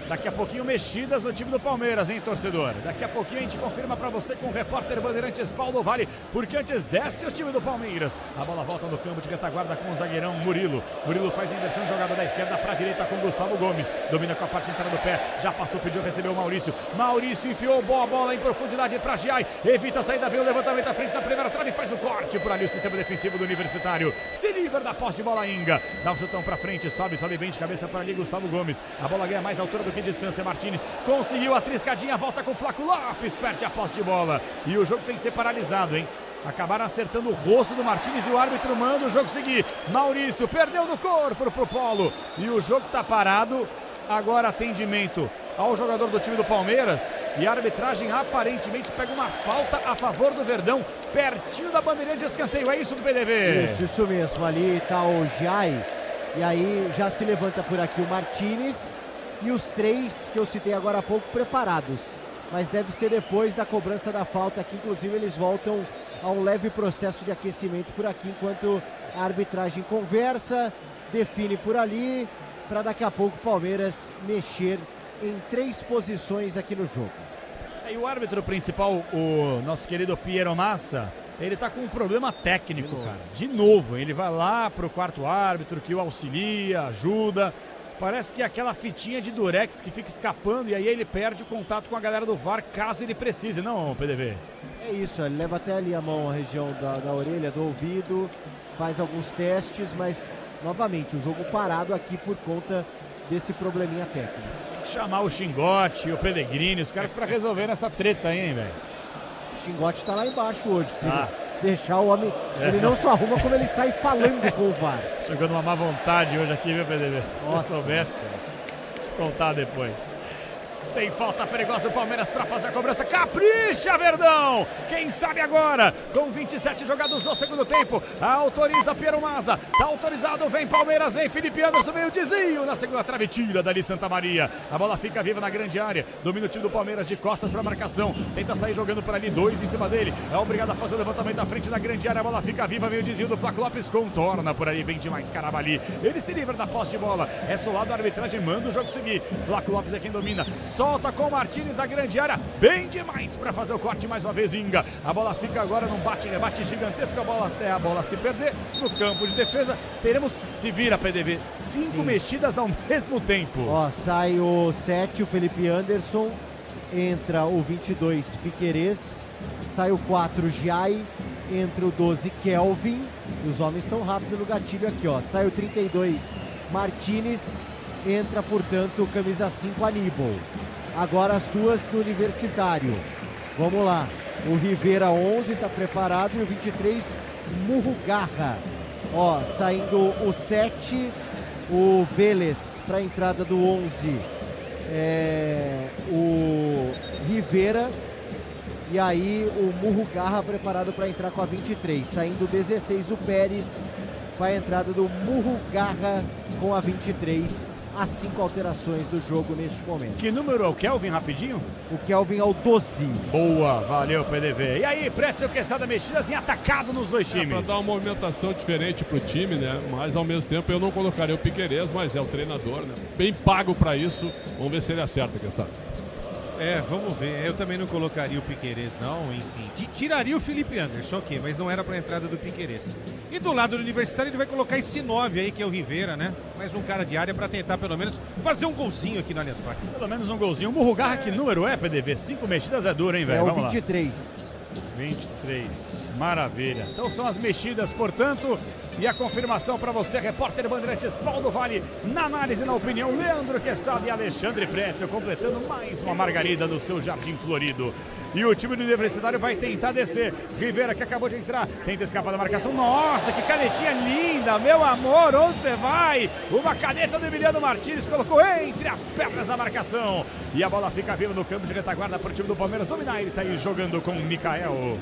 Daqui a pouquinho mexidas no time do Palmeiras, hein, torcedor? Daqui a pouquinho a gente confirma pra você com o repórter Bandeirantes Paulo Vale, porque antes desce o time do Palmeiras. A bola volta no campo de retaguarda com o zagueirão Murilo. Murilo faz a inversão, jogada da esquerda pra direita com Gustavo Gomes. Domina com a parte inteira do pé, já passou, pediu, recebeu o Maurício. Maurício enfiou boa bola em profundidade pra Giai. Evita a saída, vem o levantamento à frente da primeira trave, faz o corte por ali o sistema defensivo do Universitário. Se livra da posse de bola Inga. Dá um chutão pra frente, sobe bem de cabeça por ali Gustavo Gomes. A bola ganha mais altura do que distância. Martínez conseguiu a triscadinha, volta com o Flaco Lopes, perde a posse de bola. E o jogo tem que ser paralisado, hein? Acabaram acertando o rosto do Martínez e o árbitro manda o jogo seguir. Maurício perdeu no corpo pro Polo. E o jogo tá parado. Agora atendimento ao jogador do time do Palmeiras. E a arbitragem aparentemente pega uma falta a favor do Verdão, pertinho da bandeirinha de escanteio. É isso do PDV? Isso mesmo. Ali tá o Giai. E aí já se levanta por aqui o Martínez. E os três que eu citei agora há pouco preparados. Mas deve ser depois da cobrança da falta, que inclusive eles voltam a um leve processo de aquecimento por aqui, enquanto a arbitragem conversa, define por ali, para daqui a pouco o Palmeiras mexer em 3 posições aqui no jogo. E o árbitro principal, o nosso querido Piero Massa, ele tá com um problema técnico, cara. De novo, ele vai lá pro quarto árbitro que o auxilia, ajuda. Parece que é aquela fitinha de durex que fica escapando e aí ele perde o contato com a galera do VAR caso ele precise, não, PDV? É isso, ele leva até ali a mão, a região da orelha, do ouvido, faz alguns testes, mas novamente o jogo parado aqui por conta desse probleminha técnico. Tem que chamar o Xingote, o Pellegrini, os caras pra resolver essa treta aí, hein, velho? O Xingote tá lá embaixo hoje, se deixar o homem, ele não só arruma como ele sai falando com o VAR. Chegou numa má vontade hoje aqui, viu, PDV? Se você soubesse, deixa eu contar depois. Tem falta perigosa do Palmeiras para fazer a cobrança. Capricha, Verdão! Quem sabe agora? Com 27 jogados no segundo tempo. Autoriza Piero Massa. Tá autorizado. Vem Palmeiras, vem Felipe Anderson. Vem o desvio na segunda trave. Tira dali Santa Maria. A bola fica viva na grande área. Domina o time do Palmeiras de costas para marcação. Tenta sair jogando por ali. 2 em cima dele. É obrigado a fazer o levantamento à frente da grande área. A bola fica viva. Vem o desvio do Flaco Lopes. Contorna por ali. Vem demais Carabali. Ele se livra da posse de bola. É solado a arbitragem. Manda o jogo seguir. Flaco Lopes é quem domina. Solta com o Martínez na grande área, bem demais para fazer o corte mais uma vez Inga. A bola fica agora num bate-rebate gigantesco, a bola até a bola se perder no campo de defesa. Teremos, se vira PDV, 5 mexidas ao mesmo tempo. Ó, sai o 7, o Felipe Anderson, entra o 22 Piquerez, sai o 4 Giai, entra o 12 Kelvin, e os homens estão rápido no gatilho aqui, ó. Sai o 32 Martínez, entra portanto o camisa 5 Aníbal. Agora as duas no Universitário. Vamos lá. O Rivera 11 está preparado e o 23 Murrugarra. Ó, saindo o 7, o Vélez para a entrada do 11. O Rivera. E aí o Murrugarra preparado para entrar com a 23. Saindo o 16, o Pérez para a entrada do Murrugarra com a 23. As 5 alterações do jogo neste momento. Que número é o Kelvin, rapidinho? O Kelvin é o 12. Boa, valeu, PDV. E aí, Pretzel, Quesada, mexidas em atacado nos dois times. Para dar uma movimentação diferente pro time, né? Mas ao mesmo tempo eu não colocaria o Piquerez, mas é o treinador, né? Bem pago para isso. Vamos ver se ele acerta, Quesada. Vamos ver. Eu também não colocaria o Piquerez, não. Enfim, tiraria o Felipe Anderson, ok, mas não era para a entrada do Piquerez. E do lado do Universitário ele vai colocar esse 9 aí, que é o Rivera, né? Mais um cara de área para tentar pelo menos fazer um golzinho aqui no Allianz Parque. Pelo menos um golzinho. O Murrugarra, que número é, PDV? 5 mexidas é duro, hein, velho? É o 23. 23, maravilha. Então são as mexidas, portanto, e a confirmação para você, repórter Bandeirantes Paulo Vale, na análise, na opinião, Leandro Quesada e Alexandre Pretzel, completando mais uma margarida do seu jardim florido. E o time do Universitário vai tentar descer. Rivera, que acabou de entrar, tenta escapar da marcação. Nossa, que canetinha linda, meu amor, onde você vai? Uma caneta do Emiliano Martínez colocou entre as pernas da marcação. E a bola fica viva no campo de retaguarda para o time do Palmeiras dominar e sair jogando com o Mikael.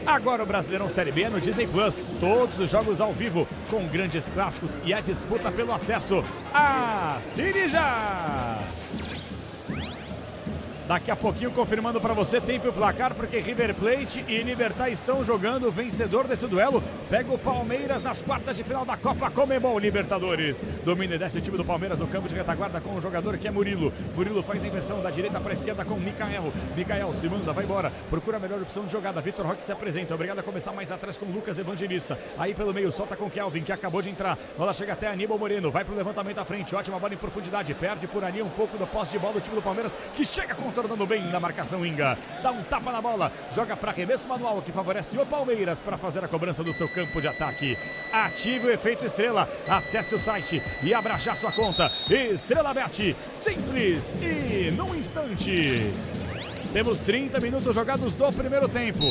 Agora o Brasileirão Série B no Disney Plus. Todos os jogos ao vivo, com grandes clássicos e a disputa pelo acesso. Assine já! Daqui a pouquinho confirmando para você tempo e placar, porque River Plate e Libertad estão jogando. O vencedor desse duelo pega o Palmeiras nas quartas de final da Copa Conmebol Libertadores. Domina e desce o time do Palmeiras no campo de retaguarda com o jogador que é Murilo. Murilo faz a inversão da direita para a esquerda com Mikael. Mikael se manda, vai embora, procura a melhor opção de jogada. Vitor Roque se apresenta, obrigado a começar mais atrás com Lucas Evangelista. Aí pelo meio solta com Kelvin, que acabou de entrar. Bola chega até Aníbal Moreno, vai pro levantamento à frente, ótima bola em profundidade, perde por ali um pouco do posse de bola do time do Palmeiras, que chega contornando bem na marcação Inga. Dá um tapa na bola, joga para arremesso manual, que favorece o Palmeiras para fazer a cobrança do seu campo de ataque. Ative o efeito Estrela, acesse o site e abra já sua conta. Estrela Bet, simples e num instante. Temos 30 minutos jogados do primeiro tempo.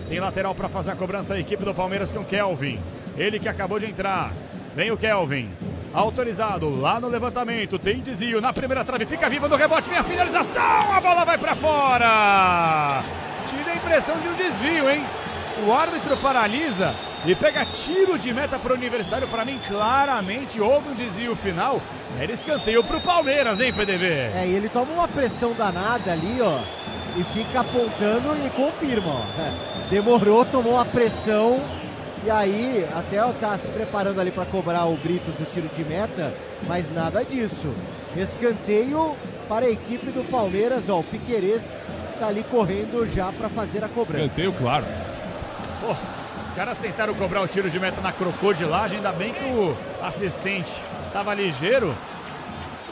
Tem lateral para fazer a cobrança a equipe do Palmeiras com Kelvin. Ele que acabou de entrar. Vem o Kelvin. Autorizado lá no levantamento, tem desvio na primeira trave, fica viva no rebote, vem a finalização, a bola vai pra fora. Tive a impressão de um desvio, hein? O árbitro paralisa e pega tiro de meta para o Universitário. Para mim, claramente houve um desvio final. Era escanteio pro Palmeiras, hein, PDV? E ele toma uma pressão danada ali, ó, e fica apontando e confirma, ó. Demorou, tomou uma pressão. E aí, até tá se preparando ali para cobrar o Britos o tiro de meta, mas nada disso. Escanteio para a equipe do Palmeiras, ó, o Piquerez tá ali correndo já para fazer a cobrança. Escanteio, claro. Pô, os caras tentaram cobrar o tiro de meta na crocodilagem, ainda bem que o assistente tava ligeiro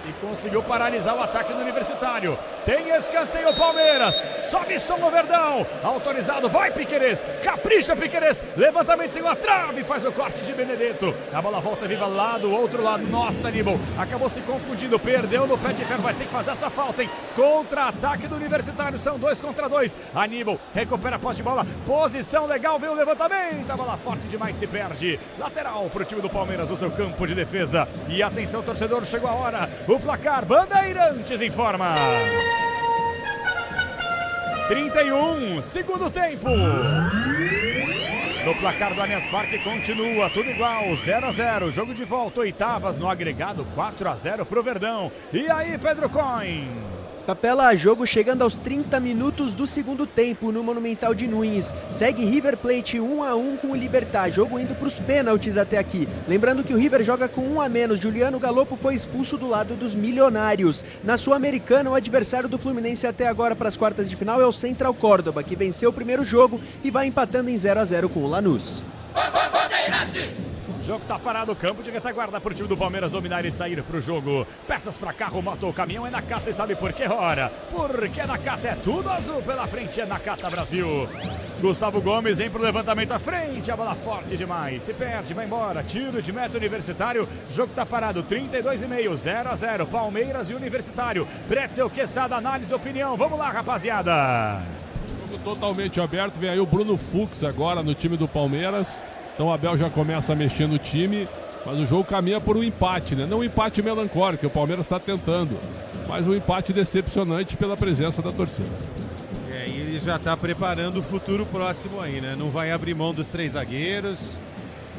e conseguiu paralisar o ataque do Universitário. Tem escanteio Palmeiras, sobe som no Verdão, autorizado, vai Piquerez, capricha Piquerez, levantamento sem a trave, faz o corte de Benedetto, a bola volta viva lá do outro lado. Nossa, Aníbal, acabou se confundindo, perdeu no pé de ferro, vai ter que fazer essa falta, hein? Contra-ataque do Universitário, são 2 contra 2, Aníbal recupera a posse de bola, posição legal, vem o levantamento, a bola forte demais, se perde, lateral para o time do Palmeiras, o seu campo de defesa. E atenção torcedor, chegou a hora, o placar, Bandeirantes informa. 31, segundo tempo. No placar do Allianz Parque continua tudo igual, 0-0. Jogo de volta, oitavas no agregado, 4-0 pro Verdão. E aí, Pedro Coin? Capela, jogo chegando aos 30 minutos do segundo tempo no Monumental de Nunes. Segue River Plate 1-1 com o Libertad, jogo indo para os pênaltis até aqui. Lembrando que o River joga com 1 a menos, Juliano Galopo foi expulso do lado dos milionários. Na Sul-Americana, o adversário do Fluminense até agora para as quartas de final é o Central Córdoba, que venceu o primeiro jogo e vai empatando em 0-0 com o Lanús. O jogo tá parado, campo de retaguarda pro time do Palmeiras dominar e sair pro jogo. Peças pra carro, moto, caminhão é Nakata, e sabe por que, ora? Porque Nakata é tudo azul pela frente, é Nakata Brasil. Gustavo Gomes vem pro levantamento à frente, a bola forte demais, se perde, vai embora, tiro de meta Universitário. Jogo tá parado, 32,5, 0-0, Palmeiras e Universitário. Pretzel, Quesada, análise, opinião, vamos lá, rapaziada. Jogo totalmente aberto, vem aí o Bruno Fux agora no time do Palmeiras. Então o Abel já começa a mexer no time, mas o jogo caminha por um empate, né? Não um empate melancólico, que o Palmeiras está tentando, mas um empate decepcionante pela presença da torcida. E ele já está preparando o futuro próximo aí, né? Não vai abrir mão dos 3 zagueiros,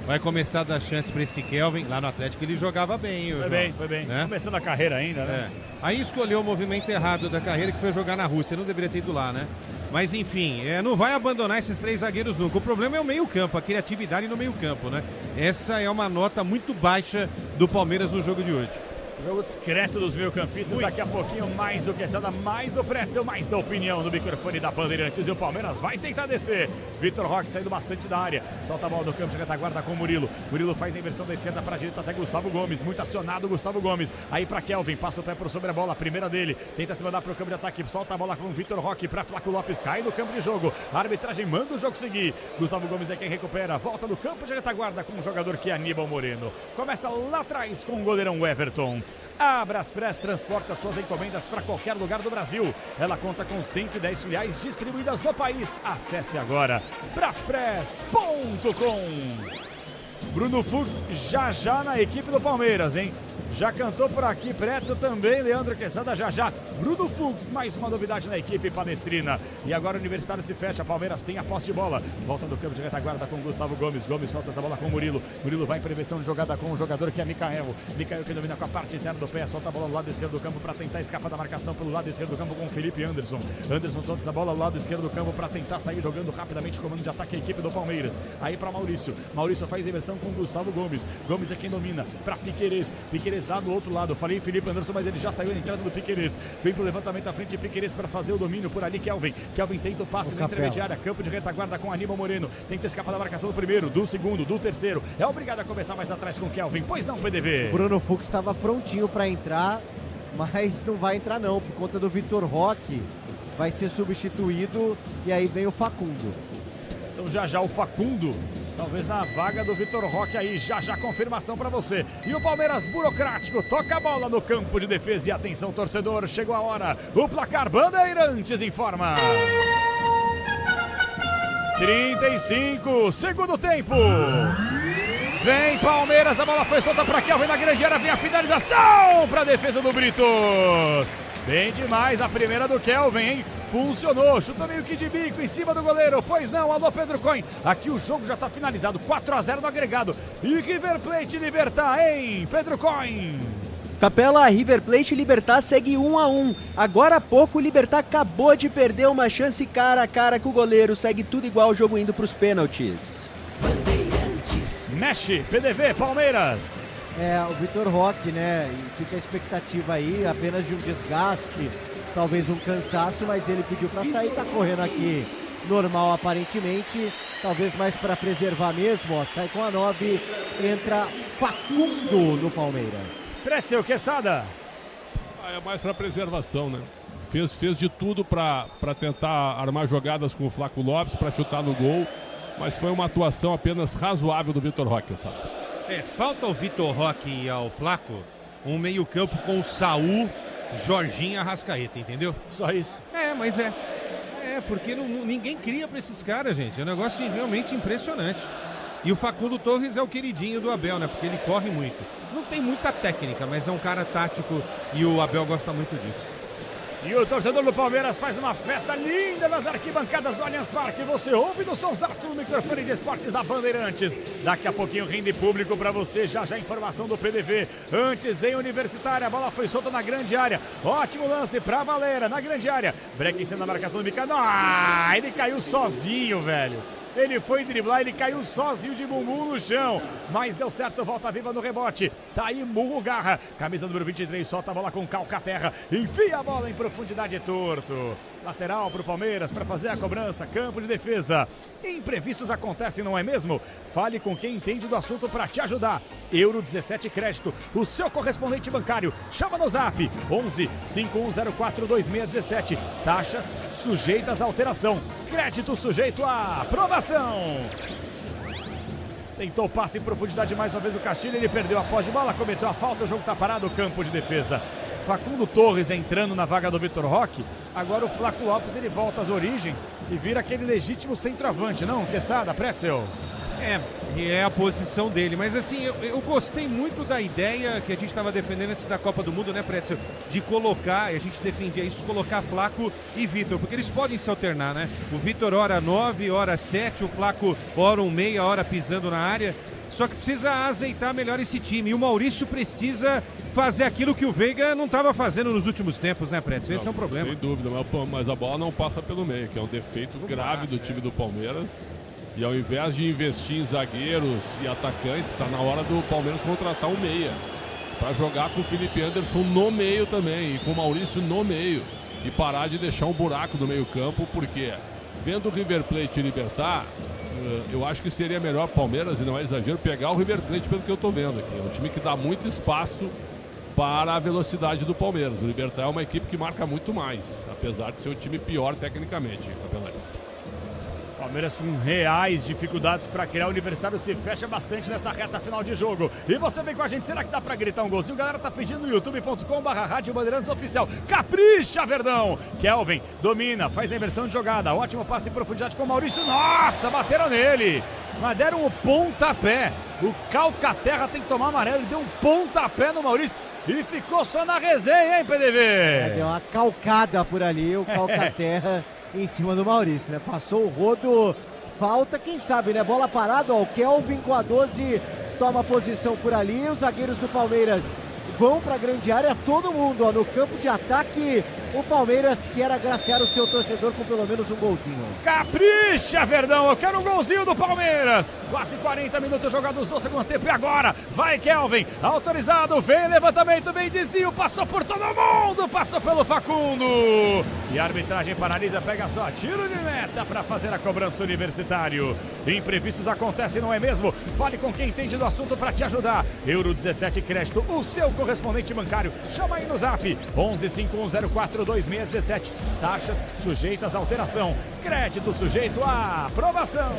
vai começar a dar chance para esse Kelvin. Lá no Atlético ele jogava bem. Foi bem. Né? Começando a carreira ainda, né? Aí escolheu o movimento errado da carreira, que foi jogar na Rússia. Não deveria ter ido lá, né? Mas enfim, não vai abandonar esses 3 zagueiros nunca. O problema é o meio-campo, a criatividade no meio-campo, né? Essa é uma nota muito baixa do Palmeiras no jogo de hoje. Jogo discreto dos meio-campistas, daqui a pouquinho mais do Quesada, mais do Pretzel, mais da opinião no microfone da Bandeirantes. E o Palmeiras vai tentar descer. Vitor Roque saindo bastante da área, solta a bola do campo de retaguarda com o Murilo. Murilo faz a inversão da esquerda para a direita até Gustavo Gomes, muito acionado Gustavo Gomes. Aí para Kelvin, passa o pé por sobre a bola, a primeira dele, tenta se mandar para o campo de ataque, solta a bola com o Vitor Roque para Flaco Lopes, cai no campo de jogo. A arbitragem manda o jogo seguir. Gustavo Gomes é quem recupera, volta no campo de retaguarda com um jogador que é Aníbal Moreno. Começa lá atrás com o goleirão Everton. A Braspress transporta suas encomendas para qualquer lugar do Brasil. Ela conta com 110 filiais distribuídas no país. Acesse agora braspress.com. Bruno Fux já na equipe do Palmeiras, hein? já cantou por aqui, Pretzel também, Leandro Quesada já. Bruno Fux, mais uma novidade na equipe palestrina. E agora o Universitário se fecha, Palmeiras tem a posse de bola. Volta do campo de retaguarda com Gustavo Gomes. Gomes solta essa bola com o Murilo. Murilo vai em prevenção de jogada com o jogador que é Mikael. Mikael que domina com a parte interna do pé, solta a bola do lado esquerdo do campo para tentar escapar da marcação pelo lado esquerdo do campo com o Felipe Anderson. Anderson solta essa bola ao lado esquerdo do campo para tentar sair jogando rapidamente, comando de ataque a equipe do Palmeiras. Aí para Maurício. Maurício faz inversão com o Gustavo Gomes. Gomes é quem domina para Piquerez. Piquerez lá do outro lado. Falei Felipe Anderson, mas ele já saiu na entrada do Piquerez. Vem pro levantamento à frente de Piquerez para fazer o domínio por ali. Kelvin tenta o passe na intermediária. Campo de retaguarda com Aníbal Moreno. Tenta escapar da marcação do primeiro, do segundo, do terceiro. É obrigado a começar mais atrás com o Kelvin. Pois não, PDV? Bruno Fux estava prontinho para entrar, mas não vai entrar não, por conta do Vitor Roque. Vai ser substituído e aí vem o Facundo. Então já o Facundo, talvez na vaga do Vitor Roque aí, já confirmação para você. E o Palmeiras burocrático toca a bola no campo de defesa e atenção torcedor, chegou a hora. O placar Bandeirantes informa. 35, segundo tempo. Vem Palmeiras, a bola foi solta para Kelvin na grande área, vem a finalização para a defesa do Britos. Bem demais a primeira do Kelvin, hein? Funcionou, chuta meio que de bico em cima do goleiro, pois não, alô Pedro Coin. Aqui o jogo já está finalizado, 4-0 no agregado. E River Plate e Libertad, hein, Pedro Coin? Capela, River Plate e Libertad segue 1-1. Agora há pouco o Libertad acabou de perder uma chance cara a cara com o goleiro. Segue tudo igual, o jogo indo para os pênaltis. Mexe, PDV, Palmeiras. O Vitor Roque, né? E fica a expectativa aí apenas de um desgaste, talvez um cansaço, mas ele pediu para sair, tá correndo aqui normal aparentemente, talvez mais para preservar mesmo, ó, sai com a 9, entra Facundo no Palmeiras. Pretzel, Quesada. É mais para preservação, né? Fez de tudo para tentar armar jogadas com o Flaco Lopes, para chutar no gol, mas foi uma atuação apenas razoável do Vitor Roque, sabe? Falta ao Vitor Roque e ao Flaco um meio-campo com o Saul, Jorginho e Arrascaeta, entendeu? Só isso. Mas porque ninguém cria para esses caras, gente. É um negócio realmente impressionante. E o Facundo Torres é o queridinho do Abel, né? Porque ele corre muito. Não tem muita técnica, mas é um cara tático e o Abel gosta muito disso. E o torcedor do Palmeiras faz uma festa linda nas arquibancadas do Allianz Parque. Você ouve no sonsaço no microfone de esportes da Bandeirantes. Daqui a pouquinho rende público para você. Já informação do PDV. Antes em Universitária, a bola foi solta na grande área. Ótimo lance para Valera na grande área. Break em cima da marcação do Micano. Ele caiu sozinho, velho. Ele foi driblar, ele caiu sozinho de bumbum no chão, mas deu certo, volta viva no rebote. Tá aí Murro Garra, camisa número 23, solta a bola com calcaterra, enfia a bola em profundidade, torto. Lateral para o Palmeiras para fazer a cobrança, campo de defesa. Imprevistos acontecem, não é mesmo? Fale com quem entende do assunto para te ajudar. Euro 17 Crédito, o seu correspondente bancário. Chama no zap 11 5104 2617. Taxas sujeitas à alteração. Crédito sujeito à aprovação. Tentou o passe em profundidade mais uma vez o Castilho, ele perdeu a posse de bola, cometeu a falta, o jogo está parado, campo de defesa. Facundo Torres entrando na vaga do Vitor Roque. Agora o Flaco Lopes ele volta às origens e vira aquele legítimo centroavante, não? Quesada, Pretzel? É a posição dele, mas assim, eu gostei muito da ideia que a gente estava defendendo antes da Copa do Mundo, né, Pretzel? De colocar, e a gente defendia isso, colocar Flaco e Vitor, porque eles podem se alternar, né? O Vitor hora 9, hora 7, o Flaco hora 1/6, hora pisando na área. Só que precisa azeitar melhor esse time. E o Maurício precisa fazer aquilo que o Veiga não estava fazendo nos últimos tempos, né, Pretzel? Esse é um problema. Sem dúvida, mas a bola não passa pelo meio, que é um defeito grave do time do Palmeiras. E ao invés de investir em zagueiros e atacantes, está na hora do Palmeiras contratar um meia. Para jogar com o Felipe Anderson no meio também, e com o Maurício no meio. E parar de deixar um buraco no meio campo, porque vendo o River Plate e Libertad, eu acho que seria melhor o Palmeiras, e não é exagero, pegar o River Plate pelo que eu estou vendo aqui. É um time que dá muito espaço para a velocidade do Palmeiras. O Libertad é uma equipe que marca muito mais, apesar de ser um time pior tecnicamente, Capelanes. Palmeiras com reais dificuldades para criar, o Universitário se fecha bastante nessa reta final de jogo. E você vem com a gente, será que dá para gritar um golzinho? Galera tá pedindo no youtube.com/Rádio Bandeirantes Oficial. Capricha, Verdão! Kelvin domina, faz a inversão de jogada, ótimo passe em profundidade com o Maurício. Nossa, bateram nele! mas deram o pontapé. O Calcaterra tem que tomar amarelo, ele deu um pontapé no Maurício e ficou só na resenha, hein, PDV? Deu uma calcada por ali, o Calcaterra em cima do Maurício, né? Passou o rodo, falta, quem sabe, né? Bola parada, ó, o Kelvin com a 12 toma posição por ali, os zagueiros do Palmeiras vão para a grande área, todo mundo, ó, no campo de ataque. O Palmeiras quer agraciar o seu torcedor com pelo menos um golzinho. Capricha, Verdão, eu quero um golzinho do Palmeiras. Quase 40 minutos jogados no segundo tempo e agora vai Kelvin, autorizado, vem levantamento, vem desvio, passou por todo mundo, passou pelo Facundo. E a arbitragem paralisa, pega só tiro de meta para fazer a cobrança Universitário. Imprevistos acontecem, não é mesmo? Fale com quem entende do assunto para te ajudar. Euro 17 Crédito, o seu correspondente bancário. Chama aí no zap 1151042617. Taxas sujeitas à alteração. Crédito sujeito à aprovação.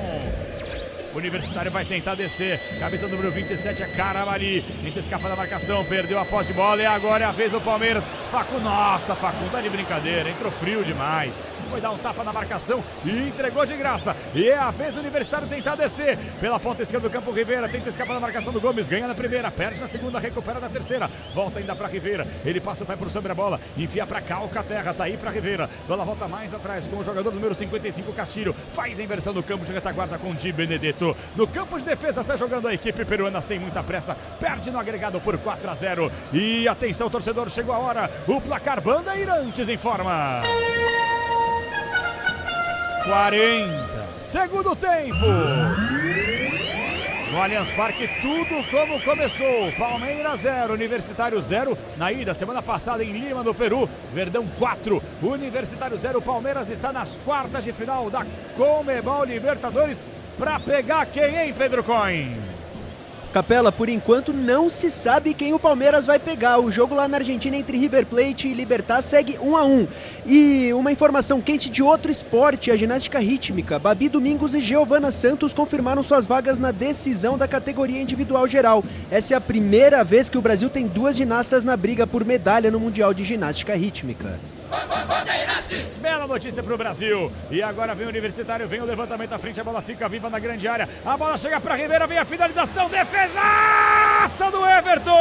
O Universitário vai tentar descer. Cabeça número 27 é Caramari. Tenta escapar da marcação. Perdeu a posse de bola. E agora é a vez do Palmeiras. Facundo. Nossa, Facundo tá de brincadeira. Entrou frio demais. Foi dar um tapa na marcação e entregou de graça. E é a vez do Universitário tentar descer. Pela ponta esquerda do campo, Rivera. Tenta escapar da marcação do Gomes. Ganha na primeira. Perde na segunda. Recupera na terceira. Volta ainda para Rivera. Ele passa o pé por sobre a bola. Enfia para Calcaterra. Tá aí para Rivera. Bola volta mais atrás com o jogador número 55, Castilho. Faz a inversão do campo de retaguarda com Di Benedetto. No campo de defesa, sai jogando a equipe peruana sem muita pressa. Perde no agregado por 4-0. E atenção, torcedor, chegou a hora. O placar Bandeirantes informa. 40. Segundo tempo. No Allianz Parque, tudo como começou. Palmeiras 0, Universitário 0. Na ida, semana passada em Lima, no Peru. Verdão 4, Universitário 0. Palmeiras está nas quartas de final da Conmebol Libertadores. Para pegar quem, hein, Pedro Coin? Capela, por enquanto não se sabe quem o Palmeiras vai pegar. O jogo lá na Argentina entre River Plate e Libertad segue 1-1. E uma informação quente de outro esporte, a ginástica rítmica. Babi Domingos e Giovana Santos confirmaram suas vagas na decisão da categoria individual geral. Essa é a primeira vez que o Brasil tem duas ginastas na briga por medalha no Mundial de Ginástica Rítmica. Bela notícia pro Brasil. E agora vem o Universitário, vem o levantamento à frente, a bola fica viva na grande área. A bola chega para Rivera, vem a finalização, defesaça do Everton!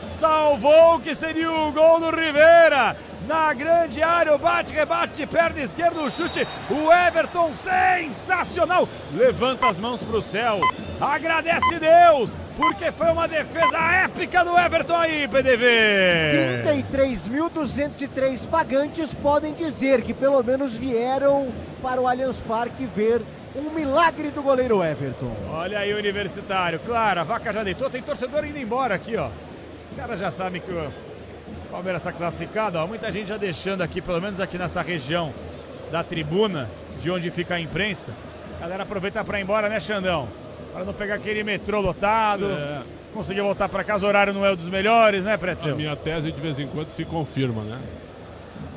Salvou o que seria o gol do Rivera. Na grande área, o bate-rebate de perna esquerda, o chute, o Everton sensacional, levanta as mãos para o céu, agradece Deus, porque foi uma defesa épica do Everton aí, PDV. 33.203 pagantes podem dizer que pelo menos vieram para o Allianz Parque ver um milagre do goleiro Everton. Olha aí o Universitário, claro, a vaca já deitou, tem torcedor indo embora aqui, ó. Os caras já sabem que o Palmeiras está classificado, ó. Muita gente já deixando aqui, pelo menos aqui nessa região da tribuna, de onde fica a imprensa. A galera aproveita para ir embora, né, Xandão? Para não pegar aquele metrô lotado. Conseguir voltar para casa, o horário não é um dos melhores, né, Pretzel? A minha tese de vez em quando se confirma, né?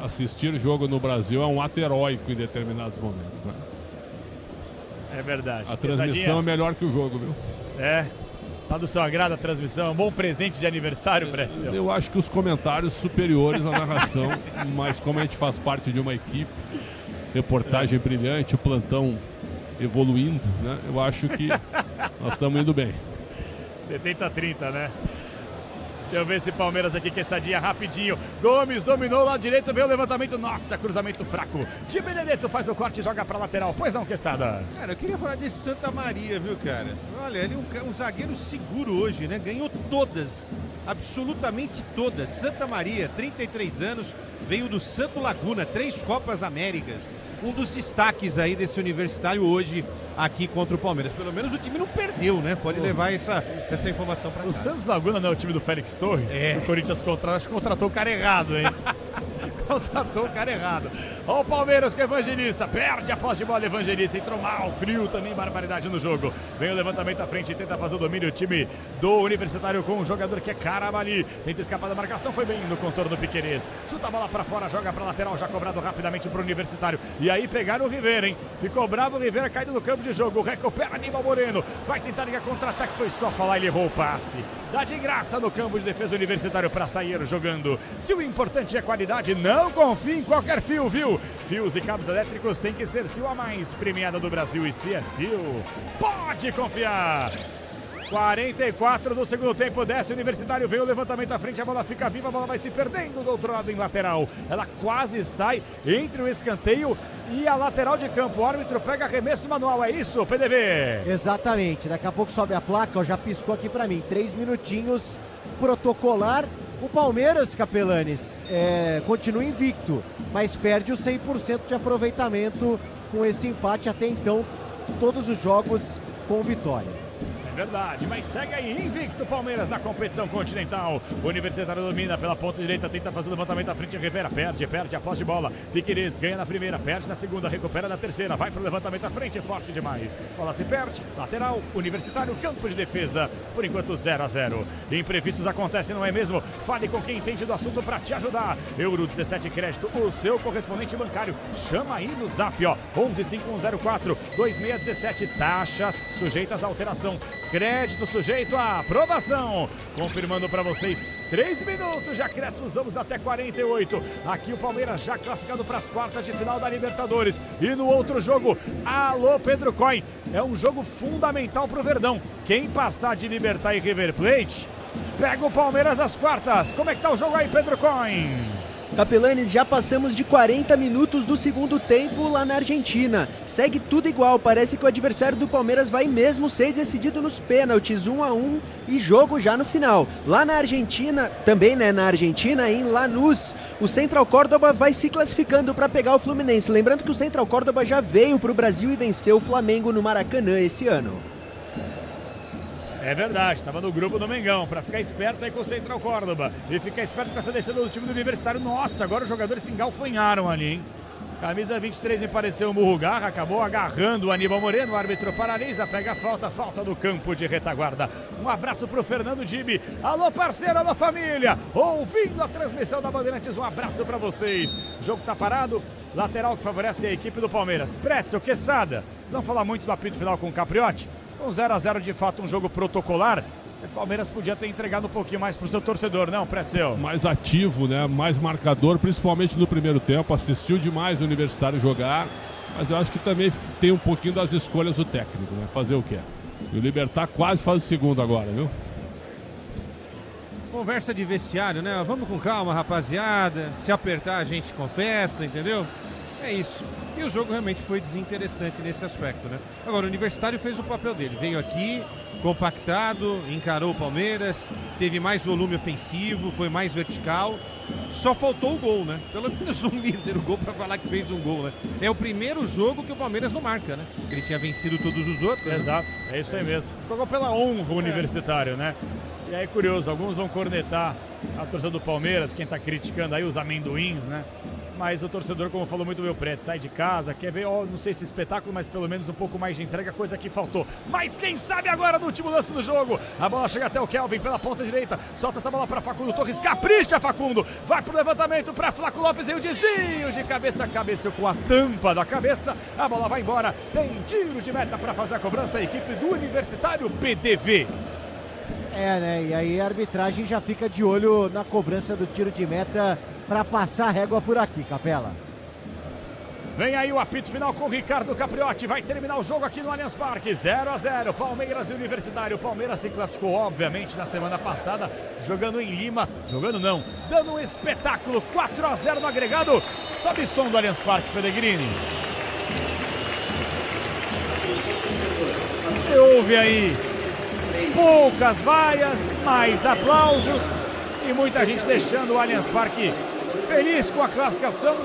Assistir jogo no Brasil é um ato heróico em determinados momentos, né? É verdade. A transmissão é melhor que o jogo, viu? É. Tá do seu agrado a transmissão, é um bom presente de aniversário, Pretzel. Eu acho que os comentários superiores à narração, mas como a gente faz parte de uma equipe, reportagem brilhante, o plantão evoluindo, né? Eu acho que nós estamos indo bem. 70-30, né? Deixa eu ver esse Palmeiras aqui, quesadinha rapidinho. Gomes dominou lá direito, veio o levantamento. Nossa, cruzamento fraco. Di Benedetto faz o corte e joga pra lateral. Pois não, Quesada? Cara, eu queria falar desse Santa Maria, viu, cara? Olha, ele é um zagueiro seguro hoje, né? Ganhou todas, absolutamente todas. Santa Maria, 33 anos, veio do Santo Laguna, 3 Copas Américas. Um dos destaques aí desse Universitário hoje aqui contra o Palmeiras. Pelo menos o time não perdeu, né? Pode levar essa informação pra cá. O Santos Laguna não é o time do Félix Torres? É. O Corinthians contratou o cara errado, hein? Contratou o cara errado. Olha o Palmeiras com o Evangelista. Perde a posse de bola, Evangelista. Entrou mal, frio também, barbaridade no jogo. Vem o levantamento à frente e tenta fazer o domínio. O time do Universitário com um jogador que é Caramari. Tenta escapar da marcação, foi bem no contorno do Piquerez. Chuta a bola pra fora, joga pra lateral, já cobrado rapidamente pro Universitário. E aí pegaram o Rivera, hein? Ficou bravo o Rivera, caindo no campo de jogo. Recupera Aníbal Moreno. Vai tentar ligar contra-ataque, foi só falar, ele errou o passe. Dá de graça no campo de defesa Universitário pra sair jogando. Se o importante é qualidade, não Não confie em qualquer fio, viu? Fios e cabos elétricos tem que ser Sil, a mais premiada do Brasil. E se é Sil, pode confiar. 44 do segundo tempo, desce o Universitário, vem o levantamento à frente, a bola fica viva, a bola vai se perdendo do outro lado em lateral. Ela quase sai entre o escanteio e a lateral de campo. O árbitro pega arremesso manual, é isso, PDV? Exatamente, daqui a pouco sobe a placa, ó, já piscou aqui pra mim, 3 minutinhos, protocolar. O Palmeiras, Capelanes, continua invicto, mas perde o 100% de aproveitamento com esse empate até então, todos os jogos com vitória. Verdade, mas segue aí, invicto o Palmeiras na competição continental. O Universitário domina pela ponta direita, tenta fazer o levantamento à frente, Rivera perde a posse de bola. Piquerez ganha na primeira, perde na segunda, recupera na terceira, vai pro levantamento à frente, forte demais. Bola se perde, lateral, Universitário, campo de defesa, por enquanto 0-0. Imprevistos acontecem, não é mesmo? Fale com quem entende do assunto para te ajudar. Euro 17 Crédito, o seu correspondente bancário. Chama aí no zap, ó, 115104-2617, taxas sujeitas à alteração. Crédito sujeito à aprovação. Confirmando para vocês, 3 minutos de acréscimos, vamos até 48. Aqui o Palmeiras já classificado para as quartas de final da Libertadores. E no outro jogo, alô Pedro Coin, é um jogo fundamental para o Verdão. Quem passar de Libertad e River Plate, pega o Palmeiras nas quartas. Como é que tá o jogo aí, Pedro Coin? Capelanes, já passamos de 40 minutos do segundo tempo lá na Argentina. Segue tudo igual, parece que o adversário do Palmeiras vai mesmo ser decidido nos pênaltis, 1-1 e jogo já no final. Lá na Argentina, também né, na Argentina, em Lanús, o Central Córdoba vai se classificando para pegar o Fluminense. Lembrando que o Central Córdoba já veio para o Brasil e venceu o Flamengo no Maracanã esse ano. É verdade, estava no grupo do Mengão, para ficar esperto aí com o Central Córdoba e ficar esperto com essa descida do time do Universitário. Nossa, agora os jogadores se engalfanharam ali, hein? Camisa 23 me pareceu o Murrugarra, acabou agarrando o Aníbal Moreno, o árbitro paralisa, pega a falta do campo de retaguarda. Um abraço pro Fernando Dibi. Alô parceiro, alô família, ouvindo a transmissão da Bandeirantes, um abraço para vocês. O jogo tá parado, lateral que favorece a equipe do Palmeiras. Pretzel, Quesada, vocês vão falar muito do apito final com o Capriotti? Com 0-0 de fato, um jogo protocolar, mas o Palmeiras podia ter entregado um pouquinho mais pro seu torcedor, não, Pretzel? Mais ativo, né? Mais marcador, principalmente no primeiro tempo. Assistiu demais o Universitário jogar, mas eu acho que também tem um pouquinho das escolhas do técnico, né? Fazer o quê? E o Libertad quase faz o segundo agora, viu? Conversa de vestiário, né? Vamos com calma, rapaziada. Se apertar, a gente confessa, entendeu? É isso. E o jogo realmente foi desinteressante nesse aspecto, né? Agora, o Universitário fez o papel dele. Veio aqui, compactado, encarou o Palmeiras, teve mais volume ofensivo, foi mais vertical. Só faltou o gol, né? Pelo menos um mísero gol para falar que fez um gol, né? É o primeiro jogo que o Palmeiras não marca, né? Ele tinha vencido todos os outros. Exato, né? É isso aí mesmo. Jogou pela honra o Universitário, né? E aí, curioso, alguns vão cornetar a torcida do Palmeiras, quem tá criticando aí os amendoins, né? Mas o torcedor, como falou muito o meu prédio, sai de casa, quer ver, não sei se espetáculo, mas pelo menos um pouco mais de entrega, coisa que faltou. Mas quem sabe agora no último lance do jogo, a bola chega até o Kelvin pela ponta direita, solta essa bola para Facundo Torres, capricha Facundo, vai pro levantamento para Flaco Lopes e o desvio de cabeça, cabeceou com a tampa da cabeça, a bola vai embora, tem tiro de meta para fazer a cobrança, a equipe do Universitário PDV. Né, e aí a arbitragem já fica de olho na cobrança do tiro de meta para passar a régua por aqui, Capela. Vem aí o apito final com o Ricardo Capriotti, vai terminar o jogo aqui no Allianz Parque, 0-0, Palmeiras e Universitário. O Palmeiras se classificou, obviamente, na semana passada, jogando em Lima, dando um espetáculo, 4-0 no agregado. Sobe som do Allianz Parque, Pellegrini. Você ouve aí poucas vaias, mais aplausos e muita gente deixando o Allianz Parque feliz com a classificação,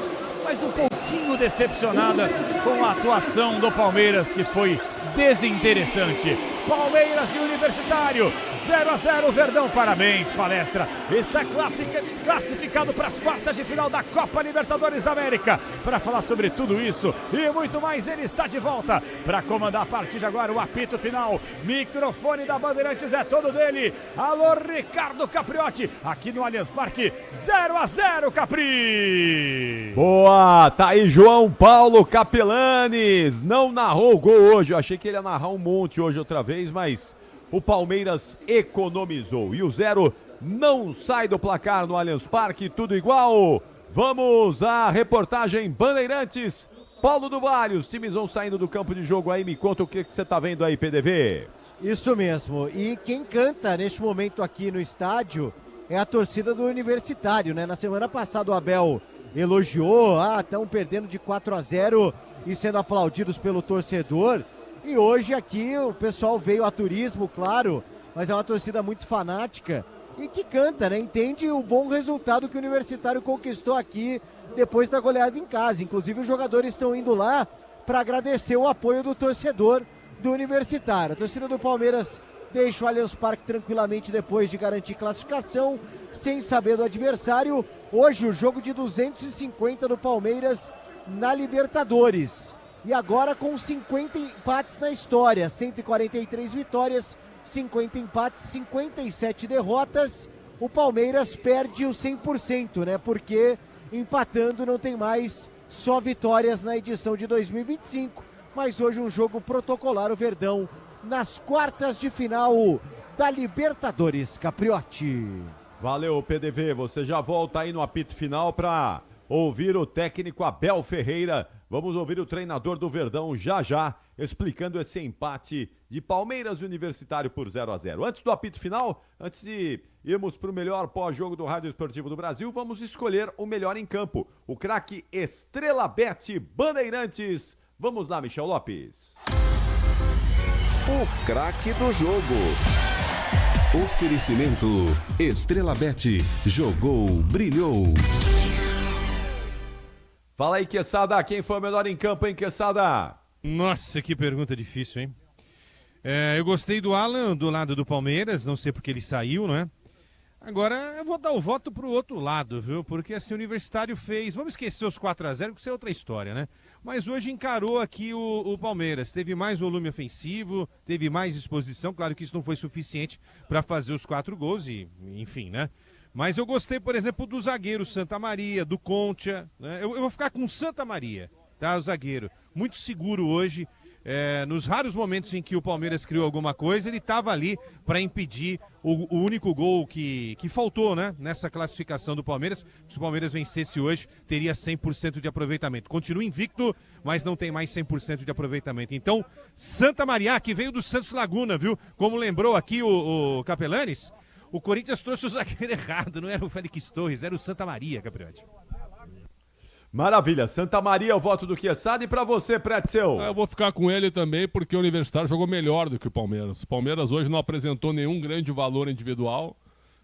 mas um pouquinho decepcionada com a atuação do Palmeiras, que foi desinteressante. Palmeiras e Universitário, 0-0, Verdão, parabéns, palestra. Está classificado para as quartas de final da Copa Libertadores da América. Para falar sobre tudo isso e muito mais, ele está de volta para comandar a partir de agora o apito final. Microfone da Bandeirantes é todo dele. Alô, Ricardo Capriotti, aqui no Allianz Parque, 0-0, Capri. Boa, tá aí João Paulo Capelanes. Não narrou o gol hoje, eu achei que ele ia narrar um monte hoje outra vez, mas o Palmeiras economizou. E o 0 não sai do placar no Allianz Parque, tudo igual. Vamos à reportagem Bandeirantes. Paulo do Vale, os times vão saindo do campo de jogo aí. Me conta o que você tá vendo aí, PDV. Isso mesmo. E quem canta neste momento aqui no estádio é a torcida do Universitário, né? Na semana passada o Abel elogiou, estão perdendo de 4-0 e sendo aplaudidos pelo torcedor. E hoje aqui o pessoal veio a turismo, claro, mas é uma torcida muito fanática e que canta, né? Entende o bom resultado que o Universitário conquistou aqui depois da goleada em casa. Inclusive os jogadores estão indo lá para agradecer o apoio do torcedor do Universitário. A torcida do Palmeiras deixa o Allianz Parque tranquilamente depois de garantir classificação, sem saber do adversário. Hoje o jogo de 250 do Palmeiras na Libertadores. E agora com 50 empates na história, 143 vitórias, 50 empates, 57 derrotas. O Palmeiras perde o 100%, né? Porque empatando não tem mais só vitórias na edição de 2025. Mas hoje um jogo protocolar, o Verdão nas quartas de final da Libertadores, Capriotti. Valeu, PDV. Você já volta aí no apito final para ouvir o técnico Abel Ferreira. Vamos ouvir o treinador do Verdão já, explicando esse empate de Palmeiras e Universitário por 0-0. Antes do apito final, antes de irmos para o melhor pós-jogo do Rádio Esportivo do Brasil, vamos escolher o melhor em campo. O craque Estrela Bet Bandeirantes. Vamos lá, Michel Lopes. O craque do jogo. Oferecimento Estrela Bet. Jogou, brilhou. Fala aí, Quesada, quem foi o melhor em campo, hein, Quesada? Nossa, que pergunta difícil, hein? Eu gostei do Alan, do lado do Palmeiras, não sei porque ele saiu, não é? Agora, eu vou dar o voto pro outro lado, viu? Porque assim, o Universitário fez... Vamos esquecer os 4-0, porque isso é outra história, né? Mas hoje encarou aqui o Palmeiras. Teve mais volume ofensivo, teve mais exposição. Claro que isso não foi suficiente para fazer os 4 gols e, enfim, né? Mas eu gostei, por exemplo, do zagueiro Santa Maria, do Concha, né? Eu vou ficar com Santa Maria, tá? O zagueiro. Muito seguro hoje. Nos raros momentos em que o Palmeiras criou alguma coisa, ele estava ali para impedir o único gol que faltou, né, nessa classificação do Palmeiras. Se o Palmeiras vencesse hoje, teria 100% de aproveitamento. Continua invicto, mas não tem mais 100% de aproveitamento. Então, Santa Maria, que veio do Santos Laguna, viu? Como lembrou aqui o Capelanes, o Corinthians trouxe o zagueiro errado, não era o Félix Torres, era o Santa Maria, Capriotti. Maravilha, Santa Maria, o voto do Quesada. E pra você, Pretzel? Eu vou ficar com ele também, porque o Universitário jogou melhor do que o Palmeiras. O Palmeiras hoje não apresentou nenhum grande valor individual.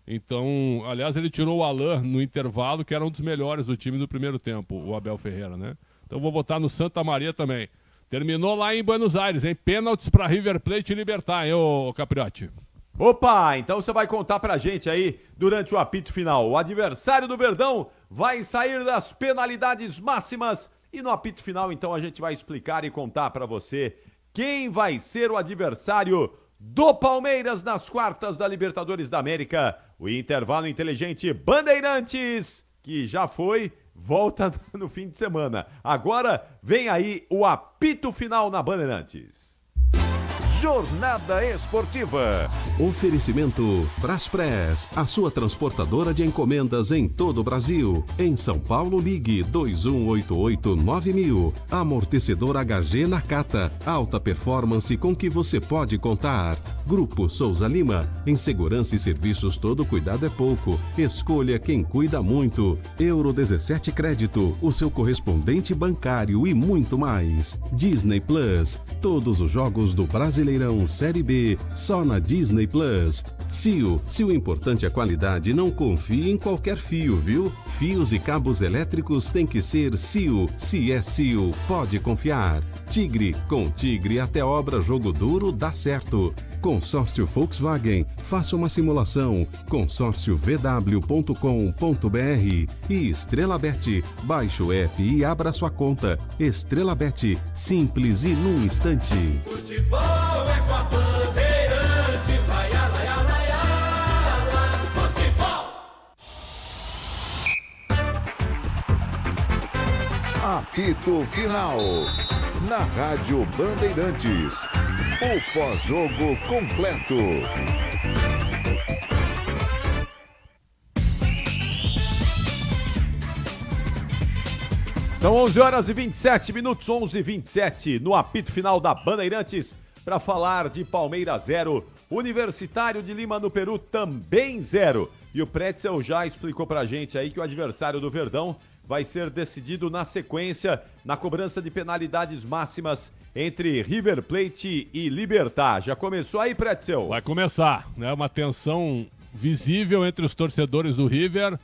Então, aliás, ele tirou o Alan no intervalo, que era um dos melhores do time do primeiro tempo, o Abel Ferreira, né? Então vou votar no Santa Maria também. Terminou lá em Buenos Aires, hein? Pênaltis pra River Plate e Libertar, hein, ô Capriotti? Opa, então você vai contar pra gente aí durante o apito final. O adversário do Verdão vai sair das penalidades máximas e no apito final então a gente vai explicar e contar pra você quem vai ser o adversário do Palmeiras nas quartas da Libertadores da América. O intervalo inteligente Bandeirantes, que já foi, volta no fim de semana. Agora vem aí o apito final na Bandeirantes. Jornada Esportiva. Oferecimento Braspress, a sua transportadora de encomendas em todo o Brasil. Em São Paulo, ligue 2188-9000. Amortecedor HG Nakata, alta performance com que você pode contar. Grupo Souza Lima, em segurança e serviços todo cuidado é pouco. Escolha quem cuida muito. Euro 17 Crédito, o seu correspondente bancário e muito mais. Disney Plus, todos os jogos do Brasileirão Série B, só na Disney Plus. CIO, se o importante é qualidade, não confie em qualquer fio, viu? Fios e cabos elétricos tem que ser CIO. Se é CIO, pode confiar. Tigre, com Tigre até obra jogo duro dá certo. Consórcio Volkswagen, faça uma simulação. consórciovw.com.br e Estrela Bet, baixe o app e abra sua conta. Estrela Bet, simples e num instante. Futebol é com a Bandeirantes, vai, futebol. Apito Final. Na Rádio Bandeirantes. O pós-jogo completo. São 11 horas e 27 minutos, 11h27, no apito final da Bandeirantes, para falar de Palmeiras 0, Universitário de Lima no Peru também 0. E o Pretzel já explicou pra gente aí que o adversário do Verdão vai ser decidido na sequência, na cobrança de penalidades máximas entre River Plate e Libertad. Já começou aí, Pretzel? Vai começar, né? Uma tensão visível entre os torcedores do River.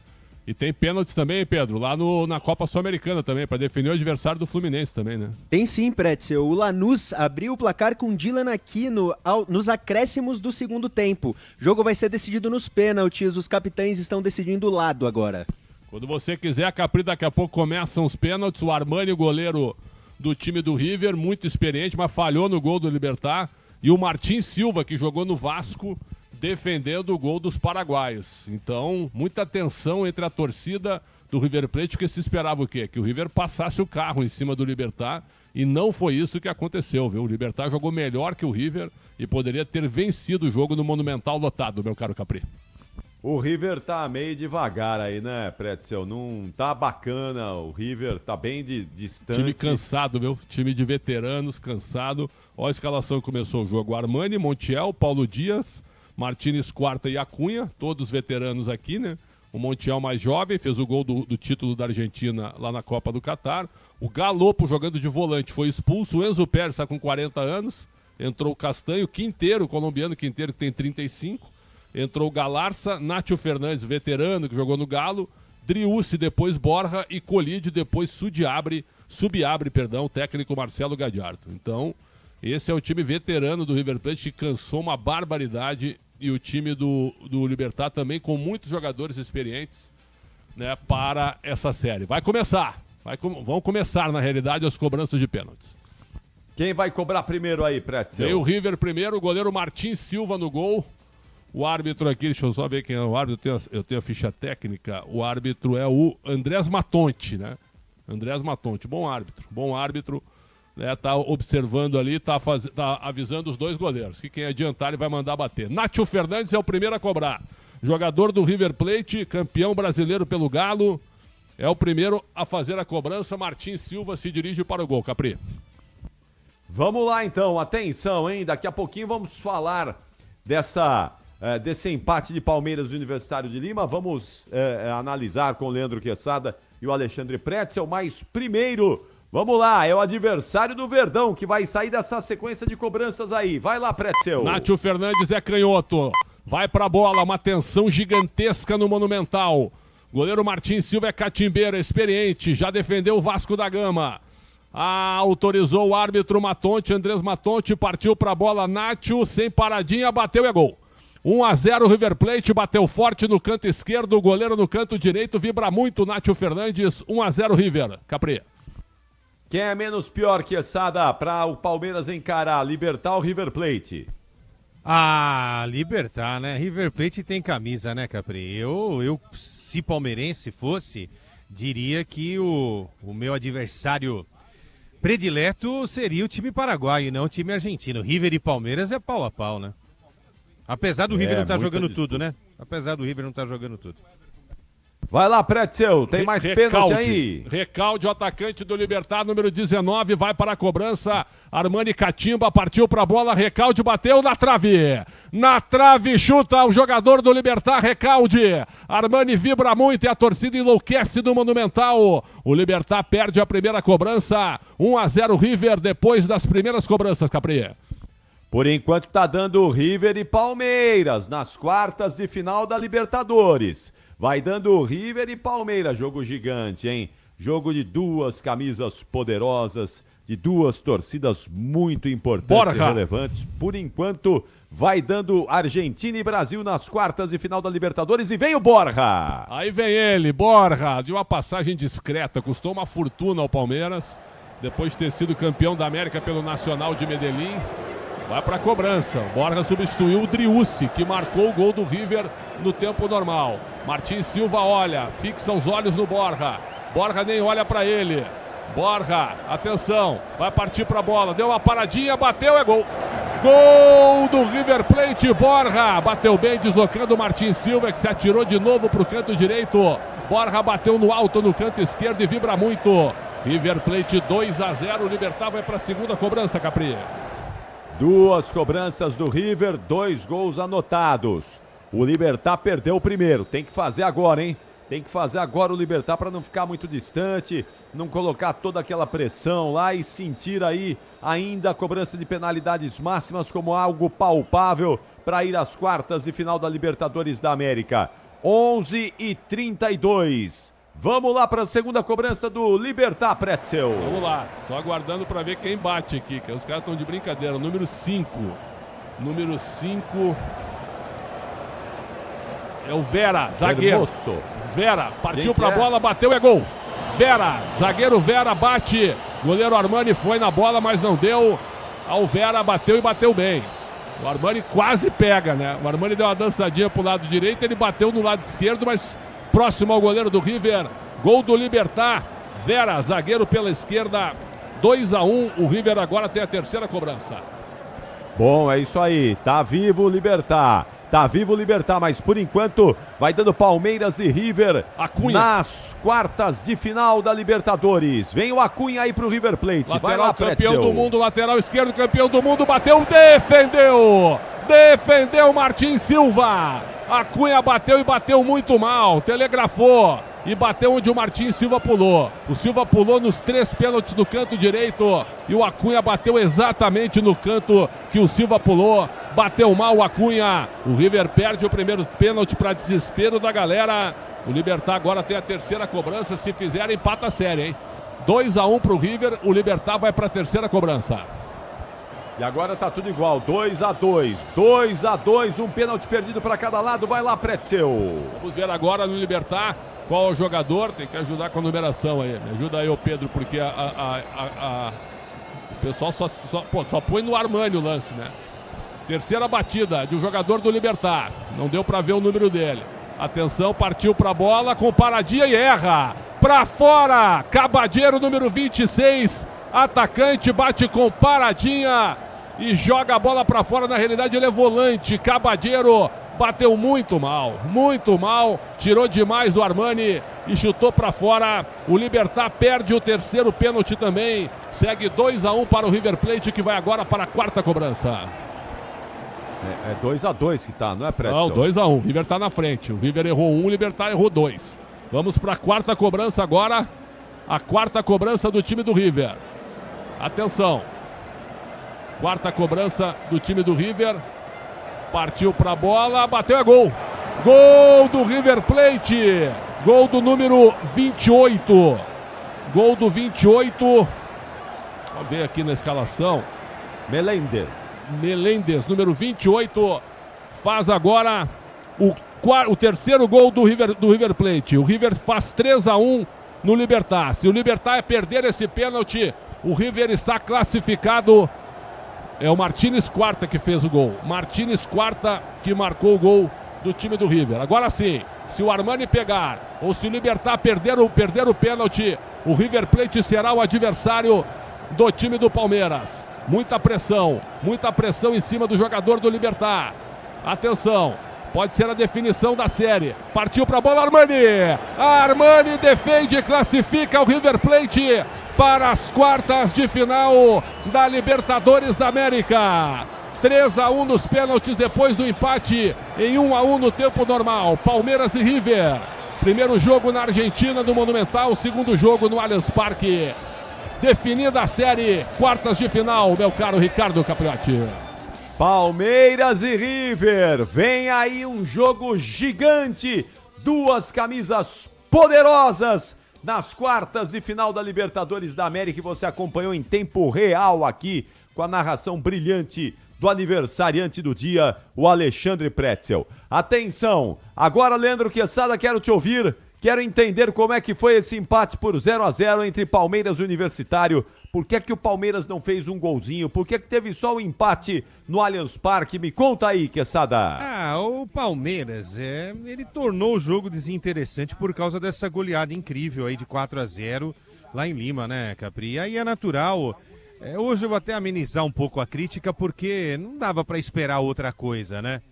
E tem pênaltis também, Pedro, lá na Copa Sul-Americana também, para definir o adversário do Fluminense também, né? Tem sim, Pretzel. O Lanús abriu o placar com Dylan Aquino nos acréscimos do segundo tempo. O jogo vai ser decidido nos pênaltis, os capitães estão decidindo o lado agora. Quando você quiser, Capri, daqui a pouco começam os pênaltis. O Armani, o goleiro do time do River, muito experiente, mas falhou no gol do Libertad. E o Martin Silva, que jogou no Vasco, defendendo o gol dos paraguaios. Então, muita tensão entre a torcida do River Plate, porque se esperava o quê? Que o River passasse o carro em cima do Libertad, e não foi isso que aconteceu, viu? O Libertad jogou melhor que o River e poderia ter vencido o jogo no Monumental lotado, meu caro Capri. O River tá meio devagar aí, né, Pretzel? Não tá bacana, o River tá bem distante. Time cansado, meu. Time de veteranos, cansado. Olha a escalação que começou o jogo. Armani, Montiel, Paulo Dias, Martínez, Quarta e Acunha, todos veteranos aqui, né? O Montiel mais jovem, fez o gol do título da Argentina lá na Copa do Catar. O Galopo jogando de volante foi expulso. O Enzo Pérez está com 40 anos. Entrou o Castanho, Quinteiro, colombiano Quinteiro, que tem 35. Entrou o Galarça, Nátio Fernandes, veterano, que jogou no Galo. Driussi, depois Borja e Colide, depois Subiabre, o técnico Marcelo Gadiardo. Então, esse é o time veterano do River Plate que cansou uma barbaridade, e o time do Libertad também com muitos jogadores experientes, né, para essa série. Vai começar, vão começar na realidade as cobranças de pênaltis. Quem vai cobrar primeiro aí, Pretzel? Tem o River primeiro, o goleiro Martin Silva no gol. O árbitro aqui, deixa eu só ver quem é o árbitro, eu tenho a ficha técnica. O árbitro é o Andrés Matonte, né? Andrés Matonte, bom árbitro. Né, tá observando ali, tá avisando os dois goleiros, que quem adiantar ele vai mandar bater. Nátio Fernandes é o primeiro a cobrar. Jogador do River Plate, campeão brasileiro pelo Galo, é o primeiro a fazer a cobrança. Martin Silva se dirige para o gol, Capri. Vamos lá então, atenção, hein? Daqui a pouquinho vamos falar desse empate de Palmeiras e Universitário de Lima. Vamos analisar com o Leandro Quesada e o Alexandre Pretzel, mas primeiro, vamos lá, é o adversário do Verdão que vai sair dessa sequência de cobranças aí. Vai lá, Pretzel. Nátio Fernandes é canhoto, vai pra bola, uma tensão gigantesca no Monumental. Goleiro Martin Silva é catimbeiro, experiente, já defendeu o Vasco da Gama. Autorizou o árbitro Matonte, Andrés Matonte, partiu pra bola, Nátio, sem paradinha, bateu e é gol. 1-0 River Plate, bateu forte no canto esquerdo, o goleiro no canto direito, vibra muito Nátio Fernandes, 1-0 River. Capri. Quem é menos pior que Quesada para o Palmeiras encarar, Libertad ou River Plate? Libertad, né? River Plate tem camisa, né, Capri? Eu se palmeirense fosse, diria que o meu adversário predileto seria o time paraguaio e não o time argentino. River e Palmeiras é pau a pau, né? Apesar do River não estar jogando tudo, né? Apesar do River não estar jogando tudo. Vai lá, Pretzel, tem mais pênalti aí. Recalde, o atacante do Libertad, número 19, vai para a cobrança. Armani Catimba, partiu para a bola, Recalde bateu na trave. Na trave, chuta o jogador do Libertad, Recalde. Armani vibra muito e a torcida enlouquece do Monumental. O Libertad perde a primeira cobrança. 1-0 River depois das primeiras cobranças, Capri. Por enquanto tá dando River e Palmeiras nas quartas de final da Libertadores. Vai dando River e Palmeiras, jogo gigante, hein? Jogo de duas camisas poderosas, de duas torcidas muito importantes e relevantes. Por enquanto, vai dando Argentina e Brasil nas quartas de final da Libertadores e vem o Borja. Aí vem ele, Borja, de uma passagem discreta, custou uma fortuna ao Palmeiras, depois de ter sido campeão da América pelo Nacional de Medellín. Vai para a cobrança. O Borja substituiu o Driussi, que marcou o gol do River no tempo normal. Martin Silva olha, fixa os olhos no Borja. Borja nem olha para ele. Borja, atenção, vai partir para a bola. Deu uma paradinha, bateu, é gol. Gol do River Plate, Borja. Bateu bem, deslocando o Martin Silva, que se atirou de novo para o canto direito. Borja bateu no alto no canto esquerdo e vibra muito. River Plate 2-0, o Libertad vai para a segunda cobrança, Capri. 2 cobranças do River, 2 gols anotados. O Libertad perdeu o primeiro, tem que fazer agora, hein? Tem que fazer agora o Libertad para não ficar muito distante, não colocar toda aquela pressão lá e sentir aí ainda a cobrança de penalidades máximas como algo palpável para ir às quartas de final da Libertadores da América. 11h32. Vamos lá para a segunda cobrança do Libertad, Pretzel. Vamos lá, só aguardando para ver quem bate aqui, que os caras estão de brincadeira. Número 5. Número 5 é o Vera, zagueiro. Hermoso. Vera, partiu para a bola, bateu, é gol. Vera, zagueiro Vera bate. Goleiro Armani foi na bola, mas não deu. O Vera bateu e bateu bem. O Armani quase pega, né? O Armani deu uma dançadinha pro lado direito, ele bateu no lado esquerdo, mas próximo ao goleiro do River. Gol do Libertad. Vera, zagueiro pela esquerda. 2-1. O River agora tem a terceira cobrança. Bom, é isso aí. Tá vivo o Libertad. Tá vivo o Libertad, mas por enquanto vai dando Palmeiras e River Acunha nas quartas de final da Libertadores. Vem o Acunha aí pro River Plate. Lateral, vai lá, campeão Pretzel. do mundo, lateral esquerdo, campeão do mundo, bateu, defendeu! Defendeu Martin Silva. Acunha bateu e bateu muito mal, telegrafou. E bateu onde o Martin Silva pulou. O Silva pulou nos 3 pênaltis do canto direito. E o Acunha bateu exatamente no canto que o Silva pulou. Bateu mal o Acunha. O River perde o primeiro pênalti para desespero da galera. O Libertad agora tem a terceira cobrança. Se fizer, empata a série, hein? 2-1 para o River. O Libertad vai para a terceira cobrança. E agora tá tudo igual. 2-2. 2-2. Um pênalti perdido para cada lado. Vai lá, Pretzel. Vamos ver agora no Libertad. Qual o jogador? Tem que ajudar com a numeração aí. Me ajuda aí, ô Pedro, porque o pessoal só põe no Armani o lance, né? Terceira batida de um jogador do Libertad. Não deu para ver o número dele. Atenção, partiu para a bola com paradinha e erra. Para fora, Cabadeiro, número 26. Atacante, bate com paradinha e joga a bola para fora. Na realidade, ele é volante. Cabadeiro bateu muito mal, tirou demais do Armani e chutou para fora. O Libertad perde o terceiro pênalti também. Segue 2-1 para o River Plate, que vai agora para a quarta cobrança. É 2-2 que tá, não é, Pretzel? Não, 2-1. O River tá na frente. O River errou 1, o Libertad errou 2. Vamos para a quarta cobrança agora. A quarta cobrança do time do River. Atenção. Quarta cobrança do time do River. Partiu para a bola, bateu, é gol. Gol do River Plate. Gol do número 28. Gol do 28. Vamos ver aqui na escalação. Meléndez, número 28. Faz agora o terceiro gol do River Plate. O River faz 3-1 no Libertad. Se o Libertad perder esse pênalti, o River está classificado. É o Martínez Quarta que fez o gol. Martínez Quarta que marcou o gol do time do River. Agora sim, se o Armani pegar ou se o Libertad perder o pênalti, o River Plate será o adversário do time do Palmeiras. Muita pressão em cima do jogador do Libertad. Atenção, pode ser a definição da série. Partiu para a bola, Armani defende e classifica o River Plate para as quartas de final da Libertadores da América. 3-1 nos pênaltis depois do empate em 1-1 no tempo normal. Palmeiras e River. Primeiro jogo na Argentina do Monumental, segundo jogo no Allianz Parque. Definida a série, quartas de final, meu caro Ricardo Capriotti. Palmeiras e River. Vem aí um jogo gigante. 2 camisas poderosas nas quartas de final da Libertadores da América, que você acompanhou em tempo real aqui, com a narração brilhante do aniversariante do dia, o Alexandre Pretzel. Atenção, agora, Leandro Quesada, quero te ouvir, quero entender como é que foi esse empate por 0-0 entre Palmeiras e Universitário. Por que é que o Palmeiras não fez um golzinho? Por que é que teve só o empate no Allianz Parque? Me conta aí, Quesada. O Palmeiras, ele tornou o jogo desinteressante por causa dessa goleada incrível aí de 4-0 lá em Lima, né, Capri? E aí é natural. Hoje eu vou até amenizar um pouco a crítica, porque não dava pra esperar outra coisa, né?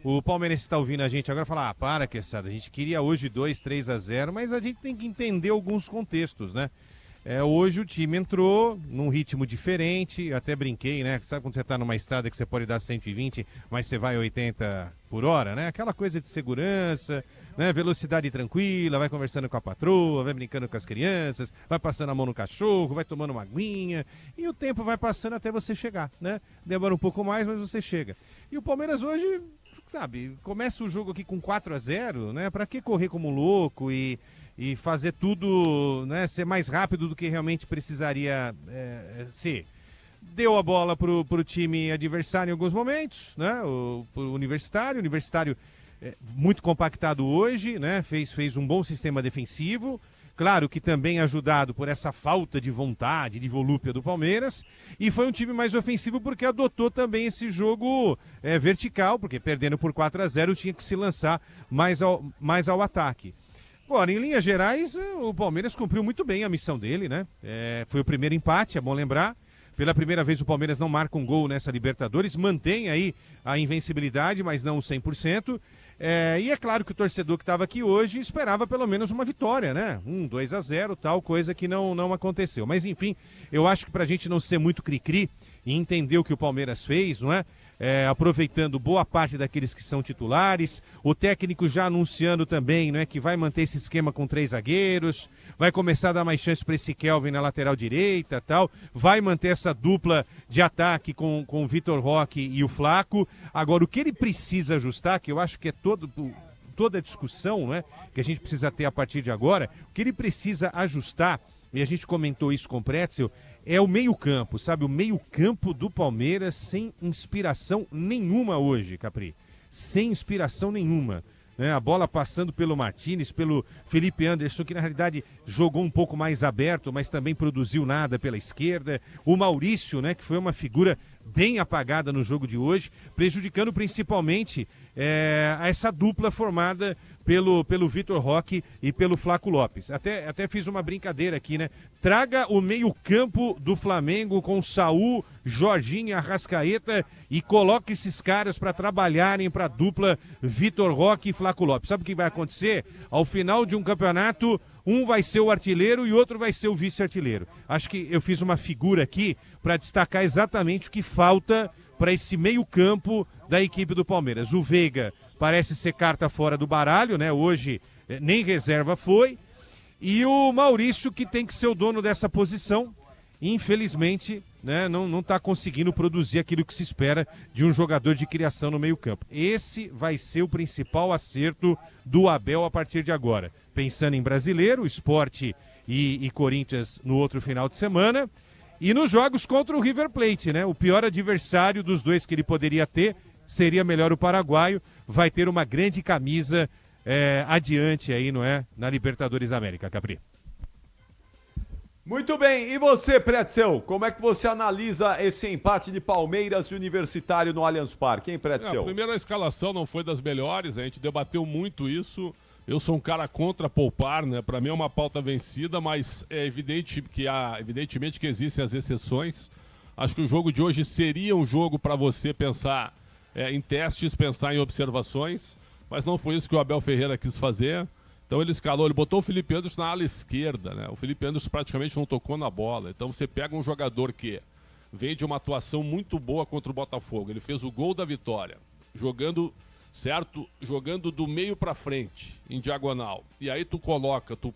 O palmeirense está ouvindo a gente agora falar, para, Quesada, a gente queria hoje 2-3-0, mas a gente tem que entender alguns contextos, né? Hoje o time entrou num ritmo diferente, até brinquei, né? Sabe quando você tá numa estrada que você pode dar 120, mas você vai 80 por hora, né? Aquela coisa de segurança, né? Velocidade tranquila, vai conversando com a patroa, vai brincando com as crianças, vai passando a mão no cachorro, vai tomando uma aguinha, e o tempo vai passando até você chegar, né? Demora um pouco mais, mas você chega. E o Palmeiras hoje, sabe, começa o jogo aqui com 4-0, né? Pra que correr como louco e fazer tudo, né, ser mais rápido do que realmente precisaria ser. Deu a bola pro time adversário em alguns momentos, né, pro Universitário muito compactado hoje, né, fez um bom sistema defensivo, claro que também ajudado por essa falta de vontade, de volúpia do Palmeiras, e foi um time mais ofensivo porque adotou também esse jogo vertical, porque perdendo por 4-0 tinha que se lançar mais ao ataque. Agora, em linhas gerais, o Palmeiras cumpriu muito bem a missão dele, né? Foi o primeiro empate, é bom lembrar. Pela primeira vez o Palmeiras não marca um gol nessa Libertadores, mantém aí a invencibilidade, mas não 100%. E é claro que o torcedor que estava aqui hoje esperava pelo menos uma vitória, né? 2-0, tal coisa que não aconteceu. Mas enfim, eu acho que pra gente não ser muito cri-cri e entender o que o Palmeiras fez, não é? Aproveitando boa parte daqueles que são titulares, o técnico já anunciando também, né, que vai manter esse esquema com 3 zagueiros, vai começar a dar mais chance para esse Kelvin na lateral direita, tal, vai manter essa dupla de ataque com o Vitor Roque e o Flaco. Agora, o que ele precisa ajustar, que eu acho que é toda a discussão, né, que a gente precisa ter a partir de agora, o que ele precisa ajustar, e a gente comentou isso com o Pretzel, é o meio-campo, sabe? O meio-campo do Palmeiras sem inspiração nenhuma hoje, Capri. Sem inspiração nenhuma. Né? A bola passando pelo Martínez, pelo Felipe Anderson, que na realidade jogou um pouco mais aberto, mas também produziu nada pela esquerda. O Maurício, né, que foi uma figura bem apagada no jogo de hoje, prejudicando principalmente essa dupla formada pelo Vitor Roque e pelo Flaco Lopes. Até fiz uma brincadeira aqui, né? Traga o meio-campo do Flamengo com Saul, Jorginho e Arrascaeta e coloque esses caras para trabalharem para a dupla Vitor Roque e Flaco Lopes. Sabe o que vai acontecer? Ao final de um campeonato, um vai ser o artilheiro e outro vai ser o vice-artilheiro. Acho que eu fiz uma figura aqui para destacar exatamente o que falta para esse meio-campo da equipe do Palmeiras. O Veiga parece ser carta fora do baralho, né? Hoje nem reserva foi. E o Maurício, que tem que ser o dono dessa posição, infelizmente, né, não está conseguindo produzir aquilo que se espera de um jogador de criação no meio-campo. Esse vai ser o principal acerto do Abel a partir de agora. Pensando em Brasileiro, Sport e Corinthians no outro final de semana. E nos jogos contra o River Plate, né? O pior adversário dos dois que ele poderia ter seria melhor o paraguaio. Vai ter uma grande camisa adiante aí, não é? Na Libertadores América, Capri. Muito bem, e você, Pretzel? Como é que você analisa esse empate de Palmeiras e Universitário no Allianz Parque, hein, Pretzel? A primeira escalação não foi das melhores, a gente debateu muito isso. Eu sou um cara contra poupar, né? Para mim é uma pauta vencida, mas é evidentemente que existem as exceções. Acho que o jogo de hoje seria um jogo para você pensar em testes, pensar em observações, mas não foi isso que o Abel Ferreira quis fazer. Então ele escalou, ele botou o Felipe Anderson na ala esquerda, né? O Felipe Anderson praticamente não tocou na bola. Então você pega um jogador que vem de uma atuação muito boa contra o Botafogo. Ele fez o gol da vitória, jogando do meio para frente, em diagonal. E aí tu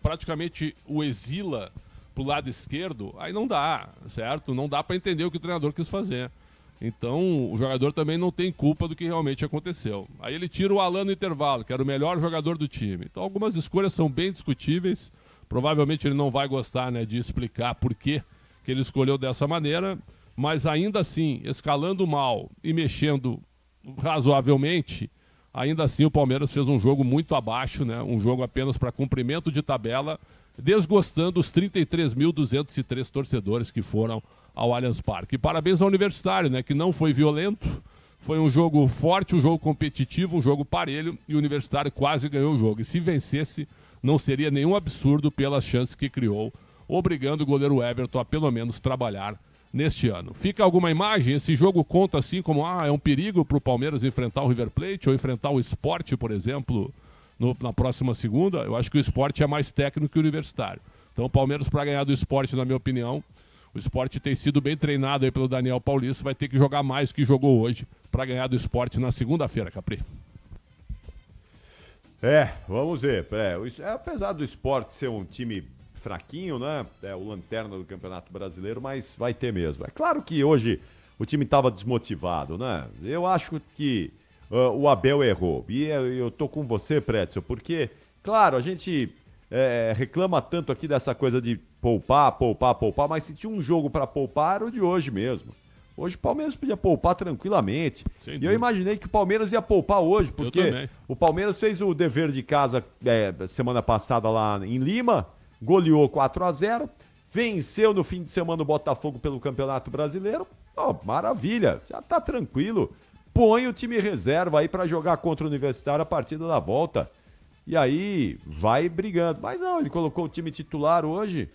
praticamente o exila pro lado esquerdo, aí não dá, certo? Não dá para entender o que o treinador quis fazer. Então, o jogador também não tem culpa do que realmente aconteceu. Aí ele tira o Alan no intervalo, que era o melhor jogador do time. Então, algumas escolhas são bem discutíveis. Provavelmente ele não vai gostar, né, de explicar por que ele escolheu dessa maneira. Mas ainda assim, escalando mal e mexendo razoavelmente, ainda assim o Palmeiras fez um jogo muito abaixo, né? Um jogo apenas para cumprimento de tabela, desgostando os 33.203 torcedores que foram ao Allianz Parque. E parabéns ao Universitário, né, que não foi violento, foi um jogo forte, um jogo competitivo, um jogo parelho, e o Universitário quase ganhou o jogo. E se vencesse, não seria nenhum absurdo pelas chances que criou, obrigando o goleiro Everton a pelo menos trabalhar neste ano. Fica alguma imagem? Esse jogo conta assim como é um perigo para o Palmeiras enfrentar o River Plate ou enfrentar o Sport, por exemplo, na próxima segunda. Eu acho que o Sport é mais técnico que o Universitário. Então o Palmeiras, para ganhar do Sport, na minha opinião, o Sport tem sido bem treinado aí pelo Daniel Paulista, vai ter que jogar mais do que jogou hoje para ganhar do Sport na segunda-feira, Capri. Vamos ver. Apesar do Sport ser um time fraquinho, né? É o lanterna do Campeonato Brasileiro, mas vai ter mesmo. É claro que hoje o time estava desmotivado, né? Eu acho que o Abel errou. E eu tô com você, Pretzel, porque, claro, a gente reclama tanto aqui dessa coisa de poupar, mas se tinha um jogo para poupar, era o de hoje mesmo. Hoje o Palmeiras podia poupar tranquilamente. E eu imaginei que o Palmeiras ia poupar hoje, porque o Palmeiras fez o dever de casa semana passada lá em Lima, goleou 4-0, venceu no fim de semana o Botafogo pelo Campeonato Brasileiro. Maravilha, já tá tranquilo. Põe o time reserva aí para jogar contra o Universitário a partida da volta. E aí vai brigando. Mas não, ele colocou o time titular hoje,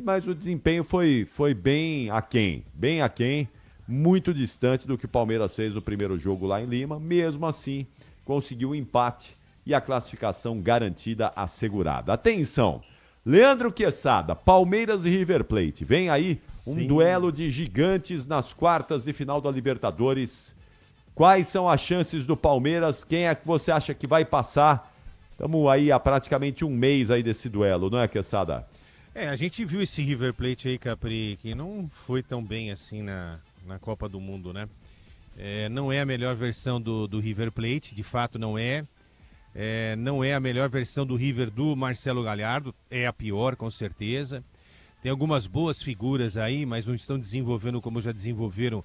mas o desempenho foi bem aquém, muito distante do que o Palmeiras fez no primeiro jogo lá em Lima. Mesmo assim, conseguiu o empate e a classificação garantida, assegurada. Atenção! Leandro Quesada, Palmeiras e River Plate. Vem aí um duelo de gigantes nas quartas de final da Libertadores. Quais são as chances do Palmeiras? Quem é que você acha que vai passar? Estamos aí há praticamente um mês aí desse duelo, não é, Quesada? A gente viu esse River Plate aí, Capri, que não foi tão bem assim na Copa do Mundo, né? Não é a melhor versão do River Plate, de fato não é. Não é a melhor versão do River do Marcelo Gallardo, é a pior, com certeza. Tem algumas boas figuras aí, mas não estão desenvolvendo como já desenvolveram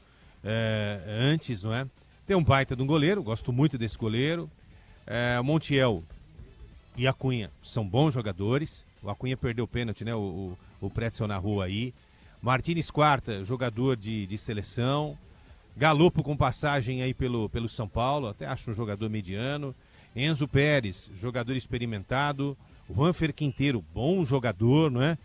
antes, não é? Tem um baita de um goleiro, gosto muito desse goleiro. Montiel e Acunha são bons jogadores. O Acunha perdeu o pênalti, né? O Pretzel na rua aí. Martínez Quarta, jogador de seleção. Galopo com passagem aí pelo São Paulo, até acho um jogador mediano. Enzo Pérez, jogador experimentado. Juanfer Quinteiro, bom jogador, não é?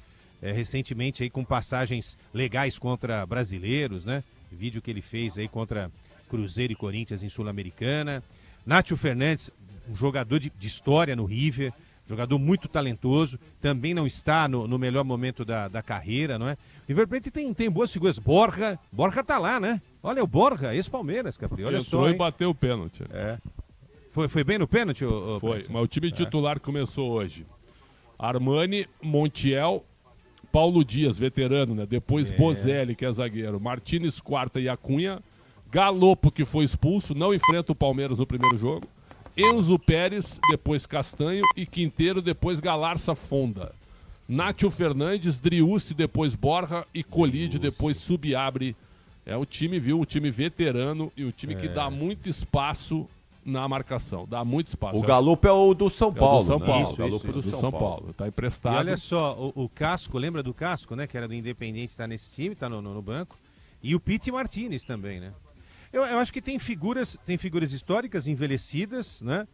Recentemente aí com passagens legais contra brasileiros, né? Vídeo que ele fez aí contra Cruzeiro e Corinthians em Sul-Americana. Nátio Fernandes, um jogador de história no River, jogador muito talentoso, também não está no melhor momento da carreira, não é? O River Plate tem boas figuras. Borja tá lá, né? Olha o Borja, ex-Palmeiras, Capri, olha só. Entrou e bateu o pênalti. Foi bem no pênalti? Foi, mas o time titular começou hoje. Armani, Montiel, Paulo Dias, veterano, né? Depois Bozelli, que é zagueiro, Martínez Quarta e Acunha, Galopo, que foi expulso, não enfrenta o Palmeiras no primeiro jogo, Enzo Pérez, depois Castanho e Quinteiro, depois Galarça Fonda. Nátio Fernandes, Driussi, depois Borja e Colide, depois Subiabre. É o time, viu? O time veterano e o time que dá muito espaço na marcação. Dá muito espaço. O Galopo é o do São Paulo. Do São Paulo. Isso, o Galopo é do São Paulo. Tá emprestado. E olha só, o Casco, lembra do Casco, né? Que era do Independente, tá nesse time, tá no banco. E o Pity Martinez também, né? Eu acho que tem figuras históricas envelhecidas, né?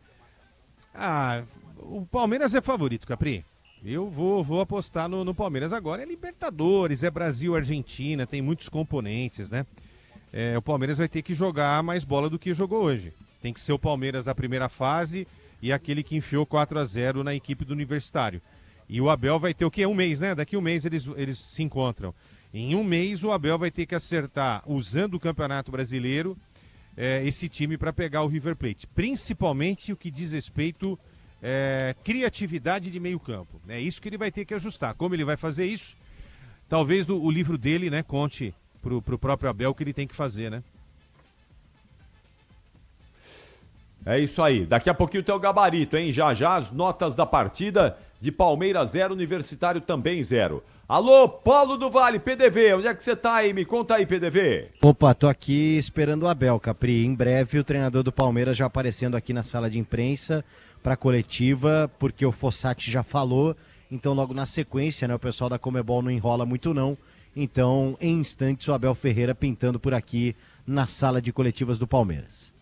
O Palmeiras é favorito, Capri. Eu vou apostar no Palmeiras agora. É Libertadores, é Brasil-Argentina, tem muitos componentes, né? O Palmeiras vai ter que jogar mais bola do que jogou hoje. Tem que ser o Palmeiras da primeira fase e aquele que enfiou 4-0 na equipe do Universitário. E o Abel vai ter o quê? Um mês, né? Daqui um mês eles se encontram. Em um mês o Abel vai ter que acertar, usando o Campeonato Brasileiro, esse time para pegar o River Plate. Principalmente o que diz respeito criatividade de meio campo. É isso que ele vai ter que ajustar. Como ele vai fazer isso? Talvez o livro dele, né, conte pro próprio Abel o que ele tem que fazer, né? É isso aí. Daqui a pouquinho tem o gabarito, hein? Já as notas da partida de Palmeiras 0, Universitário também 0. Alô, Paulo do Vale, PDV, onde é que você tá aí? Me conta aí, PDV. Opa, tô aqui esperando o Abel, Capri. Em breve o treinador do Palmeiras já aparecendo aqui na sala de imprensa para coletiva, porque o Fossati já falou. Então logo na sequência, né, o pessoal da Comebol não enrola muito não. Então, em instantes, o Abel Ferreira pintando por aqui na sala de coletivas do Palmeiras.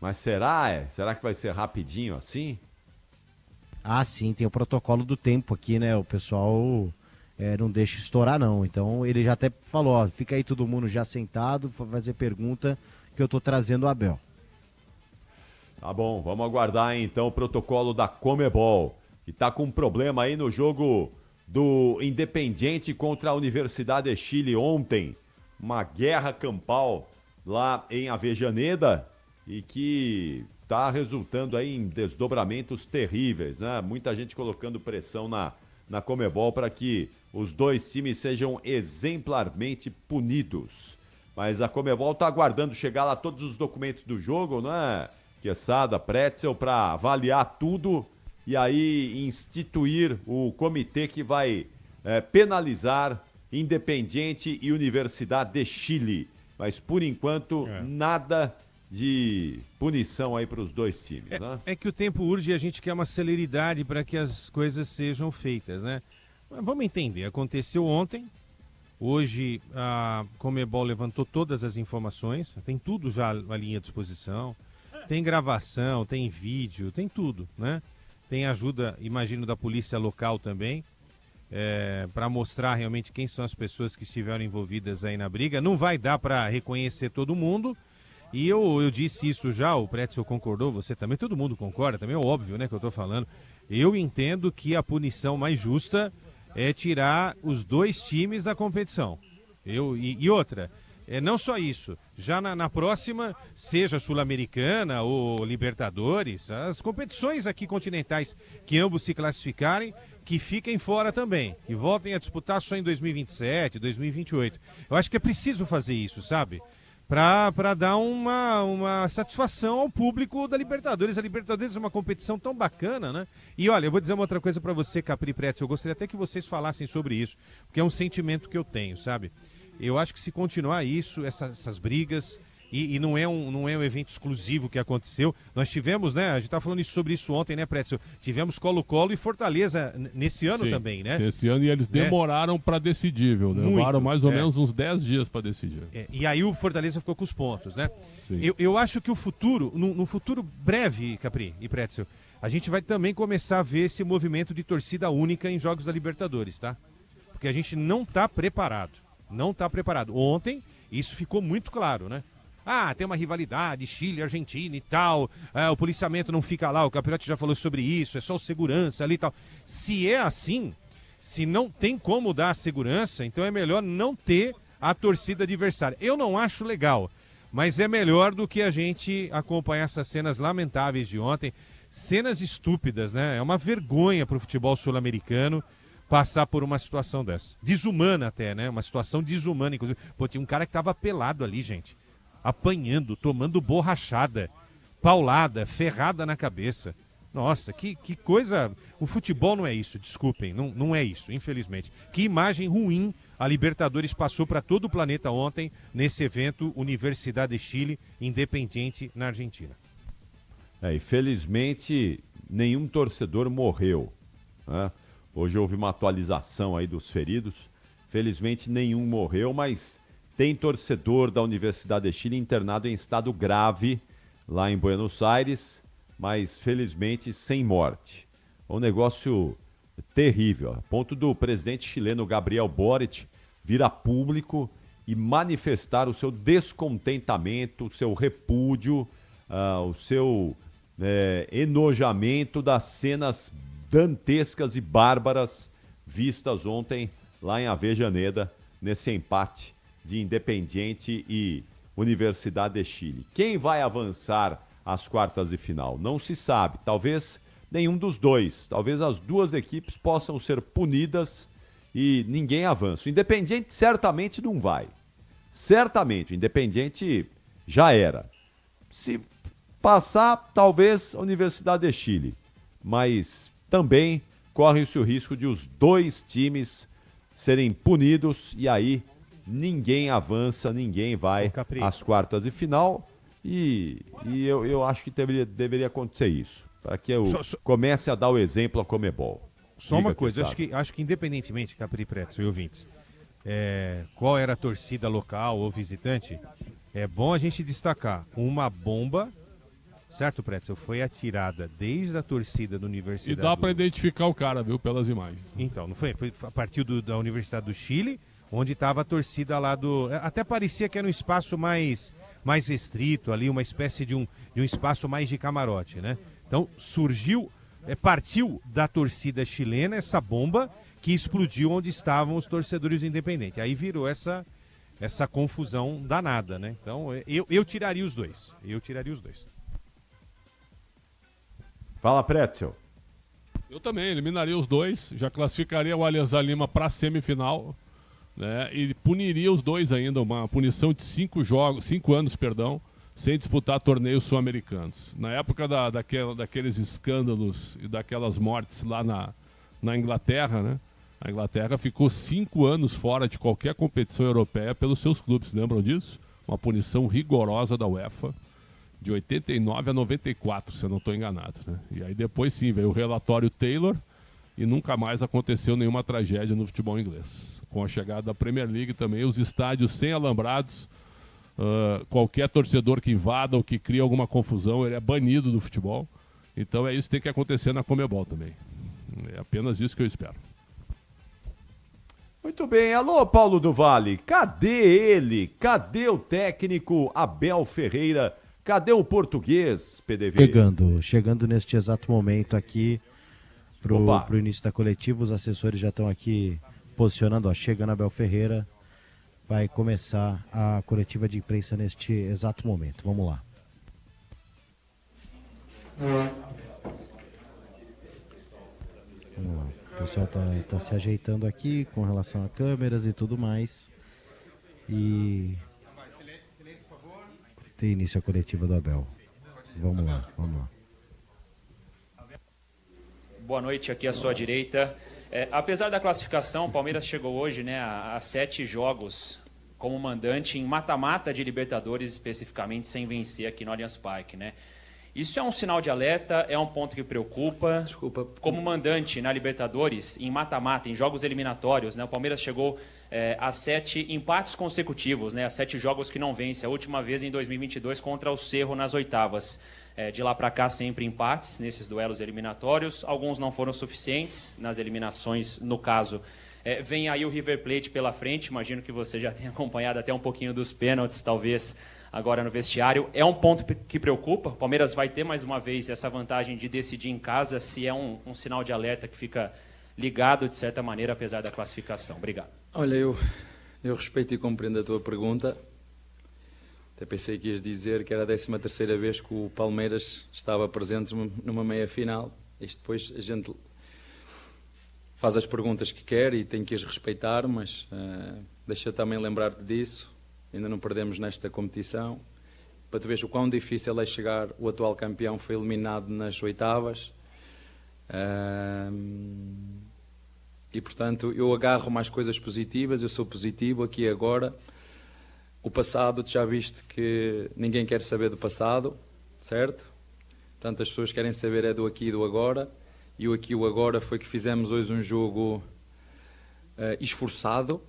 Mas será? Será que vai ser rapidinho assim? Ah, sim, tem o protocolo do tempo aqui, né? O pessoal não deixa estourar, não. Então, ele já até falou, ó, fica aí todo mundo já sentado, vai fazer pergunta que eu tô trazendo o Abel. Tá bom, vamos aguardar então o protocolo da Comebol, que tá com um problema aí no jogo do Independiente contra a Universidade de Chile ontem. Uma guerra campal lá em Avejaneda e que está resultando aí em desdobramentos terríveis, né? Muita gente colocando pressão na Conmebol para que os dois times sejam exemplarmente punidos. Mas a Conmebol está aguardando chegar lá todos os documentos do jogo, né? Quesada, Pretzel, para avaliar tudo e aí instituir o comitê que vai penalizar Independiente e Universidade de Chile. Mas, por enquanto, nada de punição aí para os dois times, né? É que o tempo urge e a gente quer uma celeridade para que as coisas sejam feitas, né? Mas vamos entender, aconteceu ontem, hoje a Conmebol levantou todas as informações, tem tudo já ali à disposição, tem gravação, tem vídeo, tem tudo, né? Tem ajuda, imagino, da polícia local também, para mostrar realmente quem são as pessoas que estiveram envolvidas aí na briga. Não vai dar para reconhecer todo mundo, e eu disse isso já, o Pretzel concordou, você também, todo mundo concorda, também é óbvio, né, que eu tô falando. Eu entendo que a punição mais justa é tirar os dois times da competição. E outra, não só isso, já na próxima, seja Sul-Americana ou Libertadores, as competições aqui continentais que ambos se classificarem, que fiquem fora também, que voltem a disputar só em 2027, 2028. Eu acho que é preciso fazer isso, sabe? Para dar uma satisfação ao público da Libertadores. A Libertadores é uma competição tão bacana, né? E olha, eu vou dizer uma outra coisa para você, Capri Pretzel, eu gostaria até que vocês falassem sobre isso, porque é um sentimento que eu tenho, sabe? Eu acho que se continuar isso, essas brigas, e não é um evento exclusivo que aconteceu, nós tivemos, né, a gente estava falando sobre isso ontem, né, Pretzel? Tivemos Colo-Colo e Fortaleza nesse ano. Sim, também, né? Esse ano, e eles demoraram para decidir, viu? Levaram mais ou menos uns 10 dias para decidir. E aí o Fortaleza ficou com os pontos, né? Eu acho que o futuro, no futuro breve, Capri e Pretzel, a gente vai também começar a ver esse movimento de torcida única em jogos da Libertadores, tá? Porque a gente não está preparado. Não está preparado. Ontem, isso ficou muito claro, né? Ah, tem uma rivalidade, Chile, Argentina e tal, o policiamento não fica lá, o Campeonato já falou sobre isso, é só segurança ali e tal. Se é assim, se não tem como dar a segurança, então é melhor não ter a torcida adversária. Eu não acho legal, mas é melhor do que a gente acompanhar essas cenas lamentáveis de ontem, cenas estúpidas, né? É uma vergonha para o futebol sul-americano passar por uma situação dessa. Desumana até, né? Uma situação desumana, inclusive. Pô, tinha um cara que tava pelado ali, gente. Apanhando, tomando borrachada, paulada, ferrada na cabeça. Nossa, que coisa... O futebol não é isso, desculpem, não é isso, infelizmente. Que imagem ruim a Libertadores passou para todo o planeta ontem, nesse evento Universidade de Chile, Independiente, na Argentina. E felizmente nenhum torcedor morreu, né? Hoje houve uma atualização aí dos feridos. Felizmente nenhum morreu, mas tem torcedor da Universidade de Chile internado em estado grave lá em Buenos Aires, mas felizmente sem morte. Um negócio terrível, a ponto do presidente chileno Gabriel Boric vir a público e manifestar o seu descontentamento, o seu repúdio, o seu enojamento das cenas dantescas e bárbaras vistas ontem lá em Avejaneda, nesse empate de Independiente e Universidade de Chile. Quem vai avançar às quartas de final? Não se sabe. Talvez nenhum dos dois. Talvez as duas equipes possam ser punidas e ninguém avança. O Independiente certamente não vai. Certamente. O Independiente já era. Se passar, talvez a Universidade de Chile. Mas também corre-se o risco de os dois times serem punidos e aí ninguém avança, ninguém vai às quartas de final e eu acho que deveria acontecer isso, para que eu comece a dar o exemplo a Conmebol. Só uma coisa, acho que independentemente, Capri Pretzel e ouvintes, qual era a torcida local ou visitante, é bom a gente destacar uma bomba. Certo, Pretzel? Foi atirada desde a torcida da Universidade... E dá para identificar o cara, viu, pelas imagens. Então, não foi? Foi a partir da Universidade do Chile, onde estava a torcida lá do... Até parecia que era um espaço mais restrito ali, uma espécie de um espaço mais de camarote, né? Então, surgiu partiu da torcida chilena essa bomba que explodiu onde estavam os torcedores do Independente. Aí virou essa confusão danada, né? Então eu tiraria os dois. Fala, Pretzel. Eu também eliminaria os dois, já classificaria o Alianza Lima para a semifinal, né? E puniria os dois ainda, uma punição de 5 anos, sem disputar torneios sul-americanos. Na época daqueles escândalos e daquelas mortes lá na Inglaterra, né? A Inglaterra ficou 5 anos fora de qualquer competição europeia pelos seus clubes, lembram disso? Uma punição rigorosa da UEFA, de 89 a 94, se eu não estou enganado, né? E aí depois sim, veio o relatório Taylor e nunca mais aconteceu nenhuma tragédia no futebol inglês. Com a chegada da Premier League também, os estádios sem alambrados, qualquer torcedor que invada ou que cria alguma confusão, ele é banido do futebol. Então é isso que tem que acontecer na Conmebol também. É apenas isso que eu espero. Muito bem, alô Paulo do Vale, cadê ele? Cadê o técnico Abel Ferreira? Cadê o português, PDV? Chegando neste exato momento aqui pro início da coletiva, os assessores já estão aqui posicionando, chegando Abel Ferreira, vai começar a coletiva de imprensa neste exato momento, vamos lá. Vamos lá. O pessoal tá se ajeitando aqui com relação a câmeras e tudo mais. E tem início a coletiva do Abel. Vamos lá. Boa noite, aqui à sua direita. Apesar da classificação, o Palmeiras chegou hoje, né, a 7 jogos como mandante em mata-mata de Libertadores, especificamente, sem vencer aqui no Allianz Parque, né? Isso é um sinal de alerta, é um ponto que preocupa. Desculpa. Como mandante na Libertadores, em mata-mata, em jogos eliminatórios, né, o Palmeiras chegou a 7 empates consecutivos, né, a 7 jogos que não vence. A última vez em 2022 contra o Cerro nas oitavas. De lá para cá, sempre empates nesses duelos eliminatórios. Alguns não foram suficientes nas eliminações, no caso. Vem aí o River Plate pela frente. Imagino que você já tenha acompanhado até um pouquinho dos pênaltis, talvez, agora no vestiário. É um ponto que preocupa. O Palmeiras vai ter mais uma vez essa vantagem de decidir em casa, se é um sinal de alerta que fica ligado de certa maneira, apesar da classificação. Obrigado. Olha, eu respeito e compreendo a tua pergunta. Até pensei que ias dizer que era a 13ª vez que o Palmeiras estava presente numa meia-final. Isto depois a gente faz as perguntas que quer e tem que as respeitar, mas deixa também lembrar-te disso. Ainda não perdemos nesta competição. Para tu veres o quão difícil é chegar, o atual campeão foi eliminado nas oitavas. E, portanto, eu agarro mais coisas positivas, eu sou positivo aqui e agora. O passado, tu já viste que ninguém quer saber do passado, certo? Portanto, as pessoas querem saber é do aqui e do agora. E o aqui e o agora foi que fizemos hoje um jogo esforçado.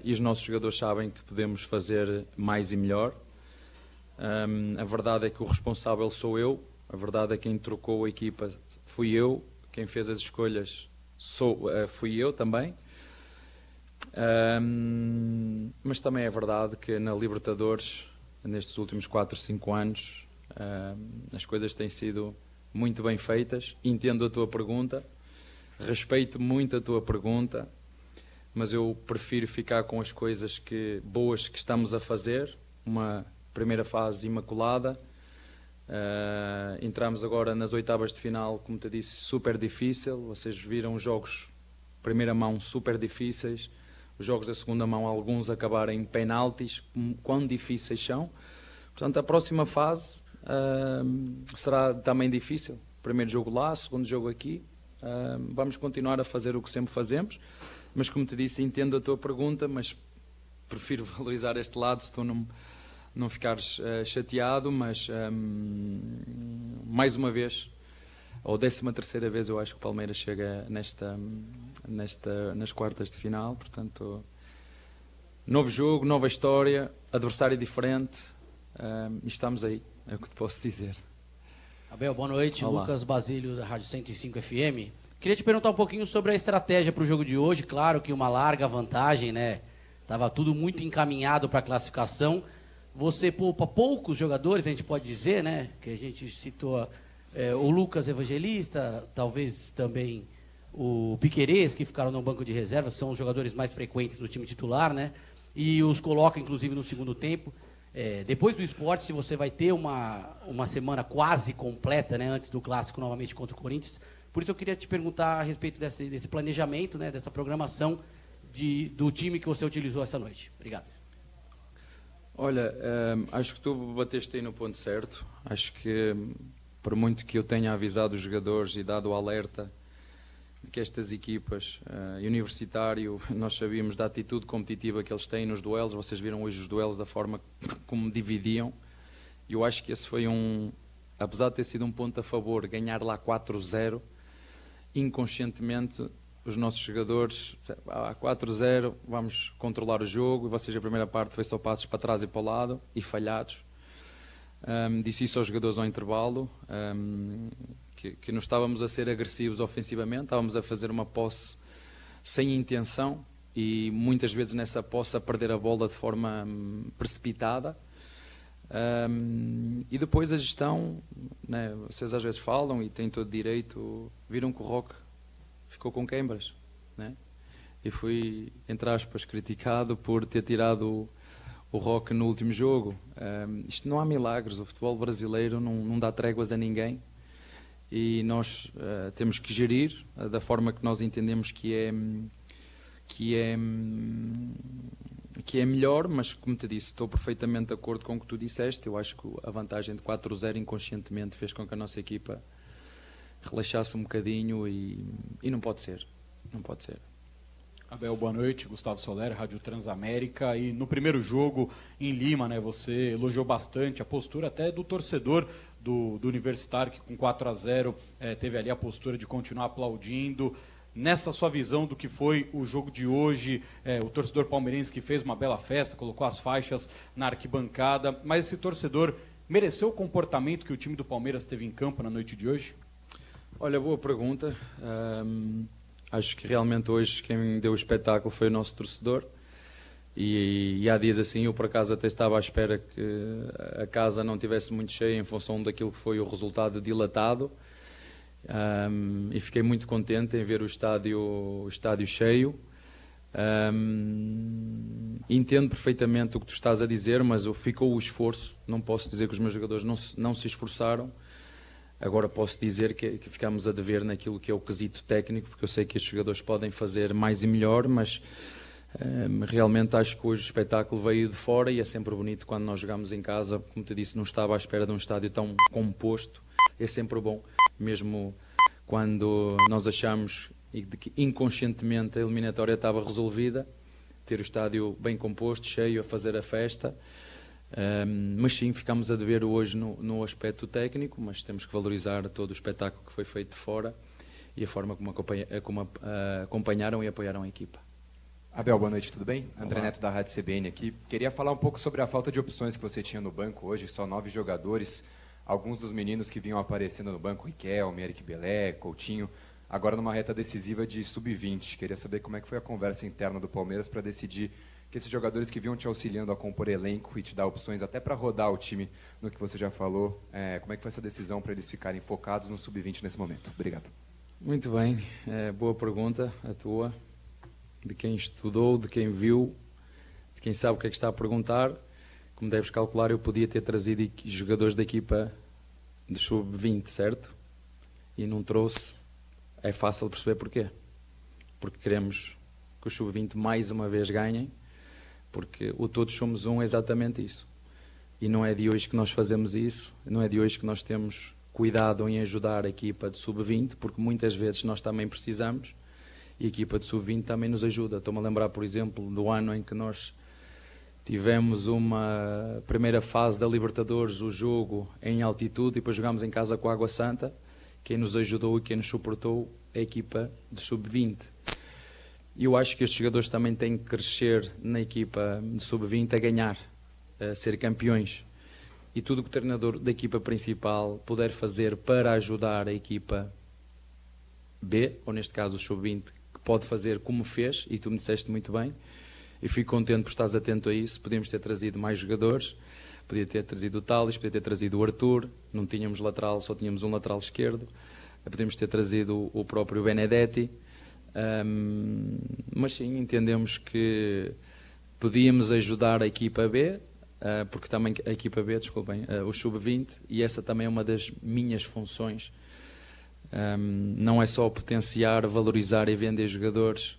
E os nossos jogadores sabem que podemos fazer mais e melhor. A verdade é que o responsável sou eu, a verdade é que quem trocou a equipa fui eu, quem fez as escolhas fui eu também. Mas também é verdade que na Libertadores, nestes últimos 4, 5 anos, as coisas têm sido muito bem feitas. Entendo a tua pergunta, respeito muito a tua pergunta, mas eu prefiro ficar com as coisas boas que estamos a fazer. Uma primeira fase imaculada. Entramos agora nas oitavas de final, como te disse, super difícil. Vocês viram jogos, primeira mão, super difíceis. Os jogos da segunda mão, alguns acabarem em penaltis, quão difíceis são. Portanto, a próxima fase será também difícil. Primeiro jogo lá, segundo jogo aqui. Vamos continuar a fazer o que sempre fazemos. Mas, como te disse, entendo a tua pergunta, mas prefiro valorizar este lado se tu não ficares chateado. Mas, mais uma vez, ou 13ª vez, eu acho que o Palmeiras chega nas quartas de final. Portanto, novo jogo, nova história, adversário diferente, e estamos aí, é o que te posso dizer. Abel, boa noite. Olá. Lucas Basílio, da Rádio 105 FM. Queria te perguntar um pouquinho sobre a estratégia para o jogo de hoje. Claro que uma larga vantagem, né? Estava tudo muito encaminhado para a classificação. Você poupa poucos jogadores, a gente pode dizer, né? Que a gente citou o Lucas Evangelista, talvez também o Piquerez, que ficaram no banco de reserva, são os jogadores mais frequentes do time titular, né? E os coloca, inclusive, no segundo tempo. Depois do Sport, se você vai ter uma semana quase completa, né, antes do Clássico, novamente, contra o Corinthians. Por isso eu queria te perguntar a respeito desse planejamento, né, dessa programação do time que você utilizou essa noite. Obrigado. Olha, acho que tu bateste aí no ponto certo. Acho que, por muito que eu tenha avisado os jogadores e dado o alerta que estas equipas, Universitário, nós sabíamos da atitude competitiva que eles têm nos duelos. Vocês viram hoje os duelos, da forma como dividiam. E eu acho que esse foi apesar de ter sido um ponto a favor, ganhar lá 4-0, inconscientemente os nossos jogadores, 4-0, vamos controlar o jogo, e vocês a primeira parte foi só passos para trás e para o lado, e falhados. Disse isso aos jogadores ao intervalo, que não estávamos a ser agressivos ofensivamente, estávamos a fazer uma posse sem intenção, e muitas vezes nessa posse a perder a bola de forma precipitada. E depois a gestão, né, vocês às vezes falam e têm todo direito, viram que o Roque ficou com queimbras, né? E fui, entre aspas, criticado por ter tirado o Roque no último jogo. Isto não há milagres, o futebol brasileiro não dá tréguas a ninguém, e nós temos que gerir da forma que nós entendemos que é melhor, mas como te disse, estou perfeitamente de acordo com o que tu disseste. Eu acho que a vantagem de 4-0 inconscientemente fez com que a nossa equipa relaxasse um bocadinho, e não pode ser, não pode ser. Abel, boa noite. Gustavo Soler, Rádio Transamérica. E no primeiro jogo em Lima, né, você elogiou bastante a postura até do torcedor do Universitário, que com 4-0 teve ali a postura de continuar aplaudindo. Nessa sua visão do que foi o jogo de hoje, o torcedor palmeirense que fez uma bela festa, colocou as faixas na arquibancada, mas esse torcedor mereceu o comportamento que o time do Palmeiras teve em campo na noite de hoje? Olha, boa pergunta. Acho que realmente hoje quem deu o espetáculo foi o nosso torcedor, e há dias assim eu por acaso até estava à espera que a casa não tivesse muito cheia em função daquilo que foi o resultado dilatado. E fiquei muito contente em ver o estádio cheio. Entendo perfeitamente o que tu estás a dizer, mas ficou o esforço. Não posso dizer que os meus jogadores não se esforçaram. Agora posso dizer que ficámos a dever naquilo que é o quesito técnico, porque eu sei que estes jogadores podem fazer mais e melhor, mas realmente acho que hoje o espetáculo veio de fora, e é sempre bonito quando nós jogamos em casa. Como te disse, não estava à espera de um estádio tão composto. É sempre bom, mesmo quando nós achamos que inconscientemente a eliminatória estava resolvida, ter o estádio bem composto, cheio, a fazer a festa. Mas sim, ficámos a dever hoje no aspecto técnico, mas temos que valorizar todo o espetáculo que foi feito de fora e a forma como acompanharam e apoiaram a equipa. Abel, boa noite, tudo bem? André Neto da Rádio CBN aqui. Queria falar um pouco sobre a falta de opções que você tinha no banco hoje, só 9 jogadores. Alguns dos meninos que vinham aparecendo no banco, Riquelme, Eric Belé, Coutinho, agora numa reta decisiva de sub-20. Queria saber como é que foi a conversa interna do Palmeiras para decidir que esses jogadores que vinham te auxiliando a compor elenco e te dar opções até para rodar o time no que você já falou, como é que foi essa decisão para eles ficarem focados no sub-20 nesse momento? Obrigado. Muito bem, boa pergunta a tua, de quem estudou, de quem viu, de quem sabe o que é que está a perguntar. Como deves calcular, eu podia ter trazido jogadores da equipa do sub-20, certo? E não trouxe. É fácil de perceber porquê. Porque queremos que os sub-20 mais uma vez ganhem, porque o Todos Somos Um é exatamente isso. E não é de hoje que nós fazemos isso, não é de hoje que nós temos cuidado em ajudar a equipa de sub-20, porque muitas vezes nós também precisamos, e a equipa de sub-20 também nos ajuda. Estou-me a lembrar, por exemplo, do ano em que nós tivemos uma primeira fase da Libertadores, o jogo em altitude, e depois jogámos em casa com a Água Santa. Quem nos ajudou e quem nos suportou é a equipa de sub-20. E eu acho que estes jogadores também têm que crescer na equipa de sub-20 a ganhar, a ser campeões. E tudo o que o treinador da equipa principal puder fazer para ajudar a equipa B, ou neste caso o sub-20, que pode fazer como fez, e tu me disseste muito bem, e fico contente por estares atento a isso. Podemos ter trazido mais jogadores, Podia ter trazido o Thales, podia ter trazido o Arthur, não tínhamos lateral, só tínhamos um lateral esquerdo. Podíamos ter trazido o próprio Benedetti. Mas sim, entendemos que podíamos ajudar a equipa B, porque também a equipa B, desculpem, o Sub-20, e essa também é uma das minhas funções. Não é só potenciar, valorizar e vender jogadores,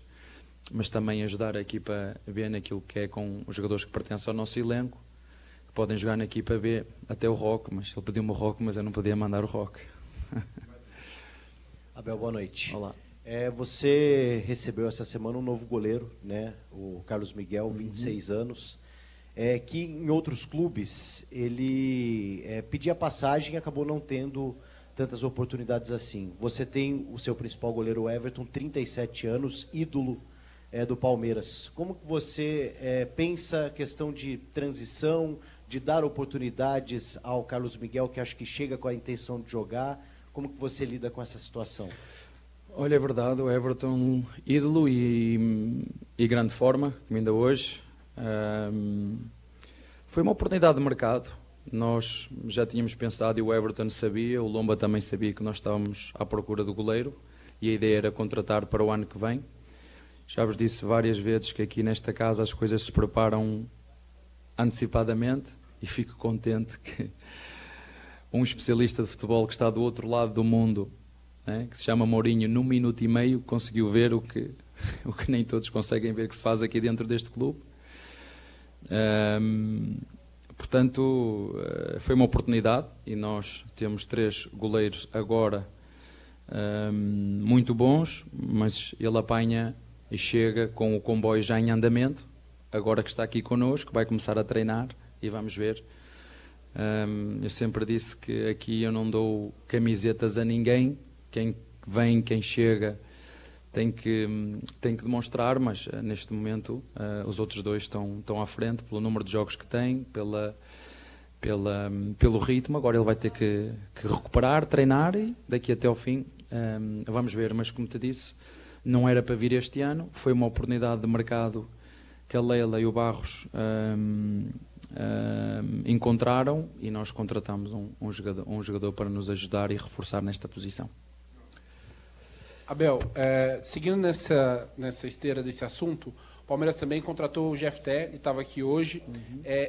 mas também ajudar a equipa B naquilo que é com os jogadores que pertencem ao nosso elenco, que podem jogar na equipa B, até o Roque, mas ele pediu-me o Roque, mas eu não podia mandar o Roque. Abel, boa noite. Olá. Você recebeu essa semana um novo goleiro, né? O Carlos Miguel, 26 anos, que em outros clubes ele pedia passagem e acabou não tendo tantas oportunidades assim. Você tem o seu principal goleiro, o Everton, 37 anos, ídolo do Palmeiras. Como que você pensa a questão de transição, de dar oportunidades ao Carlos Miguel, que acho que chega com a intenção de jogar? Como que você lida com essa situação? Olha, é verdade, o Everton, ídolo e grande forma, como ainda hoje. Foi uma oportunidade de mercado. Nós já tínhamos pensado, e o Everton sabia, o Lomba também sabia que nós estávamos à procura do goleiro, e a ideia era contratar para o ano que vem. Já vos disse várias vezes que aqui nesta casa as coisas se preparam antecipadamente, e fico contente que um especialista de futebol que está do outro lado do mundo, que se chama Mourinho, num minuto e meio conseguiu ver o que nem todos conseguem ver que se faz aqui dentro deste clube. Portanto, foi uma oportunidade, e nós temos 3 goleiros agora muito bons, mas ele apanha e chega com o comboio já em andamento, agora que está aqui connosco, vai começar a treinar e vamos ver. Eu sempre disse que aqui eu não dou camisetas a ninguém. Quem vem, quem chega tem que demonstrar, mas neste momento os outros 2 estão à frente pelo número de jogos que têm, pelo ritmo. Agora ele vai ter que recuperar, treinar, e daqui até ao fim vamos ver. Mas como te disse, não era para vir este ano, foi uma oportunidade de mercado que a Leila e o Barros encontraram, e nós contratamos um jogador para nos ajudar e reforçar nesta posição. Abel, seguindo nessa esteira desse assunto, o Palmeiras também contratou o Jefté, ele estava aqui hoje.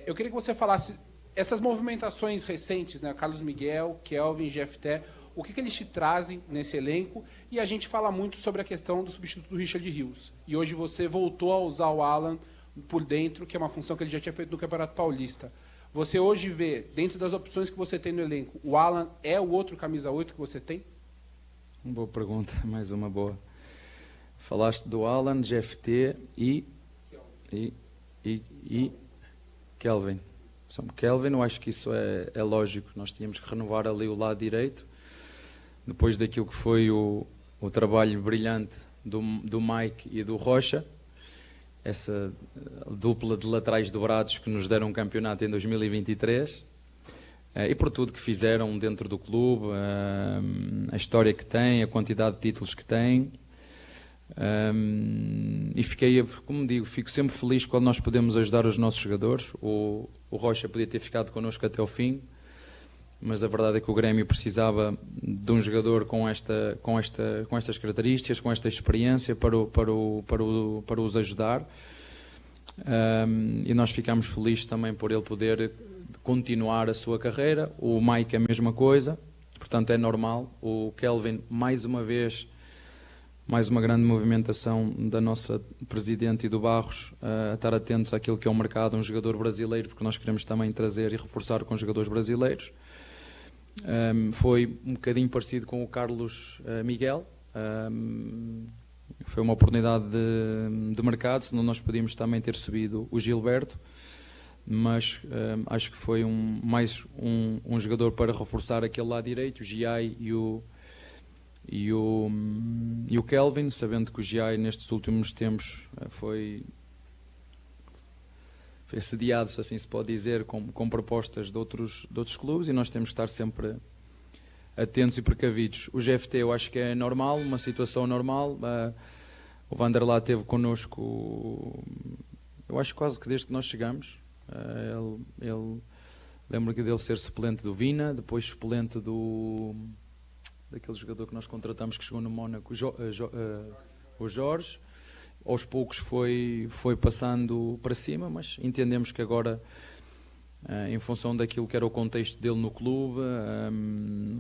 Eu queria que você falasse essas movimentações recentes, né? Carlos Miguel, Kelvin, Jefté, o que eles te trazem nesse elenco? E a gente fala muito sobre a questão do substituto do Richard Rios. E hoje você voltou a usar o Alan por dentro, que é uma função que ele já tinha feito no Campeonato Paulista. Você hoje vê, dentro das opções que você tem no elenco, o Alan é o outro camisa 8 que você tem? Boa pergunta, mais uma boa. Falaste do Alan, GFT e Kelvin. Kelvin, eu acho que isso é lógico. Nós tínhamos que renovar ali o lado direito, depois daquilo que foi o trabalho brilhante do Mike e do Rocha, essa dupla de laterais dobrados que nos deram um campeonato em 2023. E por tudo que fizeram dentro do clube, a história que tem, a quantidade de títulos que tem. E fiquei, como digo, fico sempre feliz quando nós podemos ajudar os nossos jogadores. O Rocha podia ter ficado connosco até o fim, mas a verdade é que o Grêmio precisava de um jogador com estas características, com esta experiência para os ajudar. E nós ficamos felizes também por ele poder continuar a sua carreira. O Mike é a mesma coisa, portanto é normal. O Kelvin, mais uma vez, mais uma grande movimentação da nossa Presidente e do Barros, a estar atentos àquilo que é o mercado, um jogador brasileiro, porque nós queremos também trazer e reforçar com jogadores brasileiros. Foi um bocadinho parecido com o Carlos Miguel. Foi uma oportunidade de mercado, senão nós podíamos também ter subido o Gilberto, mas acho que foi mais um jogador para reforçar aquele lado direito, o Giai e o Kelvin, sabendo que o Giai nestes últimos tempos foi assediado, se assim se pode dizer, com propostas de outros clubes, e nós temos que estar sempre atentos e precavidos. O GFT eu acho que é normal, uma situação normal. O Vanderlá esteve connosco, eu acho quase que desde que nós chegamos. Ele Lembro que dele ser suplente do Vina, depois suplente daquele jogador que nós contratamos que chegou no Mónaco, o Jorge. Aos poucos foi passando para cima, mas entendemos que agora, em função daquilo que era o contexto dele no clube,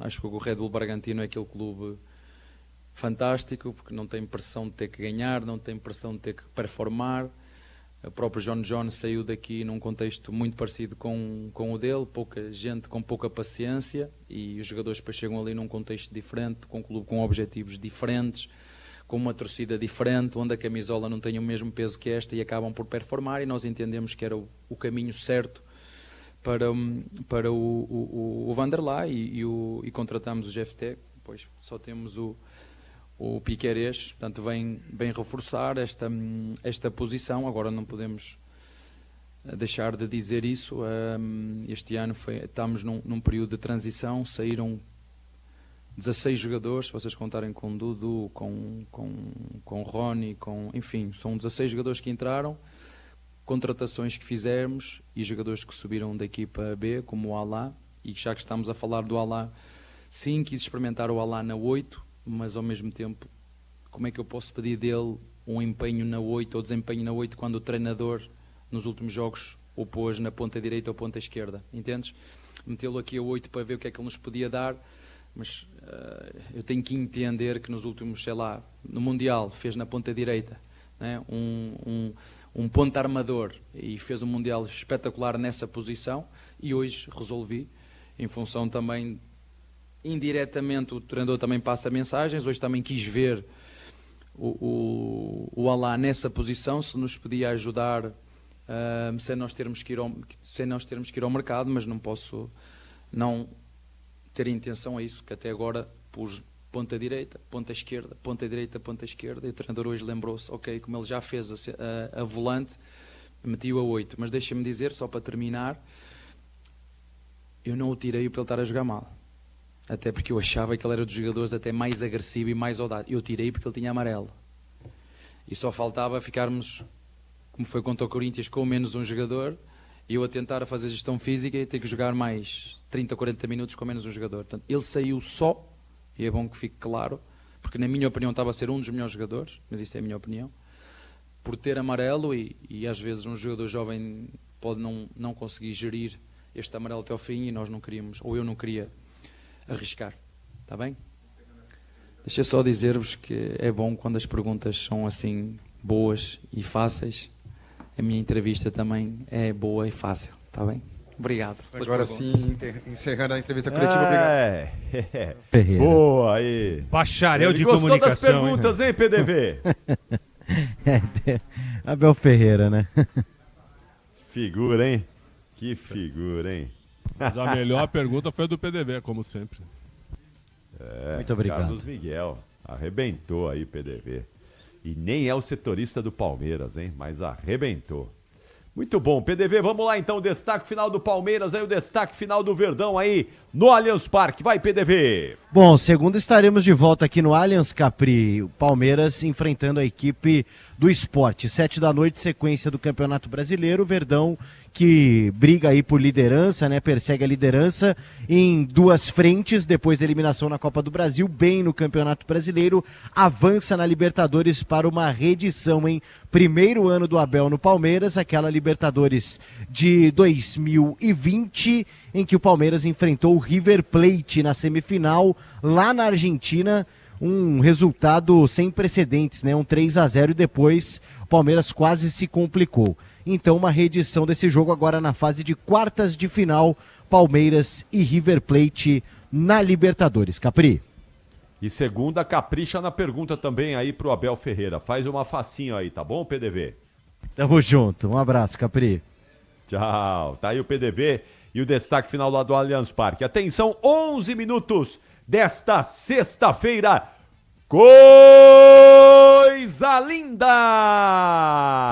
acho que o Red Bull Bragantino é aquele clube fantástico, porque não tem pressão de ter que ganhar, não tem pressão de ter que performar. O próprio John saiu daqui num contexto muito parecido com o dele, pouca gente com pouca paciência, e os jogadores depois chegam ali num contexto diferente, com um clube com objetivos diferentes, com uma torcida diferente, onde a camisola não tem o mesmo peso que esta e acabam por performar, e nós entendemos que era o caminho certo para o Vanderlei e contratamos o GFT. Depois só temos o Piquerez, portanto vem reforçar esta posição. Agora não podemos deixar de dizer isso. Este ano estamos num período de transição, saíram 16 jogadores, se vocês contarem com Dudu, com Rony, enfim, são 16 jogadores que entraram, contratações que fizemos e jogadores que subiram da equipa B, como o Alá, e já que estamos a falar do Alá, sim, quis experimentar o Alá na 8, mas ao mesmo tempo, como é que eu posso pedir dele um empenho na 8 ou desempenho na 8 quando o treinador nos últimos jogos o pôs na ponta direita ou ponta esquerda, entendes? Metê-lo aqui a 8 para ver o que é que ele nos podia dar, mas eu tenho que entender que nos últimos, sei lá, no Mundial fez na ponta direita, né? um ponta armador, e fez um Mundial espetacular nessa posição, e hoje resolvi, em função também, indiretamente o treinador também passa mensagens, hoje também quis ver o Alá nessa posição, se nos podia ajudar, sem nós termos que ir ao mercado, mas não posso não ter intenção a isso, que até agora pus ponta direita, ponta esquerda, ponta direita, ponta esquerda, e o treinador hoje lembrou-se, ok, como ele já fez a volante, meti-o a 8, mas deixa-me dizer, só para terminar, eu não o tirei para ele estar a jogar mal, até porque eu achava que ele era dos jogadores até mais agressivo e mais audaz. Eu tirei porque ele tinha amarelo, e só faltava ficarmos, como foi contra o Corinthians, com menos um jogador, e eu a tentar fazer gestão física e ter que jogar mais 30 ou 40 minutos com menos um jogador. Portanto, ele saiu só, e é bom que fique claro, porque na minha opinião estava a ser um dos melhores jogadores, mas isto é a minha opinião, por ter amarelo, e às vezes um jogador jovem pode não conseguir gerir este amarelo até ao fim, e nós não queríamos, ou eu não queria arriscar. Está bem? Deixa só dizer-vos que é bom quando as perguntas são assim boas e fáceis. A minha entrevista também é boa e fácil, está bem? Obrigado. Agora sim, encerrando a entrevista coletiva, obrigado. Boa aí. Bacharel de comunicação. Gostou das perguntas, hein, PDV? Abel Ferreira, né? Figura, hein? Que figura, hein? Mas a melhor pergunta foi a do PDV, como sempre. Muito obrigado. Carlos Miguel, arrebentou aí, PDV. E nem é o setorista do Palmeiras, hein? Mas arrebentou. Muito bom, PDV, vamos lá então, o destaque final do Palmeiras, aí o destaque final do Verdão aí no Allianz Parque. Vai, PDV! Bom, segunda estaremos de volta aqui no Allianz, Capri, o Palmeiras enfrentando a equipe do Sport. 19h, sequência do Campeonato Brasileiro, o Verdão que briga aí por liderança, né? Persegue a liderança em duas frentes, depois da eliminação na Copa do Brasil, bem no Campeonato Brasileiro, avança na Libertadores para uma reedição, hein? Primeiro ano do Abel no Palmeiras, aquela Libertadores de 2020, em que o Palmeiras enfrentou o River Plate na semifinal, lá na Argentina, um resultado sem precedentes, né? Um 3-0 e depois o Palmeiras quase se complicou. Então uma reedição desse jogo agora na fase de quartas de final, Palmeiras e River Plate na Libertadores. Capri. E segunda, capricha na pergunta também aí pro Abel Ferreira. Faz uma facinho aí, tá bom, PDV? Tamo junto. Um abraço, Capri. Tchau. Tá aí o PDV e o destaque final lá do Allianz Parque. Atenção, 11 minutos desta sexta-feira. Coisa linda!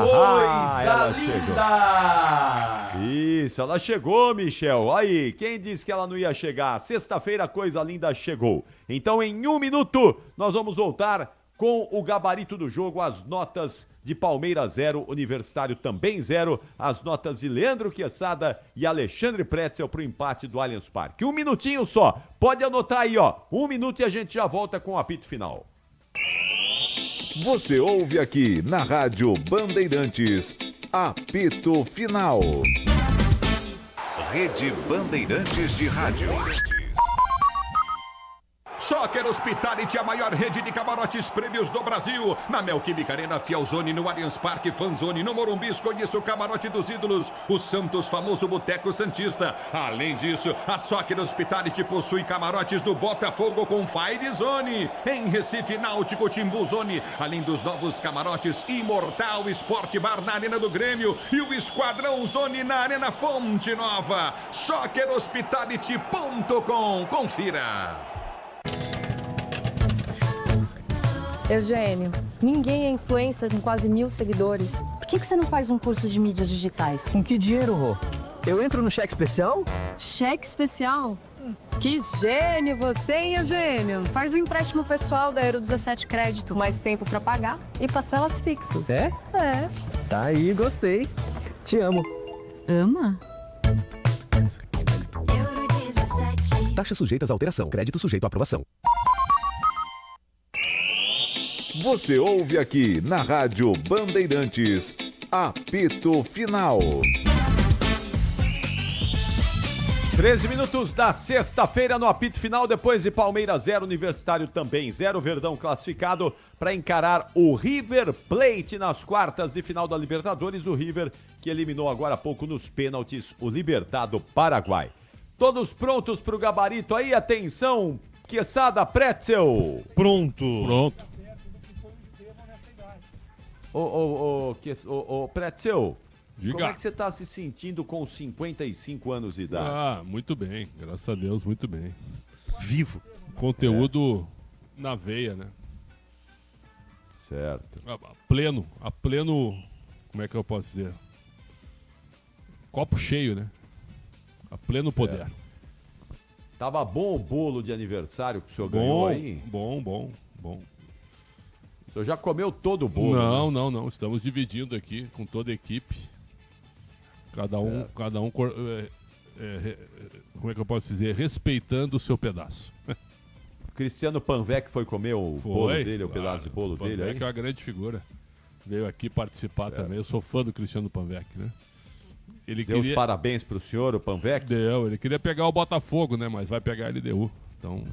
Coisa linda! Chegou. Isso, ela chegou, Michel. Aí, quem disse que ela não ia chegar? Sexta-feira, coisa linda chegou. Então, em 1 minuto, nós vamos voltar com o gabarito do jogo, as notas de Palmeiras 0, Universitário também 0, as notas de Leandro Quesada e Alexandre Pretzel para o empate do Allianz Parque. 1 minutinho só, pode anotar aí, ó, 1 minuto e a gente já volta com o apito final. Você ouve aqui na Rádio Bandeirantes, apito final. Rede Bandeirantes de Rádio. Soccer Hospitality, a maior rede de camarotes prêmios do Brasil. Na Neoquímica Arena, Fielzone, no Allianz Parque, Fanzone, no Morumbi, conheça o camarote dos ídolos, o Santos, famoso Boteco Santista. Além disso, a Soccer Hospitality possui camarotes do Botafogo com Fire Zone. Em Recife, Náutico, Timbu Zone, além dos novos camarotes Imortal Sport Bar na Arena do Grêmio e o Esquadrão Zone na Arena Fonte Nova. SoccerHospitality.com. Confira. Eugênio, ninguém é influencer com quase 1.000 seguidores. Por que você não faz um curso de mídias digitais? Com que dinheiro, Rô? Eu entro no cheque especial? Cheque especial? Que gênio você, hein, Eugênio? Faz um empréstimo pessoal da Euro 17 Crédito, mais tempo pra pagar e parcelas fixas. É? É. Tá aí, gostei. Te amo. Ama? Taxas sujeitas à alteração. Crédito sujeito à aprovação. Você ouve aqui na Rádio Bandeirantes, apito final. 13 minutos da sexta-feira no apito final, depois de Palmeiras 0, Universitário também 0, Verdão classificado para encarar o River Plate nas quartas de final da Libertadores, o River que eliminou agora há pouco nos pênaltis o Libertad Paraguai. Todos prontos para o gabarito aí? Atenção, Quesada, Pretzel. Pronto. Ô, Pretzel, diga. Como é que você está se sentindo com 55 anos de idade? Ah, muito bem, graças a Deus, muito bem. Vivo. Conteúdo na veia, né? Certo. A pleno, como é que eu posso dizer? Copo cheio, né? A pleno poder. Tava bom o bolo de aniversário que o senhor ganhou aí? Bom. O senhor já comeu todo o bolo? Não. Estamos dividindo aqui com toda a equipe. Cada um, como é que eu posso dizer? Respeitando o seu pedaço. Cristiano Panvec foi comer o bolo dele, o pedaço de bolo dele aí? Panvec é uma grande figura. Veio aqui participar também. Eu sou fã do Cristiano Panvec, né? Ele Deu os parabéns pro senhor, o Panvec? Deu, ele queria pegar o Botafogo, né? Mas vai pegar a LDU. Então,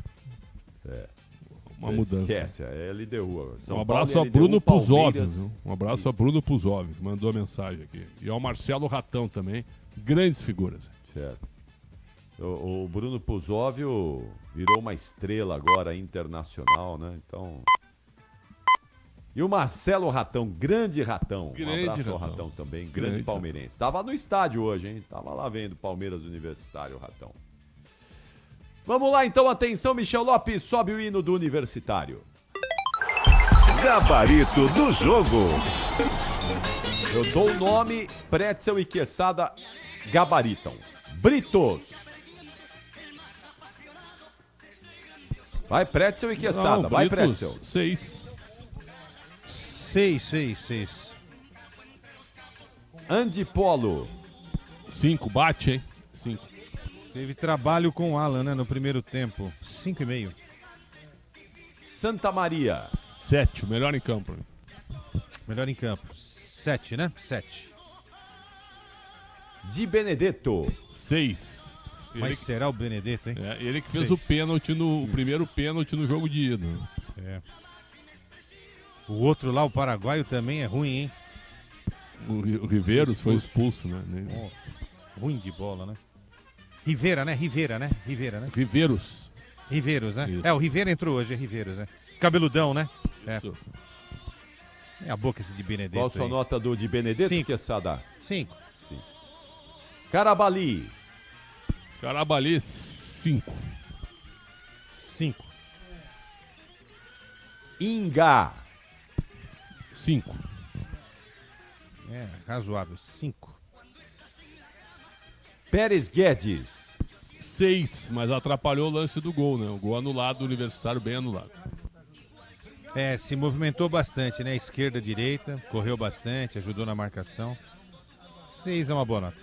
uma mudança. Esquece, é LDU. Um abraço a Bruno Puzov. Um abraço a Bruno Puzov, que mandou a mensagem aqui. E ao Marcelo Ratão também. Grandes figuras. Certo. O Bruno Puzov virou uma estrela agora internacional, né? Então... E o Marcelo Ratão, grande Ratão. Um abraço ao Ratão também, grande palmeirense. Tava no estádio hoje, hein? Tava lá vendo Palmeiras Universitário, Ratão. Vamos lá então, atenção, Michel Lopes, sobe o hino do Universitário. Gabarito do jogo. Eu dou o nome, Pretzel e Quesada gabaritam. Britos. Vai, Pretzel e Quesada. Não, vai, Britos, Pretzel. 6. Andy Polo. 5, bate, hein? 5. Teve trabalho com o Alan, né, no primeiro tempo. 5,5. Santa Maria. 7, o melhor em campo. Melhor em campo. 7, né? 7. Di Benedetto. 6. Mas será o Benedetto, hein? É, ele que fez o pênalti o primeiro pênalti no jogo de ida. É. O outro lá, o paraguaio, também é ruim, hein? O Riveiros foi expulso, né? Oh, ruim de bola, né? Riveiros, né? Riveiros, né? Isso. É, o Rivera entrou hoje, é Riveiros, né? Cabeludão, né? Isso. É a boca esse de Benedetto. Qual a sua nota do de Benedetto, 5. Quesada? 5. Carabali. 5. 5. Inga. 5. É, razoável. 5. Pérez Guedes. 6, mas atrapalhou o lance do gol, né? O gol anulado, o Universitário bem anulado. Se movimentou bastante, né? Esquerda, direita, correu bastante, ajudou na marcação. 6 é uma boa nota.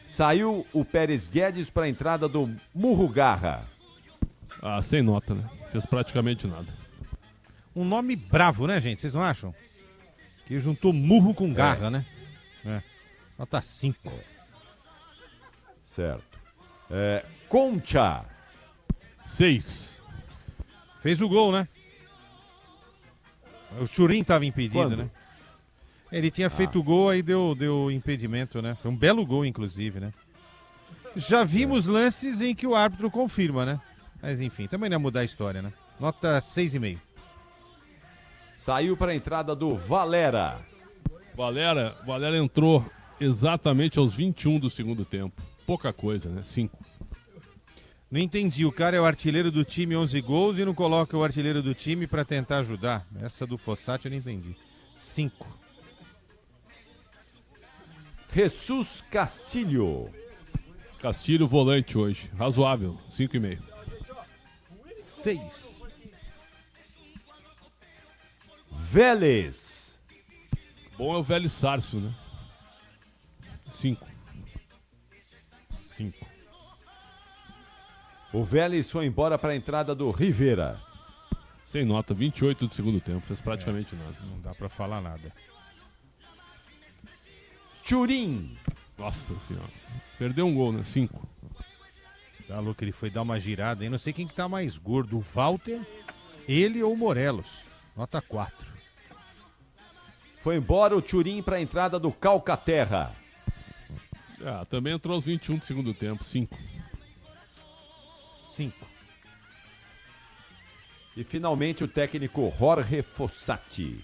Saiu o Pérez Guedes para a entrada do Murrugarra. Sem nota, né? Fez praticamente nada. Um nome bravo, né, gente? Vocês não acham? Que juntou murro com garra, né? Nota 5. Certo. Concha. 6. Fez o gol, né? O Churin estava impedido, Quando? né? Ele tinha feito o gol, aí deu impedimento, né? Foi um belo gol, inclusive, né? Já vimos lances em que o árbitro confirma, né? Mas enfim, também não ia mudar a história, né? Nota 6,5. Saiu para a entrada do Valera. Valera entrou exatamente aos 21 do segundo tempo. Pouca coisa, né? 5. Não entendi, o cara é o artilheiro do time, 11 gols, e não coloca o artilheiro do time para tentar ajudar. Essa do Fossati eu não entendi. 5. Jesus Castilho. Castilho volante hoje. Razoável. 5,5. 6. Vélez. Bom é o Vélez Sarso, né? 5. O Vélez foi embora para a entrada do Rivera. Sem nota, 28 do segundo tempo. Fez praticamente nada. Não dá para falar nada. Churin. Nossa senhora. Perdeu um gol, né? 5. Tá louco, ele foi dar uma girada aí. Não sei quem que tá mais gordo, o Walter, ele ou o Morelos. Nota 4. Foi embora o Churin para a entrada do Calcaterra. Também entrou aos 21 do segundo tempo. 5. E finalmente o técnico Jorge Fossati.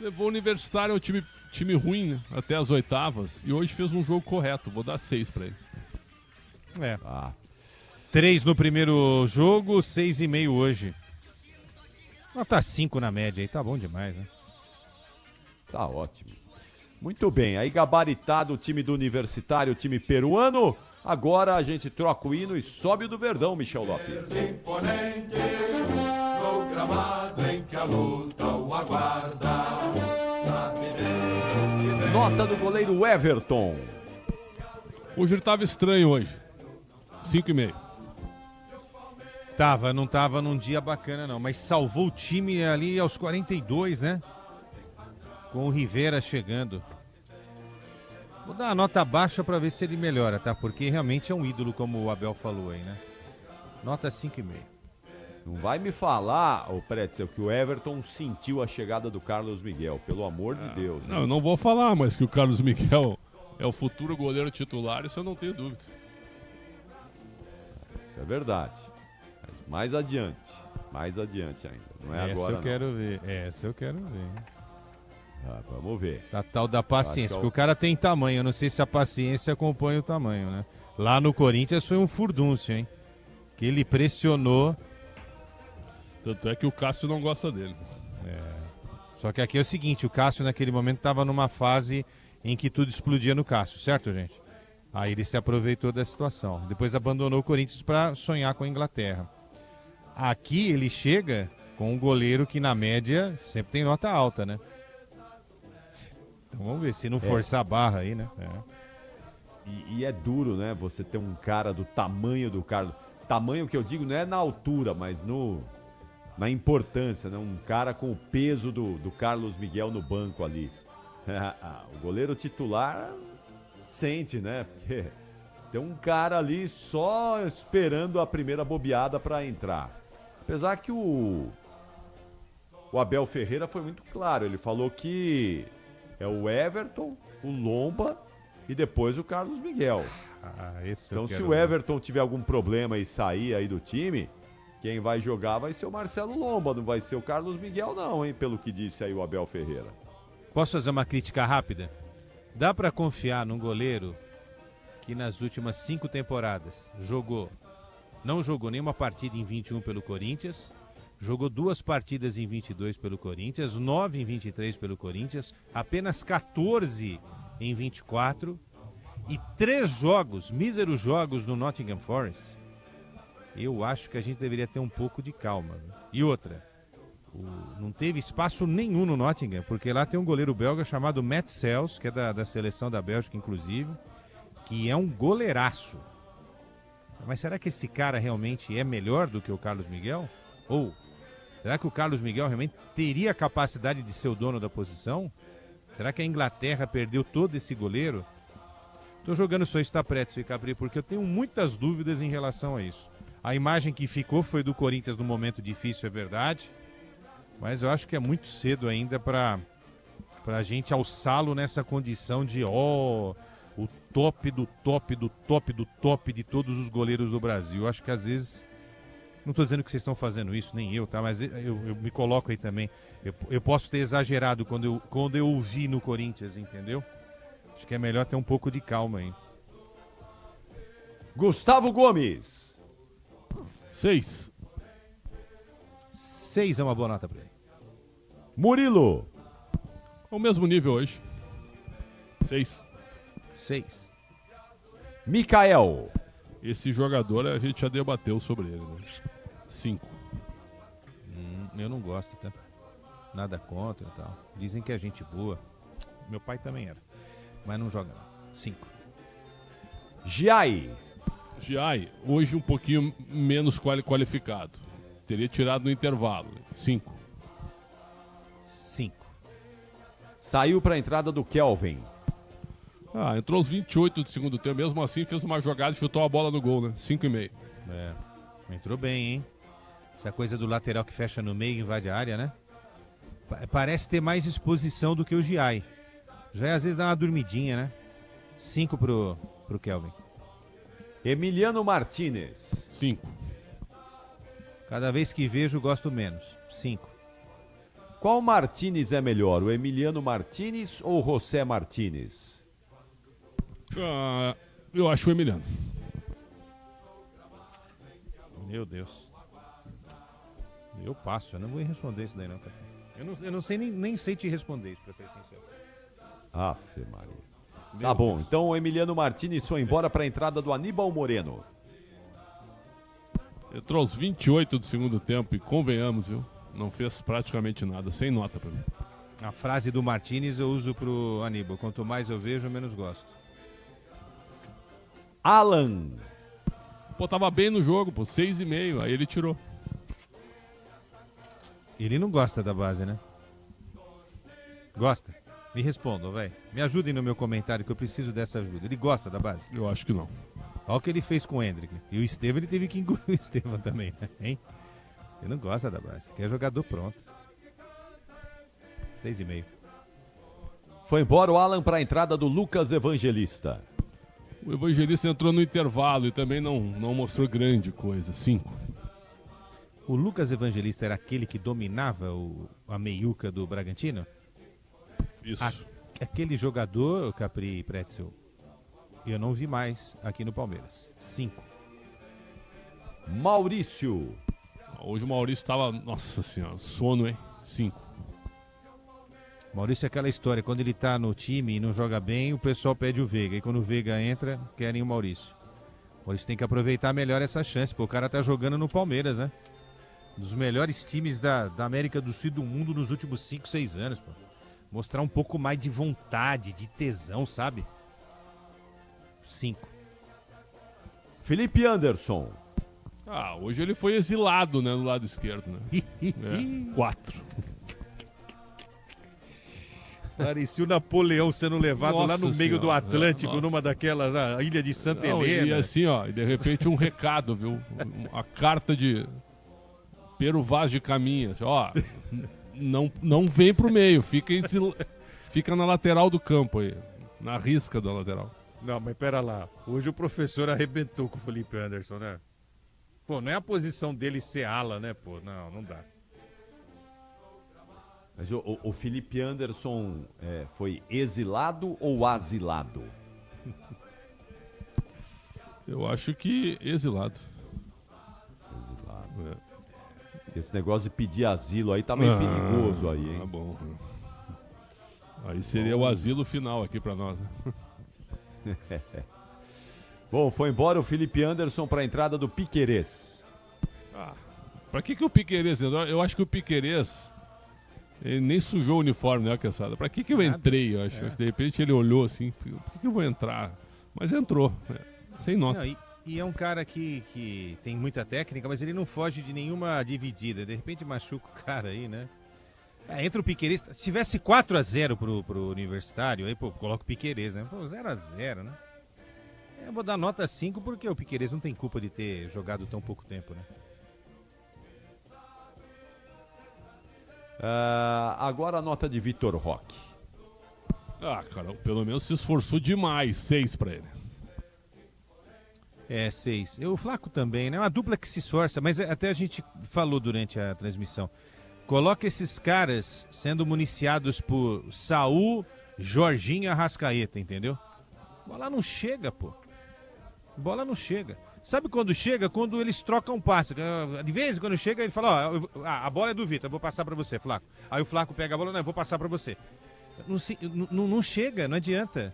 Levou o Universitário ao time ruim, né? Até as oitavas. E hoje fez um jogo correto. Vou dar 6 para ele. 3 no primeiro jogo, 6,5 hoje. Nota 5 na média aí, tá bom demais, né? Tá ótimo. Muito bem, aí gabaritado o time do Universitário, o time peruano. Agora a gente troca o hino e sobe o do Verdão, Michel Lopes. No gramado em que a luta o aguarda. Nota do goleiro Everton. O Giro tava estranho hoje. 5,5. Não tava num dia bacana não, mas salvou o time ali aos 42, né? Com o Rivera chegando. Vou dar uma nota baixa para ver se ele melhora, tá? Porque realmente é um ídolo, como o Abel falou aí, né? Nota 5,5. Não vai me falar, Pretzel, que o Everton sentiu a chegada do Carlos Miguel, pelo amor de Deus. Né? Não, eu não vou falar, mas que o Carlos Miguel é o futuro goleiro titular, isso eu não tenho dúvida. Isso é verdade. Mas mais adiante ainda. Não é agora, eu quero ver. Essa eu quero ver. Vamos ver. A tal da paciência, porque o cara tem tamanho, eu não sei se a paciência acompanha o tamanho, né? Lá no Corinthians foi um furdúncio, hein? Que ele pressionou. Tanto é que o Cássio não gosta dele. Só que aqui é o seguinte, o Cássio naquele momento estava numa fase em que tudo explodia no Cássio, certo, gente? Aí ele se aproveitou da situação. Depois abandonou o Corinthians para sonhar com a Inglaterra. Aqui ele chega com um goleiro que na média sempre tem nota alta, né? Então vamos ver se não forçar a barra aí, né? E é duro, né? Você ter um cara do tamanho do Carlos. Tamanho que eu digo não é na altura, mas na importância, né? Um cara com o peso do Carlos Miguel no banco ali. O goleiro titular sente, né? Porque tem um cara ali só esperando a primeira bobeada para entrar. Apesar que o Abel Ferreira foi muito claro. Ele falou que é o Everton, o Lomba e depois o Carlos Miguel. Então se o Everton tiver algum problema e sair aí do time, quem vai jogar vai ser o Marcelo Lomba, não vai ser o Carlos Miguel não, hein? Pelo que disse aí o Abel Ferreira. Posso fazer uma crítica rápida? Dá para confiar num goleiro que nas últimas 5 temporadas não jogou nenhuma partida em 21 pelo Corinthians, jogou 2 partidas em 22 pelo Corinthians, 9 em 23 pelo Corinthians, apenas 14 em 24 e 3 míseros jogos no Nottingham Forest. Eu acho que a gente deveria ter um pouco de calma. E outra, Não teve espaço nenhum no Nottingham, porque lá tem um goleiro belga chamado Matt Sels, que é da seleção da Bélgica, inclusive, que é um goleiraço. Mas será que esse cara realmente é melhor do que o Carlos Miguel? Ou será que o Carlos Miguel realmente teria a capacidade de ser o dono da posição? Será que a Inglaterra perdeu todo esse goleiro? Estou jogando só Stapretso e Capri porque eu tenho muitas dúvidas em relação a isso. A imagem que ficou foi do Corinthians no momento difícil, é verdade. Mas eu acho que é muito cedo ainda para a gente alçá-lo nessa condição de o top do top do top do top de todos os goleiros do Brasil. Eu acho que às vezes, não estou dizendo que vocês estão fazendo isso, nem eu, tá? Mas eu me coloco aí também. Eu posso ter exagerado quando eu ouvi no Corinthians, entendeu? Acho que é melhor ter um pouco de calma aí. Gustavo Gomes. 6. 6 é uma boa nota para ele. Murilo. Ao mesmo nível hoje. 6. 6. Mikael. Esse jogador a gente já debateu sobre ele, né? 5. Eu não gosto, tá? Nada contra e tal. Dizem que é gente boa. Meu pai também era. Mas não joga não. 5. Giai. Giai, hoje um pouquinho menos qualificado. Teria tirado no intervalo. 5. 5. Saiu para a entrada do Kelvin. Entrou aos 28 do segundo tempo. Mesmo assim fez uma jogada e chutou a bola no gol, né? 5,5. Entrou bem, hein? Essa coisa do lateral que fecha no meio e invade a área, né? Parece ter mais exposição do que o Giai. Já às vezes dá uma dormidinha, né? 5 pro Kelvin. Emiliano Martínez. 5. Cada vez que vejo, gosto menos. 5. Qual Martínez é melhor, o Emiliano Martínez ou o José Martínez? Eu acho o Emiliano. Meu Deus. Eu passo, eu não vou responder isso daí não, cara. Eu não sei, nem sei te responder isso, pra ser sincero. Afe Maria. Tá bom, então o Emiliano Martínez foi embora para a entrada do Aníbal Moreno. Entrou aos 28 do segundo tempo e convenhamos, viu? Não fez praticamente nada, sem nota pra mim. A frase do Martínez eu uso pro Aníbal. Quanto mais eu vejo, menos gosto. Alan. Pô, tava bem no jogo, pô, 6,5, aí ele tirou. Ele não gosta da base, né? Gosta? Me respondam, velho. Me ajudem no meu comentário que eu preciso dessa ajuda. Ele gosta da base? Eu acho que não. Olha o que ele fez com o Hendrick. E o Estevam, ele teve que engolir o Estevam também, né? Hein? Ele não gosta da base. Quer jogador pronto. 6,5. Foi embora o Alan para a entrada do Lucas Evangelista. O Evangelista entrou no intervalo e também não mostrou grande coisa. 5. O Lucas Evangelista era aquele que dominava a meiuca do Bragantino? Isso. Aquele jogador, o Capri Pretzel, eu não vi mais aqui no Palmeiras. 5. Maurício. Hoje o Maurício estava, nossa senhora, sono, hein? 5. Maurício é aquela história, quando ele tá no time e não joga bem, o pessoal pede o Veiga. E quando o Veiga entra, querem o Maurício. O Maurício tem que aproveitar melhor essa chance, porque o cara tá jogando no Palmeiras, né? Um dos melhores times da América do Sul e do mundo nos últimos 5, 6 anos, pô. Mostrar um pouco mais de vontade, de tesão, sabe? 5. Felipe Anderson. Hoje ele foi exilado, né, no lado esquerdo, né? 4. Parecia o Napoleão sendo levado lá no meio do Atlântico, numa daquelas, a ilha de Santa Helena. E assim, ó, e de repente um recado, viu? A carta de Pero Vaz de Caminha, assim, ó, não vem pro meio, fica na lateral do campo aí, na risca da lateral. Não, mas pera lá, hoje o professor arrebentou com o Felipe Anderson, né? Pô, não é a posição dele ser ala, né, pô? Não dá. Mas o Felipe Anderson foi exilado ou asilado? Eu acho que exilado. Exilado. Esse negócio de pedir asilo aí tá meio perigoso aí, hein? Tá bom. Aí seria o asilo final aqui pra nós, né? Bom, foi embora o Felipe Anderson para a entrada do Piquerez. Pra que o Piquerez... Eu acho que o Piquerez... Ele nem sujou o uniforme, né, Quesada? Pra que eu entrei, eu acho? De repente ele olhou assim, por que eu vou entrar? Mas entrou, sem nota. Não, e é um cara que tem muita técnica, mas ele não foge de nenhuma dividida. De repente machuca o cara aí, né? Entra o Piquerez. Se tivesse 4-0 pro Universitário, aí, pô, coloca o Piquerez, né? Pô, 0-0, né? Eu vou dar nota 5 porque o Piquerez não tem culpa de ter jogado tão pouco tempo, né? Agora a nota de Vitor Roque. Cara, pelo menos se esforçou demais. 6 pra ele. 6. O Flaco também, né? Uma dupla que se esforça, mas até a gente falou durante a transmissão. Coloca esses caras sendo municiados por Saul, Jorginho e Arrascaeta, entendeu? Bola não chega, pô. Bola não chega. Sabe quando chega? Quando eles trocam passe. De vez em quando chega, ele fala, a bola é do Vitor, eu vou passar pra você, Flaco. Aí o Flaco pega a bola, não, eu vou passar pra você. Não chega, não adianta.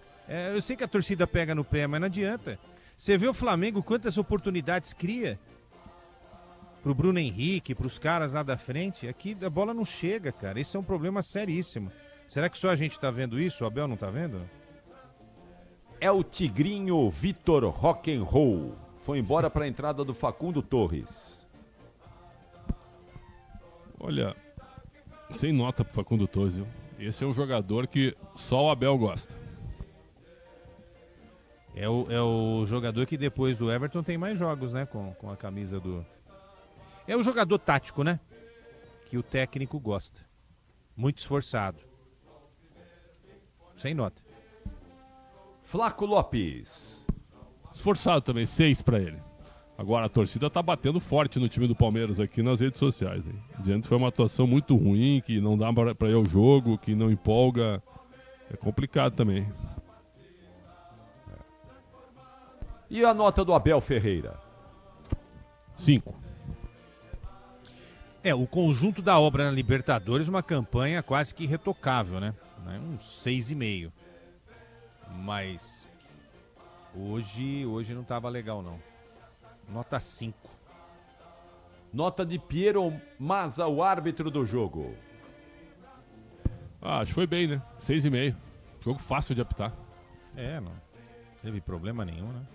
Eu sei que a torcida pega no pé, mas não adianta. Você vê o Flamengo, quantas oportunidades cria pro Bruno Henrique, pros caras lá da frente. Aqui a bola não chega, cara. Esse é um problema seríssimo. Será que só a gente tá vendo isso? O Abel não tá vendo? É o Tigrinho Vitor Rock'n'Roll. Foi embora para a entrada do Facundo Torres. Olha, sem nota pro Facundo Torres, viu? Esse é um jogador que só o Abel gosta. É o jogador que depois do Everton tem mais jogos, né? Com a camisa do... É o jogador tático, né? Que o técnico gosta. Muito esforçado. Sem nota. Flaco Lopes. Esforçado também, 6 pra ele. Agora a torcida tá batendo forte no time do Palmeiras aqui nas redes sociais. Hein? Dizendo que foi uma atuação muito ruim, que não dá pra ir ao jogo, que não empolga. É complicado também. E a nota do Abel Ferreira? 5. O conjunto da obra na Libertadores, uma campanha quase que irretocável, né? Um 6,5. Mas hoje não tava legal, não. Nota 5. Nota de Piero Mazza, o árbitro do jogo. Acho que foi bem, né? 6,5. Jogo fácil de apitar. Não teve problema nenhum, né?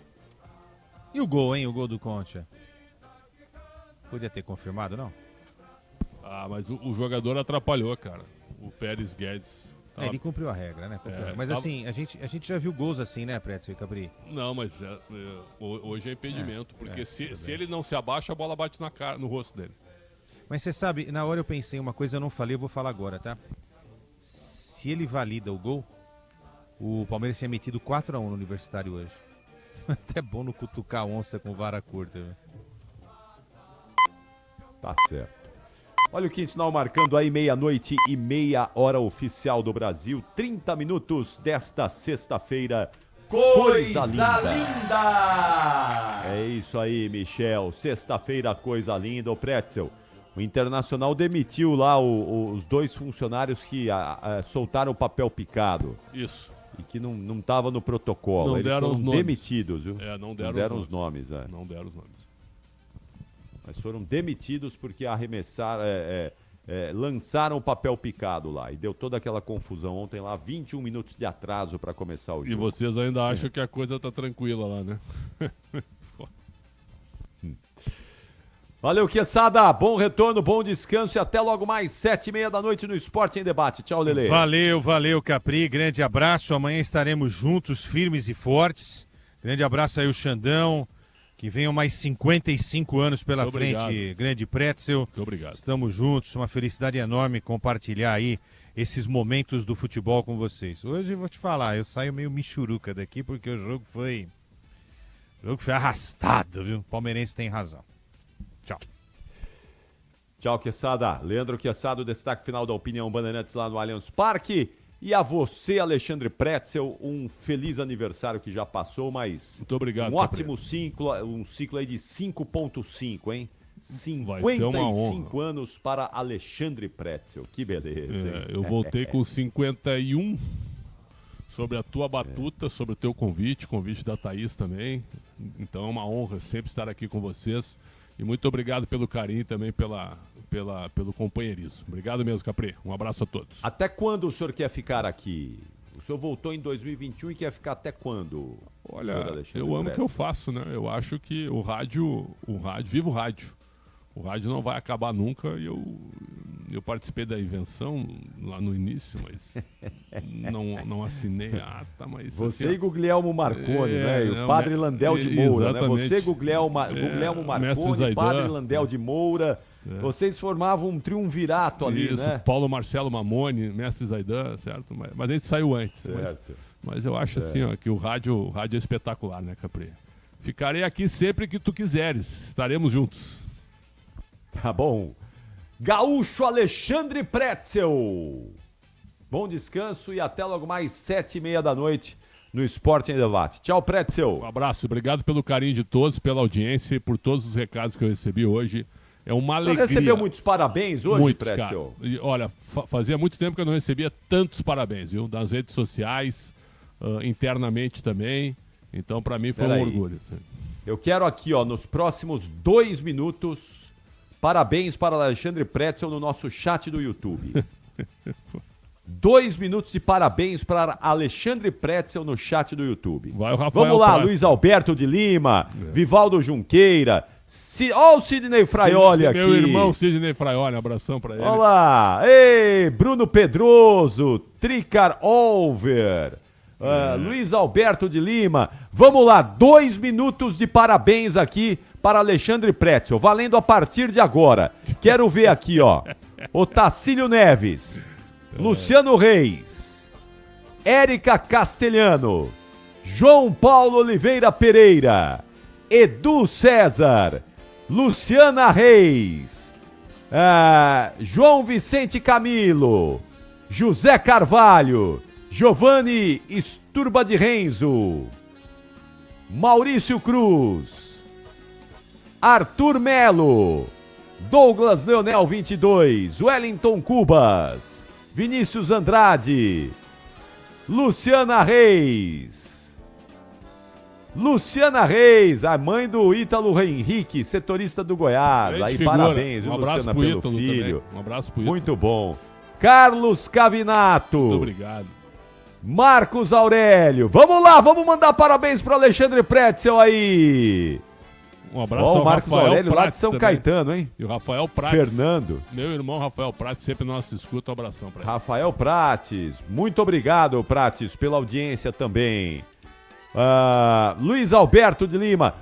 E o gol, hein? O gol do Concha. Podia ter confirmado, não? Mas o jogador atrapalhou, cara. O Pérez Guedes. Ele cumpriu a regra, né? Mas assim, a gente já viu gols assim, né, Pretzel e Capri? Não, mas hoje é impedimento, porque se ele não se abaixa, a bola bate no rosto dele. Mas você sabe, na hora eu pensei uma coisa, eu não falei, eu vou falar agora, tá? Se ele valida o gol, o Palmeiras tinha metido 4-1 no Universitário hoje. Até bom no cutucar onça com vara curta, velho. Tá certo. Olha o Quintal marcando aí 00:30 hora oficial do Brasil. 30 minutos desta sexta-feira. Coisa linda! É isso aí, Michel. Sexta-feira, coisa linda. O Pretzel, o Internacional demitiu lá os 2 funcionários que soltaram o papel picado. Isso. E que não estava no protocolo. Não Eles deram foram os nomes. demitidos, viu? Não deram os nomes. Não deram os nomes. Mas foram demitidos porque arremessaram, lançaram o papel picado lá. E deu toda aquela confusão ontem lá, 21 minutos de atraso para começar o jogo. E vocês ainda acham que a coisa tá tranquila lá, né? Valeu, Quesada. Bom retorno, bom descanso e até logo mais, 7:30 da noite no Esporte em Debate. Tchau, Lelê. Valeu, Capri. Grande abraço. Amanhã estaremos juntos, firmes e fortes. Grande abraço aí, o Xandão. Que venham mais 55 anos pela Muito frente, obrigado. grande Pretzel. Muito obrigado. Estamos juntos, uma felicidade enorme compartilhar aí esses momentos do futebol com vocês. Hoje eu vou te falar, eu saio meio michuruca daqui porque o jogo foi arrastado, viu? O palmeirense tem razão. Tchau. Tchau, Quesada. Leandro Quesada, o destaque final da Opinião Bandeirantes lá no Allianz Parque. E a você, Alexandre Pretzel, um feliz aniversário que já passou, mas muito obrigado, um ótimo ciclo aí de 5.5, hein? 55 anos para Alexandre Pretzel. Que beleza, hein? Eu voltei com 51 sobre a tua batuta, sobre o teu convite da Thaís também. Então é uma honra sempre estar aqui com vocês. E muito obrigado pelo carinho e também pelo companheirismo. Obrigado mesmo, Capri. Um abraço a todos. Até quando o senhor quer ficar aqui? O senhor voltou em 2021 e quer ficar até quando? Olha, eu amo o que eu faço, né? Eu acho que o rádio, viva o rádio. O rádio não vai acabar nunca e eu participei da invenção lá no início, mas não assinei a ata. Mas, você assim, e Guglielmo Marconi, né? E o padre Landel de Moura, né? Você, Guglielmo Marconi, padre Landel de Moura. Vocês formavam um triunvirato ali, isso, né? Paulo Marcelo Mamoni, mestre Zaidan, certo? Mas a gente saiu antes. Mas eu acho assim, ó, que o rádio é espetacular, né, Capri? Ficarei aqui sempre que tu quiseres. Estaremos juntos. Tá bom. Gaúcho Alexandre Pretzel. Bom descanso e até logo mais 7h30 da noite no Esporte em Debate. Tchau, Pretzel. Um abraço. Obrigado pelo carinho de todos, pela audiência e por todos os recados que eu recebi hoje. É uma alegria. Você recebeu muitos parabéns hoje, muitos, Pretzel? Cara. E, olha, fazia muito tempo que eu não recebia tantos parabéns, viu? Das redes sociais, internamente também. Então, para mim, foi um orgulho. Eu quero aqui, ó, nos próximos 2 minutos... Parabéns para Alexandre Pretzel no nosso chat do YouTube. 2 minutos de parabéns para Alexandre Pretzel no chat do YouTube. Vai o Rafael Vamos lá, Prates. Luiz Alberto de Lima, Vivaldo Junqueira, ó o Sidney Fraioli aqui. Meu irmão Sidney Fraioli, abração para ele. Olá, ei, Bruno Pedroso, Tricar Olver, Luiz Alberto de Lima. Vamos lá, 2 minutos de parabéns aqui para Alexandre Pretzel, valendo a partir de agora. Quero ver aqui, ó. Otacílio Neves, Luciano Reis, Érica Castelhano, João Paulo Oliveira Pereira, Edu César, Luciana Reis, João Vicente Camilo, José Carvalho, Giovanni Sturba de Renzo, Maurício Cruz, Arthur Melo, Douglas Leonel 22, Wellington Cubas, Vinícius Andrade, Luciana Reis, a mãe do Ítalo Henrique, setorista do Goiás. Aí figura. Parabéns, um abraço Luciana, pro pelo Ítalo filho. Também. Um abraço pro Ítalo. Muito bom. Carlos Cavinato. Muito obrigado. Marcos Aurélio. Vamos lá, vamos mandar parabéns para Alexandre Pretzel aí. Um abraço ao Marcos Rafael Aurélio Prates lá de São também. Caetano, hein? E o Rafael Prates. Fernando. Meu irmão Rafael Prates, sempre nosso escuta. Um abração para ele. Rafael Prates. Muito obrigado, Prates, pela audiência também. Luiz Alberto de Lima.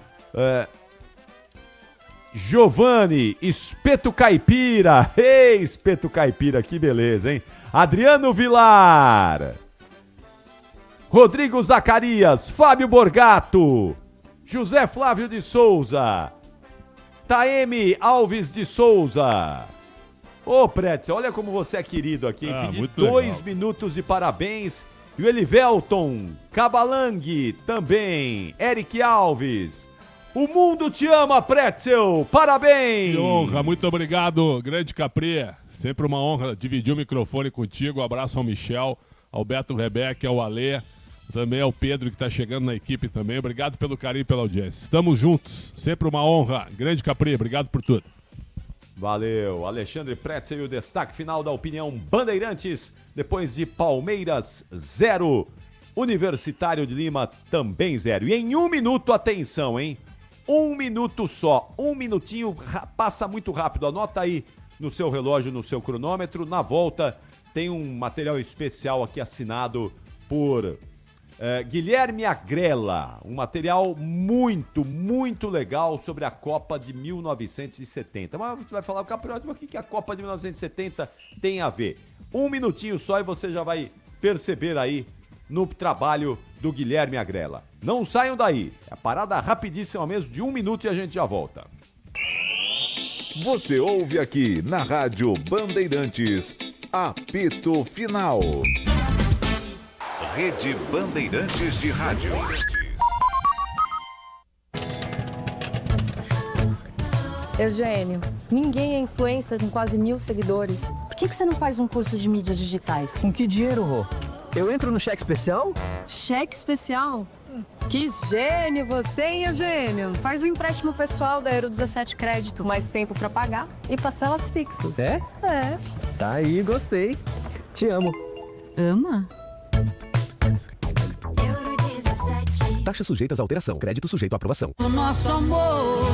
Giovanni, Espeto Caipira. Ei, Espeto Caipira, que beleza, hein? Adriano Vilar. Rodrigo Zacarias, Fábio Borgato, José Flávio de Souza, Taeme Alves de Souza. Ô, Pretzel, olha como você é querido aqui, hein? Pedi 2 minutos de parabéns. E o Elivelton, Cabalang também, Eric Alves. O mundo te ama, Pretzel, parabéns! Que honra, muito obrigado, grande Capri. Sempre uma honra dividir o microfone contigo. Um abraço ao Michel, ao Beto Rebeca, ao Alê, também ao Pedro que está chegando na equipe também. Obrigado pelo carinho e pela audiência. Estamos juntos, sempre uma honra. Grande Capri, obrigado por tudo. Valeu, Alexandre Pretzel e o destaque final da opinião Bandeirantes, depois de Palmeiras 0, Universitário de Lima também 0. E em 1 minuto, atenção, hein? 1 minuto só, 1 minutinho, passa muito rápido, anota aí no seu relógio, no seu cronômetro. Na volta tem um material especial aqui assinado por Guilherme Agrela, um material muito, muito legal sobre a Copa de 1970. Mas você vai falar, Capriotti, mas o que a Copa de 1970 tem a ver? 1 minutinho só e você já vai perceber aí no trabalho do Guilherme Agrela. Não saiam daí, é a parada rapidíssima mesmo, de 1 minuto e a gente já volta. Você ouve aqui na Rádio Bandeirantes, apito final. Rede Bandeirantes de Rádio. Eugênio, ninguém é influencer com quase 1.000 seguidores. Por que você não faz um curso de mídias digitais? Com que dinheiro, Rô? Eu entro no cheque especial? Cheque especial? Que gênio você, hein, Eugênio? Faz um empréstimo pessoal da Euro 17 Crédito, mais tempo pra pagar e parcelas fixas. É? É. Tá aí, gostei. Te amo. Ama? Taxas sujeitas a alteração. Crédito sujeito à aprovação. O nosso amor.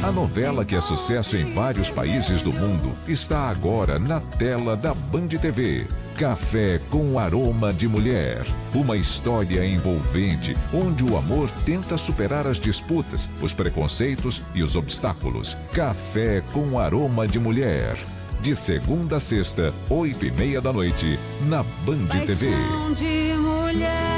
A novela que é sucesso em vários países do mundo está agora na tela da Band TV. Café com Aroma de Mulher. Uma história envolvente, onde o amor tenta superar as disputas, os preconceitos e os obstáculos. Café com Aroma de Mulher. De segunda a sexta, 8h30 da noite, na Band TV. De mulher.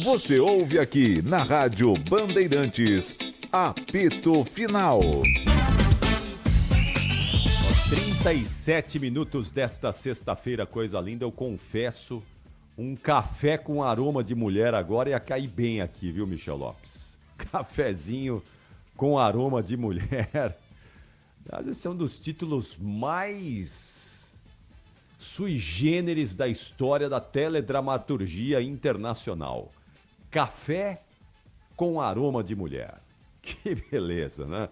Você ouve aqui na Rádio Bandeirantes, Apito Final. 37 minutos desta sexta-feira, coisa linda, eu confesso, um café com aroma de mulher agora ia cair bem aqui, viu, Michel Lopes? Cafezinho com aroma de mulher. Esse é um dos títulos mais sui generis da história da teledramaturgia internacional. Café com aroma de mulher. Que beleza, né?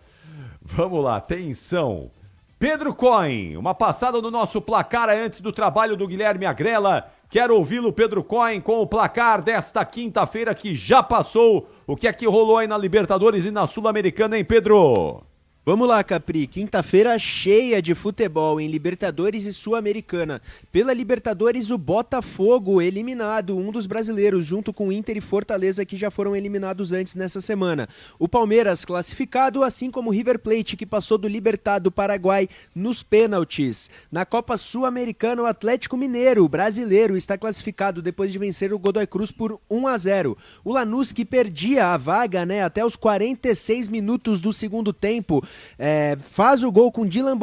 Vamos lá, atenção. Pedro Cohen, uma passada no nosso placar antes do trabalho do Guilherme Agrela. Quero ouvi-lo, Pedro Cohen, com o placar desta quinta-feira que já passou. O que é que rolou aí na Libertadores e na Sul-Americana, hein, Pedro? Vamos lá, Capri. Quinta-feira cheia de futebol em Libertadores e Sul-Americana. Pela Libertadores, o Botafogo eliminado, um dos brasileiros, junto com Inter e Fortaleza, que já foram eliminados antes nessa semana. O Palmeiras classificado, assim como o River Plate, que passou do Libertad do Paraguai nos pênaltis. Na Copa Sul-Americana, o Atlético Mineiro, brasileiro, está classificado depois de vencer o Godoy Cruz por 1-0. O Lanús, que perdia a vaga, até os 46 minutos do segundo tempo, faz o gol com Dylan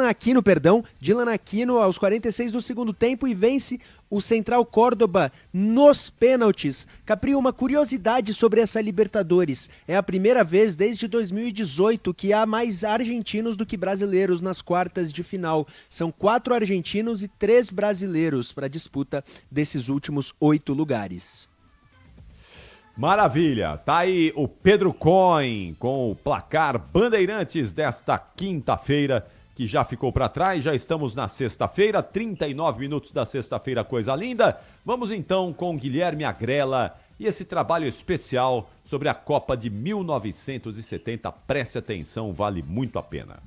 Aquino aos 46 do segundo tempo e vence o Central Córdoba nos pênaltis. Capri, uma curiosidade sobre essa Libertadores. É a primeira vez desde 2018 que há mais argentinos do que brasileiros nas quartas de final. São 4 argentinos e 3 brasileiros para a disputa desses últimos 8 lugares. Maravilha, tá aí o Pedro Cohen com o placar Bandeirantes desta quinta-feira, que já ficou para trás, já estamos na sexta-feira, 39 minutos da sexta-feira, coisa linda. Vamos então com Guilherme Agrela e esse trabalho especial sobre a Copa de 1970. Preste atenção, vale muito a pena.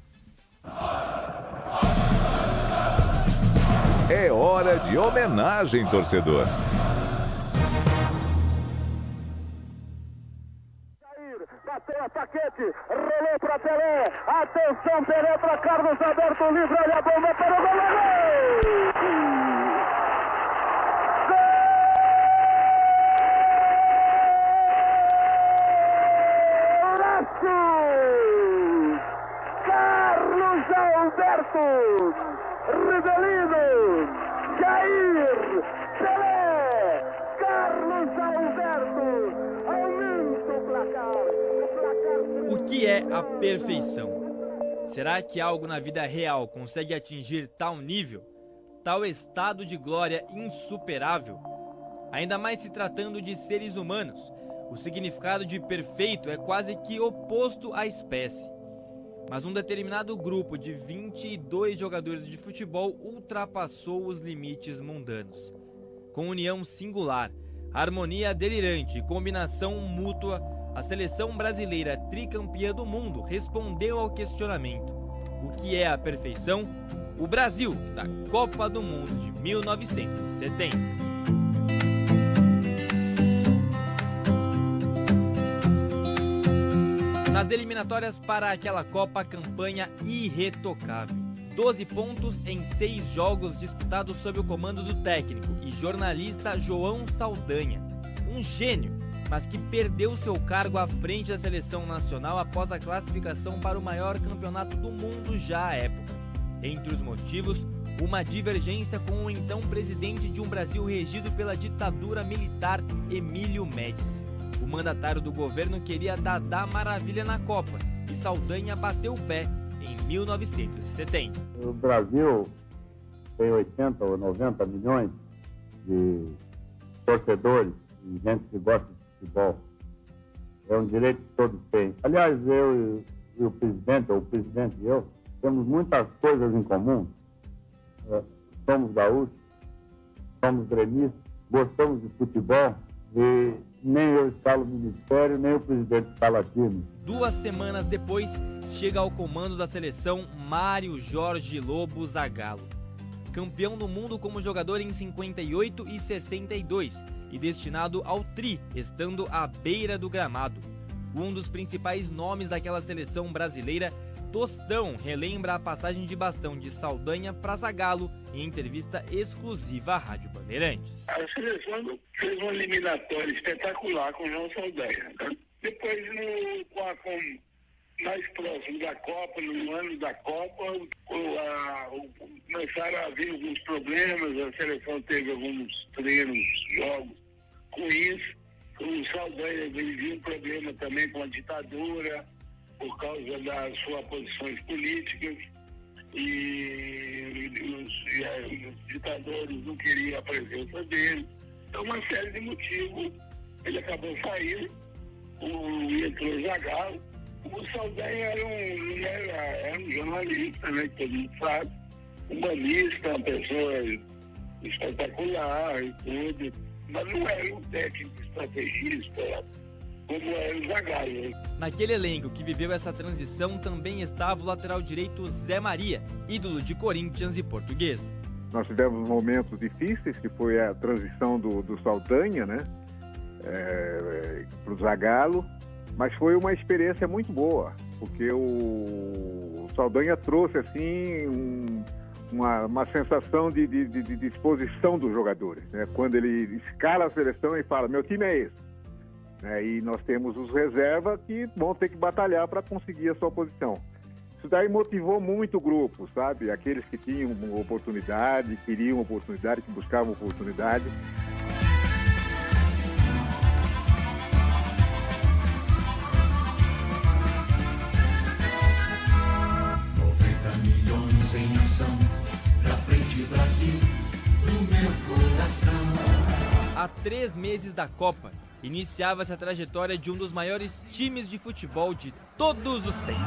É hora de homenagem, torcedor. Bateu a Paquete, rolou para Pelé, atenção, Pelé para Carlos Alberto, livre, olha a bomba para o goleiro! Golaço! Carlos Alberto, Rivelino, Jair, Pelé, Carlos Alberto, aumenta o placar. O que é a perfeição? Será que algo na vida real consegue atingir tal nível? Tal estado de glória insuperável? Ainda mais se tratando de seres humanos, o significado de perfeito é quase que oposto à espécie. Mas um determinado grupo de 22 jogadores de futebol ultrapassou os limites mundanos. Com união singular, harmonia delirante e combinação mútua, a seleção brasileira tricampeã do mundo respondeu ao questionamento: o que é a perfeição? O Brasil da Copa do Mundo de 1970. Nas eliminatórias para aquela Copa, campanha irretocável. 12 pontos em 6 jogos disputados sob o comando do técnico e jornalista João Saldanha. Um gênio, mas que perdeu seu cargo à frente da seleção nacional após a classificação para o maior campeonato do mundo já à época. Entre os motivos, uma divergência com o então presidente de um Brasil regido pela ditadura militar, Emílio Médici. O mandatário do governo queria Dadá Maravilha na Copa e Saldanha bateu o pé em 1970. O Brasil tem 80 ou 90 milhões de torcedores e gente que gosta de futebol. É um direito que todos têm. Aliás, eu e o presidente, ou o presidente e eu, temos muitas coisas em comum. Somos gaúchos, somos gremistas, gostamos de futebol e nem eu escalo o ministério, nem o presidente escala time. 2 semanas depois, chega ao comando da seleção Mário Jorge Lobo Zagallo. Campeão do mundo como jogador em 58 e 62 e destinado ao tri, estando à beira do gramado. Um dos principais nomes daquela seleção brasileira, Tostão, relembra a passagem de bastão de Saldanha para Zagallo em entrevista exclusiva à Rádio Bandeirantes. A seleção fez uma eliminatória espetacular com o João Saldanha. Né? Depois, mais próximo da Copa, no ano da Copa, começaram a haver alguns problemas, a seleção teve alguns treinos, jogos ruins. O Saldanha vivia um problema também com a ditadura, por causa das suas posições políticas, e os ditadores não queriam a presença dele. Então, uma série de motivos, ele acabou saindo, entrou Zagallo. O Saldanha era um jornalista, né, que todo mundo sabe, humanista, uma pessoa espetacular e tudo, mas não era um técnico estrategista como era o Zagallo. Naquele elenco que viveu essa transição também estava o lateral direito Zé Maria, ídolo de Corinthians e Portuguesa. Nós tivemos momentos difíceis, que foi a transição do Saldanha, né, para o Zagallo, mas foi uma experiência muito boa, porque o Saldanha trouxe assim uma sensação de disposição dos jogadores, né? Quando ele escala a seleção e fala, meu time é esse, né? E nós temos os reservas que vão ter que batalhar para conseguir a sua posição. Isso daí motivou muito o grupo, sabe? Aqueles que tinham oportunidade, queriam oportunidade, que buscavam oportunidade. Em ação, pra frente Brasil, no meu coração. Há 3 meses da Copa, iniciava-se a trajetória de um dos maiores times de futebol de todos os tempos.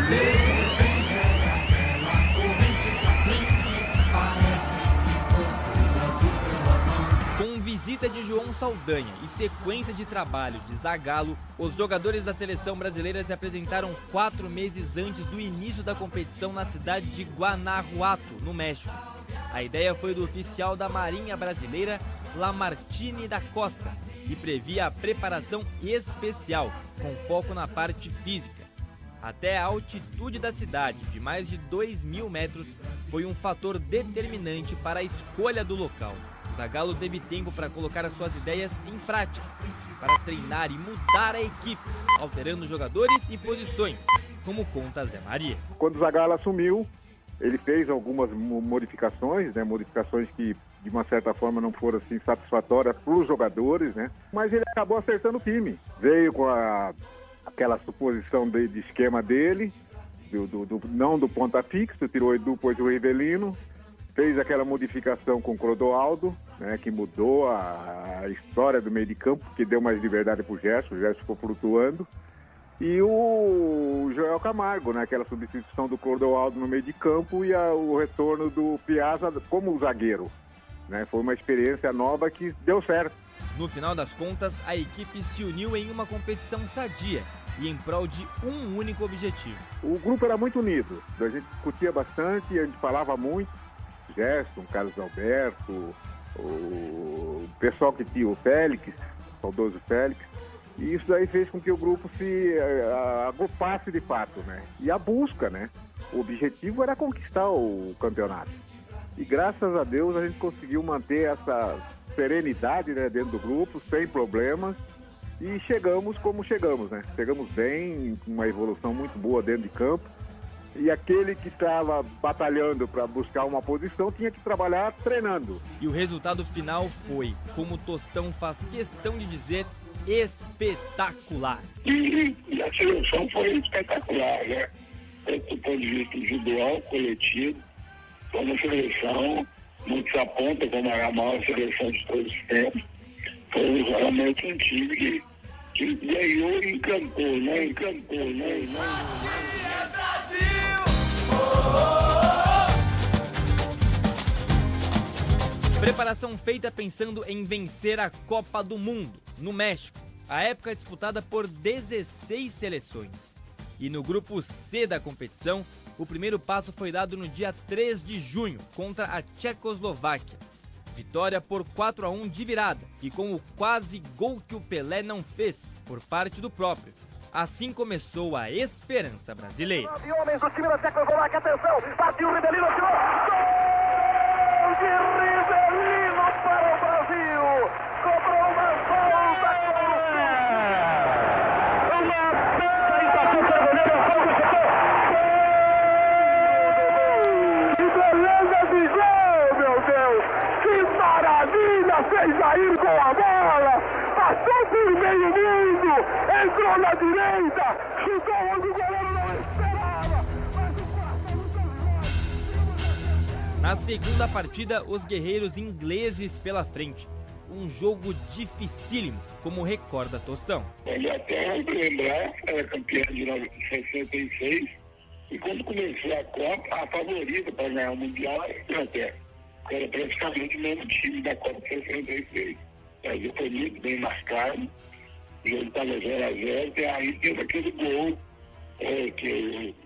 De repente, aquela corrente pra frente, parece que todo o Brasil deu a mão. Com visita de João Saldanha e sequência de trabalho de Zagallo, os jogadores da seleção brasileira se apresentaram 4 meses antes do início da competição na cidade de Guanajuato, no México. A ideia foi do oficial da Marinha Brasileira, Lamartine da Costa, e previa a preparação especial, com foco na parte física. Até a altitude da cidade, de mais de 2.000 metros, foi um fator determinante para a escolha do local. Zagallo teve tempo para colocar as suas ideias em prática, para treinar e mudar a equipe, alterando jogadores e posições, como conta Zé Maria. Quando o Zagallo assumiu, ele fez algumas modificações, né, modificações que de uma certa forma não foram assim satisfatórias para os jogadores, né, mas ele acabou acertando o time. Veio com aquela suposição de esquema dele, não do ponta fixo, tirou o Edu, pôs o Rivelino, fez aquela modificação com o Clodoaldo, né, que mudou a história do meio de campo, que deu mais liberdade para o Gerson ficou flutuando. E o Joel Camargo, né, aquela substituição do Clodoaldo no meio de campo e o retorno do Piazza como zagueiro. Né, foi uma experiência nova que deu certo. No final das contas, a equipe se uniu em uma competição sadia e em prol de um único objetivo. O grupo era muito unido, a gente discutia bastante, a gente falava muito. Gerson, Carlos Alberto, o pessoal que tinha o Félix, o saudoso Félix, e isso daí fez com que o grupo se agrupasse de fato, né? E a busca, né? O objetivo era conquistar o campeonato. E graças a Deus a gente conseguiu manter essa serenidade, né, dentro do grupo, sem problemas, e chegamos como chegamos, né? Chegamos bem, com uma evolução muito boa dentro de campo. E aquele que estava batalhando para buscar uma posição tinha que trabalhar treinando. E o resultado final foi, como o Tostão faz questão de dizer, espetacular. E a seleção foi espetacular, né? tanto do ponto de vista individual, coletivo, como a seleção, muito se aponta como a maior seleção de todos os tempos. Foi realmente um time que ganhou e encantou, né? Encantou, né? Preparação feita pensando em vencer a Copa do Mundo, no México. A época é disputada por 16 seleções. E no grupo C da competição, o primeiro passo foi dado no dia 3 de junho, contra a Tchecoslováquia. Vitória por 4-1 de virada, e com o quase gol que o Pelé não fez, por parte do próprio. Assim começou a esperança brasileira. 9 homens do time da Tchecoslováquia, atenção, partiu o Rivelino, tirou, gol de Rivelino para o Brasil, cobrou uma falta fez Jair com a bola, passou por meio mundo, entrou na direita, chutou onde o goleiro não esperava. Na segunda partida, os guerreiros ingleses pela frente. Um jogo dificílimo, como recorda Tostão. A Inglaterra, para lembrar, era campeã de 66, e quando começou a Copa, a favorita para ganhar o Mundial era a Inglaterra. Era praticamente o mesmo time da Copa de 66. O Brasil foi muito bem marcado, o jogo estava 0-0, e aí teve aquele gol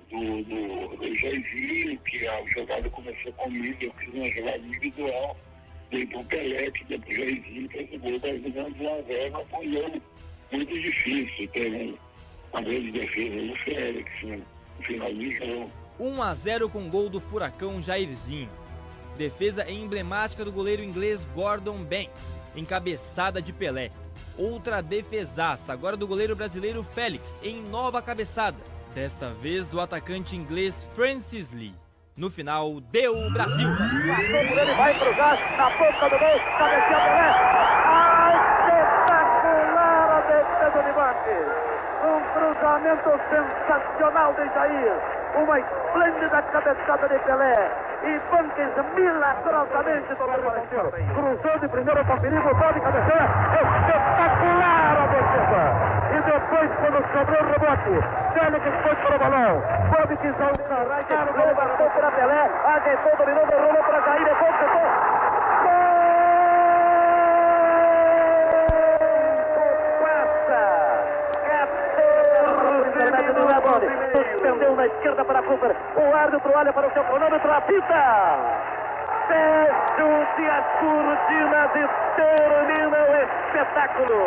do Jairzinho, que a jogada começou comigo, eu fiz uma jogada individual, dei para o Pelé, que deu para o Jairzinho, fez o gol, o Brasil ganhou de 1-0, mas foi um jogo muito difícil, teve uma grande defesa do Félix no final do jogo. 1-0 com gol do furacão Jairzinho. Defesa emblemática do goleiro inglês Gordon Banks, encabeçada de Pelé. Outra defesaça, agora do goleiro brasileiro Félix, em nova cabeçada. Desta vez do atacante inglês Francis Lee. No final, deu o Brasil. Ele vai cruzar na boca do gol, cabeceia Pelé. Espetacular a defesa de Banks. Um cruzamento sensacional de Jair. Uma esplêndida cabeçada de Pelé. E Banks milagrosamente cruzou de primeira para perigo, bola de cabeceira. Espetacular a defesa. E depois, quando sobrou o rebote, Félix foi para o balão. Pode pisar o caralho, gol, bateu para Pelé, ajeitou, dominou, rolou para Jair, depois tentou. Suspendeu na esquerda para Cooper. O árbitro olha para o seu cronômetro, apita. Fecha-se as cortinas e termina o espetáculo.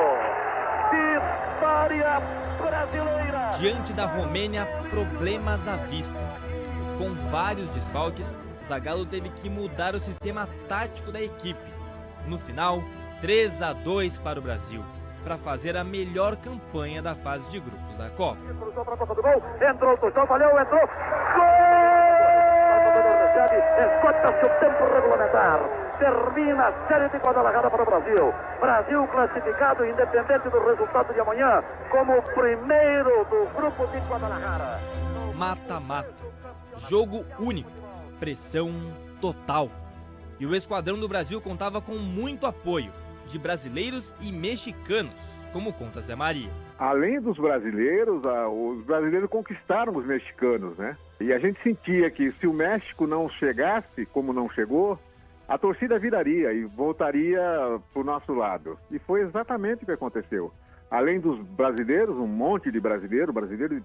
Vitória brasileira. Diante da Romênia, problemas à vista. Com vários desfalques, Zagallo teve que mudar o sistema tático da equipe. No final, 3-2 para o Brasil, para fazer a melhor campanha da fase de grupos da Copa. Cruzou para a boca do gol, entrou o Tostão, valeu, entrou, gol! Esgota-se o tempo regulamentar, termina a série de Guadalajara para o Brasil. Brasil classificado, independente do resultado de amanhã, como o primeiro do grupo de Guadalajara. Mata-mata, jogo único, pressão total. E o esquadrão do Brasil contava com muito apoio de brasileiros e mexicanos, como conta Zé Maria. Além dos brasileiros, os brasileiros conquistaram os mexicanos, né? E a gente sentia que se o México não chegasse, como não chegou, a torcida viraria e voltaria para o nosso lado. E foi exatamente o que aconteceu. Além dos brasileiros, um monte de brasileiros de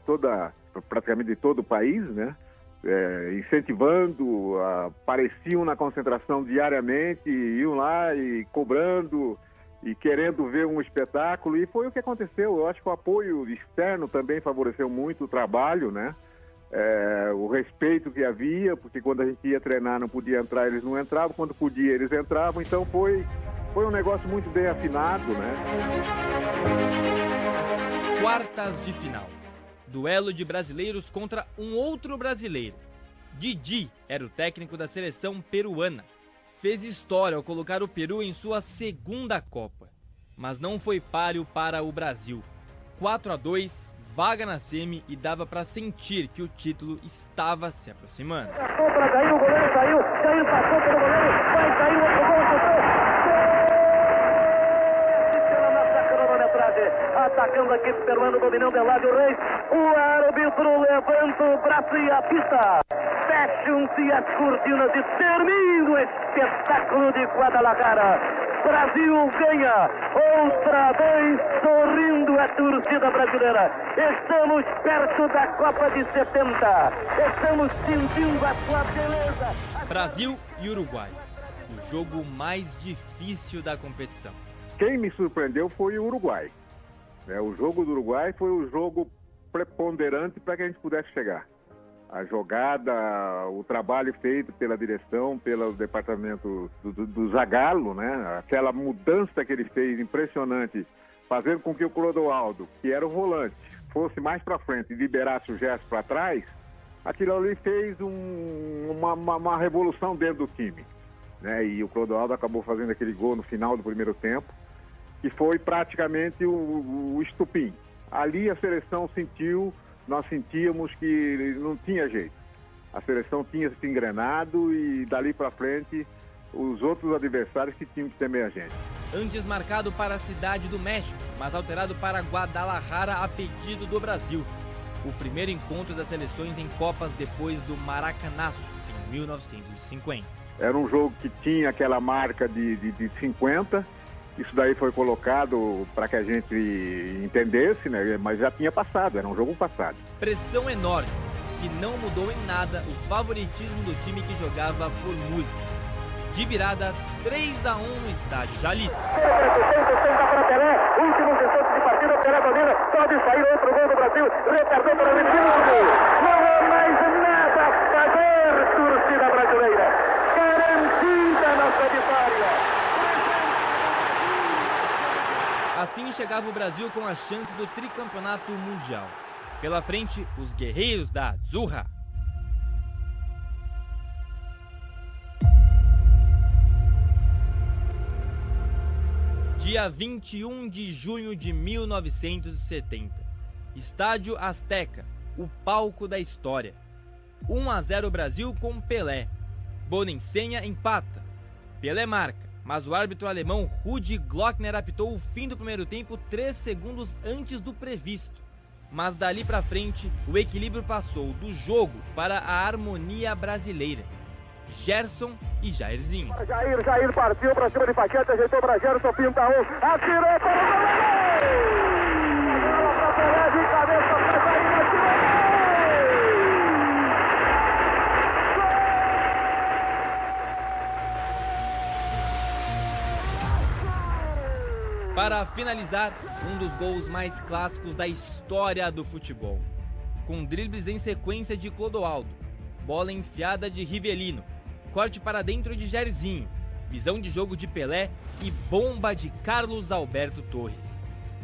praticamente de todo o país, né? Incentivando, apareciam na concentração diariamente, iam lá e cobrando e querendo ver um espetáculo, e foi o que aconteceu. Eu acho que o apoio externo também favoreceu muito o trabalho, né? O respeito que havia, porque quando a gente ia treinar não podia entrar, eles não entravam, quando podia eles entravam, então foi um negócio muito bem afinado, né? Quartas de final. Duelo de brasileiros contra um outro brasileiro. Didi era o técnico da seleção peruana. Fez história ao colocar o Peru em sua segunda Copa. Mas não foi páreo para o Brasil. 4-2, vaga na semi e dava para sentir que o título estava se aproximando. Passou para Jair, o goleiro saiu, Jair passou pelo goleiro, vai sair o outro gol, atacando aqui, Peruano, dominando Elávio Reis. O árbitro levanta o braço e apita. Fecham-se as cortinas e termina o espetáculo de Guadalajara. Brasil ganha outra vez, sorrindo a torcida brasileira. Estamos perto da Copa de 70. Estamos sentindo a sua beleza. Brasil e Uruguai, o jogo mais difícil da competição. Quem me surpreendeu foi o Uruguai. O jogo do Uruguai foi o jogo preponderante para que a gente pudesse chegar. A jogada, o trabalho feito pela direção, pelo departamento do Zagallo, né? Aquela mudança que ele fez impressionante, fazendo com que o Clodoaldo, que era o volante, fosse mais para frente e liberasse o Gerson para trás, aquilo ali fez uma revolução dentro do time, né? E o Clodoaldo acabou fazendo aquele gol no final do primeiro tempo, que foi praticamente o estupim. Ali a seleção sentiu, nós sentíamos que não tinha jeito. A seleção tinha se engrenado e dali para frente os outros adversários que tinham que temer a gente. Antes marcado para a Cidade do México, mas alterado para Guadalajara a pedido do Brasil. O primeiro encontro das seleções em Copas depois do Maracanazo, em 1950. Era um jogo que tinha aquela marca de 50. Isso daí foi colocado para que a gente entendesse, né? Mas já tinha passado, era um jogo passado. Pressão enorme, que não mudou em nada o favoritismo do time que jogava por música. De virada, 3-1 no estádio Jalisco. Para Pelé, últimos instantes de partida, Pelé domina, pode sair outro gol do Brasil, retardou para o Brasil. Não há mais nada a fazer, torcida brasileira. Garantida nossa vitória. Assim chegava o Brasil com a chance do tricampeonato mundial. Pela frente, os guerreiros da Azurra. Dia 21 de junho de 1970. Estádio Azteca, o palco da história. 1-0 Brasil com Pelé. Bonensenha empata. Pelé marca. Mas o árbitro alemão Rudi Glockner apitou o fim do primeiro tempo 3 segundos antes do previsto. Mas dali pra frente, o equilíbrio passou do jogo para a harmonia brasileira. Gerson e Jairzinho. Jair partiu pra cima de Paquete, ajeitou pra Gerson, pinta um, atirou para o goleiro! Bola pra Pelé, de cabeça pra Jair, atirou! Para finalizar, um dos gols mais clássicos da história do futebol. Com dribles em sequência de Clodoaldo, bola enfiada de Rivelino, corte para dentro de Jairzinho, visão de jogo de Pelé e bomba de Carlos Alberto Torres.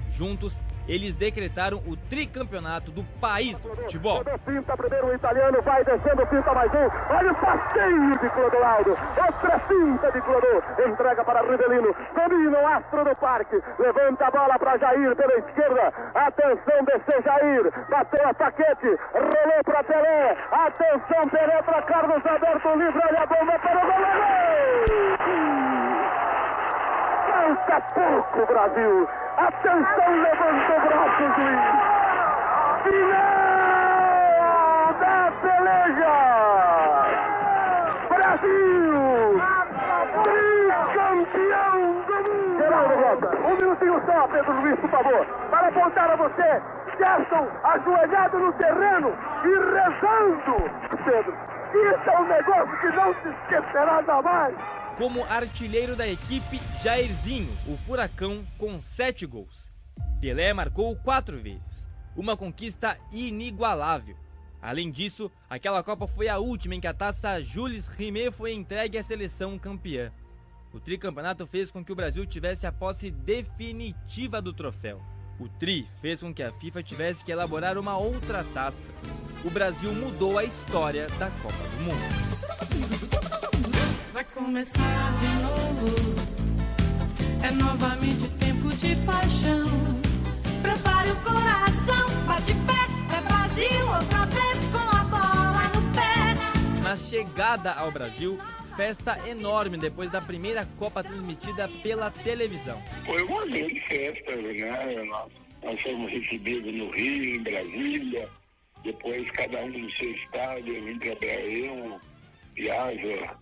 Juntos, eles decretaram o tricampeonato do país do futebol. Pinta primeiro o italiano, vai descendo, pinta mais um. Olha o passeio de Clodoaldo. Outra pinta de Clodô. Entrega para Rivelino. Domina o astro do parque. Levanta a bola para Jair pela esquerda. Atenção, desceu Jair. Bateu a Paquete. Rolou para Pelé. Atenção, Pelé para Carlos Alberto. Livre, olha a bomba para o goleiro. Falta pouco, Brasil. Atenção, levanta o braço, juiz. Final da peleja. Brasil, tricampeão do mundo. Geraldo Rota, um minutinho só, Pedro Luiz, por favor, para apontar a você. Gerson ajoelhado no terreno e rezando. Pedro, isso é um negócio que não se esquecerá jamais. Como artilheiro da equipe, Jairzinho, o Furacão, com 7 gols. Pelé marcou 4 vezes, uma conquista inigualável. Além disso, aquela Copa foi a última em que a taça Jules Rimet foi entregue à seleção campeã. O tricampeonato fez com que o Brasil tivesse a posse definitiva do troféu. O tri fez com que a FIFA tivesse que elaborar uma outra taça. O Brasil mudou a história da Copa do Mundo. Vai começar de novo, é novamente tempo de paixão. Prepare o coração, bate pé, é Brasil outra vez com a bola no pé. Na chegada ao Brasil, festa enorme depois da primeira Copa transmitida pela televisão. Foi uma grande festa, né? Nós fomos recebidos no Rio, em Brasília, depois cada um no seu estado, eu vim para Brasil, Piazza,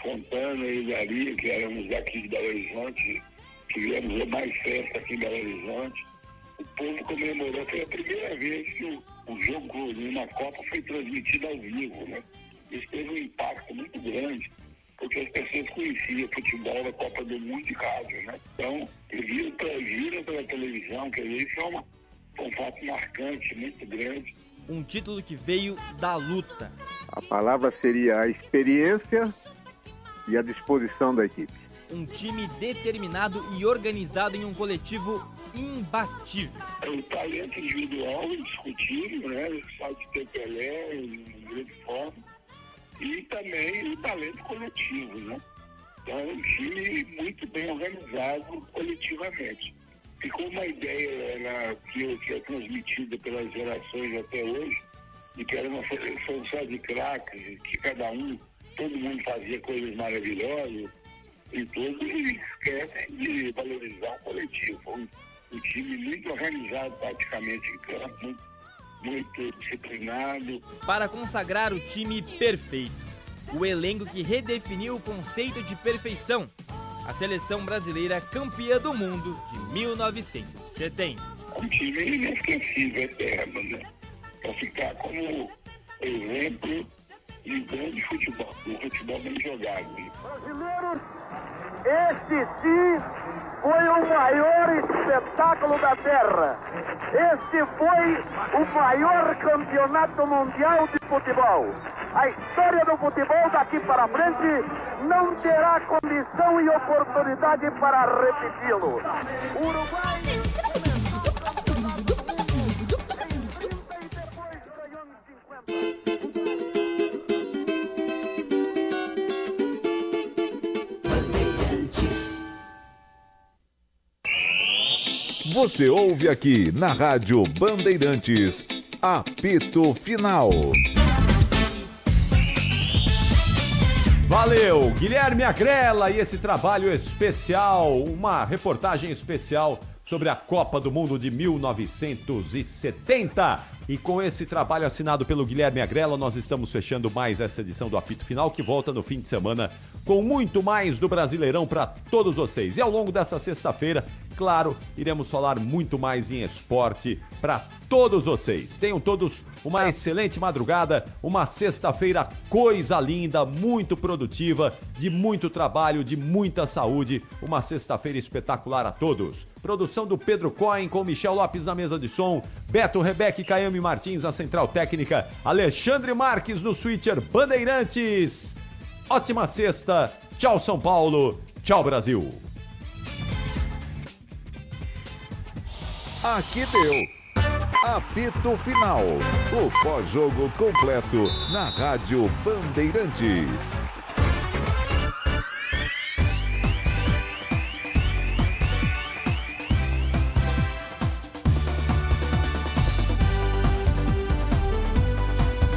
Fontana e Gari, que éramos daqui de Belo Horizonte, tivemos mais festa aqui em Belo Horizonte. O povo comemorou, foi a primeira vez que o jogo na Copa foi transmitido ao vivo, né? Isso teve um impacto muito grande, porque as pessoas conheciam futebol da Copa do Mundo de rádio, né? Então, viram pela televisão, quer dizer, isso foi um fato marcante, muito grande. Um título que veio da luta. A palavra seria a experiência e a disposição da equipe. Um time determinado e organizado em um coletivo imbatível. O talento individual indiscutível, né? Só de ter Pelé em grande forma. E também o talento coletivo, né? Então é um time muito bem organizado coletivamente. Ficou uma ideia que é transmitida pelas gerações até hoje, de que era uma seleção só de craques, que todo mundo fazia coisas maravilhosas, e todos esquecem de valorizar o coletivo. Foi um time muito organizado praticamente em campo, muito disciplinado. Para consagrar o time perfeito, o elenco que redefiniu o conceito de perfeição, a seleção brasileira campeã do mundo de 1970. Um time inesquecível, eterno, né? Para ficar como exemplo de grande futebol, um futebol bem jogado. Brasileiros, este sim foi o maior espetáculo da Terra. Este foi o maior campeonato mundial de futebol. A história do futebol daqui para frente não terá condição e oportunidade para repeti-lo. O Uruguai... Você ouve aqui na Rádio Bandeirantes, apito final. Valeu, Guilherme Agrela, e esse trabalho especial, uma reportagem especial sobre a Copa do Mundo de 1970. E com esse trabalho assinado pelo Guilherme Agrela, nós estamos fechando mais essa edição do Apito Final, que volta no fim de semana com muito mais do Brasileirão para todos vocês. E ao longo dessa sexta-feira, claro, iremos falar muito mais em esporte para todos vocês. Tenham todos uma excelente madrugada, uma sexta-feira coisa linda, muito produtiva, de muito trabalho, de muita saúde. Uma sexta-feira espetacular a todos. Produção do Pedro Cohen com Michel Lopes na mesa de som, Beto Rebeca e Caiame Martins na central técnica, Alexandre Marques no switcher Bandeirantes. Ótima sexta, tchau São Paulo, tchau Brasil. Aqui deu apito final, o pós-jogo completo na Rádio Bandeirantes.